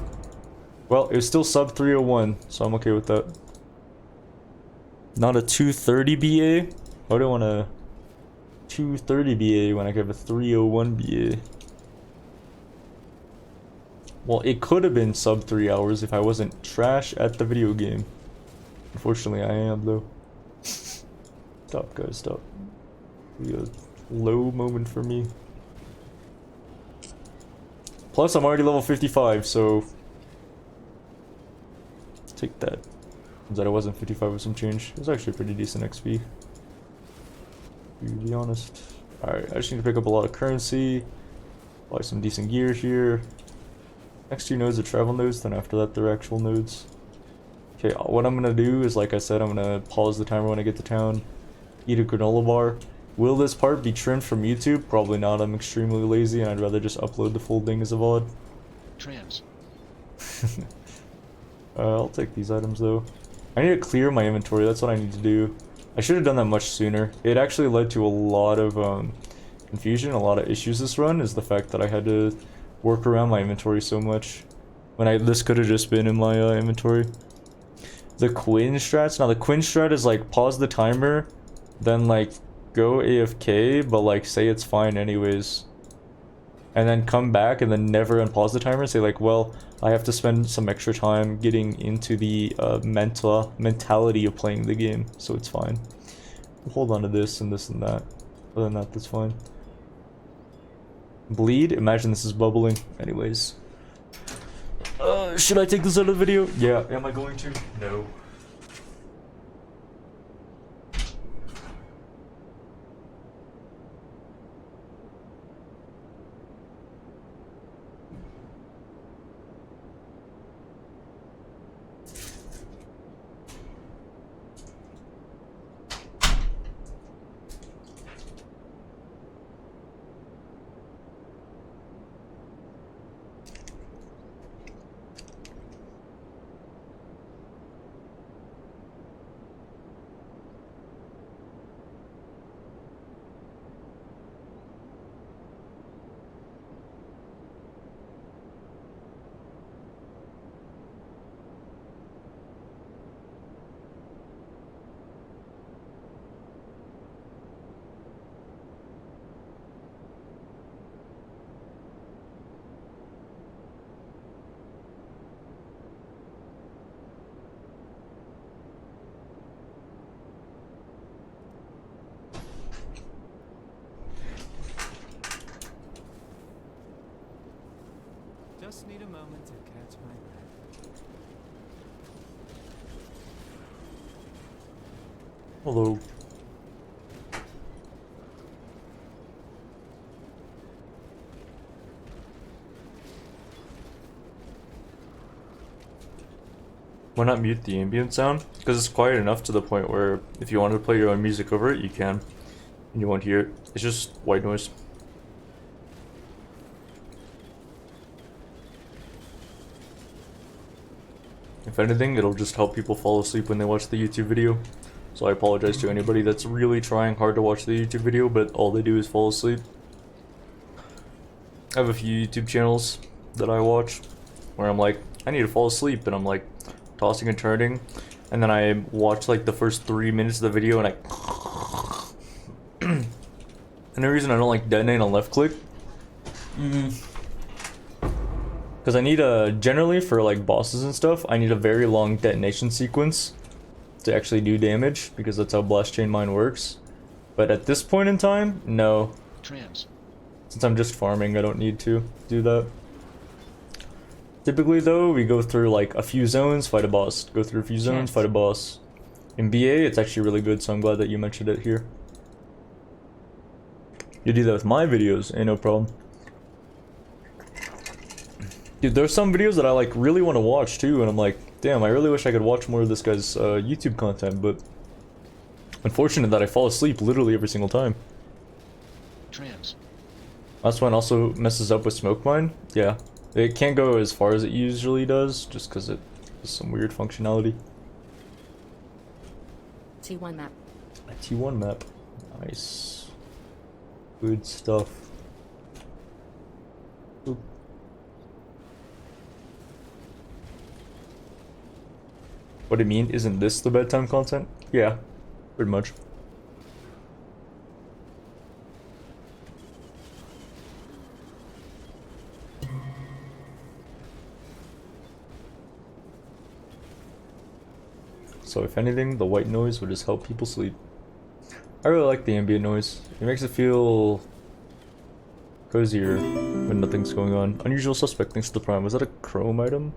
Well, it was still sub 301, so I'm okay with that. Not a 230 BA? Why do I want a 230 BA when I could have a 301 BA? Well, it could have been sub 3 hours if I wasn't trash at the video game. Unfortunately, I am, though. Stop, guys, stop. Be a low moment for me. Plus, I'm already level 55, so... take that. That I wasn't 55 with some change. It was actually pretty decent XP. To be honest. Alright, I just need to pick up a lot of currency. Buy some decent gear here. Next 2 nodes are travel nodes, then after that they're actual nodes. Okay, what I'm gonna do is, like I said, I'm gonna pause the timer when I get to town. Eat a granola bar. Will this part be trimmed from YouTube? Probably not. I'm extremely lazy and I'd rather just upload the full thing as a VOD. Trans. I'll take these items though. I need to clear my inventory, that's what I need to do. I should have done that much sooner. It actually led to a lot of confusion, a lot of issues this run, is the fact that I had to work around my inventory so much. When this could have just been in my inventory. The Quinn strats, now the Quinn strat is like pause the timer, then like go AFK, but like say it's fine anyways. And then come back and then never unpause the timer and say like, well, I have to spend some extra time getting into the mentality of playing the game, so it's fine. We'll hold on to this and this and that. Other than that, that's fine. Bleed? Imagine this is bubbling. Anyways. Should I take this out of the video? Yeah. Am I going to? No. Just need a moment to catch my breath. Hello. Why not mute the ambient sound? Because it's quiet enough to the point where if you wanted to play your own music over it, you can. And you won't hear it. It's just white noise. If anything, it'll just help people fall asleep when they watch the YouTube video. So I apologize to anybody that's really trying hard to watch the YouTube video, but all they do is fall asleep. I have a few YouTube channels that I watch where I'm like, I need to fall asleep, and I'm like tossing and turning, and then I watch like the first 3 minutes of the video and I and the reason I don't like detonate on left click, because I need generally for like bosses and stuff, I need a very long detonation sequence to actually do damage, because that's how blast chain mine works. But at this point in time, no. Trans. Since I'm just farming, I don't need to do that. Typically though, we go through like a few zones, fight a boss. Go through a few zones, fight a boss. In BA, it's actually really good, so I'm glad that you mentioned it here. You do that with my videos, ain't no problem. Dude, there's some videos that I like really want to watch too, and I'm like, damn, I really wish I could watch more of this guy's YouTube content, but unfortunate that I fall asleep literally every single time. Trans. Last one also messes up with smoke mine. Yeah, it can't go as far as it usually does, just because it has some weird functionality. T1 map. A T1 map. Nice. Good stuff. Oop. What do you mean? Isn't this the bedtime content? Yeah, pretty much. So if anything, the white noise would just help people sleep. I really like the ambient noise. It makes it feel cozier when nothing's going on. Unusual suspect thanks to the prime. Was that a chrome item?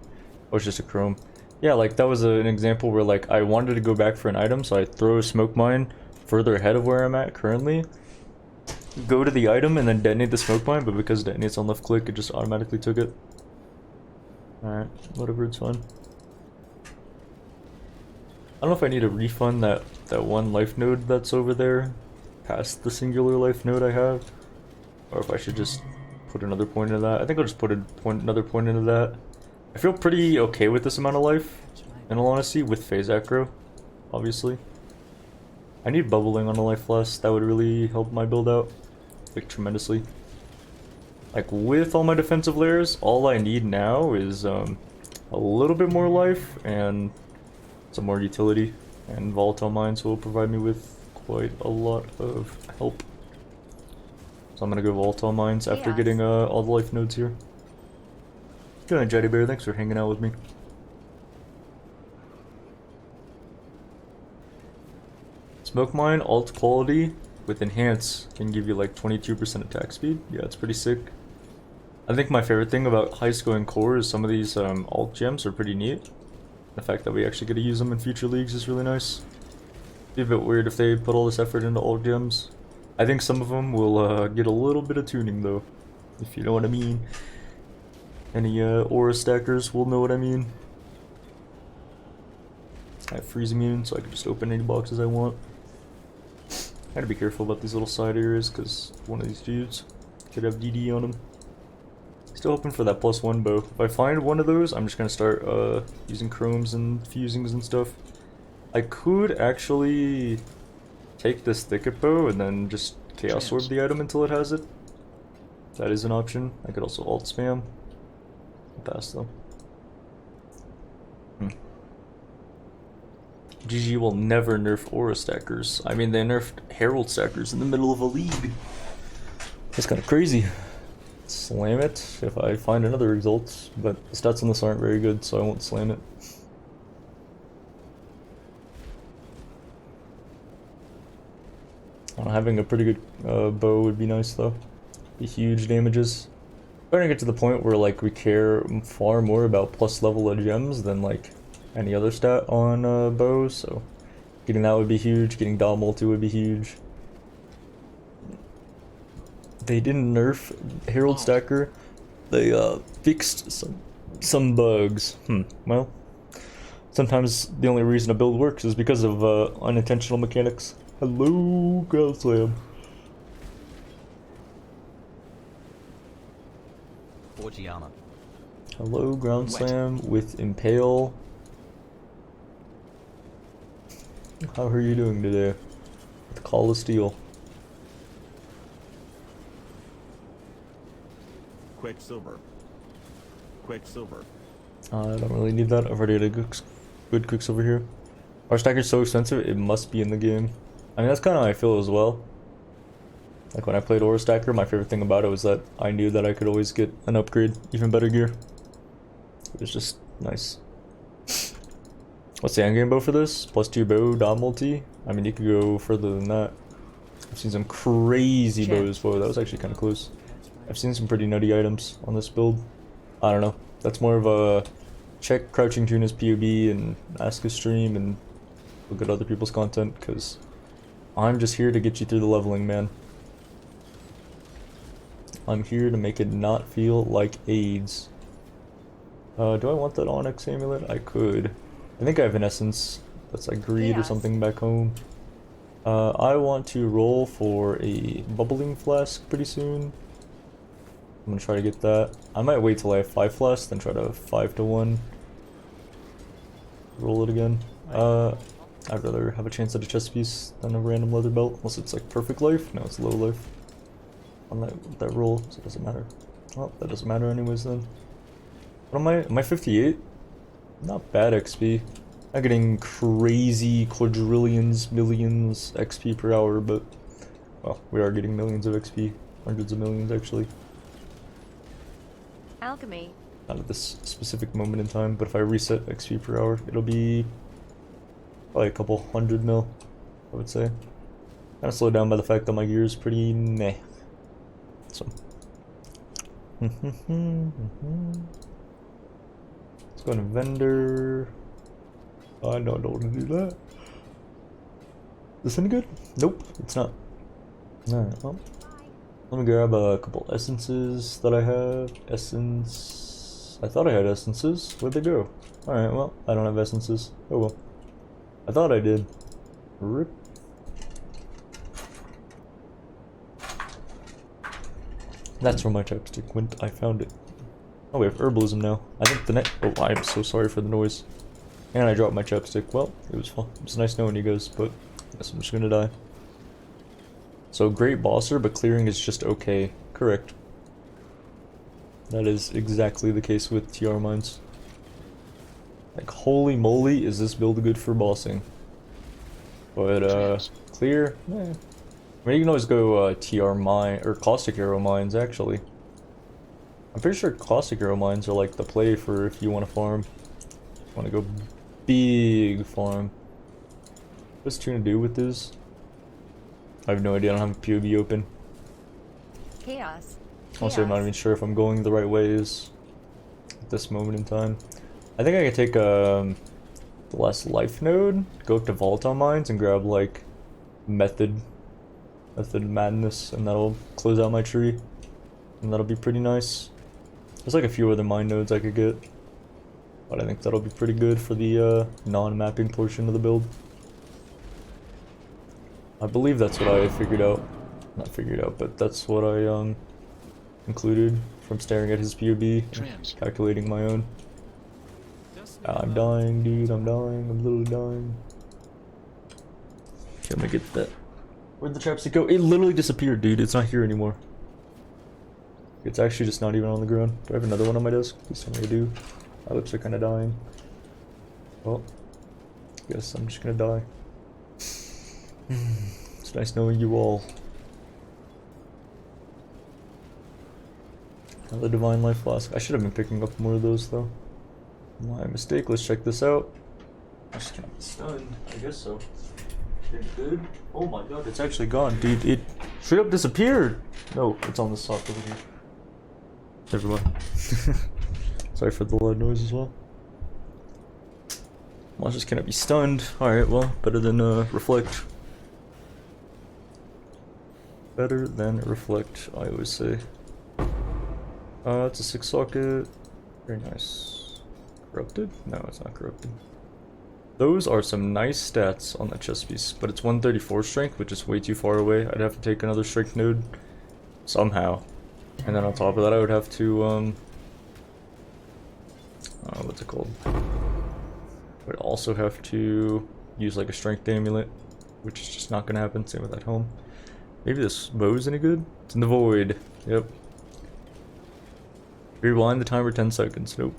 Oh, it's just a chrome. Yeah, like that was an example where like I wanted to go back for an item, so I throw a smoke mine further ahead of where I'm at currently. Go to the item and then detonate the smoke mine, but because it detonates on left click, it just automatically took it. Alright, whatever, it's fine. I don't know if I need to refund that one life node that's over there past the singular life node I have, or if I should just put another point into that. I think I'll just put another point into that. I feel pretty okay with this amount of life, in all honesty, with phase acro, obviously. I need bubbling on a life less. That would really help my build out, like, tremendously. Like, with all my defensive layers, all I need now is a little bit more life and some more utility, and volatile mines will provide me with quite a lot of help. So I'm gonna go volatile mines after getting all the life nodes here. Good night, Jetty Bear. Thanks for hanging out with me. Smoke mine alt quality with enhance can give you like 22% attack speed. Yeah, it's pretty sick. I think my favorite thing about high scoring core is some of these alt gems are pretty neat. The fact that we actually get to use them in future leagues is really nice. Be a bit weird if they put all this effort into alt gems. I think some of them will get a little bit of tuning though, if you know what I mean. Any aura stackers will know what I mean. I have freeze immune, so I can just open any boxes I want. I gotta be careful about these little side areas, because one of these dudes could have DD on him. Still hoping for that +1 bow. If I find one of those, I'm just gonna start using chromes and fusings and stuff. I could actually take this thicket bow and then just chaos orb the item until it has it. That is an option. I could also alt spam. Pass though. GG will never nerf aura stackers. I mean, they nerfed herald stackers in the middle of a league. That's kind of crazy. Slam it if I find another result, but the stats on this aren't very good, so I won't slam it. Having a pretty good bow would be nice though. Be huge damages. Starting to get to the point where like we care far more about plus level of gems than like any other stat on bows, so getting that would be huge. Getting dot multi would be huge. They didn't nerf Herald Stacker. They fixed some bugs. Well, Sometimes the only reason a build works is because of unintentional mechanics. Hello, Ground Slam. Forgiana. Hello, Ground Wet. Slam with Impale. How are you doing today? With Call of Steel. Quicksilver. Quicksilver. I don't really need that. I've already had a good Quicksilver here. Our stacker's so expensive, it must be in the game. I mean, that's kind of how I feel as well. Like when I played Aura Stacker, my favorite thing about it was that I knew that I could always get an upgrade, even better gear. It was just nice. What's the endgame bow for this? +2 bow, dot multi? I mean, you could go further than that. I've seen some crazy bows. Whoa, that was actually kind of close. I've seen some pretty nutty items on this build. I don't know. That's more of a check Crouching Tuna's POB and ask a stream and look at other people's content, because I'm just here to get you through the leveling, man. I'm here to make it not feel like AIDS. Do I want that Onyx amulet? I could. I think I have an essence that's like greed or Chaos. something back home. I want to roll for a bubbling flask pretty soon. I'm gonna try to get that. I might wait till I have 5 flasks, then try to 5 to 1. Roll it again. I'd rather have a chance at a chest piece than a random leather belt, unless it's like perfect life. No, it's low life on that roll, so it doesn't matter. Well, that doesn't matter anyways then. What am I? Am I 58? Not bad XP. Not getting crazy quadrillions, millions XP per hour, but well, we are getting millions of XP. Hundreds of millions actually. Alchemy. Not at this specific moment in time, but if I reset XP per hour, it'll be probably a couple 100 mil, I would say. Kind of slowed down by the fact that my gear is pretty meh. So. Let's go to vendor. I don't want to do that. This any good? Nope, it's not. Alright, well. Let me grab a couple essences that I have. Essence. I thought I had essences. Where'd they go? Alright, well, I don't have essences. Oh well. I thought I did. Rip. That's where my chapstick went. I found it. Oh, we have herbalism now. I think the next. Oh, I am so sorry for the noise. And I dropped my chapstick. Well, it was fun. It was nice knowing you guys, but I guess I'm just gonna die. So, great bosser, but clearing is just okay. Correct. That is exactly the case with TR mines. Like, holy moly, is this build good for bossing? But, clear? Eh. I mean, you can always go, TR mine, or Caustic Arrow mines, actually. I'm pretty sure Caustic Arrow mines are, like, the play for if you want to farm. Want to go big farm. What's Tuna do with this? I have no idea, I don't have a POB open. Chaos. Also, I'm not even sure if I'm going the right ways at this moment in time. I think I could take the last life node, go up to volatile mines and grab like method madness, and that'll close out my tree. And that'll be pretty nice. There's like a few other mine nodes I could get, but I think that'll be pretty good for the non-mapping portion of the build. I believe that's what I figured out. Not figured out, but that's what I included from staring at his POB, Trans. calculating my own. Just I'm dying, dude. I'm dying. I'm literally dying. Okay, I'm gonna get that. Where'd the chapstick go? It literally disappeared, dude. It's not here anymore. It's actually just not even on the ground. Do I have another one on my desk? Please tell me I do. My lips are kind of dying. Well, guess I'm just gonna die. It's nice knowing you all. Another Divine Life Flask. I should have been picking up more of those though. My mistake. Let's check this out. I just can't be stunned. I guess so. Dude. Oh my god, it's actually gone, dude. It straight up disappeared. No, it's on the soft over here. Never mind. Sorry for the loud noise as well. Monsters cannot be stunned. Alright, well, better than reflect. Better than reflect, I always say. It's a 6 socket. Very nice. Corrupted? No, it's not corrupted. Those are some nice stats on that chest piece, but it's 134 strength, which is way too far away. I'd have to take another strength node somehow. And then on top of that, I would have to, what's it called? I would also have to use like a strength amulet, which is just not gonna happen. Same with at home. Maybe this bow is any good? It's in the void. Yep. Rewind the timer 10 seconds. Nope.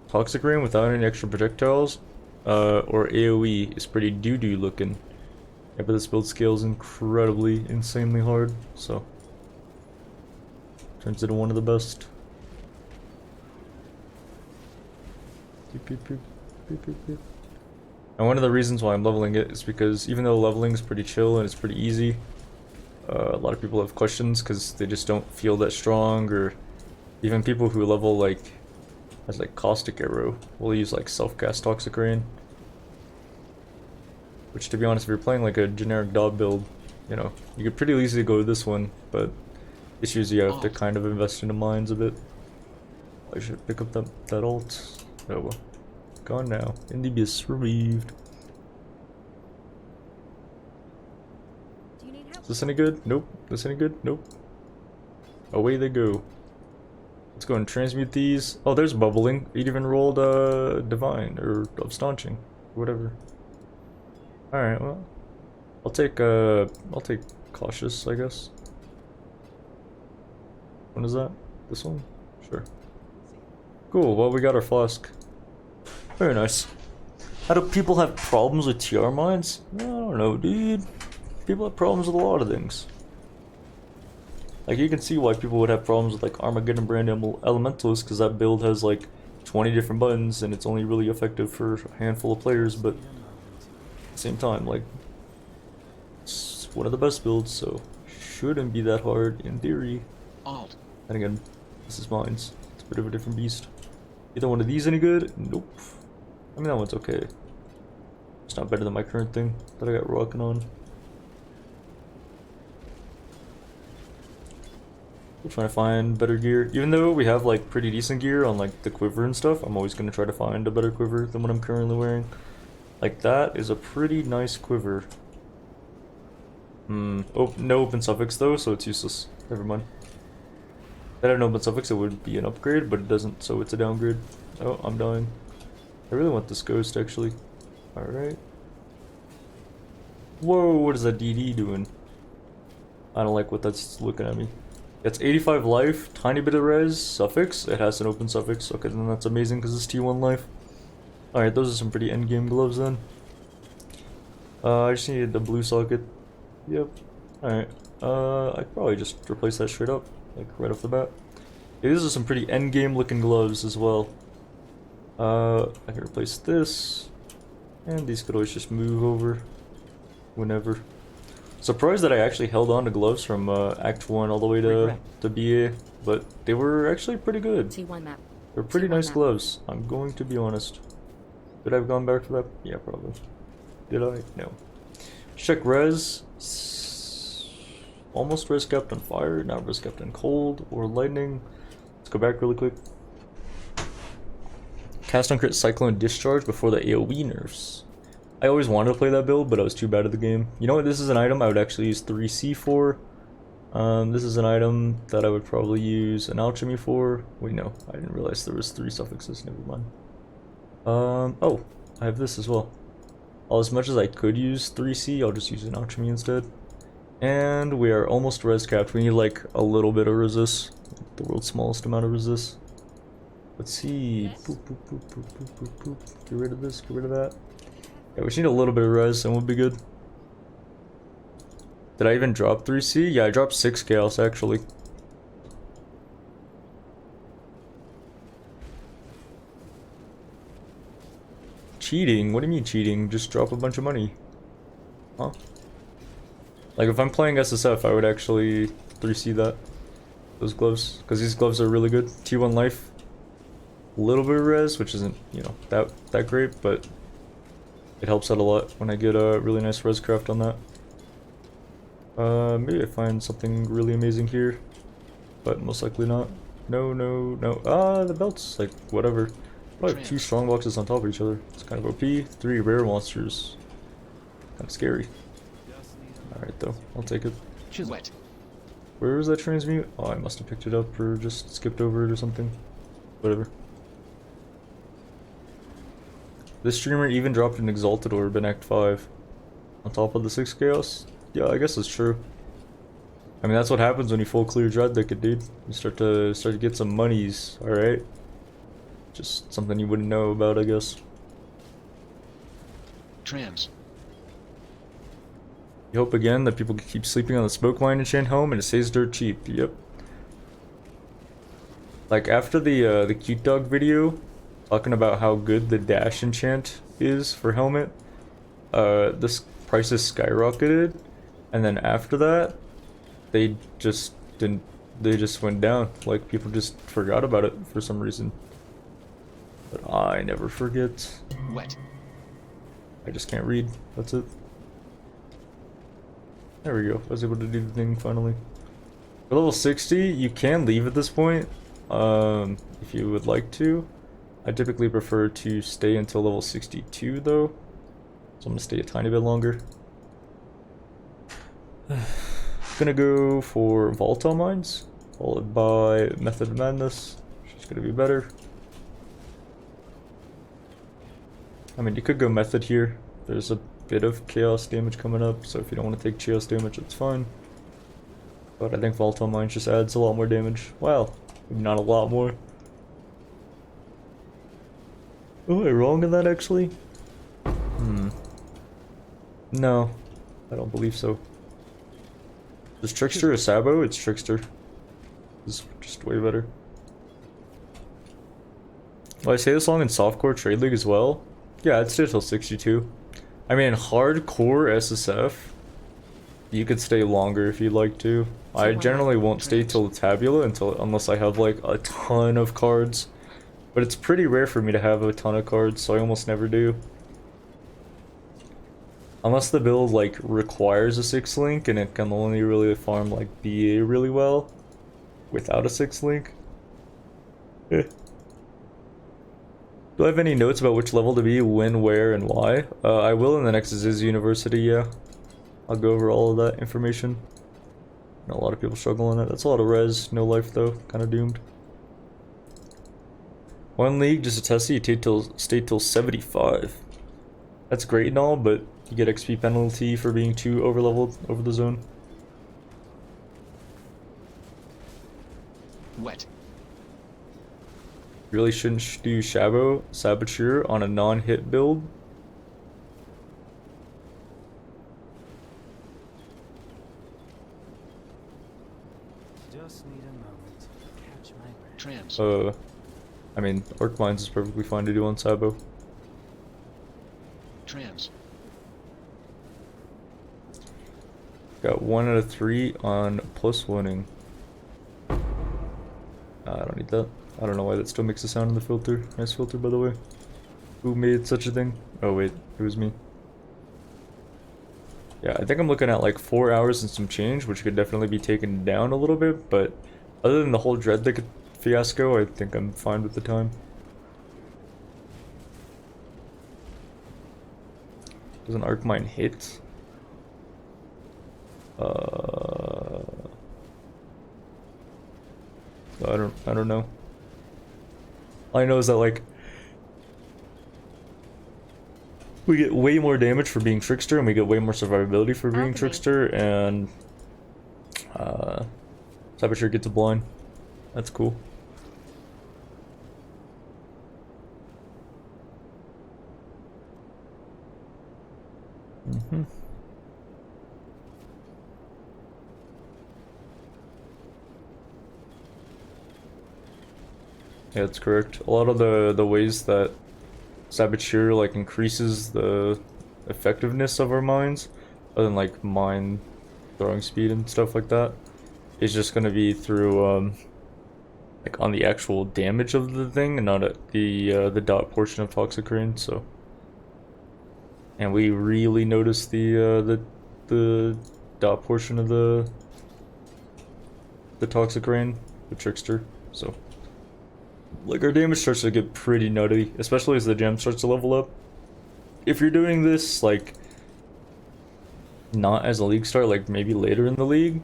Toxic Rain without any extra projectiles, or AoE is pretty doo-doo looking. Yeah, but this build scales incredibly, insanely hard, so turns into one of the best. Beep, beep, beep, beep, beep, beep. And one of the reasons why I'm leveling it is because even though leveling is pretty chill and it's pretty easy, a lot of people have questions because they just don't feel that strong, or even people who level like as like Caustic Arrow will use like self-cast Toxic Rain. Which, to be honest, if you're playing like a generic dog build, you know, you could pretty easily go with this one, but issues you have to kind of invest into mines a bit. I should pick up that ult. Oh well. Gone now. Indibius removed. Do you need help? Is this any good? Nope. This any good? Nope. Away they go. Let's go and transmute these. Oh, there's bubbling. It even rolled divine or abstaunching, whatever. All right. Well, I'll take cautious, I guess. What is that? This one? Sure. Cool. Well, we got our flask. Very nice. How do people have problems with TR mines? I don't know, dude. People have problems with a lot of things. Like, you can see why people would have problems with like Armageddon brand Elementals, because that build has like 20 different buttons and it's only really effective for a handful of players, but at the same time, like, it's one of the best builds, so shouldn't be that hard in theory. Alt. And again, this is mines. It's a bit of a different beast. Either one of these any good? Nope. I mean, that one's okay. It's not better than my current thing that I got rocking on. We're trying to find better gear. Even though we have like pretty decent gear on like the quiver and stuff, I'm always going to try to find a better quiver than what I'm currently wearing. Like, that is a pretty nice quiver. Oh, no open suffix though, so it's useless. Never mind. If I had an open suffix, it would be an upgrade, but it doesn't, so it's a downgrade. Oh, I'm dying. I really want this ghost, actually. Alright. Whoa, what is that DD doing? I don't like what that's looking at me. It's 85 life, tiny bit of res, suffix. It has an open suffix. Okay, then that's amazing because it's T1 life. Alright, those are some pretty endgame gloves then. I just needed the blue socket. Yep. Alright. I'd probably just replace that straight up, like right off the bat. Yeah, these are some pretty endgame looking gloves as well. I can replace this, and these could always just move over whenever. Surprised that I actually held on to gloves from Act 1 all the way to BA, but they were actually pretty good. T1 map. They're pretty T1 nice map. gloves, I'm going to be honest. Could I have gone back for that? Yeah, probably. Did I? No. Check res. Almost res kept on fire, not res kept on cold or lightning. Let's go back really quick. Cast on crit Cyclone Discharge before the AoE nerfs. I always wanted to play that build, but I was too bad at the game. You know what? This is an item I would actually use 3C for. This is an item that I would probably use an alchemy for. Wait, no. I didn't realize there was 3 suffixes. Never mind. Oh. I have this as well. As much as I could use 3C, I'll just use an alchemy instead. And we are almost res capped. We need like a little bit of resist. The world's smallest amount of resist. Let's see. Boop, boop, boop, boop, boop, boop, boop. Get rid of this, get rid of that. Yeah, we just need a little bit of res and we'll be good. Did I even drop 3C? Yeah, I dropped 6 chaos actually. Cheating? What do you mean cheating? Just drop a bunch of money. Huh? Like, if I'm playing SSF, I would actually 3C that. Those gloves. Because these gloves are really good. T1 life. A little bit of res, which isn't, you know, that great, but it helps out a lot when I get a really nice res craft on that. Maybe I find something really amazing here, but most likely not. No, no, no. Ah, the belts, like, whatever. Probably have 2 strong boxes on top of each other. It's kind of OP. 3 rare monsters. Kind of scary. Alright though, I'll take it. Wet. Where was that transmute? Oh, I must have picked it up or just skipped over it or something. Whatever. This streamer even dropped an Exalted Orb in Act 5. On top of the 6 Chaos? Yeah, I guess it's true. I mean, that's what happens when you full clear Dread Deck it, dude. You start to get some monies, alright? Just something you wouldn't know about, I guess. Trans. You hope again that people keep sleeping on the smoke mine enchant home and it stays dirt cheap. Yep. Like after the cute dog video talking about how good the dash enchant is for helmet, this prices skyrocketed, and then after that they just went down. Like people just forgot about it for some reason. But I never forget. Wet. I just can't read. That's it. There we go. I was able to do the thing finally. For level 60, you can leave at this point, if you would like to. I typically prefer to stay until level 62 though, so I'm gonna stay a tiny bit longer. Gonna go for Volatile Mines, followed by Method of Madness, which is gonna be better. I mean, you could go Method here. There's a bit of chaos damage coming up, so if you don't want to take chaos damage, it's fine. But I think Volatile Mines just adds a lot more damage. Well, maybe not a lot more. Am I wrong in that actually? No, I don't believe so. Is Trickster a Sabo? It's Trickster. It's just way better. Well, I say this long in Softcore Trade League as well. Yeah, I'd stay till 62. I mean, hardcore SSF, you could stay longer if you'd like to. I generally won't stay till Tabula unless I have like a ton of cards. But it's pretty rare for me to have a ton of cards, so I almost never do. Unless the build like requires a 6 link and it can only really farm like BA really well without a 6 link. Eh. Do I have any notes about which level to be, when, where, and why? I will in the next Ziz University, yeah. I'll go over all of that information. I know a lot of people struggle on it. That's a lot of res, no life though, kind of doomed. 1 league, just a testy, you stay till 75. That's great and all, but you get XP penalty for being too overleveled over the zone. Wet. Really shouldn't do Saboteur on a non-hit build. Just need a moment to catch my breath. Trans. I mean, Orc Mines is perfectly fine to do on Sabo. Trans. Got 1 out of 3 on plus winning. I don't need that. I don't know why that still makes a sound in the filter. Nice filter, by the way. Who made such a thing? Oh wait, it was me. Yeah, I think I'm looking at like 4 hours and some change, which could definitely be taken down a little bit, but other than the whole Dread Deck fiasco, I think I'm fine with the time. Does an Arc Mine hit? I don't know. All I know is that like we get way more damage for being Trickster, and we get way more survivability for being Trickster, and Saboteur gets a blind. That's cool. Yeah, that's correct. A lot of the ways that Saboteur like increases the effectiveness of our mines, other than like mine throwing speed and stuff like that, is just gonna be through like on the actual damage of the thing and not at the dot portion of Toxic Rain. So, and we really notice the dot portion of the Toxic Rain, the Trickster. So Like, our damage starts to get pretty nutty, especially as the gem starts to level up. If you're doing this, like, not as a league start, like maybe later in the league,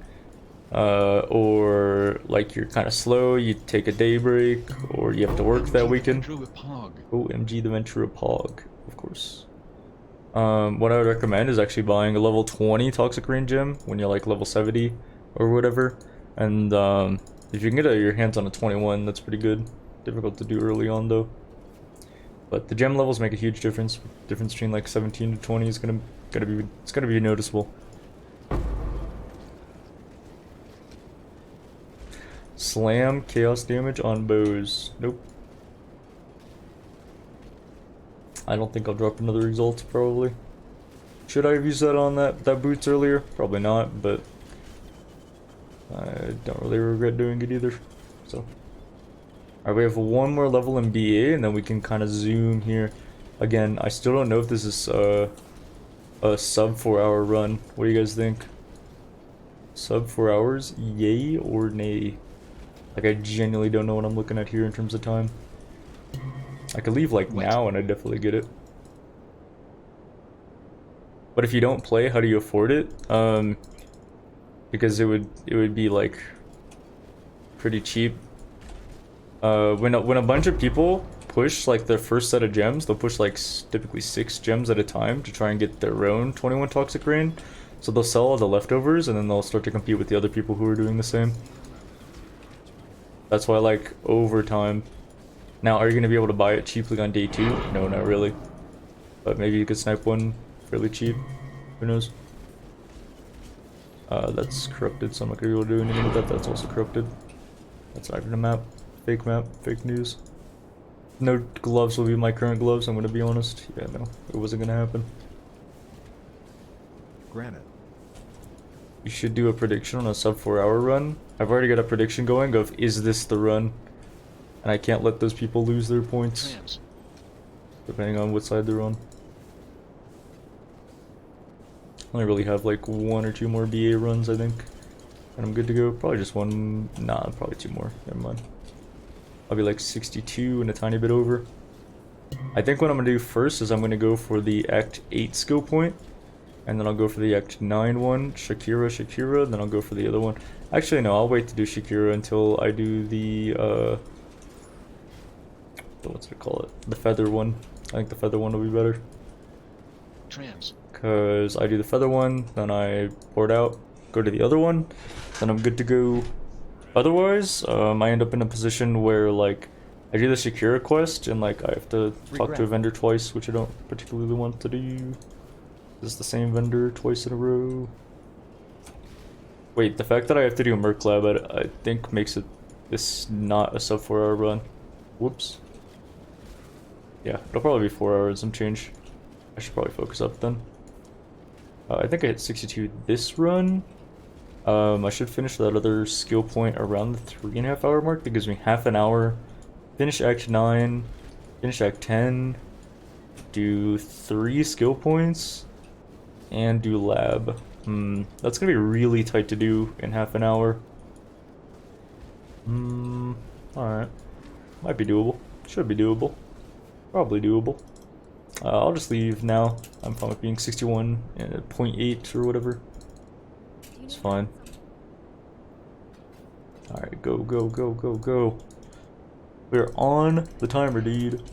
or like you're kind of slow, you take a day break, or you have to work that weekend. OMG, the Ventura Pog, of course. What I would recommend is actually buying a level 20 Toxic Rain gem when you're like level 70 or whatever. And if you can get your hands on a 21, that's pretty good. Difficult to do early on though. But the gem levels make a huge difference. Difference between like 17 to 20 is gonna be noticeable. Slam chaos damage on bows. Nope. I don't think I'll drop another exalt probably. Should I have used that on that boots earlier? Probably not, but I don't really regret doing it either. So alright, we have one more level in BA and then we can kind of zoom here. Again, I still don't know if this is a sub 4 hour run. What do you guys think? Sub 4 hours? Yay or nay? Like, I genuinely don't know what I'm looking at here in terms of time. I could leave like now and I'd definitely get it. But if you don't play, how do you afford it? Because it would be like pretty cheap. When a bunch of people push like their first set of gems, they'll push like typically 6 gems at a time to try and get their own 21 Toxic Rain. So they'll sell all the leftovers and then they'll start to compete with the other people who are doing the same. That's why, like, over time. Now, are you going to be able to buy it cheaply on day 2? No, not really. But maybe you could snipe one fairly cheap. Who knows? That's corrupted, so I'm not going to be able to do anything with that. That's also corrupted. That's not even a map. Fake map. Fake news. No gloves will be my current gloves, I'm going to be honest. Yeah, no. It wasn't going to happen. Granite. You should do a prediction on a sub 4 hour run. I've already got a prediction going of, is this the run? And I can't let those people lose their points. Trans. Depending on what side they're on. I only really have like 1 or 2 more BA runs, I think. And I'm good to go. Probably just one. Nah, probably 2 more. Never mind. I'll be like 62 and a tiny bit over. I think what I'm going to do first is I'm going to go for the Act 8 skill point. And then I'll go for the Act 9 one, Shakira, then I'll go for the other one. Actually, no, I'll wait to do Shakira until I do the, what's it call it? The feather one. I think the feather one will be better. Trans. Because I do the feather one, then I pour it out, go to the other one, then I'm good to go. Otherwise, I end up in a position where, like, I do the Shakira quest, and, like, I have to talk to a vendor twice, which I don't particularly want to do. This is the same vendor twice in a row. Wait, the fact that I have to do a Merc Lab, I think makes this not a sub 4 hour run. Whoops. Yeah, it'll probably be 4 hours and change. I should probably focus up then. I think I hit 62 this run. I should finish that other skill point around the 3.5 hour mark. That gives me half an hour. Finish Act 9, finish Act 10, do 3 skill points, and do lab. That's gonna be really tight to do in half an hour. Alright. Might be doable. Should be doable. Probably doable. I'll just leave now. I'm fine with being 61 and 0.8 or whatever. It's fine. Alright, go, go, go, go, go. We're on the timer, dude.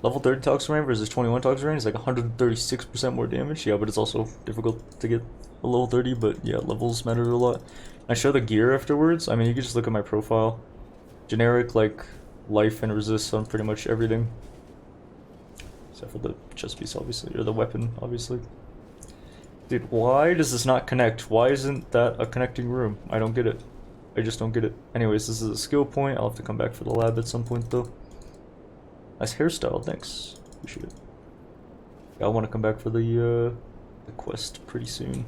Level 30 Toxic Rain versus 21 Toxic Rain is like 136% more damage. Yeah, but it's also difficult to get a level 30, but yeah, levels matter a lot. I show the gear afterwards. I mean, you can just look at my profile. Generic, like, life and resist on pretty much everything. Except for the chest piece, obviously, or the weapon, obviously. Dude, why does this not connect? Why isn't that a connecting room? I don't get it. I just don't get it. Anyways, this is a skill point. I'll have to come back for the lab at some point, though. Nice hairstyle, thanks. Appreciate it. Yeah, I want to come back for the quest pretty soon.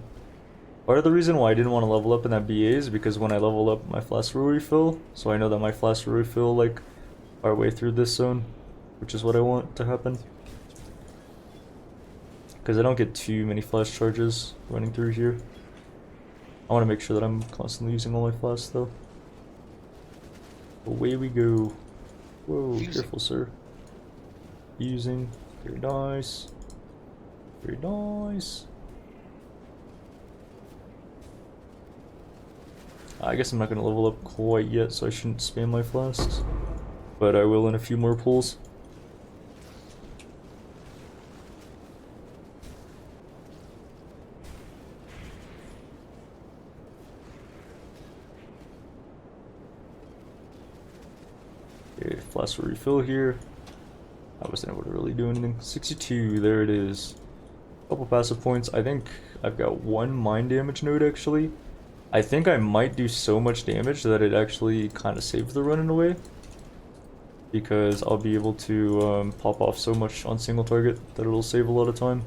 Part of the reason why I didn't want to level up in that BA is because when I level up, my flask will refill. So I know that my flask will refill, like, our way through this zone, which is what I want to happen. Because I don't get too many flash charges running through here. I want to make sure that I'm constantly using all my flasks, though. Away we go. Whoa, Fusing. careful, sir. Using. Very nice. Very nice. I guess I'm not gonna level up quite yet, so I shouldn't spam my flasks. But I will in a few more pulls. Okay, flask will refill here. I wasn't able to really do anything. 62, there it is. Couple passive points. I think I've got one mind damage node actually. I think I might do so much damage that it actually kind of saves the run in a way. Because I'll be able to pop off so much on single target that it'll save a lot of time.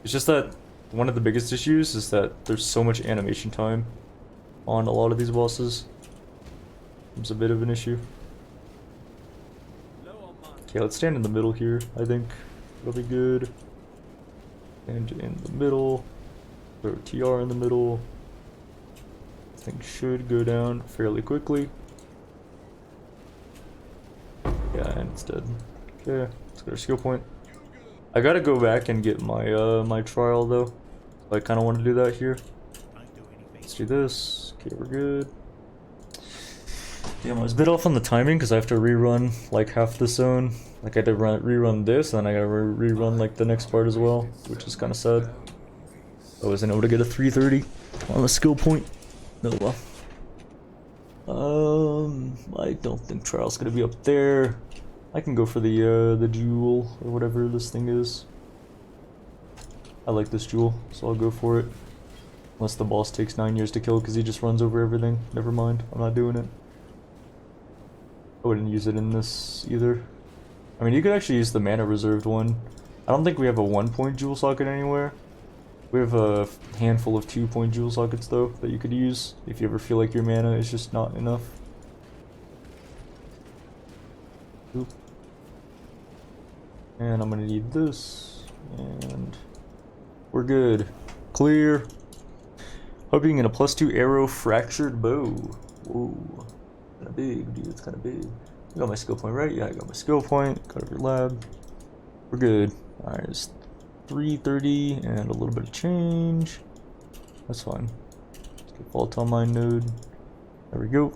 It's just that one of the biggest issues is that there's so much animation time on a lot of these bosses. It's a bit of an issue. Okay, let's stand in the middle here, I think. It'll be good. And in the middle. Throw TR in the middle. Thing should go down fairly quickly. Yeah, and it's dead. Okay, let's get our skill point. I gotta go back and get my my trial though. I kind of want to do that here. Let's do this. Okay, we're good. Damn, I was a bit off on the timing because I have to rerun like half the zone. Like I had to rerun this, and then I gotta rerun like the next part as well, which is kind of sad. I wasn't able to get a 330 on the skill point. No well. I don't think trial's gonna be up there. I can go for the jewel or whatever this thing is. I like this jewel, so I'll go for it. Unless the boss takes 9 years to kill because he just runs over everything. Never mind, I'm not doing it. I wouldn't use it in this either. I mean, you could actually use the mana reserved one. I don't think we have a 1-point jewel socket anywhere. We have a handful of 2-point jewel sockets though that you could use if you ever feel like your mana is just not enough. Oop. And I'm gonna need this, and we're good. Clear. Hoping in a +2 arrow fractured bow. Whoa. Kinda big, dude, it's kinda big. I got my skill point right? Yeah, I got my skill point. Got over lab. We're good. Alright, it's 330 and a little bit of change. That's fine. Let's get volatile mine node. There we go.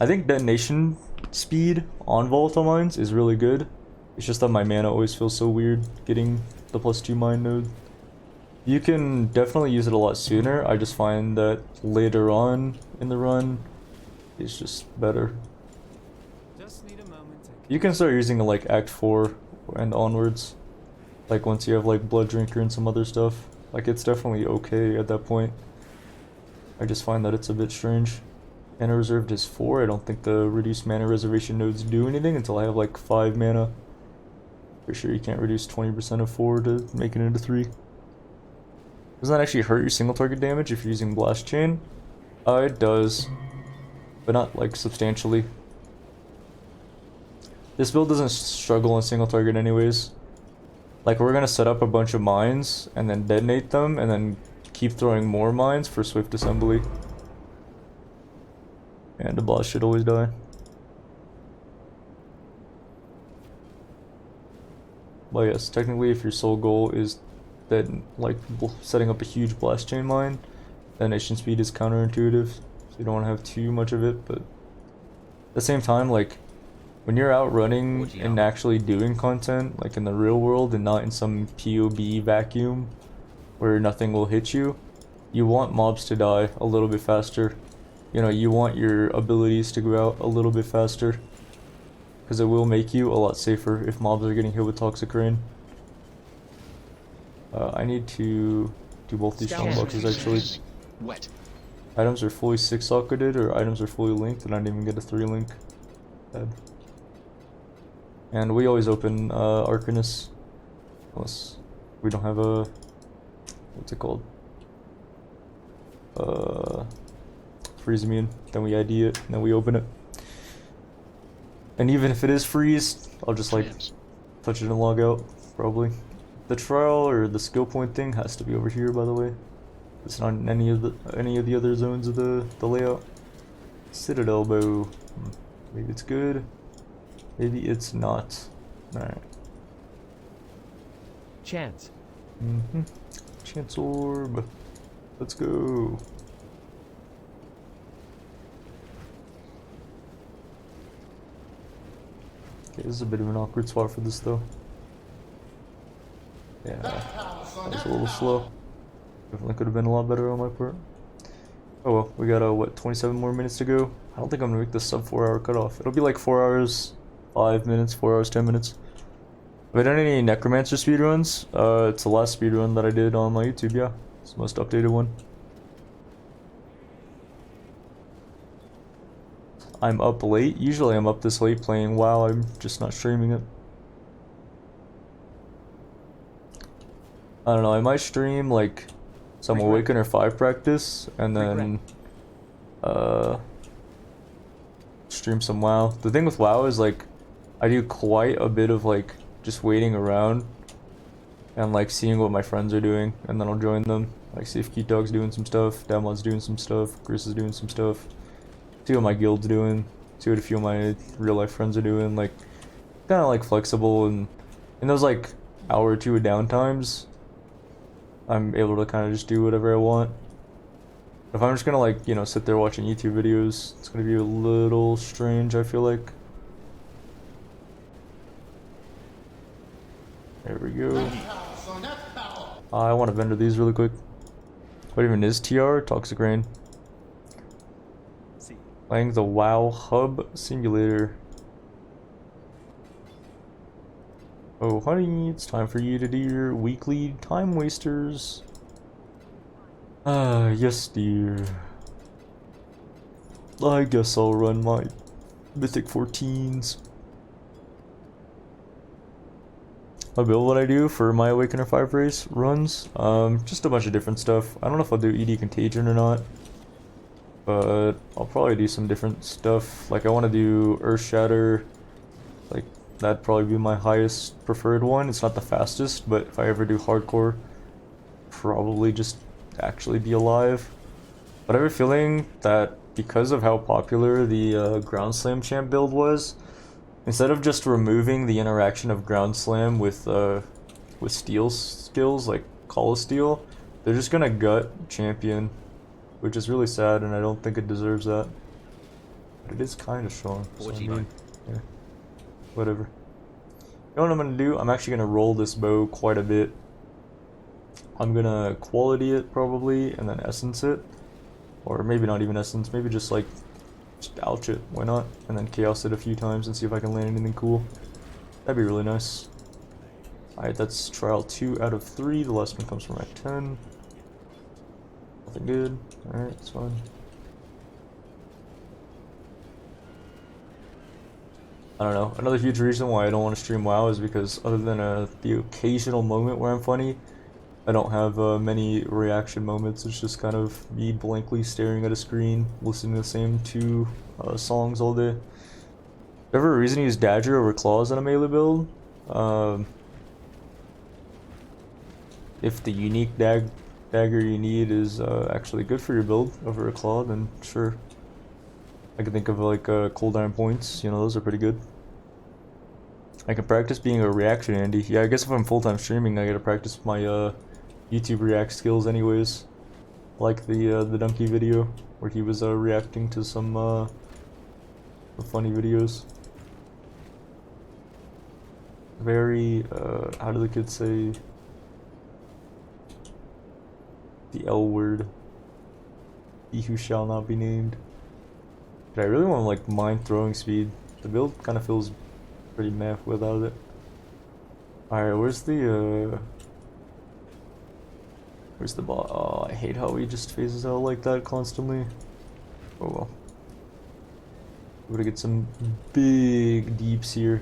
I think detonation speed on volatile mines is really good. It's just that my mana always feels so weird getting the +2 mine node. You can definitely use it a lot sooner. I just find that later on in the run is just better. Just need a moment to You can start using it like Act 4 and onwards. Like once you have like Blood Drinker and some other stuff. Like it's definitely okay at that point. I just find that it's a bit strange. Mana reserved is 4. I don't think the reduced mana reservation nodes do anything until I have like 5 mana. For sure you can't reduce 20% of 4 to make it into 3. Doesn't that actually hurt your single target damage if you're using Blast Chain? It does. But not like substantially. This build doesn't struggle on single target anyways. Like we're gonna set up a bunch of mines and then detonate them and then keep throwing more mines for swift assembly. And the boss should always die. But yes, technically if your sole goal is that like setting up a huge blast chain mine, detonation speed is counterintuitive. So you don't want to have too much of it, but at the same time, like when you're out running and actually doing content, like in the real world and not in some POB vacuum where nothing will hit you, you want mobs to die a little bit faster. You know, you want your abilities to go out a little bit faster. Because it will make you a lot safer if mobs are getting hit with Toxic Rain. I need to do both these strong boxes actually. Wet. Items are fully 6-socketed or items are fully linked, and I didn't even get a 3-link. Bad. And we always open Arcanus. Unless we don't have a... what's it called? Freeze immune. Then we ID it, and then we open it. And even if it is freeze, I'll just like touch it and log out, probably. The trial or the skill point thing has to be over here, by the way. It's not in any of the other zones of the layout. Citadel bow. Maybe it's good. Maybe it's not. Alright. Chance. Chance orb. Let's go. Okay, this is a bit of an awkward spot for this though. Yeah, that was a little slow. Definitely could have been a lot better on my part. Oh well, we got what, 27 more minutes to go. I don't think I'm gonna make the sub 4-hour cutoff. It'll be like 4 hours, 5 minutes, 4 hours, 10 minutes. Have I done any Necromancer speedruns? It's the last speedrun that I did on my YouTube, yeah. It's the most updated one. I'm up late. Usually I'm up this late playing WoW, I'm just not streaming it. I don't know, I might stream like some Awakener 5 practice and then stream some WoW. The thing with WoW is like I do quite a bit of like just waiting around and like seeing what my friends are doing, and then I'll join them. Like see if Kitava's doing some stuff, Damon's doing some stuff, Chris is doing some stuff, see what my guild's doing, see what a few of my real life friends are doing. Like kind of like flexible, and in those like hour or two of downtimes I'm able to kind of just do whatever I want. If I'm just gonna like, you know, sit there watching YouTube videos, it's gonna be a little strange, I feel like. There we go. That's power, son. That's power. I want to vendor these really quick. What even is TR? Toxic Rain. Playing the WoW Hub Simulator. Oh, honey, it's time for you to do your weekly time wasters. Ah, yes, dear. I guess I'll run my Mythic 14s. I'll build what I do for my Awakener 5 race runs. Just a bunch of different stuff. I don't know if I'll do ED Contagion or not, but I'll probably do some different stuff. Like I want to do Earth Shatter. Like that'd probably be my highest preferred one. It's not the fastest, but if I ever do hardcore, probably just actually be alive. But I have a feeling that because of how popular the Ground Slam champ build was, instead of just removing the interaction of Ground Slam with steel skills like Call of Steel, they're just gonna gut Champion, which is really sad, and I don't think it deserves that. But it is kind of strong, so I mean, yeah, whatever. You know what I'm gonna do? I'm actually gonna roll this bow quite a bit. I'm gonna quality it probably, and then essence it, or maybe not even essence, maybe just like just ouch it, why not? And then chaos it a few times and see if I can land anything cool. That'd be really nice. Alright, that's trial 2 out of 3. The last one comes from Act 10. Nothing good. Alright, it's fine. I don't know. Another huge reason why I don't want to stream WoW is because other than the occasional moment where I'm funny, I don't have many reaction moments. It's just kind of me blankly staring at a screen, listening to the same 2 songs all day. Ever a reason to use Dagger over Claws in a melee build? If the unique dagger you need is actually good for your build over a Claw, then sure. I can think of like Cold Iron Points, you know, those are pretty good. I can practice being a reaction Andy. Yeah, I guess if I'm full-time streaming, I gotta practice my YouTube React skills anyways. Like the Donkey video where he was reacting to some funny videos. Very how do the kids say the L word? He who shall not be named. But I really want like mind throwing speed. The build kind of feels pretty meh without it. Alright, where's the bot? Oh, I hate how he just phases out like that constantly. Oh well. We're gonna get some big deeps here.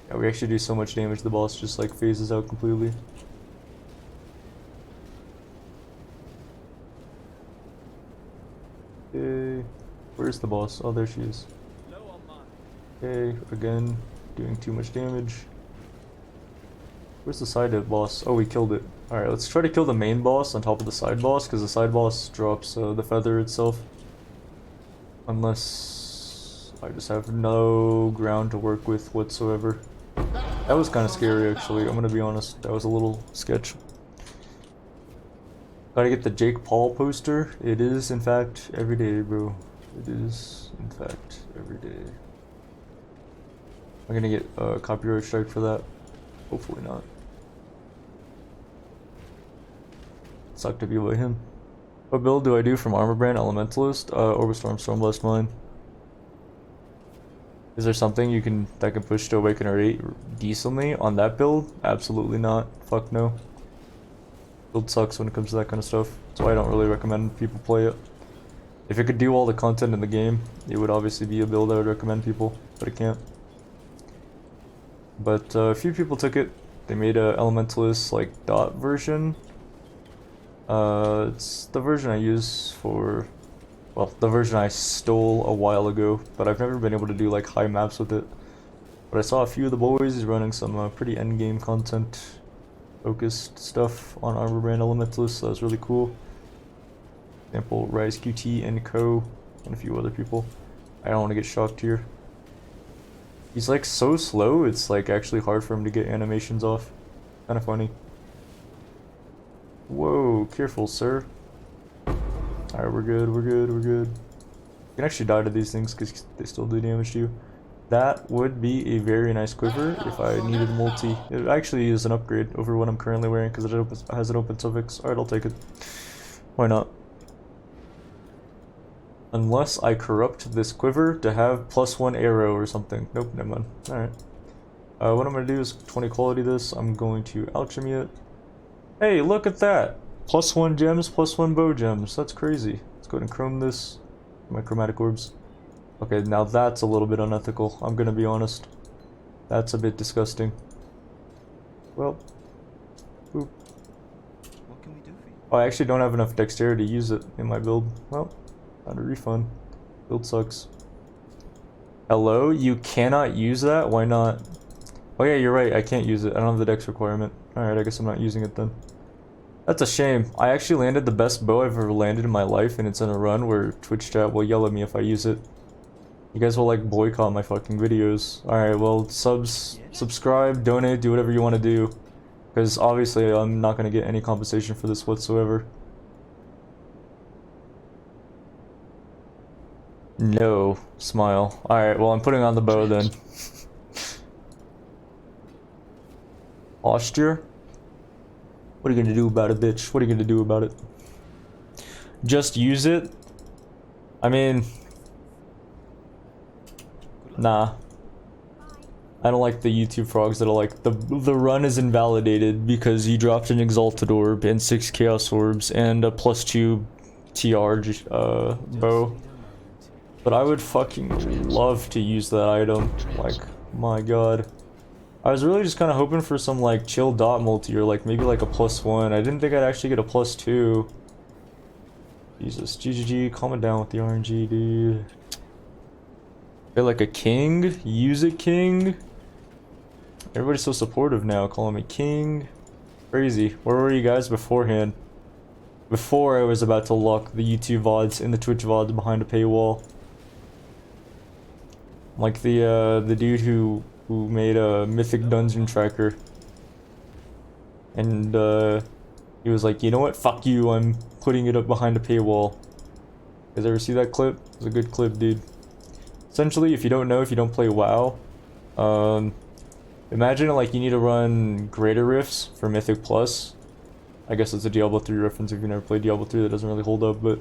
Yeah, we actually do so much damage, the boss just like phases out completely. Okay, where's the boss? Oh, there she is. Okay, again, doing too much damage. Where's the side boss? Oh, we killed it. Alright, let's try to kill the main boss on top of the side boss, because the side boss drops the feather itself. Unless... I just have no ground to work with whatsoever. That was kind of scary, actually. I'm gonna be honest. That was a little sketch. Gotta get the Jake Paul poster. It is, in fact, every day, bro. It is, in fact, every day. I'm gonna get a copyright strike for that. Hopefully not. Suck to be by him. What build do I do from Armor Brand Elementalist? Orbistorm, Stormblast Mine. Is there something that can push to Awaken or 8 decently on that build? Absolutely not. Fuck no. Build sucks when it comes to that kind of stuff. That's why I don't really recommend people play it. If it could do all the content in the game, it would obviously be a build I would recommend people, but it can't. But a few people took it. They made a Elementalist like dot version. It's the version I use for, well, the version I stole a while ago, but I've never been able to do like high maps with it. But I saw a few of the boys running some pretty end game content focused stuff on Armor Brand Elementalist, so that was really cool. Example, Rise QT and Co. and a few other people. I don't want to get shocked here. He's like so slow, it's like actually hard for him to get animations off. Kind of funny. Whoa, careful, sir. Alright, we're good, we're good, we're good. You can actually die to these things because they still do damage to you. That would be a very nice quiver if I needed multi. It actually is an upgrade over what I'm currently wearing because it has an open suffix. Alright, I'll take it. Why not? Unless I corrupt this quiver to have +1 arrow or something. Nope, never mind. Alright. What I'm going to do is 20 quality this. I'm going to alchemy it. Hey, look at that! +1 gems, +1 bow gems. That's crazy. Let's go ahead and chrome this. My chromatic orbs. Okay, now that's a little bit unethical. I'm gonna be honest. That's a bit disgusting. Well. Boop. What can we do for you? Oh, I actually don't have enough dexterity to use it in my build. Well, not a refund. Build sucks. Hello? You cannot use that? Why not? Oh yeah, you're right. I can't use it. I don't have the dex requirement. Alright, I guess I'm not using it then. That's a shame. I actually landed the best bow I've ever landed in my life, and it's in a run where Twitch chat will yell at me if I use it. You guys will like boycott my fucking videos. Alright, well, subscribe, donate, do whatever you want to do. Because obviously I'm not going to get any compensation for this whatsoever. No. Smile. Alright, well I'm putting on the bow then. Posture? What are you gonna do about it, bitch? What are you gonna do about it? Just use it? I mean... Nah. I don't like the YouTube frogs that are like, the run is invalidated because you dropped an Exalted Orb and 6 Chaos Orbs and a +2 TR bow. But I would fucking love to use that item. Like, my god. I was really just kind of hoping for some like chill dot multi or like maybe like a +1. I didn't think I'd actually get a +2. Jesus, GGG, calm it down with the RNG, dude. They're like a king? Use it, king? Everybody's so supportive now, calling me king. Crazy. Where were you guys beforehand? Before I was about to lock the YouTube VODs and the Twitch VODs behind a paywall. Like the dude who made a Mythic Dungeon Tracker. And he was like, you know what, fuck you, I'm putting it up behind a paywall. You guys ever see that clip? It was a good clip, dude. Essentially, if you don't know, if you don't play WoW, imagine like you need to run Greater Rifts for Mythic Plus. I guess it's a Diablo 3 reference if you never played Diablo 3, that doesn't really hold up, but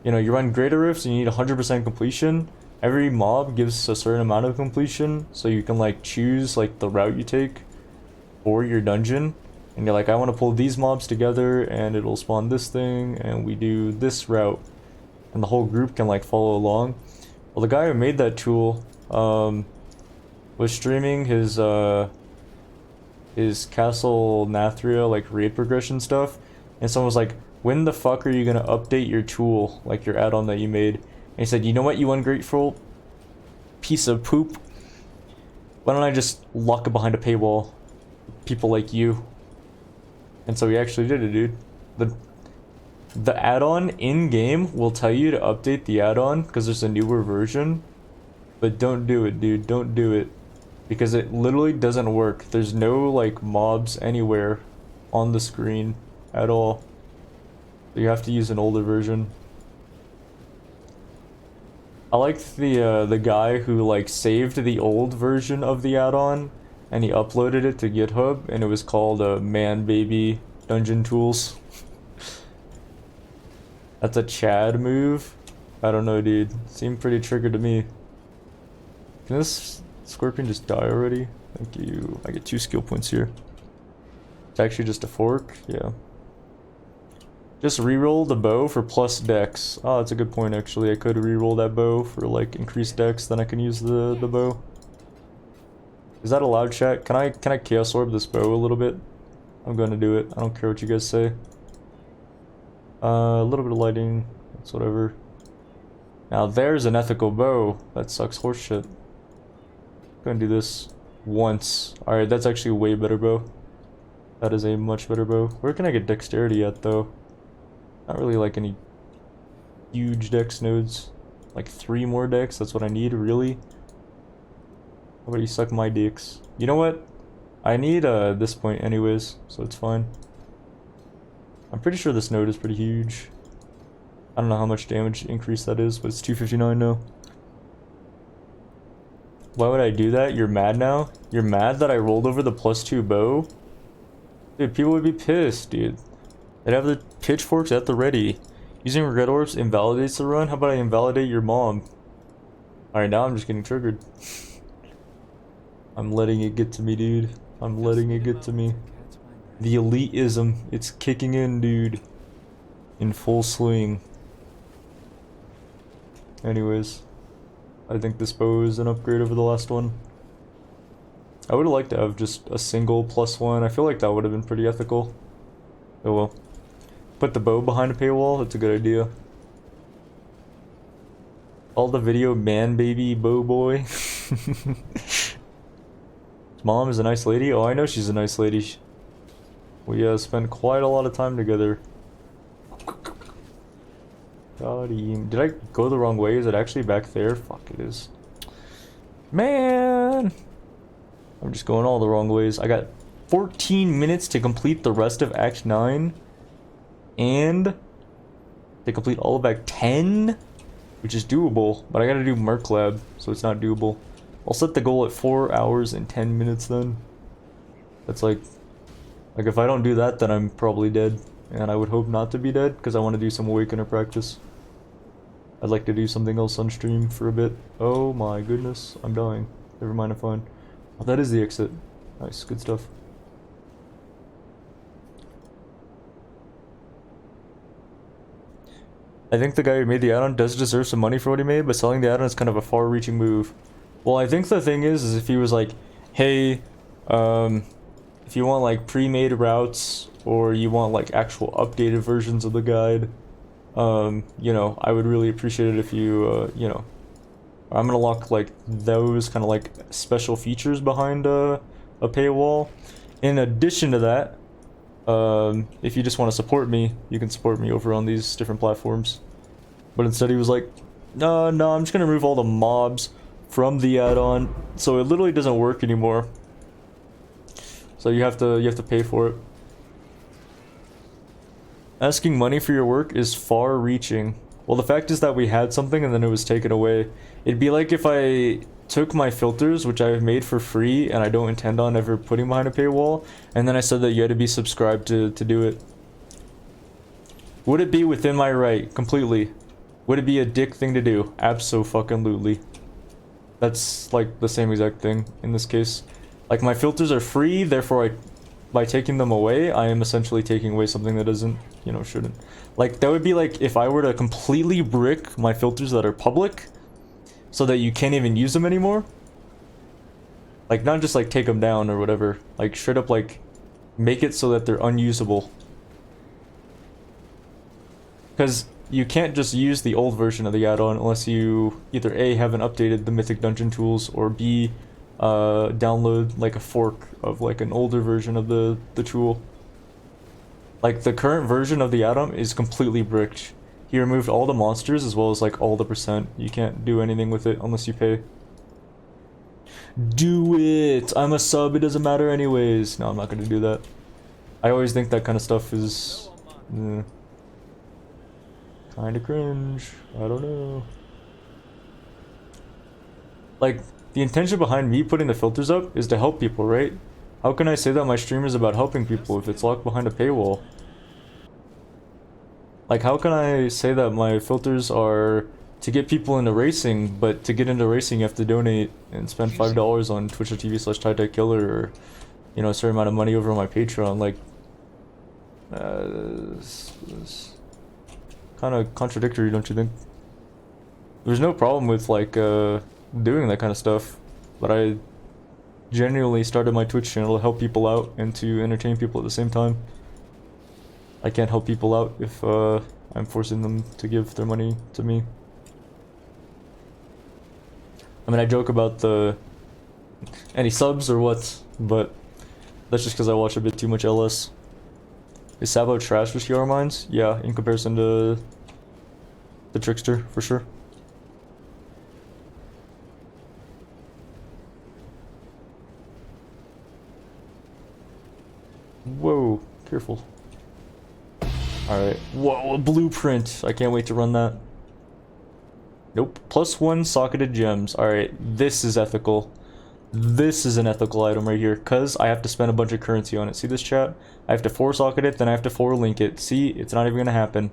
you know, you run Greater Rifts and you need 100% completion. Every mob gives a certain amount of completion, so you can like choose like the route you take for your dungeon. And you're like, I want to pull these mobs together and it'll spawn this thing and we do this route. And the whole group can like follow along. Well, the guy who made that tool was streaming his Castle Nathria like raid progression stuff. And someone was like, when the fuck are you gonna update your tool, like your add-on that you made? And he said, you know what, you ungrateful piece of poop? Why don't I just lock it behind a paywall? People like you. And so he actually did it, dude. The add-on in-game will tell you to update the add-on because there's a newer version. But don't do it, dude. Don't do it. Because it literally doesn't work. There's no, like, mobs anywhere on the screen at all. So you have to use an older version. I liked the guy who, like, saved the old version of the add-on and he uploaded it to GitHub and it was called Man Baby Dungeon Tools. That's a Chad move. I don't know, dude. Seemed pretty triggered to me. Can this scorpion just die already? Thank you. I get 2 skill points here. It's actually just a fork? Yeah. Just reroll the bow for plus dex. Oh, that's a good point actually. I could reroll that bow for like increased dex, then I can use the bow. Is that allowed, chat? Can I chaos orb this bow a little bit? I'm gonna do it. I don't care what you guys say. A little bit of lighting. That's whatever. Now there's an ethical bow. That sucks horseshit. Gonna do this once. Alright, that's actually a way better bow. That is a much better bow. Where can I get dexterity at though? Not really like any huge dex nodes. Like 3 more dex, that's what I need, really? How about you suck my dicks? You know what? I need this point anyways, so it's fine. I'm pretty sure this node is pretty huge. I don't know how much damage increase that is, but it's 259 now. Why would I do that? You're mad now? You're mad that I rolled over the +2 bow? Dude, people would be pissed, dude. They'd have the pitchforks at the ready. Using regret orbs invalidates the run? How about I invalidate your mom? Alright, now I'm just getting triggered. I'm letting it get to me, dude. I'm letting it get to me. The elitism, it's kicking in, dude. In full swing. Anyways. I think this bow is an upgrade over the last one. I would have liked to have just a single +1. I feel like that would have been pretty ethical. Oh well. Put the bow behind a paywall, that's a good idea. All the video man baby bow boy. Mom is a nice lady? Oh, I know she's a nice lady. We spent quite a lot of time together. Got him. Did I go the wrong way? Is it actually back there? Fuck, it is. Man! I'm just going all the wrong ways. I got 14 minutes to complete the rest of Act 9. And to complete all of Act 10, which is doable. But I gotta do Merc Lab, so it's not doable. I'll set the goal at 4 hours and 10 minutes then. That's like if I don't do that, then I'm probably dead. And I would hope not to be dead, because I want to do some Awakener practice. I'd like to do something else on stream for a bit. Oh my goodness, I'm dying. Never mind, I'm fine. Oh, that is the exit. Nice, good stuff. I think the guy who made the add-on does deserve some money for what he made, but selling the add-on is kind of a far-reaching move. Well, I think the thing is if he was like, hey, if you want like pre-made routes, or you want like actual updated versions of the guide, you know, I would really appreciate it if you, you know, I'm gonna lock like those kind of like special features behind a paywall. In addition to that, if you just want to support me, you can support me over on these different platforms. But instead he was like, no, I'm just gonna remove all the mobs from the add-on, so it literally doesn't work anymore. So you have to pay for it. Asking money for your work is far-reaching. Well, the fact is that we had something and then it was taken away. It'd be like if I took my filters, which I've made for free and I don't intend on ever putting behind a paywall, and then I said that you had to be subscribed to do it. Would it be within my right? Completely. Would it be a dick thing to do? Abso-fucking-lutely. That's like the same exact thing in this case. Like, my filters are free, therefore by taking them away, I am essentially taking away something that doesn't, you know, shouldn't. Like, that would be like if I were to completely brick my filters that are public so that you can't even use them anymore. Like, not just like take them down or whatever. Like, straight up like make it so that they're unusable. Because you can't just use the old version of the add-on unless you either A, haven't updated the Mythic Dungeon tools, or B, download like a fork of like an older version of the tool. Like, the current version of the add-on is completely bricked. He removed all the monsters as well as like all the percent. You can't do anything with it unless you pay. Do it! I'm a sub, it doesn't matter anyways. No, I'm not gonna do that. I always think that kind of stuff is... kinda cringe. I don't know. Like, the intention behind me putting the filters up is to help people, right? How can I say that my stream is about helping people if it's locked behind a paywall? Like, how can I say that my filters are to get people into racing, but to get into racing you have to donate and spend $5 on twitch.tv/TieTieKiller or, you know, a certain amount of money over on my Patreon? Like, it's kind of contradictory, don't you think? There's no problem with, like, doing that kind of stuff, but I genuinely started my Twitch channel to help people out and to entertain people at the same time. I can't help people out if I'm forcing them to give their money to me. I mean, I joke about the any subs or what, but that's just because I watch a bit too much LS. Is Sabo trash for CR mines? Yeah, in comparison to the Trickster, for sure. Whoa, careful. Alright, whoa, a blueprint. I can't wait to run that. Nope, +1 socketed gems. Alright, this is ethical. This is an ethical item right here, because I have to spend a bunch of currency on it. See this, chat? I have to 4-socket it, then I have to 4-link it. See, it's not even gonna happen.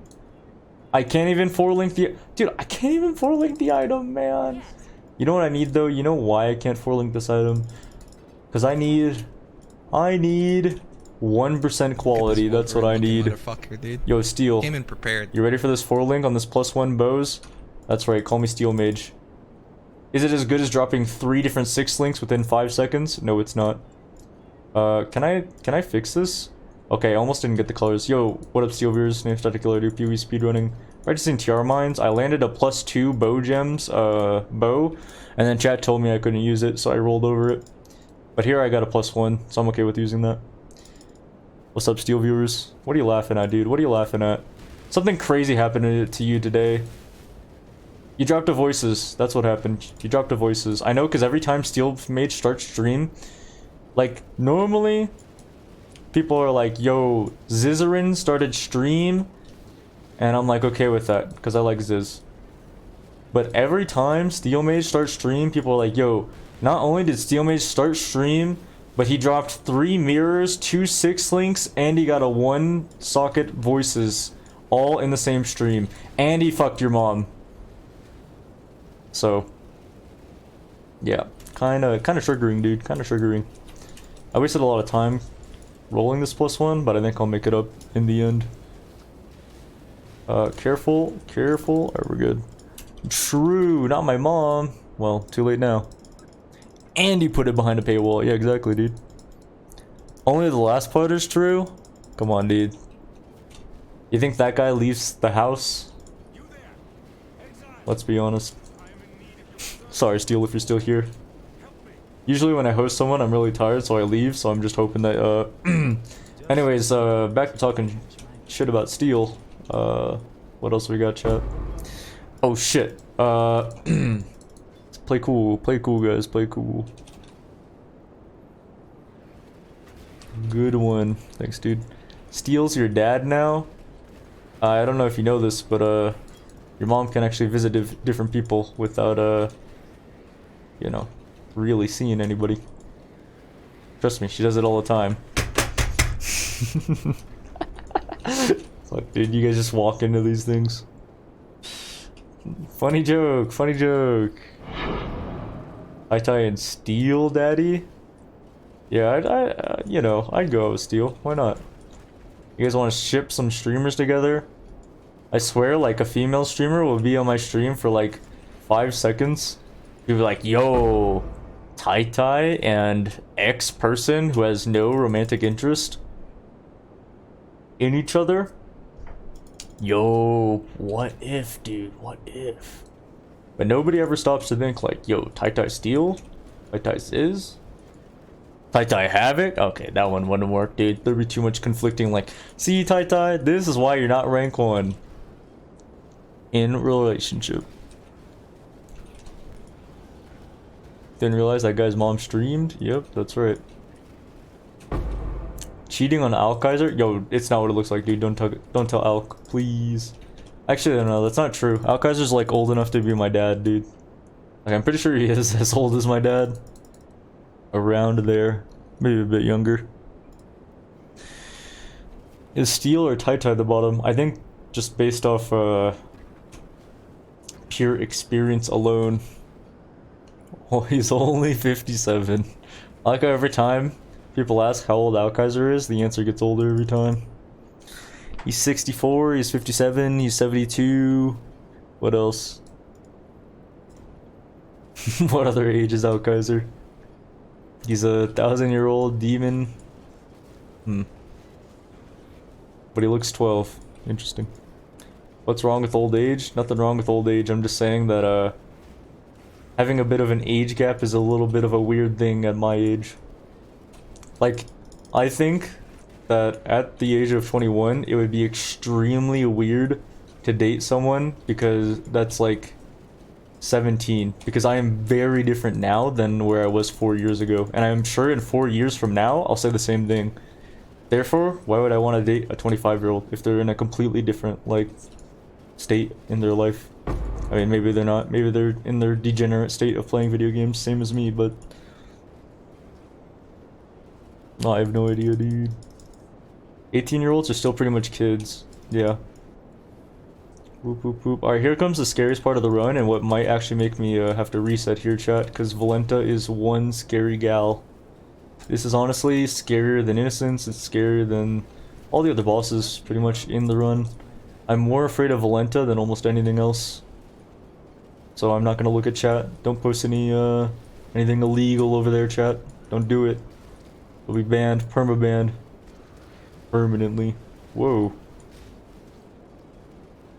I can't even 4-link the... Dude, I can't even 4-link the item, man. You know what I need, though? You know why I can't 4-link this item? Because I need 1% quality. That's what I need. Dude. Yo, Steel. Came in prepared. You ready for this 4-link on this +1 bows? That's right, call me Steel Mage. Is it as good as dropping 3 different 6-links within 5 seconds? No, it's not. Can I fix this? Okay, I almost didn't get the colors. Yo, what up, Steel viewers? Name's Killer, do PvE speedrunning. Practicing TR mines. I landed a +2 bow gems, bow, and then chat told me I couldn't use it, so I rolled over it. But here I got a +1, so I'm okay with using that. What's up, Steel viewers? What are you laughing at, dude? What are you laughing at? Something crazy happened to you today. You dropped a voices. That's what happened. You dropped a voices. I know, because every time Steel Mage starts stream, like, normally, people are like, yo, Zizarin started stream, and I'm like, okay with that, because I like Ziz. But every time Steel Mage starts stream, people are like, yo, not only did Steel Mage start stream, but he dropped 3 mirrors, 2 6-links, and he got a 1-socket voices, all in the same stream. And he fucked your mom. So, yeah, kinda triggering, dude, kinda triggering. I wasted a lot of time rolling this +1, but I think I'll make it up in the end. Careful, alright, we're good. True, not my mom. Well, too late now. And he put it behind a paywall. Yeah, exactly, dude. Only the last part is true? Come on, dude. You think that guy leaves the house? Let's be honest. Sorry, Steel, if you're still here. Usually when I host someone, I'm really tired, so I leave, so I'm just hoping that, Anyways, back to talking shit about Steel. What else we got, chat? Oh, shit. Play cool, guys, play cool. Good one. Thanks, dude. Steel's your dad now? I don't know if you know this, but, your mom can actually visit different people without, you know, really seeing anybody. Trust me, she does it all the time. Fuck, dude, you guys just walk into these things. Funny joke, funny joke. TieTie and Steel, daddy? Yeah, you know, I'd go out with Steel. Why not? You guys want to ship some streamers together? I swear, like, a female streamer will be on my stream for, like, 5 seconds. You'll be like, yo, TieTie and X person who has no romantic interest in each other? Yo, what if, dude? What if? But nobody ever stops to think, like, yo, TieTie Steel? TieTie Ziz? TieTie Havoc? Okay, that one wouldn't work, dude. There'd be too much conflicting, like, see, TieTie, this is why you're not rank 1 in relationship. Didn't realize that guy's mom streamed. Yep, that's right. Cheating on Alkaiser? Yo, it's not what it looks like, dude. Don't tell Alk, please. Actually, no, that's not true. Alkaiser's like old enough to be my dad, dude. Like, I'm pretty sure he is as old as my dad. Around there. Maybe a bit younger. Is steel or tie the bottom? I think just based off pure experience alone. Oh, he's only 57. I like how every time people ask how old Alkaiser is, the answer gets older every time. He's 64, he's 57, he's 72. What else? What other age is Alkaiser? He's a 1,000-year-old demon. But he looks 12. Interesting. What's wrong with old age? Nothing wrong with old age. I'm just saying that having a bit of an age gap is a little bit of a weird thing at my age. Like, I think that at the age of 21, it would be extremely weird to date someone because that's like 17. Because I am very different now than where I was 4 years ago. And I'm sure in 4 years from now, I'll say the same thing. Therefore, why would I want to date a 25-year-old if they're in a completely different, like, state in their life? I mean, maybe they're not. Maybe they're in their degenerate state of playing video games, same as me, but... No, I have no idea, dude. 18-year-olds are still pretty much kids. Yeah. Whoop, whoop, whoop. Alright, here comes the scariest part of the run, and what might actually make me have to reset here, chat, because Valenta is one scary gal. This is honestly scarier than Innocence, it's scarier than all the other bosses pretty much in the run. I'm more afraid of Valenta than almost anything else. So I'm not gonna look at chat. Don't post anything illegal over there, chat. Don't do it. You'll be banned, perma-banned. Permanently. Whoa.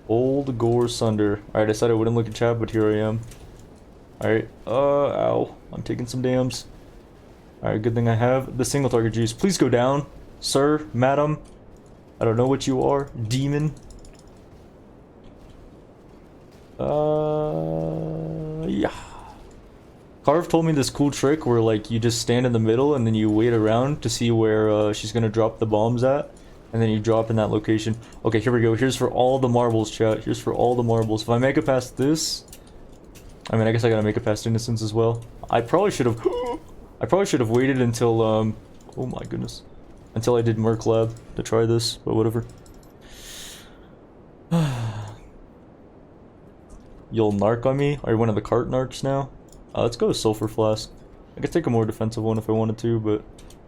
Old Gore Sunder. Alright, I said I wouldn't look at chat, but here I am. Alright, ow. I'm taking some dams. Alright, good thing I have the single target juice. Please go down, sir, madam. I don't know what you are. Demon. Yeah. Carve told me this cool trick where, like, you just stand in the middle and then you wait around to see where she's gonna drop the bombs at. And then you drop in that location. Okay, here we go. Here's for all the marbles, chat. Here's for all the marbles. If I make it past this... I mean, I guess I gotta make it past Innocence as well. I probably should have... I probably should have waited until, oh my goodness. Until I did Merc Lab to try this, but whatever. You'll narc on me? Are you one of the cart narcs now? Let's go with Sulfur Flask. I could take a more defensive one if I wanted to, but...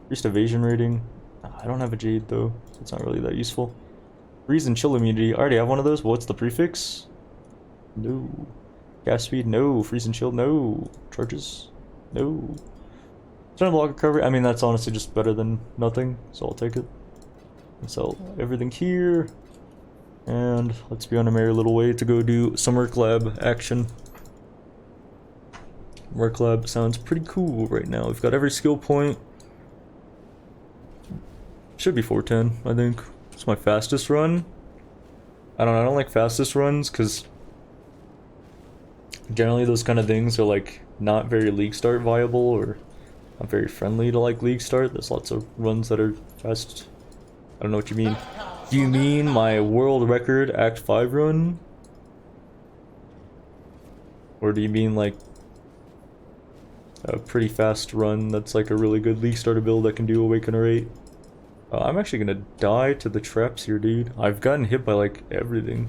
Increased evasion rating. I don't have a Jade though, so it's not really that useful. Freeze and chill immunity. I already have one of those, but what's the prefix? No. Gas speed? No. Freeze and chill? No. Charges? No. Turn block recovery. I mean, that's honestly just better than nothing, so I'll take it. And sell everything here. And let's be on a merry little way to go do some Merc Lab action. Merc Lab sounds pretty cool right now. We've got every skill point. Should be 410, I think. It's my fastest run. I don't like fastest runs because generally those kind of things are like not very league start viable or not very friendly to like league start. There's lots of runs that are fast. I don't know what you mean. Do you mean my world record Act 5 run? Or do you mean like a pretty fast run that's like a really good league starter build that can do Awaken or 8? I'm actually gonna die to the traps here, dude. I've gotten hit by like everything.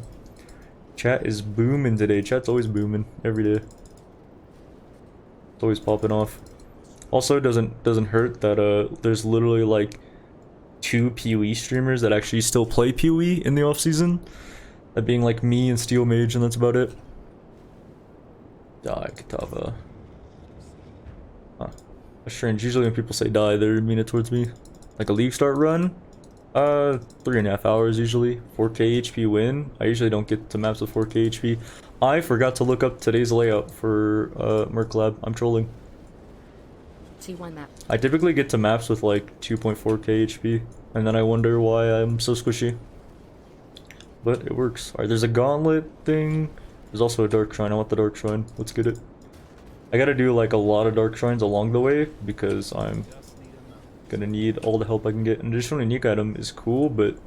Chat is booming today. Chat's always booming every day. It's always popping off. Also, doesn't hurt that there's literally like 2 PoE streamers that actually still play PoE in the off season. That being like me and Steel Mage, and that's about it. Die, Kitava. Huh. That's strange. Usually when people say die, they mean it towards me. Like a league start run? 3.5 hours usually. 4k HP win. I usually don't get to maps with 4k HP. I forgot to look up today's layout for Merc Lab. I'm trolling. T1 map. I typically get to maps with like 2.4k HP, and then I wonder why I'm so squishy. But it works. Alright, there's a gauntlet thing. There's also a dark shrine. I want the dark shrine. Let's get it. I gotta do like a lot of dark shrines along the way because I'm Just need a moment. gonna need all the help I can get. An additional unique item is cool, but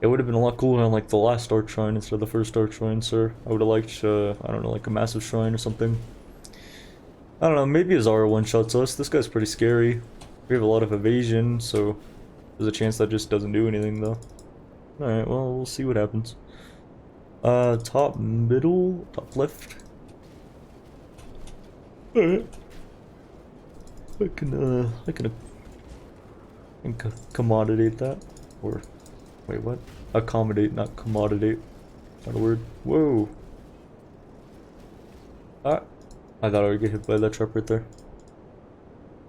it would have been a lot cooler on like the last dark shrine instead of the first dark shrine, sir. I would have liked, I don't know, like a massive shrine or something. I don't know, maybe Azara one-shots us. This guy's pretty scary. We have a lot of evasion, so there's a chance that just doesn't do anything though. Alright, well, we'll see what happens. Top middle, top left. Alright. I can accommodate that. Or, wait, what? Accommodate, not commodity. Not a word. Whoa. Ah. I thought I would get hit by that trap right there.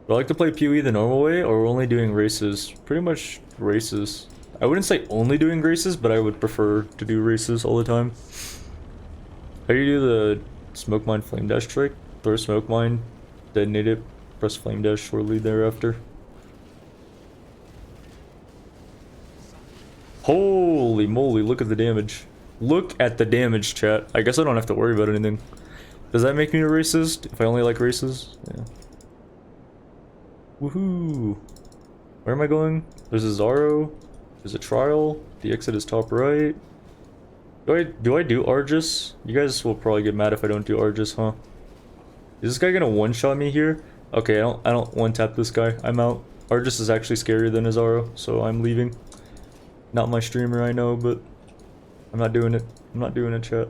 Would I like to play PoE the normal way, or we're only doing races? Pretty much races. I wouldn't say only doing races, but I would prefer to do races all the time. How do you do the smoke mine flame dash trick? Throw a smoke mine, detonate it, press flame dash shortly thereafter. Holy moly, look at the damage. Look at the damage, chat. I guess I don't have to worry about anything. Does that make me a racist? If I only like races? Yeah. Woohoo! Where am I going? There's a Zaro. There's a trial. The exit is top right. Do I do Argus? You guys will probably get mad if I don't do Argus, huh? Is this guy gonna one-shot me here? Okay, I don't one-tap this guy. I'm out. Argus is actually scarier than Azaro, so I'm leaving. Not my streamer, I know, but I'm not doing it. I'm not doing it, chat.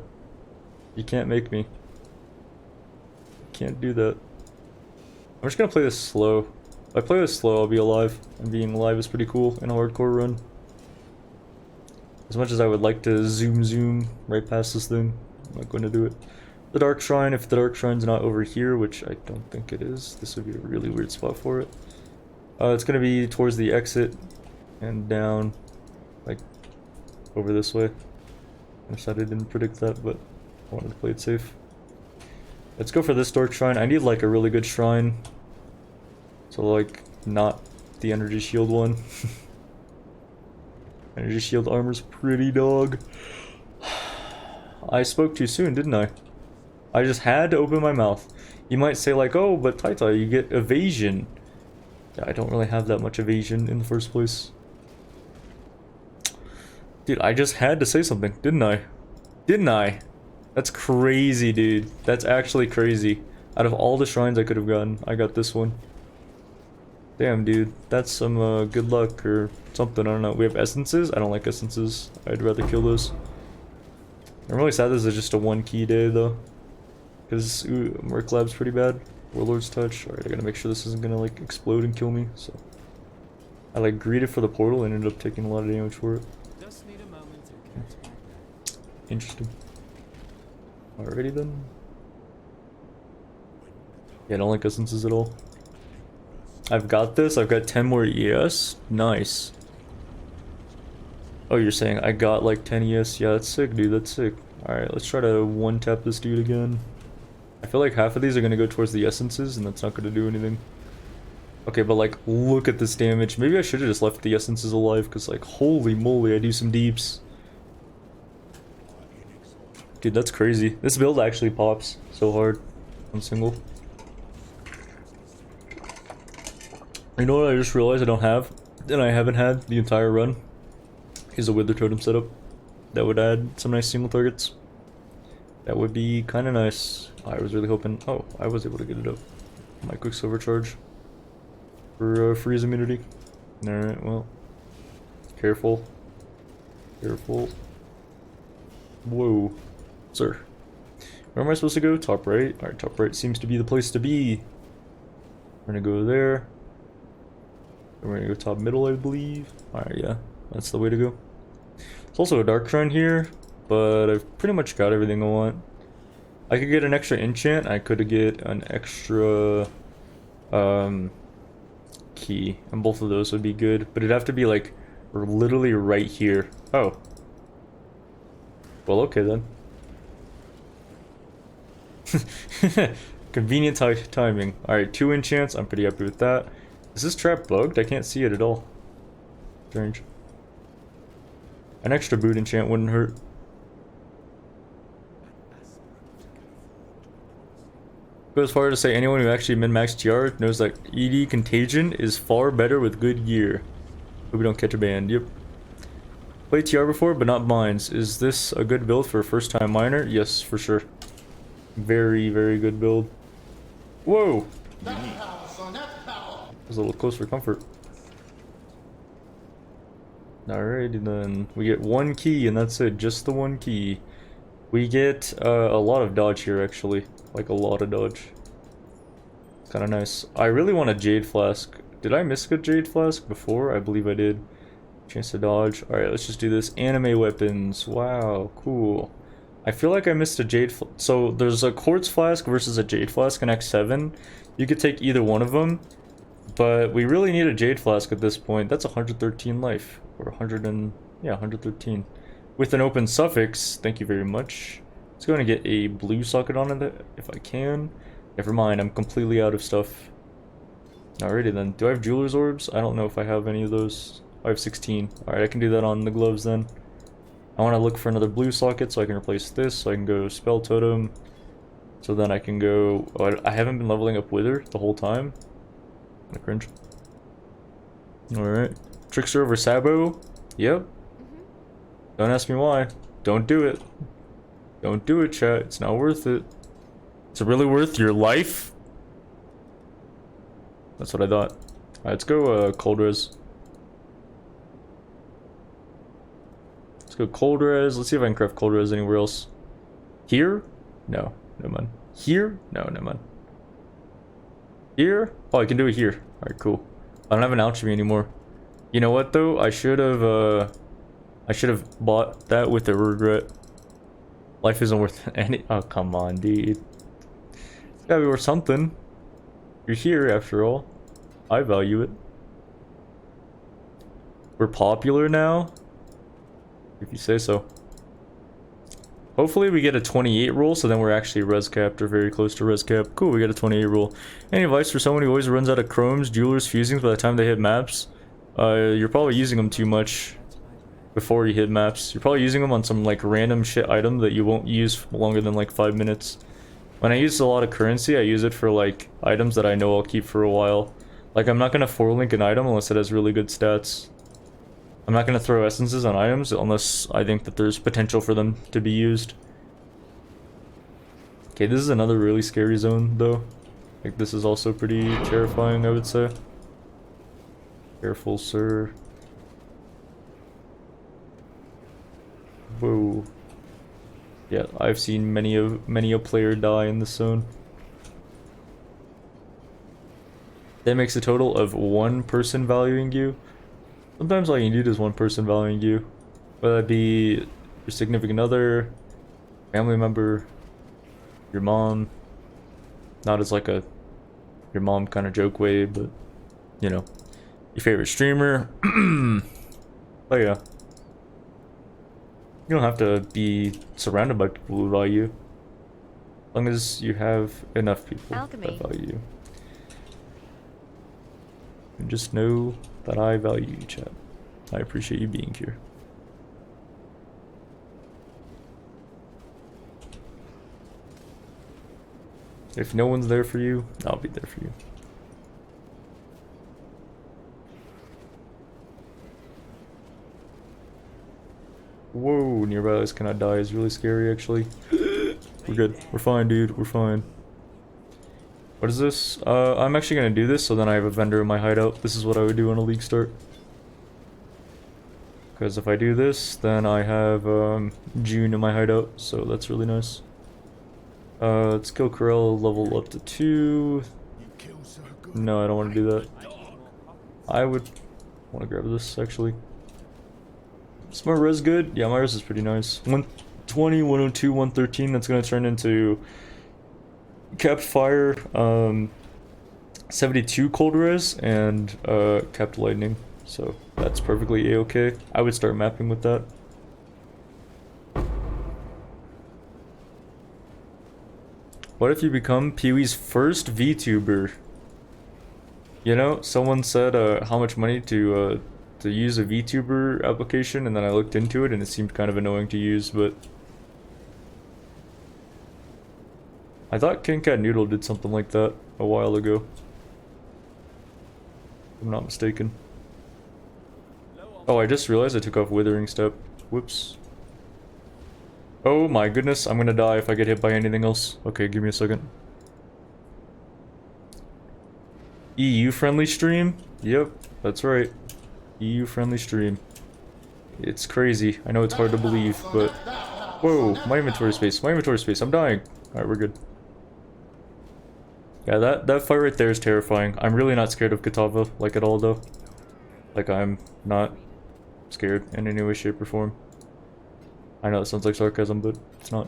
You can't make me. Can't do that. I'm just gonna play this slow. If I play this slow, I'll be alive. And being alive is pretty cool in a hardcore run. As much as I would like to zoom right past this thing, I'm not going to do it. The Dark Shrine, if the Dark Shrine's not over here, which I don't think it is, this would be a really weird spot for it. It's going to be towards the exit and down, like, over this way. I decided I didn't predict that, but I wanted to play it safe. Let's go for this Dark Shrine. I need, like, a really good shrine. So, like, not the energy shield one. Energy shield armor's pretty dog. I spoke too soon, didn't I? I just had to open my mouth. You might say like, oh, but Taita, you get evasion. Yeah, I don't really have that much evasion in the first place. Dude, I just had to say something, didn't I? Didn't I? That's crazy, dude. That's actually crazy. Out of all the shrines I could have gotten, I got this one. Damn, dude. That's some good luck or something. I don't know. We have essences? I don't like essences. I'd rather kill those. I'm really sad this is just a one key day, though. Because Merc Lab's pretty bad. Warlord's Touch. Alright, I gotta make sure this isn't gonna, like, explode and kill me. So I, like, greeted for the portal and ended up taking a lot of damage for it. Just need a moment to catch my breath. Interesting. Alrighty then. Yeah, I don't like essences at all. I've got this. I've got 10 more ES. Nice. Oh, you're saying I got like 10 ES? Yeah, that's sick, dude. That's sick. Alright, let's try to one-tap this dude again. I feel like half of these are going to go towards the essences, and that's not going to do anything. Okay, but like, look at this damage. Maybe I should have just left the essences alive, because like, holy moly, I do some deeps. Dude, that's crazy. This build actually pops so hard on single. You know what I just realized I don't have, and I haven't had the entire run, is a Wither Totem setup. That would add some nice single targets. That would be kind of nice. I was really hoping, oh, I was able to get it up. My Quicksilver charge for freeze immunity. Alright, well, careful. Careful. Whoa. Sir. Where am I supposed to go? Top right? Alright, top right seems to be the place to be. We're gonna go there. We're gonna go top middle, I believe. Alright, yeah, that's the way to go. There's also a dark shrine here, but I've pretty much got everything I want. I could get an extra enchant, I could get an extra key, and both of those would be good, but it'd have to be like literally right here. Oh. Well, okay then. Convenient timing. Alright, 2 enchants, I'm pretty happy with that. Is this trap bugged? I can't see it at all. Strange. An extra boot enchant wouldn't hurt. Go as far as to say anyone who actually min-maxed TR knows that ED Contagion is far better with good gear. Hope we don't catch a band. Yep. Played TR before, but not mines. Is this a good build for a first-time miner? Yes, for sure. Very, very good build. Whoa! That's power, son. That's power. Was a little close for comfort. Alrighty then. We get one key and that's it. Just the one key. We get a lot of dodge here actually. Like a lot of dodge. Kinda nice. I really want a Jade Flask. Did I miss a Jade Flask before? I believe I did. Chance to dodge. Alright, let's just do this. Anime weapons. Wow, cool. I feel like I missed a Jade so there's a Quartz Flask versus a Jade Flask in X7. You could take either one of them. But we really need a Jade Flask at this point. That's 113 life. Or 100 and... yeah, 113. With an open suffix. Thank you very much. Let's go and get a blue socket on it if I can. Never mind, I'm completely out of stuff. Alrighty then. Do I have Jeweler's Orbs? I don't know if I have any of those. I have 16. Alright, I can do that on the gloves then. I want to look for another blue socket so I can replace this. So I can go Spell Totem. So then I can go... oh, I haven't been leveling up Wither the whole time. Kinda cringe. Alright. Trickster over Sabo? Yep. Don't ask me why. Don't do it. Don't do it, chat. It's not worth it. Is it really worth your life? That's what I thought. Alright, let's go Cold Res. Let's go Cold Res. Let's see if I can craft Cold Res anywhere else. Here? No. Never mind. Here? No, never mind. Here? Oh, I can do it here. Alright, cool. I don't have an alchemy anymore. You know what though? I should have bought that with a regret. Life isn't worth any. Oh, come on, dude. It's gotta be worth something. You're here after all. I value it. We're popular now? If you say so. Hopefully we get a 28 roll, so then we're actually res capped or very close to res cap. Cool, we got a 28 roll. Any advice for someone who always runs out of chromes, jewelers, fusings by the time they hit maps? You're probably using them too much before you hit maps. You're probably using them on some like random shit item that you won't use for longer than like 5 minutes. When I use a lot of currency, I use it for like items that I know I'll keep for a while. Like I'm not gonna 4-link an item unless it has really good stats. I'm not gonna throw essences on items unless I think that there's potential for them to be used. Okay, this is another really scary zone though. Like this is also pretty terrifying, I would say. Careful, sir. Whoa. Yeah, I've seen many a player die in this zone. That makes a total of one person valuing you. Sometimes all you need is one person valuing you. Whether that be your significant other, family member, your mom. Not as like a your mom kind of joke way, but you know, your favorite streamer. Oh yeah. You don't have to be surrounded by people who value you. As long as you have enough people Alchemy. that value you. And just know that I value you, chat. I appreciate you being here. If no one's there for you, I'll be there for you. Whoa, nearby eyes cannot die is really scary actually. We're good. We're fine, dude. We're fine. What is this? I'm actually gonna do this so then I have a vendor in my hideout. This is what I would do on a league start. Because if I do this, then I have June in my hideout, so that's really nice. Let's kill Corel, level up to 2. No, I don't want to do that. I would want to grab this actually. Is my res good? Yeah, my res is pretty nice. 120, 102, 113. That's gonna turn into capped fire, 72 cold res, and capped lightning. So that's perfectly a-okay. I would start mapping with that. What if you become Pee-wee's first VTuber? You know, someone said how much money to use a VTuber application, and then I looked into it and it seemed kind of annoying to use, but I thought King Cat Noodle did something like that a while ago. If I'm not mistaken. Oh, I just realized I took off Withering Step. Whoops. Oh my goodness, I'm gonna die if I get hit by anything else. Okay, give me a second. EU friendly stream? Yep, that's right. EU friendly stream. It's crazy. I know it's hard to believe, but... Whoa, my inventory space, I'm dying. Alright, we're good. Yeah, that fight right there is terrifying. I'm really not scared of Kitava, like at all though. Like, I'm not scared in any way, shape, or form. I know it sounds like sarcasm, but it's not.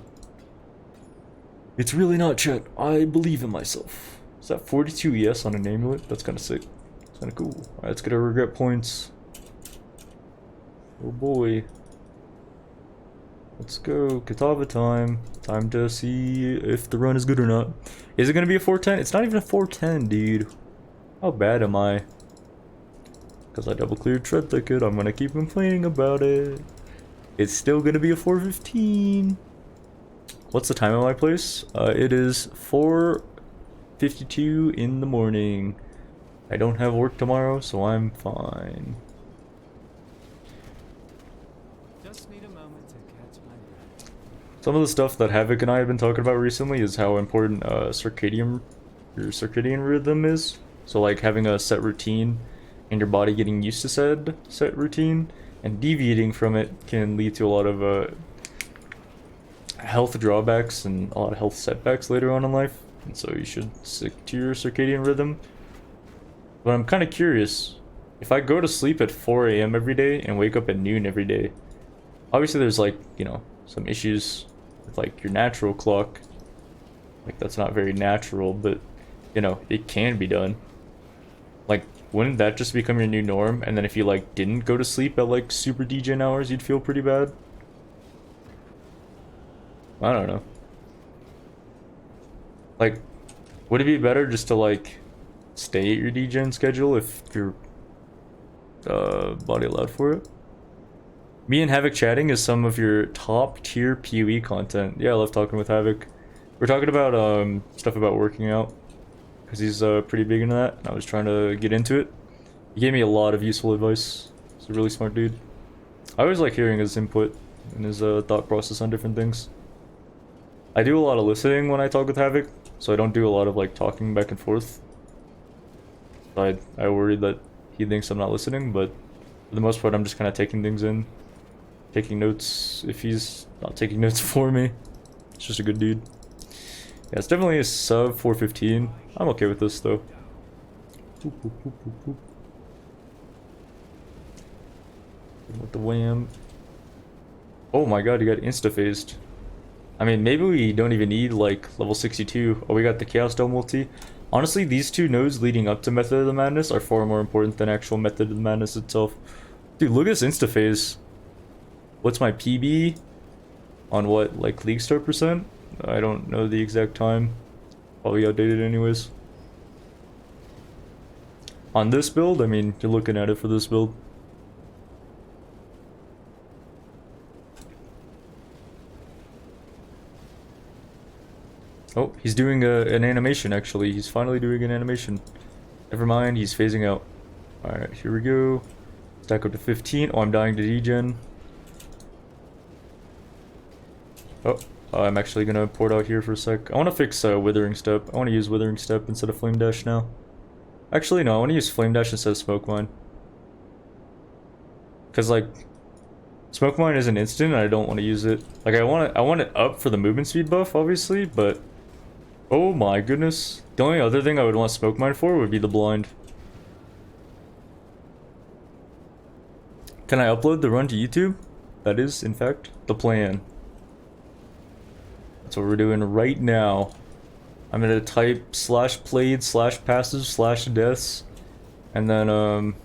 It's really not, Chet. I believe in myself. Is that 42 ES on an amulet? That's kind of sick. It's kind of cool. Alright, let's get our regret points. Oh boy. Let's go. Kitava time. Time to see if the run is good or not. Is it going to be a 410? It's not even a 410, dude. How bad am I? Because I double cleared Tread Thicket. I'm going to keep complaining about it. It's still going to be a 415. What's the time at my place? It is 4:52 in the morning. I don't have work tomorrow, so I'm fine. Just need a moment to catch my breath. Some of the stuff that Havoc and I have been talking about recently is how important your circadian rhythm is. So like having a set routine and your body getting used to said set routine and deviating from it can lead to a lot of health drawbacks and a lot of health setbacks later on in life. And so you should stick to your circadian rhythm. But I'm kind of curious, if I go to sleep at 4 AM every day and wake up at noon every day, obviously there's like, you know, some issues with like your natural clock. Like that's not very natural, but you know, it can be done. Like, wouldn't that just become your new norm? And then if you like didn't go to sleep at like super degen hours, you'd feel pretty bad? I don't know. Like, would it be better just to like stay at your degen schedule if your body allowed for it? Me and Havoc chatting is some of your top tier PoE content. Yeah, I love talking with Havoc. We're talking about stuff about working out because he's pretty big into that, and I was trying to get into it. He gave me a lot of useful advice. He's a really smart dude. I always like hearing his input and his thought process on different things. I do a lot of listening when I talk with Havoc, so I don't do a lot of like talking back and forth. I worry that he thinks I'm not listening, but for the most part I'm just kind of taking things in, taking notes if he's not taking notes for me. It's just a good dude. Yeah, it's definitely a sub 415. I'm okay with this though. Boop, boop, boop, boop, boop. With the wham. Oh my god, he got insta-phased. I mean, maybe we don't even need like level 62. Oh, we got the Chaos Dome ulti. Honestly, these two nodes leading up to Method of the Madness are far more important than actual Method of the Madness itself. Dude, look at this insta-phase. What's my PB? On what, like League Start percent? I don't know the exact time. Probably outdated anyways. On this build, I mean, you're looking at it for this build. Oh, he's doing an animation actually. He's finally doing an animation. Never mind, he's phasing out. Alright, here we go. Stack up to 15. Oh, I'm dying to degen. Oh, I'm actually gonna port out here for a sec. I want to fix Withering Step. I want to use Withering Step instead of Flame Dash now. Actually, no, I want to use Flame Dash instead of Smoke Mine. Because, like, Smoke Mine is an instant and I don't want to use it. Like, I want it up for the movement speed buff, obviously, but... Oh my goodness. The only other thing I would want Smoke Mine for would be the blind. Can I upload the run to YouTube? That is, in fact, the plan. That's what we're doing right now. I'm gonna type /played/passes/deaths. And then, I'm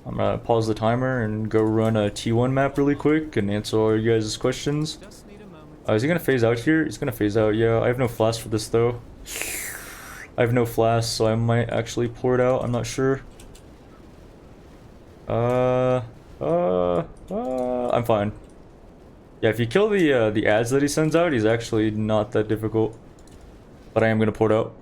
gonna pause the timer and go run a T1 map really quick and answer all you guys' questions. Is he gonna phase out here? He's gonna phase out, yeah. I have no flask for this though. I have no flask, so I might actually pour it out, I'm not sure. I'm fine. Yeah, if you kill the ads that he sends out, he's actually not that difficult. But I am gonna port out.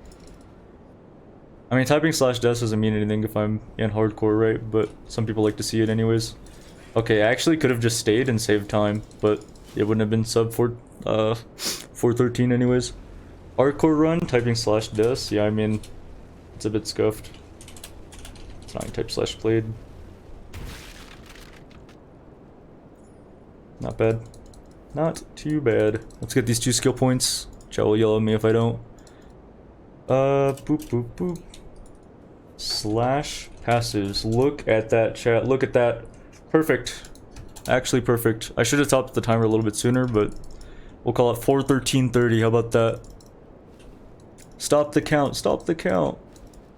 I mean, typing /death doesn't mean anything if I'm in hardcore, right? But some people like to see it anyways. Okay, I actually could have just stayed and saved time, but it wouldn't have been sub 413 anyways. Hardcore run, typing /death, yeah, I mean, it's a bit scuffed. It's not type /played. Not bad. Not too bad. Let's get these 2 skill points. Chat will yell at me if I don't. Boop boop boop. /passives. Look at that, chat. Look at that. Perfect. Actually perfect. I should have topped the timer a little bit sooner, but we'll call it 4:13:30. How about that? Stop the count. Stop the count.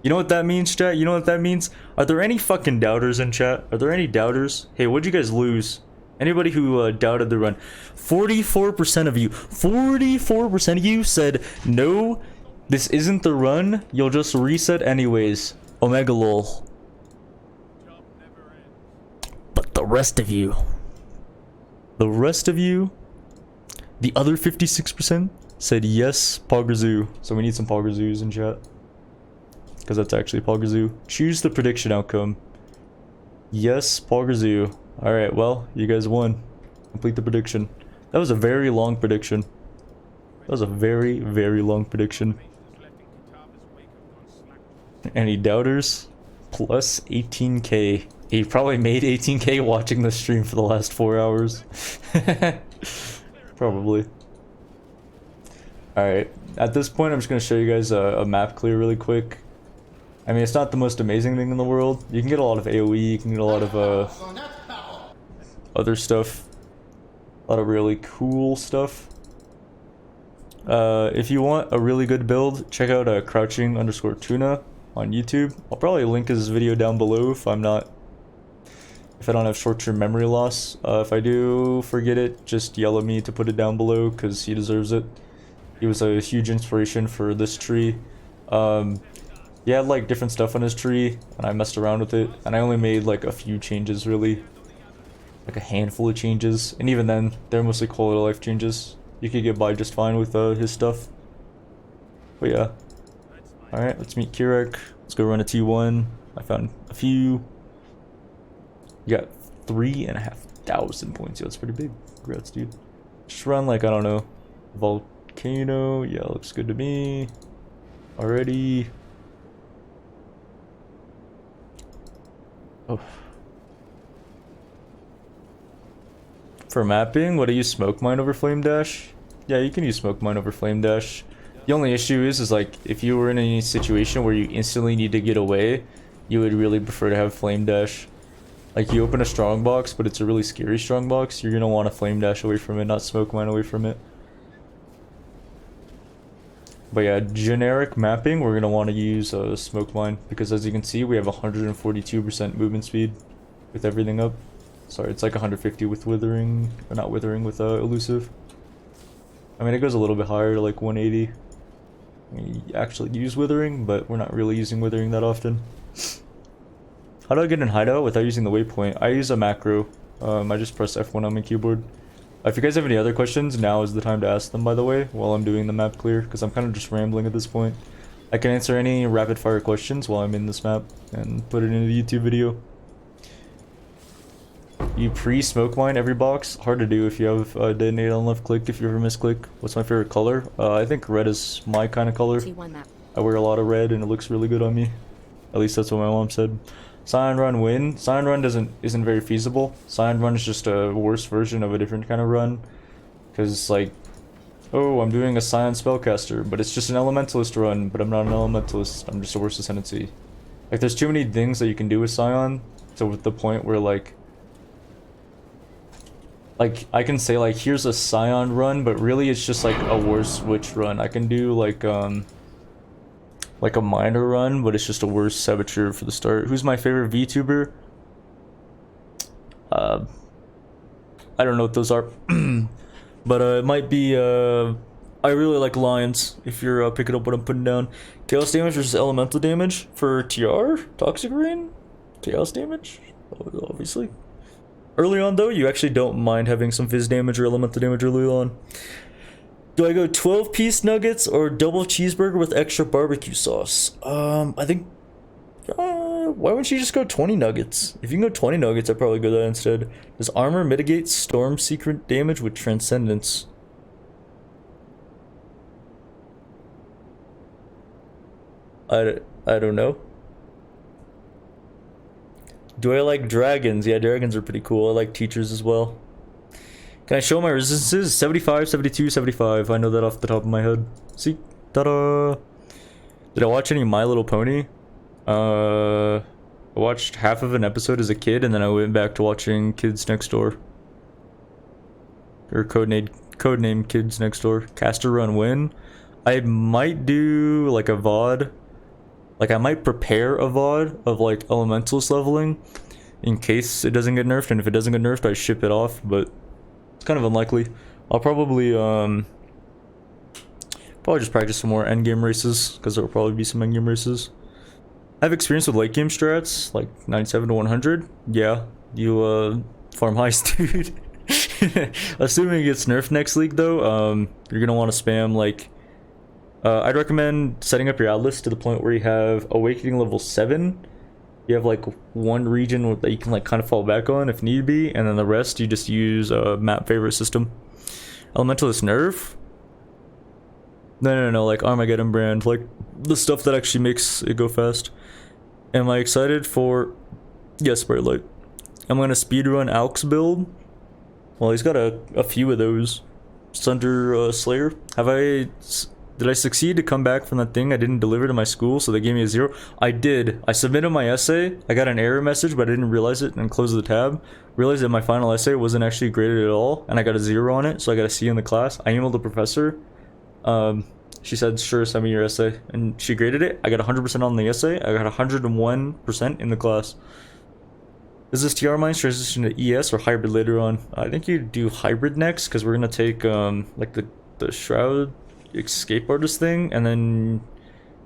You know what that means, chat? You know what that means? Are there any fucking doubters in chat? Are there any doubters? Hey, what'd you guys lose? Anybody who doubted the run? 44% of you. 44% of you said, no, this isn't the run. You'll just reset anyways. Omega lol. But the rest of you. The rest of you. The other 56% said yes, Pograzoo. So we need some Pograzoos in chat. Because that's actually Pograzoo. Choose the prediction outcome. Yes, Pograzoo. Alright, well, you guys won. Complete the prediction. That was a very long prediction. That was a very, very long prediction. Any doubters? Plus 18k. He probably made 18k watching the stream for the last 4 hours. Probably. Alright, at this point I'm just going to show you guys a map clear really quick. I mean, it's not the most amazing thing in the world. You can get a lot of AoE, you can get a lot of other stuff. A lot of really cool stuff. If you want a really good build, check out crouching_tuna on YouTube. I'll probably link his video down below if I don't have short-term memory loss. If I do forget it, just yell at me to put it down below because he deserves it. He was a huge inspiration for this tree. He had like different stuff on his tree and I messed around with it and I only made like a few changes really. Like a handful of changes, and even then, they're mostly quality of life changes. You could get by just fine with his stuff. But yeah. Alright, let's meet Kirek. Let's go run a T1. I found a few. You got 3,500 points. Yeah, that's pretty big. Congrats, dude. Just run like, I don't know, Volcano. Yeah, looks good to me. Already. Oh. For mapping, what do you smoke mine over flame dash? Yeah, you can use smoke mine over flame dash. The only issue is like if you were in any situation where you instantly need to get away, you would really prefer to have flame dash. Like you open a strong box, but it's a really scary strong box, you're gonna want to flame dash away from it, not smoke mine away from it. But yeah, generic mapping, we're gonna want to use smoke mine because as you can see, we have 142% movement speed with everything up. Sorry, it's like 150 with withering, or not withering, with elusive. I mean, it goes a little bit higher to like 180. We actually use withering, but we're not really using withering that often. How do I get in hideout without using the waypoint? I use a macro. I just press F1 on my keyboard. If you guys have any other questions, now is the time to ask them, by the way, while I'm doing the map clear, because I'm kind of just rambling at this point. I can answer any rapid fire questions while I'm in this map and put it into the YouTube video. You pre-smoke mine every box? Hard to do if you have detonate on left click, if you ever misclick. What's my favorite color? I think red is my kind of color. I wear a lot of red and it looks really good on me. At least that's what my mom said. Cyan run win. Cyan run isn't very feasible. Cyan run is just a worse version of a different kind of run. Because it's like, oh, I'm doing a Cyan spellcaster, but it's just an elementalist run, but I'm not an elementalist, I'm just a worse ascendancy. Like there's too many things that you can do with Cyan, to the point where like I can say like here's a Scion run, but really it's just like a worse witch run. I can do like a minor run, but it's just a worse saboteur for the start. Who's my favorite VTuber? I don't know what those are. But it might be I really like Lions, if you're picking up what I'm putting down. Chaos damage versus elemental damage for TR? Toxic Rain? Chaos damage? Obviously. Early on though, you actually don't mind having some fizz damage or elemental damage early on. Do I go 12-piece nuggets or double cheeseburger with extra barbecue sauce? I think why wouldn't you just go 20 nuggets? If you can go 20 nuggets, I'd probably go that instead. Does armor mitigate storm secret damage with transcendence? I don't know. Do I like dragons? Yeah, dragons are pretty cool. I like teachers as well. Can I show my resistances? 75, 72, 75. I know that off the top of my head. See? Ta-da! Did I watch any My Little Pony? I watched half of an episode as a kid, and then I went back to watching Kids Next Door. Or codename Kids Next Door. Caster Run Win. I might do like a VOD. Like I might prepare a VOD of like elementals leveling in case it doesn't get nerfed, and if it doesn't get nerfed I ship it off, but it's kind of unlikely. I'll probably just practice some more endgame races, because there will probably be some endgame races. I have experience with late game strats, like 97 to 100. Yeah, you farm heist, dude. Assuming it gets nerfed next league though, you're gonna want to spam like I'd recommend setting up your atlas to the point where you have awakening level 7. You have like one region that you can like kind of fall back on if need be, and then the rest you just use a map favorite system. Elementalist nerf? No, like Armageddon brand, like the stuff that actually makes it go fast. Am I excited for... Yes, bright light. I'm gonna speedrun Alk's build. Well, he's got a few of those. Sunder Slayer. Did I succeed to come back from that thing I didn't deliver to my school, so they gave me a 0? I did. I submitted my essay. I got an error message, but I didn't realize it and closed the tab. Realized that my final essay wasn't actually graded at all, and I got a 0 on it, so I got a C in the class. I emailed the professor. She said, sure, send me your essay. And she graded it. I got 100% on the essay. I got 101% in the class. Is this TR Mines transition to ES or hybrid later on? I think you do hybrid next, because we're going to take like the Shroud escape artist thing, and then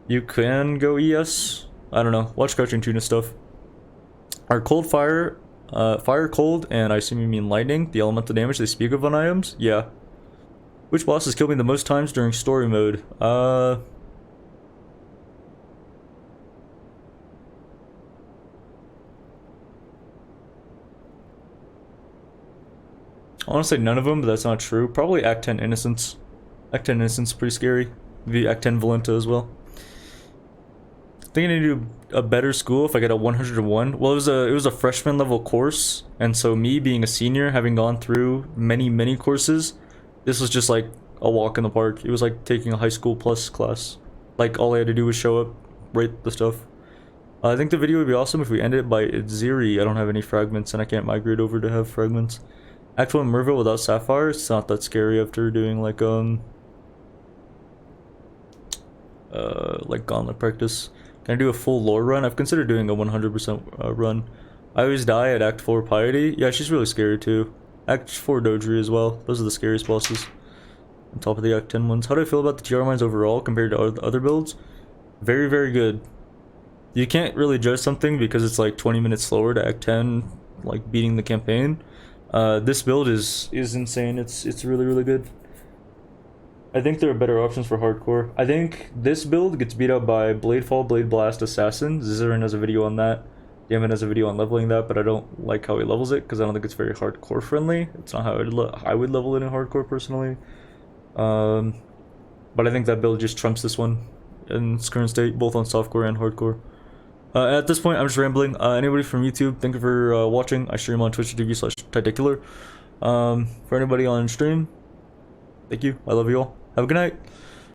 you can go ES. I don't know. Watch Crouching Tuna stuff. Are cold fire, fire cold, and I assume you mean lightning, the elemental damage they speak of on items? Yeah. Which boss has killed me the most times during story mode? I want to say none of them, but that's not true. Probably Act 10 Innocence. Act 10 Innocence is pretty scary. The Act 10 Valenta as well. I think I need to do a better school if I get a 101. Well, it was a freshman level course, and so me being a senior, having gone through many courses, this was just like a walk in the park. It was like taking a high school plus class. Like all I had to do was show up, rate the stuff. I think the video would be awesome if we ended it by Itziri. I don't have any fragments, and I can't migrate over to have fragments. Act 1 Merville without Sapphire, it's not that scary after doing like gauntlet practice. Can I do a full lore run? I've considered doing a 100% run. I always die at Act 4 Piety. Yeah, she's really scary too. Act 4 Dodri as well. Those are the scariest bosses. On top of the Act 10 ones. How do I feel about the TR mines overall compared to other builds? Very, very good. You can't really judge something because it's like 20 minutes slower to Act 10, like beating the campaign. This build is insane. It's really, really good. I think there are better options for hardcore. I think this build gets beat up by Bladefall, Blade Blast, Assassin. Zizarin has a video on that. Yaman has a video on leveling that, but I don't like how he levels it because I don't think it's very hardcore friendly. It's not how I would level it in hardcore personally. But I think that build just trumps this one in its current state, both on softcore and hardcore. At this point, I'm just rambling. Anybody from YouTube, thank you for watching. I stream on twitch.tv/Tidicular. For anybody on stream, thank you. I love you all. Have a good night.